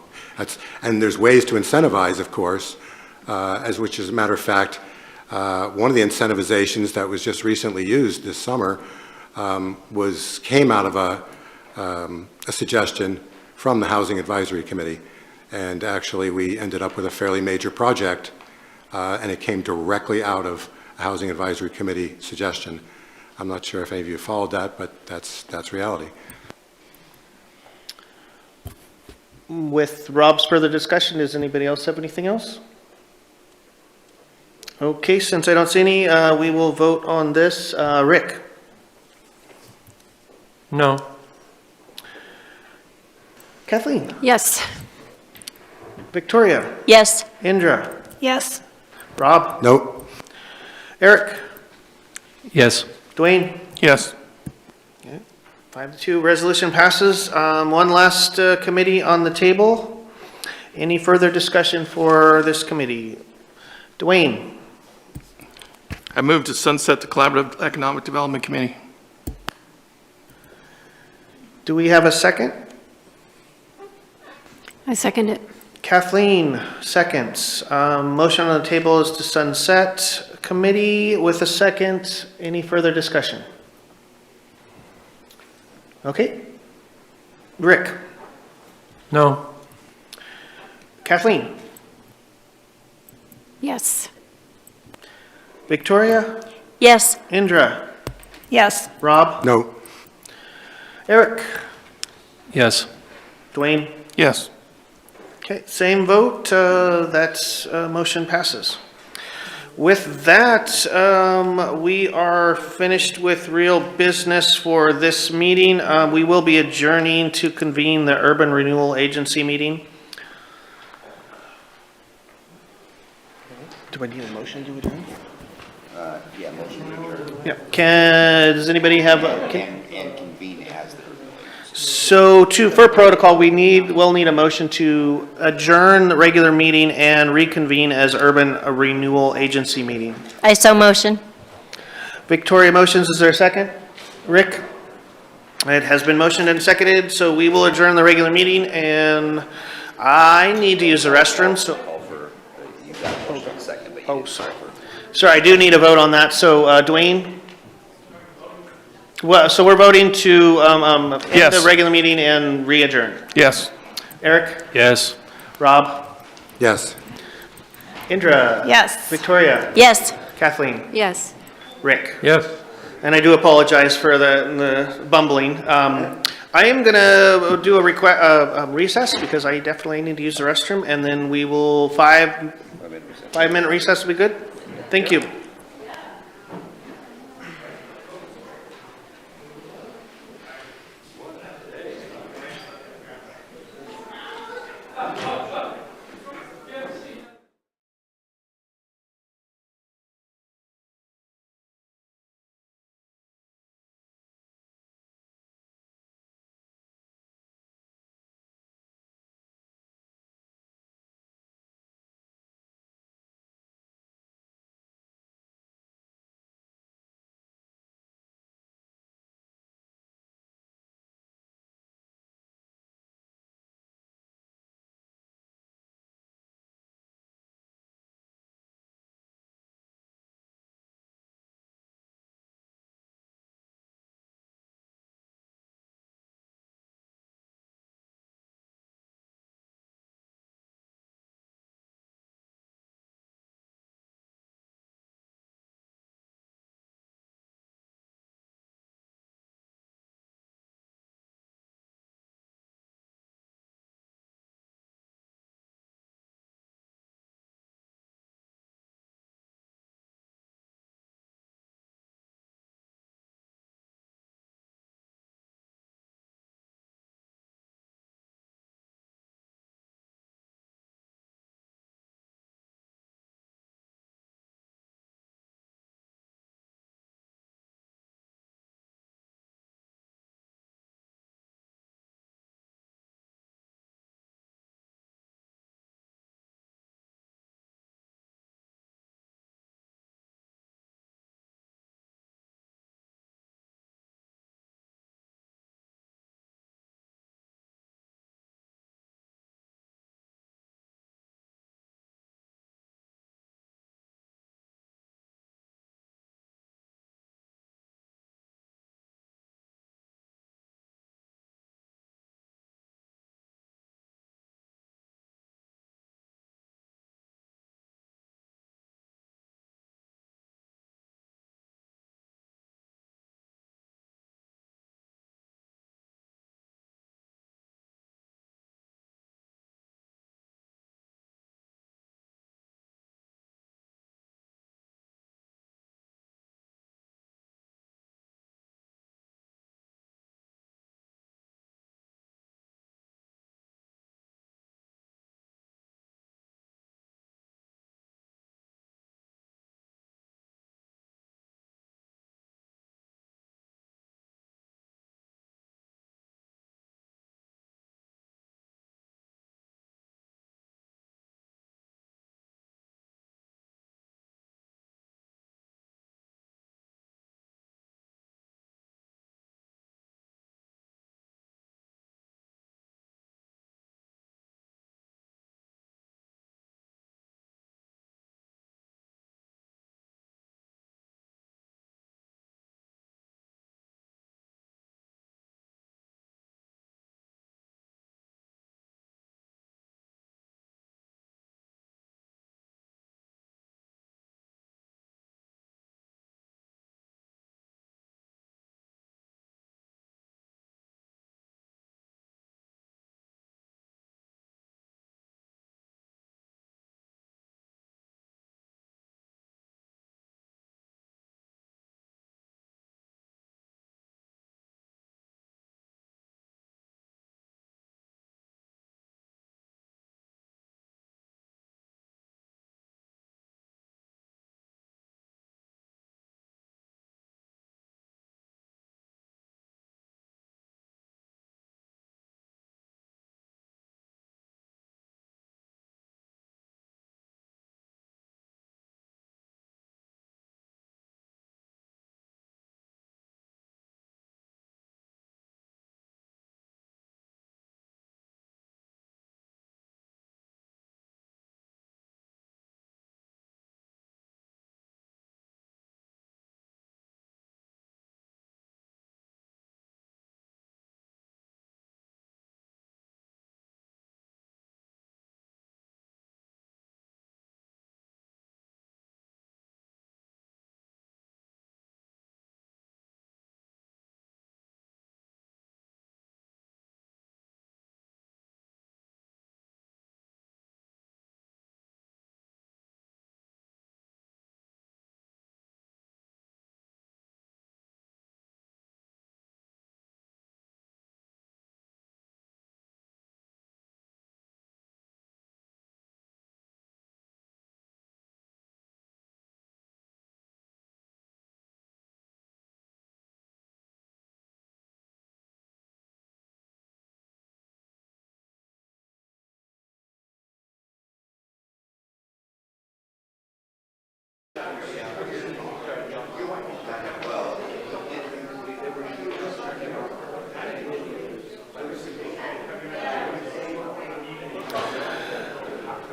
And there's ways to incentivize, of course, which is a matter of fact, one of the incentivizations that was just recently used this summer came out of a suggestion from the Housing Advisory Committee. And actually, we ended up with a fairly major project, and it came directly out of a Housing Advisory Committee suggestion. I'm not sure if any of you followed that, but that's reality. With Rob's further discussion, does anybody else have anything else? Okay, since I don't see any, we will vote on this. Rick? No. Kathleen? Yes. Victoria? Yes. Indra? Yes. Rob? Nope. Eric? Yes. Dwayne? Yes. 5-2, resolution passes. One last committee on the table. Any further discussion for this committee? Dwayne? I move to sunset the Collaborative Economic Development Committee. Do we have a second? I second it. Kathleen, seconds. Motion on the table is to sunset committee with a second. Any further discussion? Okay. Rick? No. Kathleen? Yes. Victoria? Yes. Indra? Yes. Rob? No. Eric? Yes. Dwayne? Yes. Okay, same vote. That's motion passes. With that, we are finished with real business for this meeting. We will be adjourning to convene the Urban Renewal Agency meeting. Do I need a motion to adjourn? Yeah, motion to adjourn. Yeah. Does anybody have? And convene as the. So for protocol, we'll need a motion to adjourn the regular meeting and reconvene as Urban Renewal Agency meeting. I so motion. Victoria motions, is there a second? Rick? It has been motioned and seconded, so we will adjourn the regular meeting, and I need to use the restroom, so. Oh, sorry. Sorry, I do need a vote on that, so Dwayne? Well, so we're voting to end the regular meeting and re-adjourn. Yes. Eric? Yes. Rob? Yes. Indra? Yes. Victoria? Yes. Kathleen? Yes. Rick? Yes. And I do apologize for the bumbling. I am going to do a recess because I definitely need to use the restroom, and then we will 5-minute recess will be good? Thank you.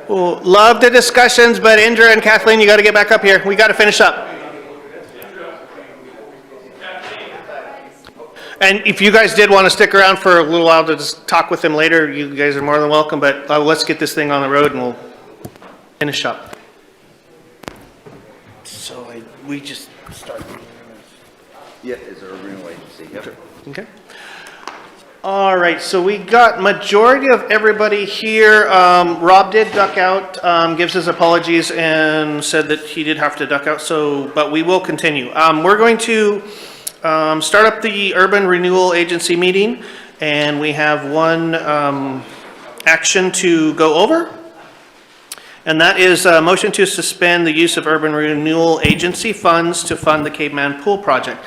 Well, love the discussions, but Indra and Kathleen, you got to get back up here. We got to finish up. And if you guys did want to stick around for a little while to just talk with them later, you guys are more than welcome, but let's get this thing on the road and we'll finish up. So we just start. Yeah, is there a renewal agency? Yep. Okay. All right, so we got majority of everybody here. Rob did duck out, gives his apologies and said that he did have to duck out, but we will continue. We're going to start up the Urban Renewal Agency meeting, and we have one action to go over. And that is a motion to suspend the use of Urban Renewal Agency funds to fund the Caveman Pool project.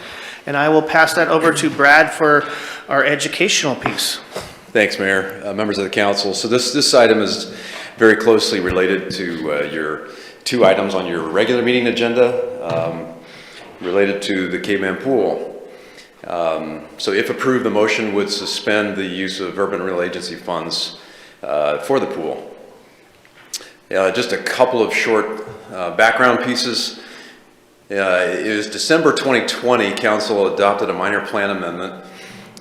And I will pass that over to Brad for our educational piece. Thanks, Mayor, members of the council. So this item is very closely related to your two items on your regular meeting agenda related to the Caveman Pool. So if approved, the motion would suspend the use of Urban Renewal Agency funds for the pool. Just a couple of short background pieces. It was December 2020, Council adopted a minor plan amendment.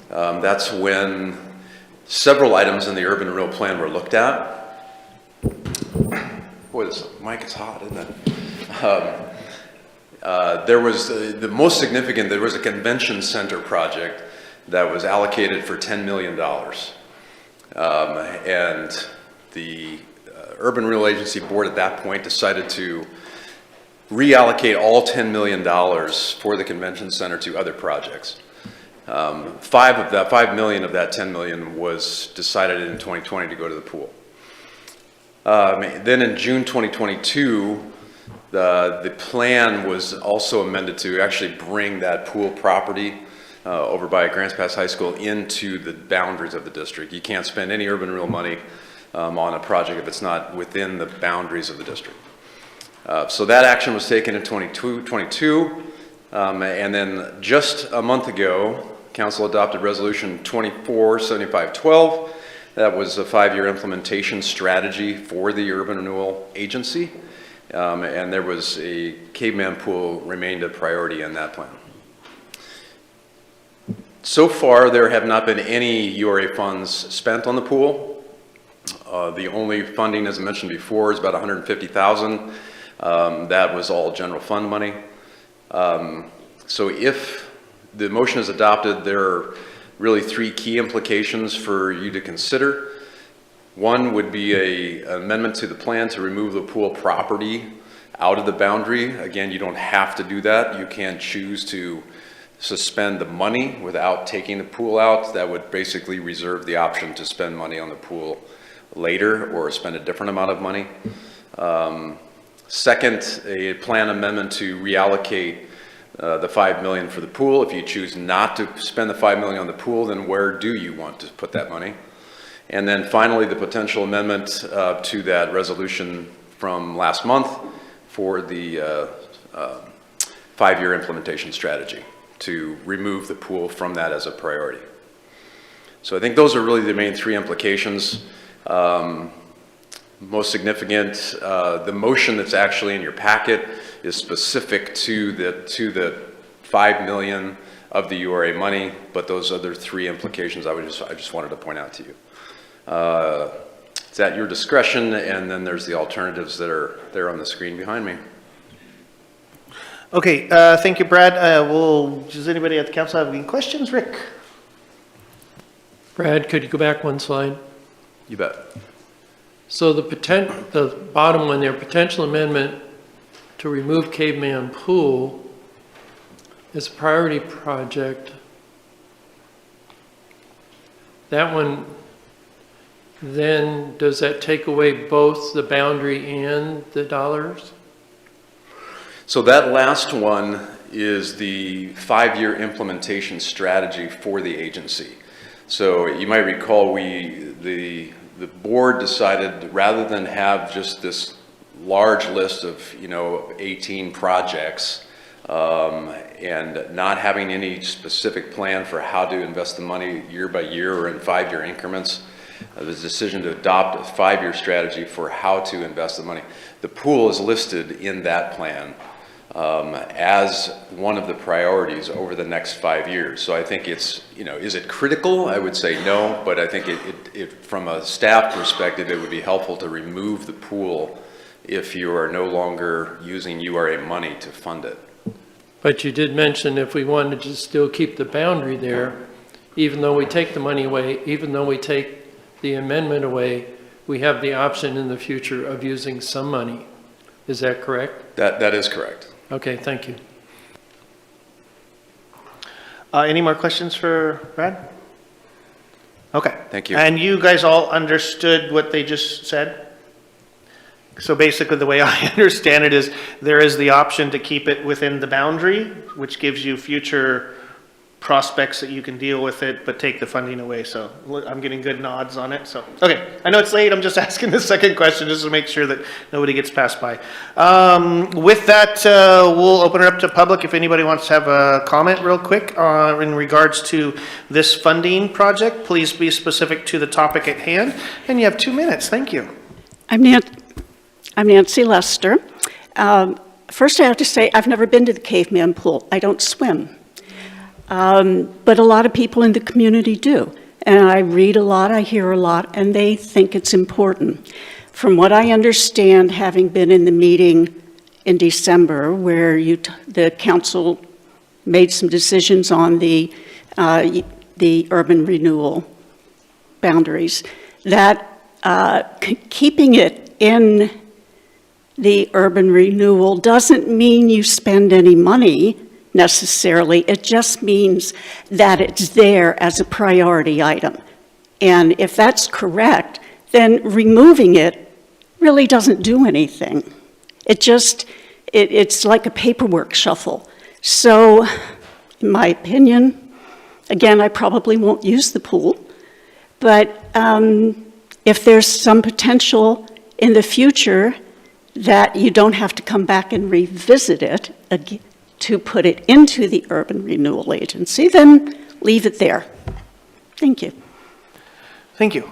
That's when several items in the urban renewal plan were looked at. Boy, this mic is hot, isn't it? There was the most significant, there was a convention center project that was allocated for $10 million. And the Urban Renewal Agency Board at that point decided to reallocate all $10 million for the convention center to other projects. $5 million of that $10 million was decided in 2020 to go to the pool. Then in June 2022, the plan was also amended to actually bring that pool property over by Grants Pass High School into the boundaries of the district. You can't spend any urban renewal money on a project if it's not within the boundaries of the district. So that action was taken in 2022, and then just a month ago, Council adopted Resolution 247512. That was a 5-year implementation strategy for the Urban Renewal Agency, and there was a Caveman Pool remained a priority in that plan. So far, there have not been any URA funds spent on the pool. The only funding, as I mentioned before, is about $150,000. That was all general fund money. So if the motion is adopted, there are really 3 key implications for you to consider. One would be an amendment to the plan to remove the pool property out of the boundary. Again, you don't have to do that. You can choose to suspend the money without taking the pool out. That would basically reserve the option to spend money on the pool later or spend a different amount of money. Second, a plan amendment to reallocate the $5 million for the pool. If you choose not to spend the $5 million on the pool, then where do you want to put that money? And then finally, the potential amendment to that resolution from last month for the 5-year implementation strategy to remove the pool from that as a priority. So I think those are really the main 3 implications. Most significant, the motion that's actually in your packet is specific to the $5 million of the URA money, but those other 3 implications I just wanted to point out to you. It's at your discretion, and then there's the alternatives that are there on the screen behind me. Okay, thank you, Brad. Does anybody at the council have any questions? Rick? Brad, could you go back one slide? You bet. So the bottom one there, potential amendment to remove Caveman Pool is a priority project. That one, then does that take away both the boundary and the dollars? So that last one is the 5-year implementation strategy for the agency. So you might recall the board decided rather than have just this large list of 18 projects and not having any specific plan for how to invest the money year by year or in 5-year increments. The decision to adopt a 5-year strategy for how to invest the money. The pool is listed in that plan as one of the priorities over the next 5 years. So I think it's, is it critical? I would say no, but I think from a staff perspective, it would be helpful to remove the pool if you are no longer using URA money to fund it. But you did mention if we wanted to still keep the boundary there, even though we take the money away, even though we take the amendment away, we have the option in the future of using some money. Is that correct? That is correct. Okay, thank you. Any more questions for Brad? Okay. Thank you. And you guys all understood what they just said? So basically the way I understand it is there is the option to keep it within the boundary, which gives you future prospects that you can deal with it, but take the funding away. So I'm getting good nods on it. So, okay, I know it's late. I'm just asking the second question just to make sure that nobody gets passed by. With that, we'll open it up to public if anybody wants to have a comment real quick in regards to this funding project. Please be specific to the topic at hand. And you have 2 minutes. Thank you. I'm Nancy Lester. First, I have to say I've never been to the Caveman Pool. I don't swim. But a lot of people in the community do. And I read a lot, I hear a lot, and they think it's important. From what I understand, having been in the meeting in December where the council made some decisions on the urban renewal boundaries, that keeping it in the urban renewal doesn't mean you spend any money necessarily. It just means that it's there as a priority item. And if that's correct, then removing it really doesn't do anything. It's like a paperwork shuffle. So, in my opinion, again, I probably won't use the pool, but if there's some potential in the future that you don't have to come back and revisit it again, to put it into the Urban Renewal Agency, then leave it there. Thank you. Thank you.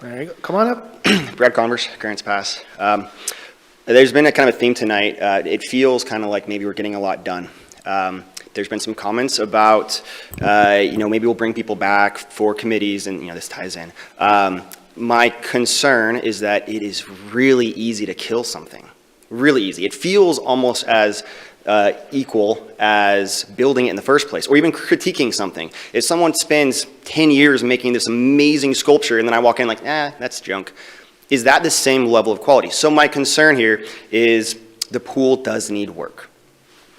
There you go. Come on up. Brad Converse, Grants Pass. There's been a kind of a theme tonight. It feels kind of like maybe we're getting a lot done. There's been some comments about, maybe we'll bring people back for committees, and this ties in. My concern is that it is really easy to kill something. Really easy. It feels almost as equal as building it in the first place, or even critiquing something. If someone spends 10 years making this amazing sculpture and then I walk in like, that's junk, is that the same level of quality? So my concern here is the pool does need work.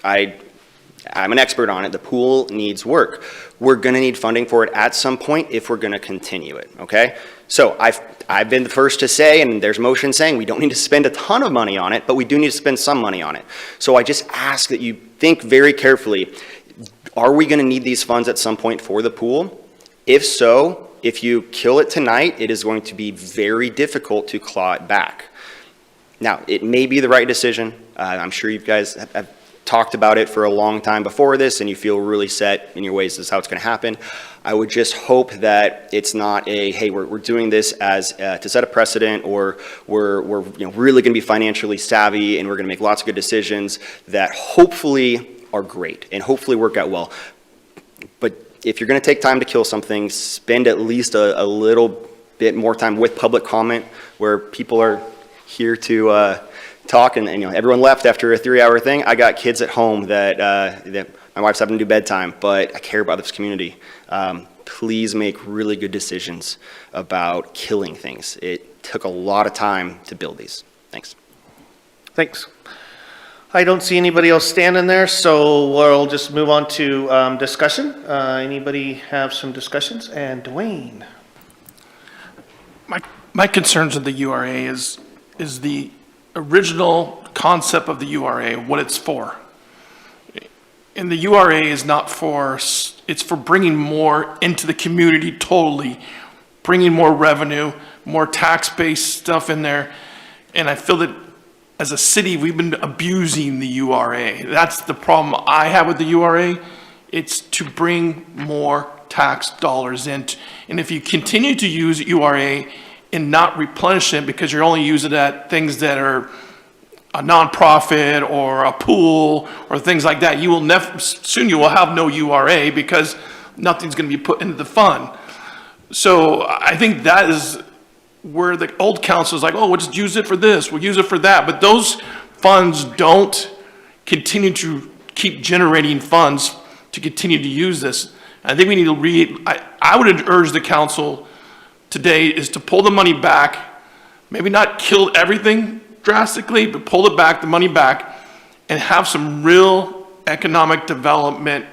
I'm an expert on it. The pool needs work. We're going to need funding for it at some point if we're going to continue it, okay? So I've been the first to say, and there's motion saying we don't need to spend a ton of money on it, but we do need to spend some money on it. So I just ask that you think very carefully, are we going to need these funds at some point for the pool? If so, if you kill it tonight, it is going to be very difficult to claw it back. Now, it may be the right decision. I'm sure you guys have talked about it for a long time before this, and you feel really set in your ways this is how it's going to happen. I would just hope that it's not hey, we're doing this as to set a precedent, or we're really going to be financially savvy and we're going to make lots of good decisions that hopefully are great and hopefully work out well. But if you're going to take time to kill something, spend at least a little bit more time with public comment where people are here to talk, and everyone left after a 3-hour thing. I got kids at home that my wife's having to do bedtime, but I care about this community. Please make really good decisions about killing things. It took a lot of time to build these. Thanks. Thanks. I don't see anybody else standing there, so we'll just move on to discussion. Anybody have some discussions? And Dwayne. My concerns with the URA is the original concept of the URA, what it's for. And the URA is not for, it's for bringing more into the community totally, bringing more revenue, more tax-based stuff in there. And I feel that as a city, we've been abusing the URA. That's the problem I have with the URA. It's to bring more tax dollars in. And if you continue to use URA and not replenish it because you're only using it at things that are a nonprofit or a pool or things like that, you will soon you will have no URA because nothing's going to be put into the fund. So I think that is where the old council is like, oh, we'll just use it for this, we'll use it for that. But those funds don't continue to keep generating funds to continue to use this. I think we need to I would urge the council today is to pull the money back, maybe not kill everything drastically, but pull it back, the money back, and have some real economic development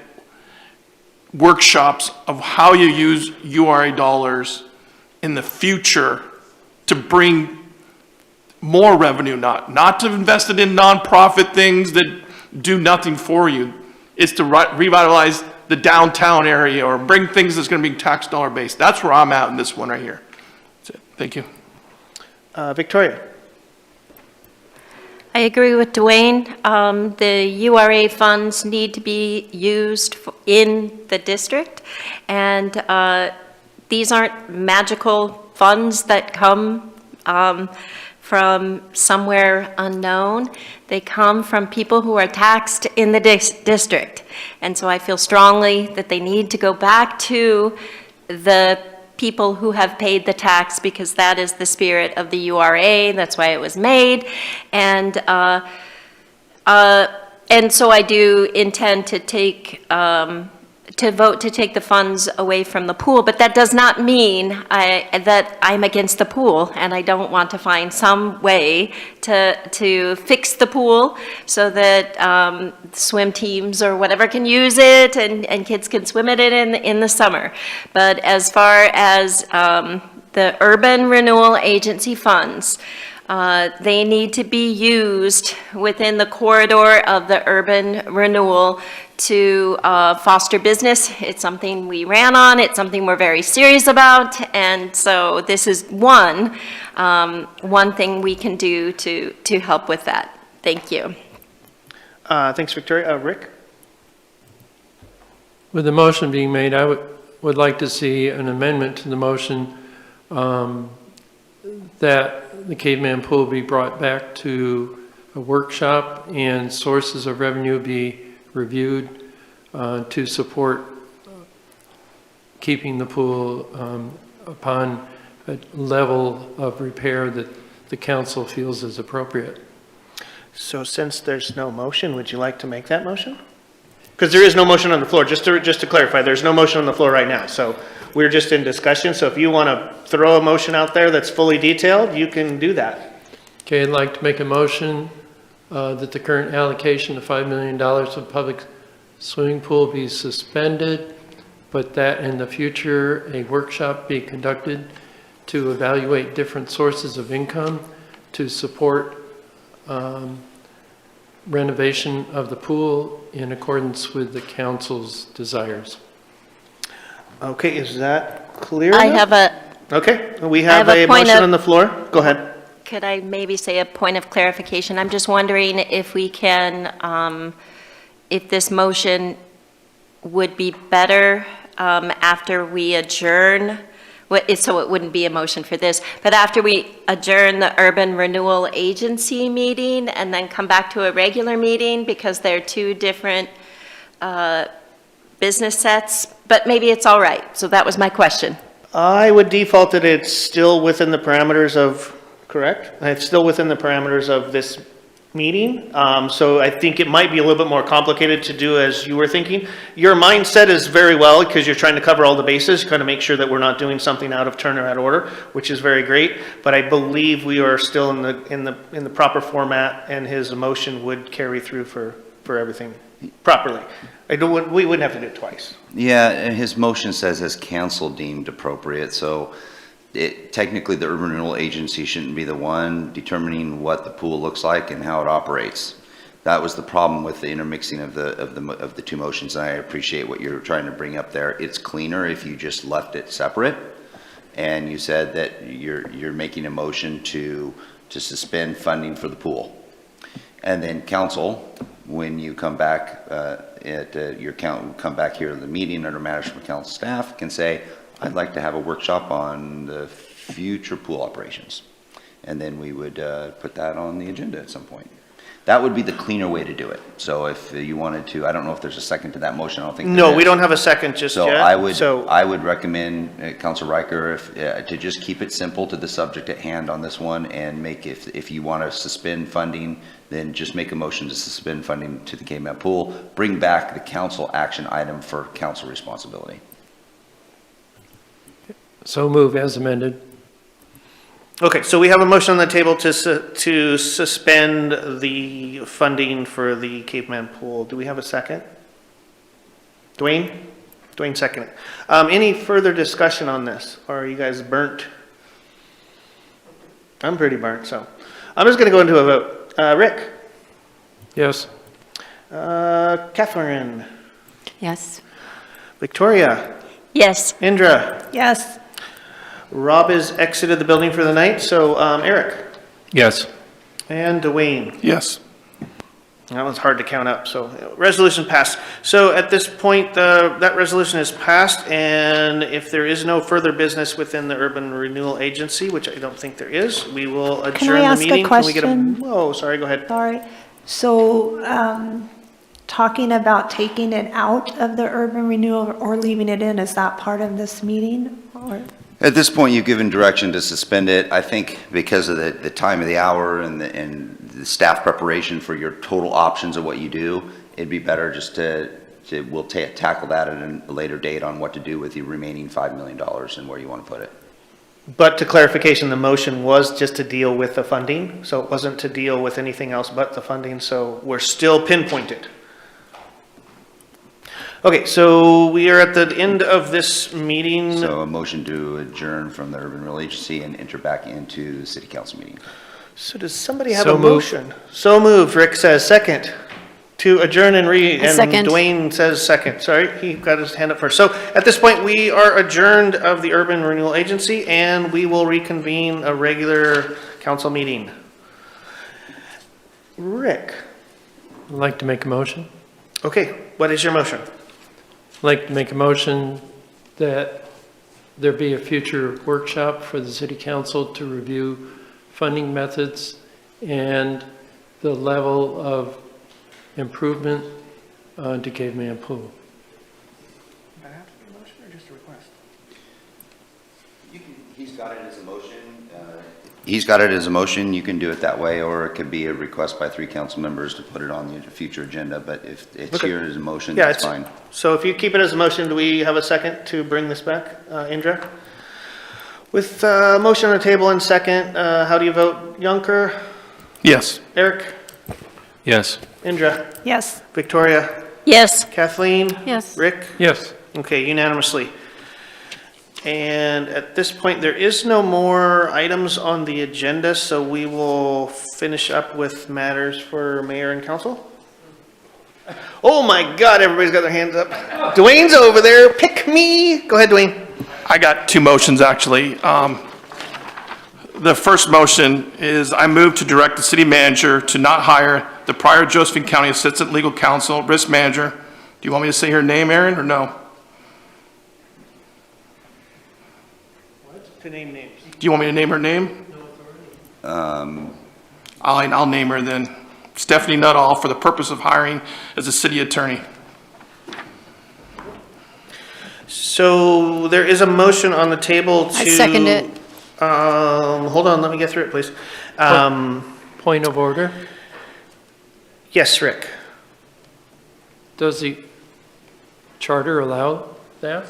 workshops of how you use URA dollars in the future to bring more revenue, not to invest it in nonprofit things that do nothing for you. It's to revitalize the downtown area or bring things that's going to be tax dollar based. That's where I'm at in this one right here. That's it. Thank you. Victoria. I agree with Dwayne. The URA funds need to be used in the district, and these aren't magical funds that come from somewhere unknown. They come from people who are taxed in the district. And so I feel strongly that they need to go back to the people who have paid the tax, because that is the spirit of the URA. That's why it was made. And so I do intend to take to vote to take the funds away from the pool, but that does not mean that I'm against the pool, and I don't want to find some way to fix the pool so that swim teams or whatever can use it and kids can swim in it in the summer. But as far as the Urban Renewal Agency funds, they need to be used within the corridor of the urban renewal to foster business. It's something we ran on. It's something we're very serious about. And so this is one thing we can do to help with that. Thank you. Thanks, Victoria. Rick? With the motion being made, I would like to see an amendment to the motion that the Caveman Pool be brought back to a workshop and sources of revenue be reviewed to support keeping the pool upon a level of repair that the council feels is appropriate. So since there's no motion, would you like to make that motion? Because there is no motion on the floor. Just to clarify, there's no motion on the floor right now. So we're just in discussion. So if you want to throw a motion out there that's fully detailed, you can do that. Okay, I'd like to make a motion that the current allocation of $5 million of public swimming pool be suspended, but that in the future a workshop be conducted to evaluate different sources of income to support renovation of the pool in accordance with the council's desires. Okay, is that clear I enough? have a... Okay, we have a motion on the floor. Go ahead. Could I maybe say a point of clarification? I'm just wondering if we can, if this motion would be better after we adjourn, so it wouldn't be a motion for this, but after we adjourn the Urban Renewal Agency meeting and then come back to a regular meeting, because they're two different business sets, but maybe it's all right. So that was my question. I would default that it's still within the parameters of, correct? It's still within the parameters of this meeting. So I think it might be a little bit more complicated to do as you were thinking. Your mindset is very well, because you're trying to cover all the bases, kind of make sure that we're not doing something out of turn or out of order, which is very great. But I believe we are still in the proper format, and his motion would carry through for everything properly. We wouldn't have to do it twice. Yeah, and his motion says as council deemed appropriate, so technically the Urban Renewal Agency shouldn't be the one determining what the pool looks like and how it operates. That was the problem with the intermixing of the two motions, and I appreciate what you're trying to bring up there. It's cleaner if you just left it separate, and you said that you're making a motion to suspend funding for the pool. And then council, when you come back come back here to the meeting under matters from council staff, can say, I'd like to have a workshop on the future pool operations. And then we would put that on the agenda at some point. That would be the cleaner way to do it. So if you wanted to, I don't know if there's a second to that motion. I don't think there No, is. we don't have a second just yet. So I would recommend, Councilor Riker, to just keep it simple to the subject at hand on this one, and make, if you want to suspend funding, then just make a motion to suspend funding to the Caveman Pool. Bring back the council action item for council responsibility. So move as amended. Okay, so we have a motion on the table to suspend the funding for the Caveman Pool. Do we have a second? Dwayne? Dwayne seconded. Any further discussion on this? Or are you guys burnt? I'm pretty burnt, so. I'm just gonna go into a vote. Rick? Yes. Catherine? Yes. Victoria? Yes. Indra? Yes. Rob has exited the building for the night, so Eric? Yes. And Dwayne? Yes. That one's hard to count up, so resolution passed. So at this point, that resolution is passed, and if there is no further business within the Urban Renewal Agency, which I don't think there is, we will adjourn the meeting. Can I ask a question? Whoa, sorry, go ahead. Sorry. So, talking about taking it out of the urban renewal or leaving it in, is that part of this meeting? Or? At this point, you've given direction to suspend it. I think because of the time of the hour and the staff preparation for your total options of what you do, it'd be better just we'll tackle that at a later date on what to do with the remaining $5 million and where you want to put it. But to clarification, the motion was just to deal with the funding, so it wasn't to deal with anything else but the funding, so we're still pinpointed. Okay, so we are at the end of this meeting. So a motion to adjourn from the Urban Renewal Agency and enter back into the city council meeting. So does somebody have So a moved. motion? So moved, Rick says second. To adjourn and Second. Dwayne says second. Sorry, he got his hand up first. So at this point, we are adjourned of the Urban Renewal Agency, and we will reconvene a regular council meeting. Rick? I'd like to make a motion. Okay, what is your motion? I'd like to make a motion that there be a future workshop for the city council to review funding methods and the level of improvement to Caveman Pool. That have to be a motion or just a request? He's got it as a motion. He's got it as a motion. You can do it that way, or it could be a request by 3 council members to put it on the future agenda. But if it's Okay. here as a motion, Yeah, that's fine. So if you keep it as a motion, do we have a second to bring this back, Indra? With motion on the table and second, how do you vote? Yunker? Yes. Eric? Yes. Indra? Yes. Victoria? Yes. Kathleen? Yes. Rick? Yes. Okay, unanimously. And at this point, there is no more items on the agenda, so we will finish up with matters for mayor and council. Oh my God, everybody's got their hands up. Dwayne's over there, pick me. Go ahead, Dwayne. I got 2 motions, actually. The first motion is I move to direct the city manager to not hire the prior Josephine County Assistant Legal Counsel, risk manager. Do you want me to say her name, Aaron, or no? To name names. Do you want me to name her name? I'll name her then. Stephanie Nuttall, for the purpose of hiring as a city attorney. So there is a motion on the table to. I second it. Hold on, let me get through it, please. Point of order. Yes, Rick. Does the charter allow that?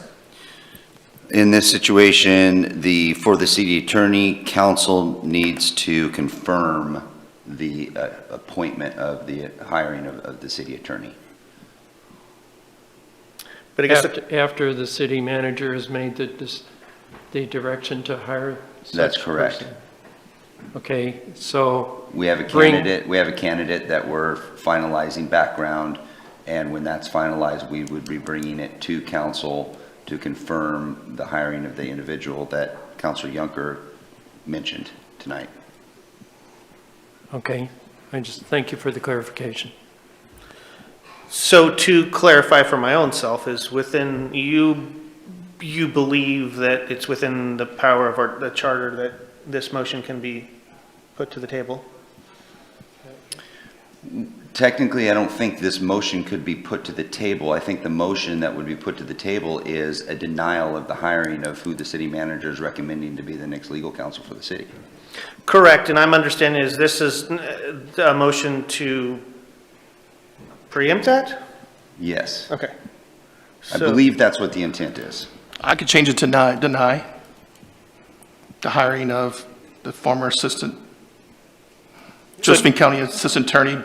In this situation, for the city attorney, council needs to confirm the appointment of the hiring of the city attorney. But I guess After the city manager has made the direction to hire such That's correct. person. Okay, so. We have a candidate that we're finalizing background, and when that's finalized, we would be bringing it to council to confirm the hiring of the individual that Councilor Yunker mentioned tonight. Okay, I just thank you for the clarification. So to clarify for my own self, is within, you believe that it's within the power of the charter that this motion can be put to the table? Technically, I don't think this motion could be put to the table. I think the motion that would be put to the table is a denial of the hiring of who the city manager is recommending to be the next legal counsel for the city. Correct, and I'm understanding is this is a motion to preempt that? Yes. Okay. I believe that's what the intent is. I could change it to deny the hiring of the former assistant, Josephine County Assistant Attorney.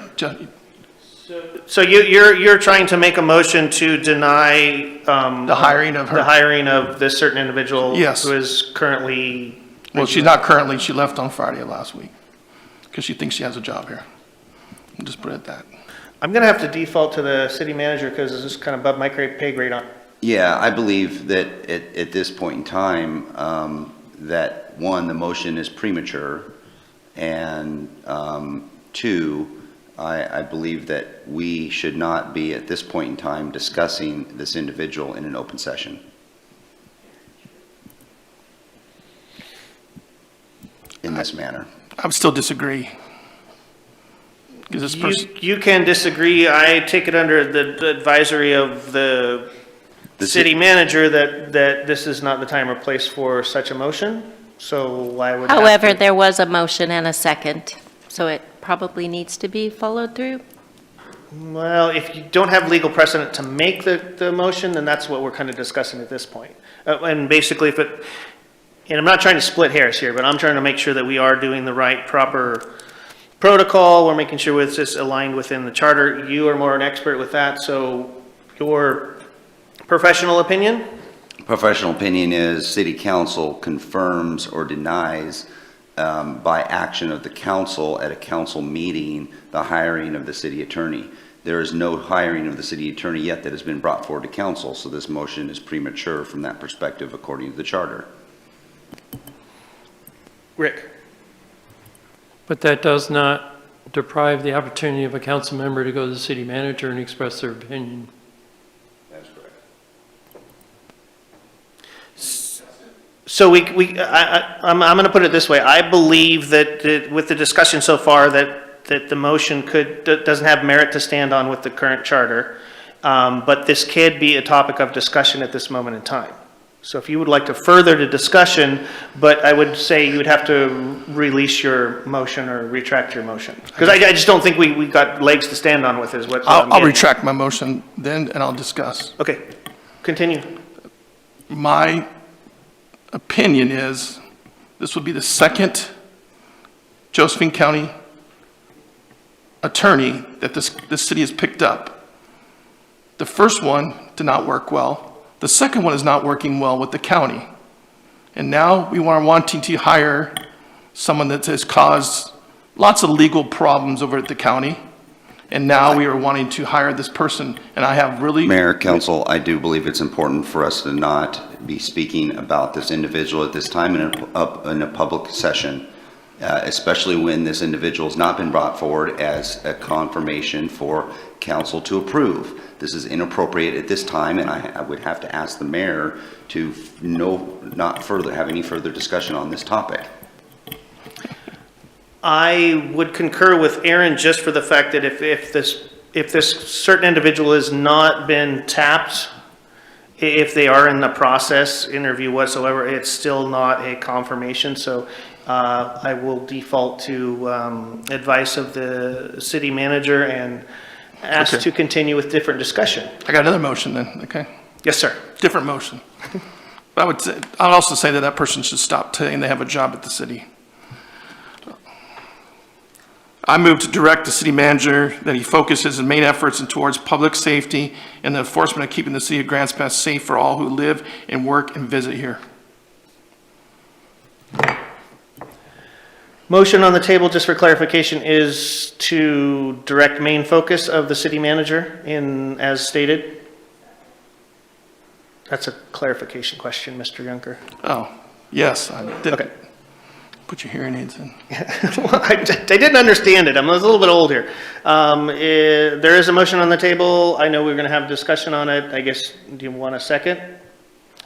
So you're trying to make a motion to deny The hiring of her. the hiring of this certain individual Yes. who is currently. Well, she's not currently, she left on Friday of last week because she thinks she has a job here. I'll just put it at that. I'm going to have to default to the city manager because this is kind of above my pay grade on. Yeah, I believe that at this point in time, that one, the motion is premature, and two, I believe that we should not be at this point in time discussing this individual in an open session. In this manner. I would still disagree. Because this person, You can disagree. I take it under the advisory of the city manager that this is not the time or place for such a motion. So I would. However, there was a motion and a second, so it probably needs to be followed through. Well, if you don't have legal precedent to make the motion, then that's what we're kind of discussing at this point. And basically, and I'm not trying to split hairs here, but I'm trying to make sure that we are doing the right, proper protocol. We're making sure it's just aligned within the charter. You are more an expert with that, so your professional opinion? Professional opinion is city council confirms or denies by action of the council at a council meeting the hiring of the city attorney. There is no hiring of the city attorney yet that has been brought forward to council, so this motion is premature from that perspective according to the charter. Rick? But that does not deprive the opportunity of a council member to go to the city manager and express their opinion. That's correct. So I'm going to put it this way. I believe that with the discussion so far that the motion doesn't have merit to stand on with the current charter, but this could be a topic of discussion at this moment in time. So if you would like to further the discussion, but I would say you would have to release your motion or retract your motion. Because I just don't think we got legs to stand on with is what I'm I'll getting. retract my motion then, and I'll discuss. Okay, continue. My opinion is this would be the second Josephine County attorney that this city has picked up. The first one did not work well. The second one is not working well with the county. And now we are wanting to hire someone that has caused lots of legal problems over at the county. And now we are wanting to hire this person, and I have really... Mayor, council, I do believe it's important for us to not be speaking about this individual at this time in a public session, especially when this individual has not been brought forward as a confirmation for council to approve. This is inappropriate at this time, and I would have to ask the mayor to not have any further discussion on this topic. I would concur with Aaron just for the fact that if this certain individual has not been tapped, if they are in the process interview whatsoever, it's still not a confirmation. So I will default to advice of the city manager and ask to continue with different discussion. I got another motion then, okay? Yes, sir. Different motion. But I'd also say that person should stop saying they have a job at the city. I move to direct the city manager that he focuses his main efforts towards public safety and the enforcement of keeping the city of Grants Pass safe for all who live and work and visit here. Motion on the table, just for clarification, is to direct main focus of the city manager as stated. That's a clarification question, Mr. Junker. Oh, yes. Okay. Put your hearing aids in. Well, I didn't understand it. I was a little bit old here. There is a motion on the table. I know we're going to have discussion on it. I guess, do you want a second?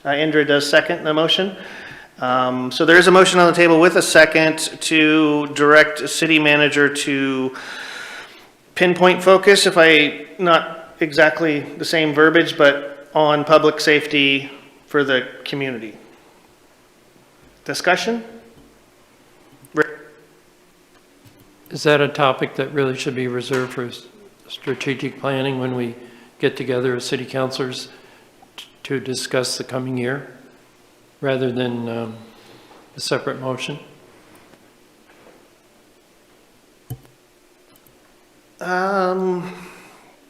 Indra does second the motion. So there is a motion on the table with a second to direct city manager to pinpoint focus, if not exactly the same verbiage, but on public safety for the community. Discussion? Is that a topic that really should be reserved for strategic planning when we get together as city councilors to discuss the coming year, rather than a separate motion?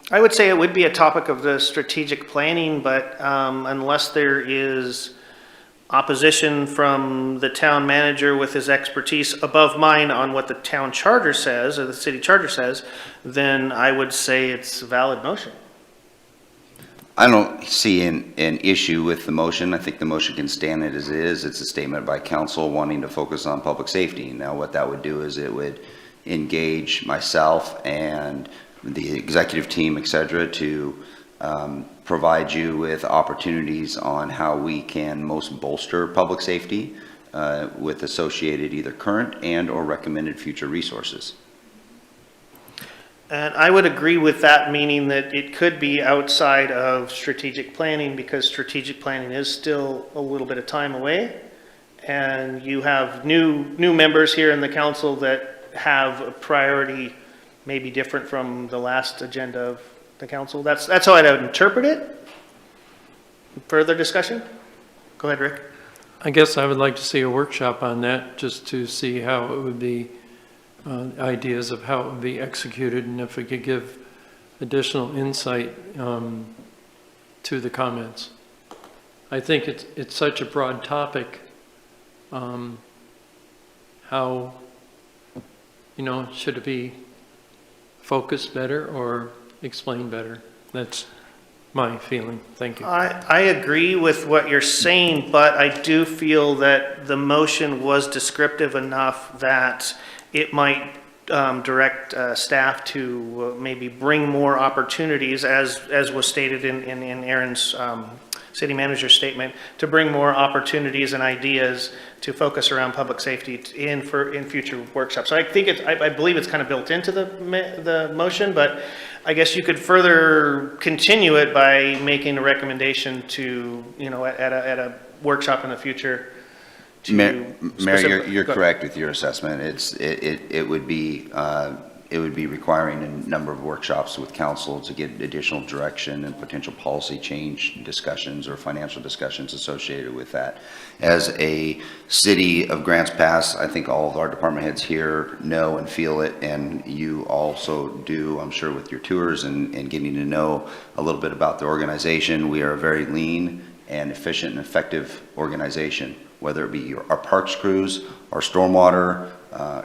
I would say it would be a topic of the strategic planning, but unless there is opposition from the town manager with his expertise above mine on what the town charter says, or the city charter says, then I would say it's a valid motion. I don't see an issue with the motion. I think the motion can stand it as is. It's a statement by council wanting to focus on public safety. Now, what that would do is it would engage myself and the executive team, et cetera, to provide you with opportunities on how we can most bolster public safety with associated either current and or recommended future resources. And I would agree with that, meaning that it could be outside of strategic planning, because strategic planning is still a little bit of time away. And you have new members here in the council that have a priority maybe different from the last agenda of the council. That's how I'd interpret it. Further discussion? Go ahead, Rick. I guess I would like to see a workshop on that, just to see how it would be, ideas of how it would be executed, and if we could give additional insight to the comments. I think it's such a broad topic. How, should it be focused better or explained better? That's my feeling. Thank you. I agree with what you're saying, but I do feel that the motion was descriptive enough that it might direct staff to maybe bring more opportunities, as was stated in Aaron's city manager's statement, to bring more opportunities and ideas to focus around public safety in future workshops. So I think I believe it's kind of built into the motion, but I guess you could further continue it by making a recommendation to, at a workshop in the future. Mayor, you're correct with your assessment. It would be requiring a number of workshops with council to get additional direction and potential policy change discussions or financial discussions associated with that. As a city of Grants Pass, I think all of our department heads here know and feel it, and you also do, I'm sure, with your tours and getting to know a little bit about the organization. We are a very lean and efficient and effective organization, whether it be our parks crews, our stormwater,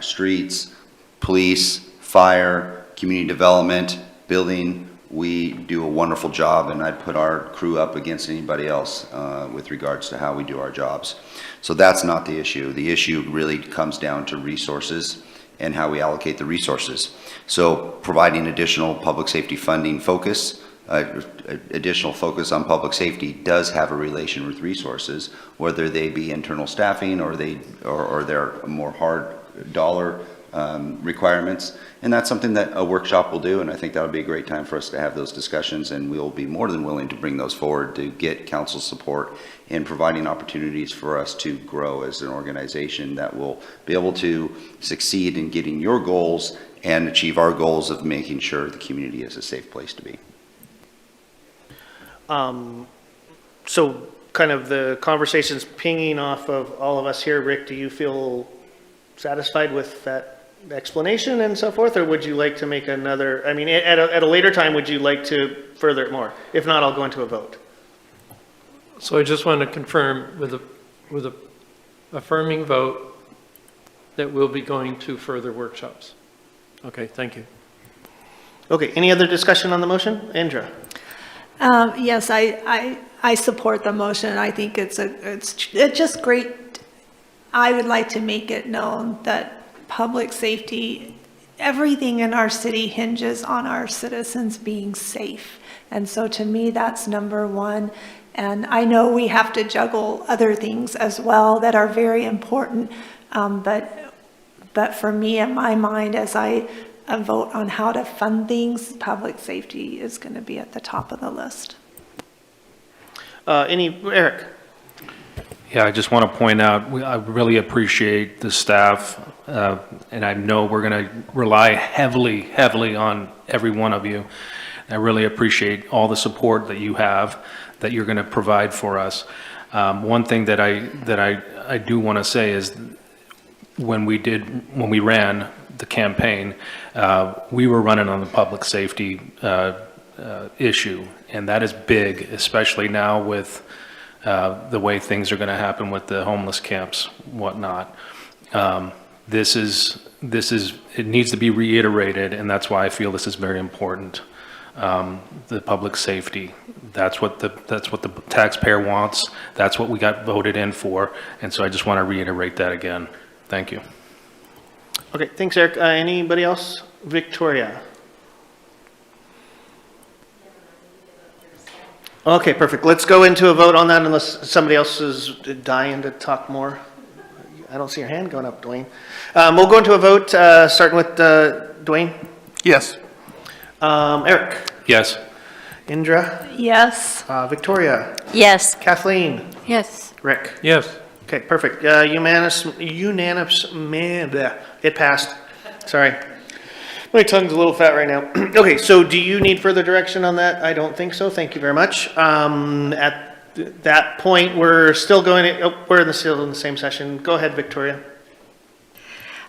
streets, police, fire, community development, building. We do a wonderful job, and I'd put our crew up against anybody else with regards to how we do our jobs. So that's not the issue. The issue really comes down to resources and how we allocate the resources. So providing additional public safety funding focus, additional focus on public safety does have a relation with resources, whether they be internal staffing or they're more hard dollar requirements. And that's something that a workshop will do, and I think that would be a great time for us to have those discussions, and we'll be more than willing to bring those forward to get council support in providing opportunities for us to grow as an organization that will be able to succeed in getting your goals and achieve our goals of making sure the community is a safe place to be. So kind of the conversations pinging off of all of us here, Rick, do you feel satisfied with that explanation and so forth, or would you like to make another, I mean, at a later time, would you like to further it more? If not, I'll go into a vote. So I just want to confirm with a affirming vote that we'll be going to further workshops. Okay, thank you. Okay, any other discussion on the motion? Indra? Yes, I support the motion. I think it's just great I would like to make it known that public safety, everything in our city hinges on our citizens being safe. And so to me, that's number one. And I know we have to juggle other things as well that are very important. But for me, in my mind, as I vote on how to fund things, public safety is going to be at the top of the list. Eric? Yeah, I just want to point out, I really appreciate the staff, and I know we're going to rely heavily on every one of you. I really appreciate all the support that you have, that you're going to provide for us. One thing that I do want to say is when we ran the campaign, we were running on the public safety issue, and that is big, especially now with the way things are going to happen with the homeless camps, whatnot. It needs to be reiterated, and that's why I feel this is very important. The public safety, that's what the taxpayer wants. That's what we got voted in for, and so I just want to reiterate that again. Thank you. Okay, thanks, Eric. Anybody else? Victoria? Okay, perfect. Let's go into a vote on that unless somebody else is dying to talk more. I don't see your hand going up, Dwayne. We'll go into a vote, starting with Dwayne. Yes. Eric? Yes. Indra? Yes. Victoria? Yes. Kathleen? Yes. Rick? Yes. Okay, perfect. Unanimous, it passed. Sorry. My tongue's a little fat right now. Okay, so do you need further direction on that? I don't think so. Thank you very much. At that point, we're still going, we're still in the same session. Go ahead, Victoria.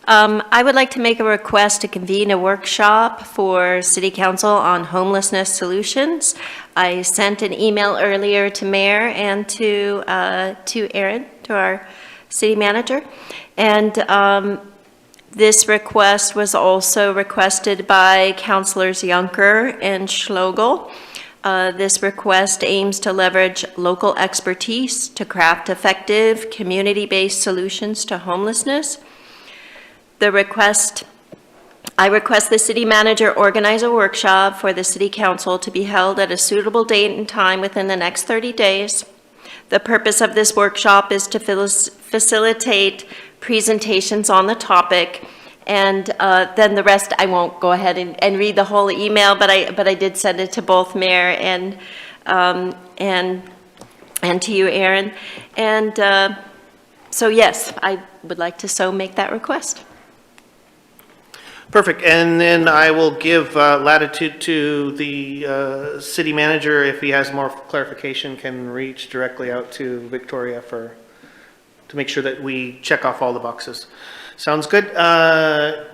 I would like to make a request to convene a workshop for City Council on homelessness solutions. I sent an email earlier to Mayor and to Aaron, to our city manager. And this request was also requested by Councilors Yunker and Schlogel. This request aims to leverage local expertise to craft effective community-based solutions to homelessness. I request the city manager organize a workshop for the city council to be held at a suitable date and time within the next 30 days. The purpose of this workshop is to facilitate presentations on the topic, and then the rest I won't go ahead and read the whole email, but I did send it to both Mayor and to you, Aaron. And so yes, I would like to so make that request. Perfect, and then I will give latitude to the city manager. If he has more clarification, can reach directly out to Victoria to make sure that we check off all the boxes. Sounds good.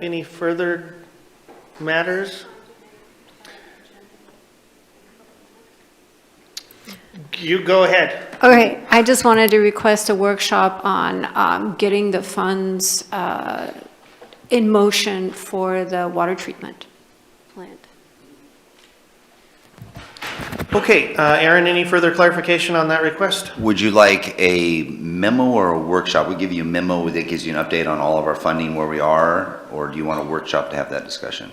Any further matters? You go ahead. Okay, I just wanted to request a workshop on getting the funds in motion for the water treatment plant. Okay, Aaron, any further clarification on that request? Would you like a memo or a workshop? We give you a memo that gives you an update on all of our funding, where we are, or do you want a workshop to have that discussion?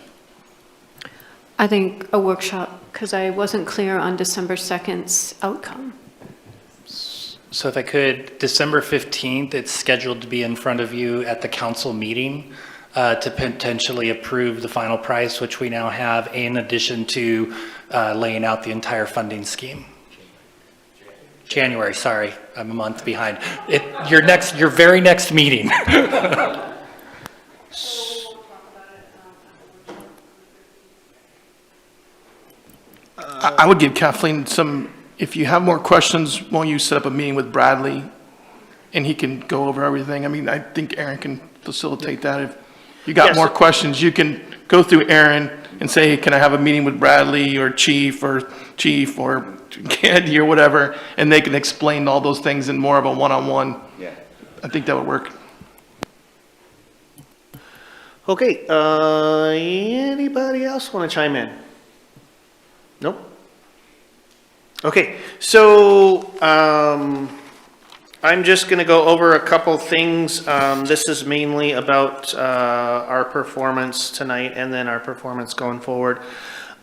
I think a workshop, because I wasn't clear on December 2nd's outcome. So if I could, December 15th, it's scheduled to be in front of you at the council meeting to potentially approve the final price, which we now have, in addition to laying out the entire funding scheme. January, sorry, I'm a month behind. Your very next meeting. I would give Kathleen some, if you have more questions, won't you set up a meeting with Bradley and he can go over everything? I mean, I think Aaron can facilitate that. If you got more questions, you can go through Aaron and say, hey, can I have a meeting with Bradley or Chief or Candy or whatever, and they can explain all those things in more of a one-on-one. Yeah. I think that would work. Okay, anybody else want to chime in? Nope. Okay, so I'm just going to go over a couple things. This is mainly about our performance tonight and then our performance going forward.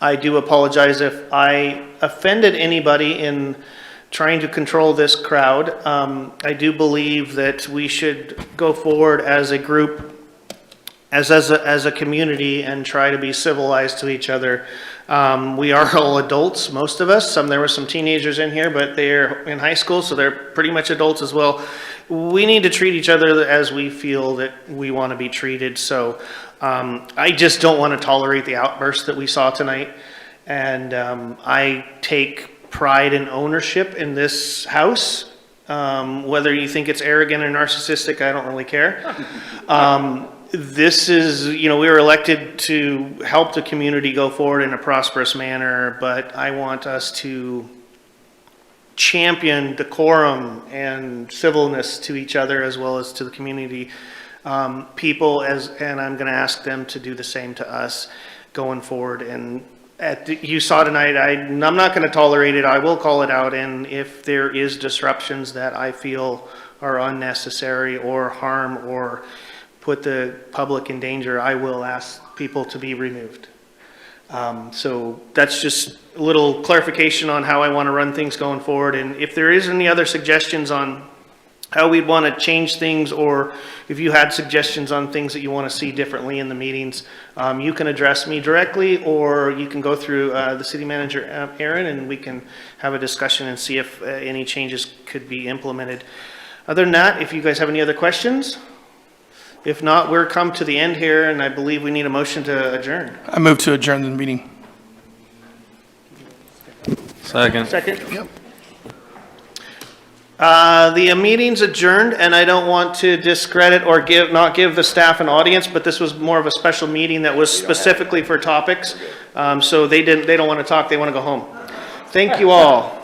I do apologize if I offended anybody in trying to control this crowd. I do believe that we should go forward as a group, as a community, and try to be civilized to each other. We are all adults, most of us. There were some teenagers in here, but they're in high school, so they're pretty much adults as well. We need to treat each other as we feel that we want to be treated. So I just don't want to tolerate the outburst that we saw tonight. And I take pride and ownership in this house. Whether you think it's arrogant or narcissistic, I don't really care. This is, we were elected to help the community go forward in a prosperous manner, but I want us to champion decorum and civilness to each other as well as to the community people, and I'm going to ask them to do the same to us going forward. And you saw tonight, I'm not going to tolerate it. I will call it out, and if there is disruptions that I feel are unnecessary or harm or put the public in danger, I will ask people to be removed. So that's just a little clarification on how I want to run things going forward. And if there is any other suggestions on how we'd want to change things, or if you had suggestions on things that you want to see differently in the meetings, you can address me directly, or you can go through the city manager, Aaron, and we can have a discussion and see if any changes could be implemented. Other than that, if you guys have any other questions, if not, we're come to the end here, and I believe we need a motion to adjourn. I move to adjourn the meeting. Second. Second? Yep. The meeting's adjourned, and I don't want to discredit or not give the staff an audience, but this was more of a special meeting that was specifically for topics. So they don't want to talk, they want to go home. Thank you all.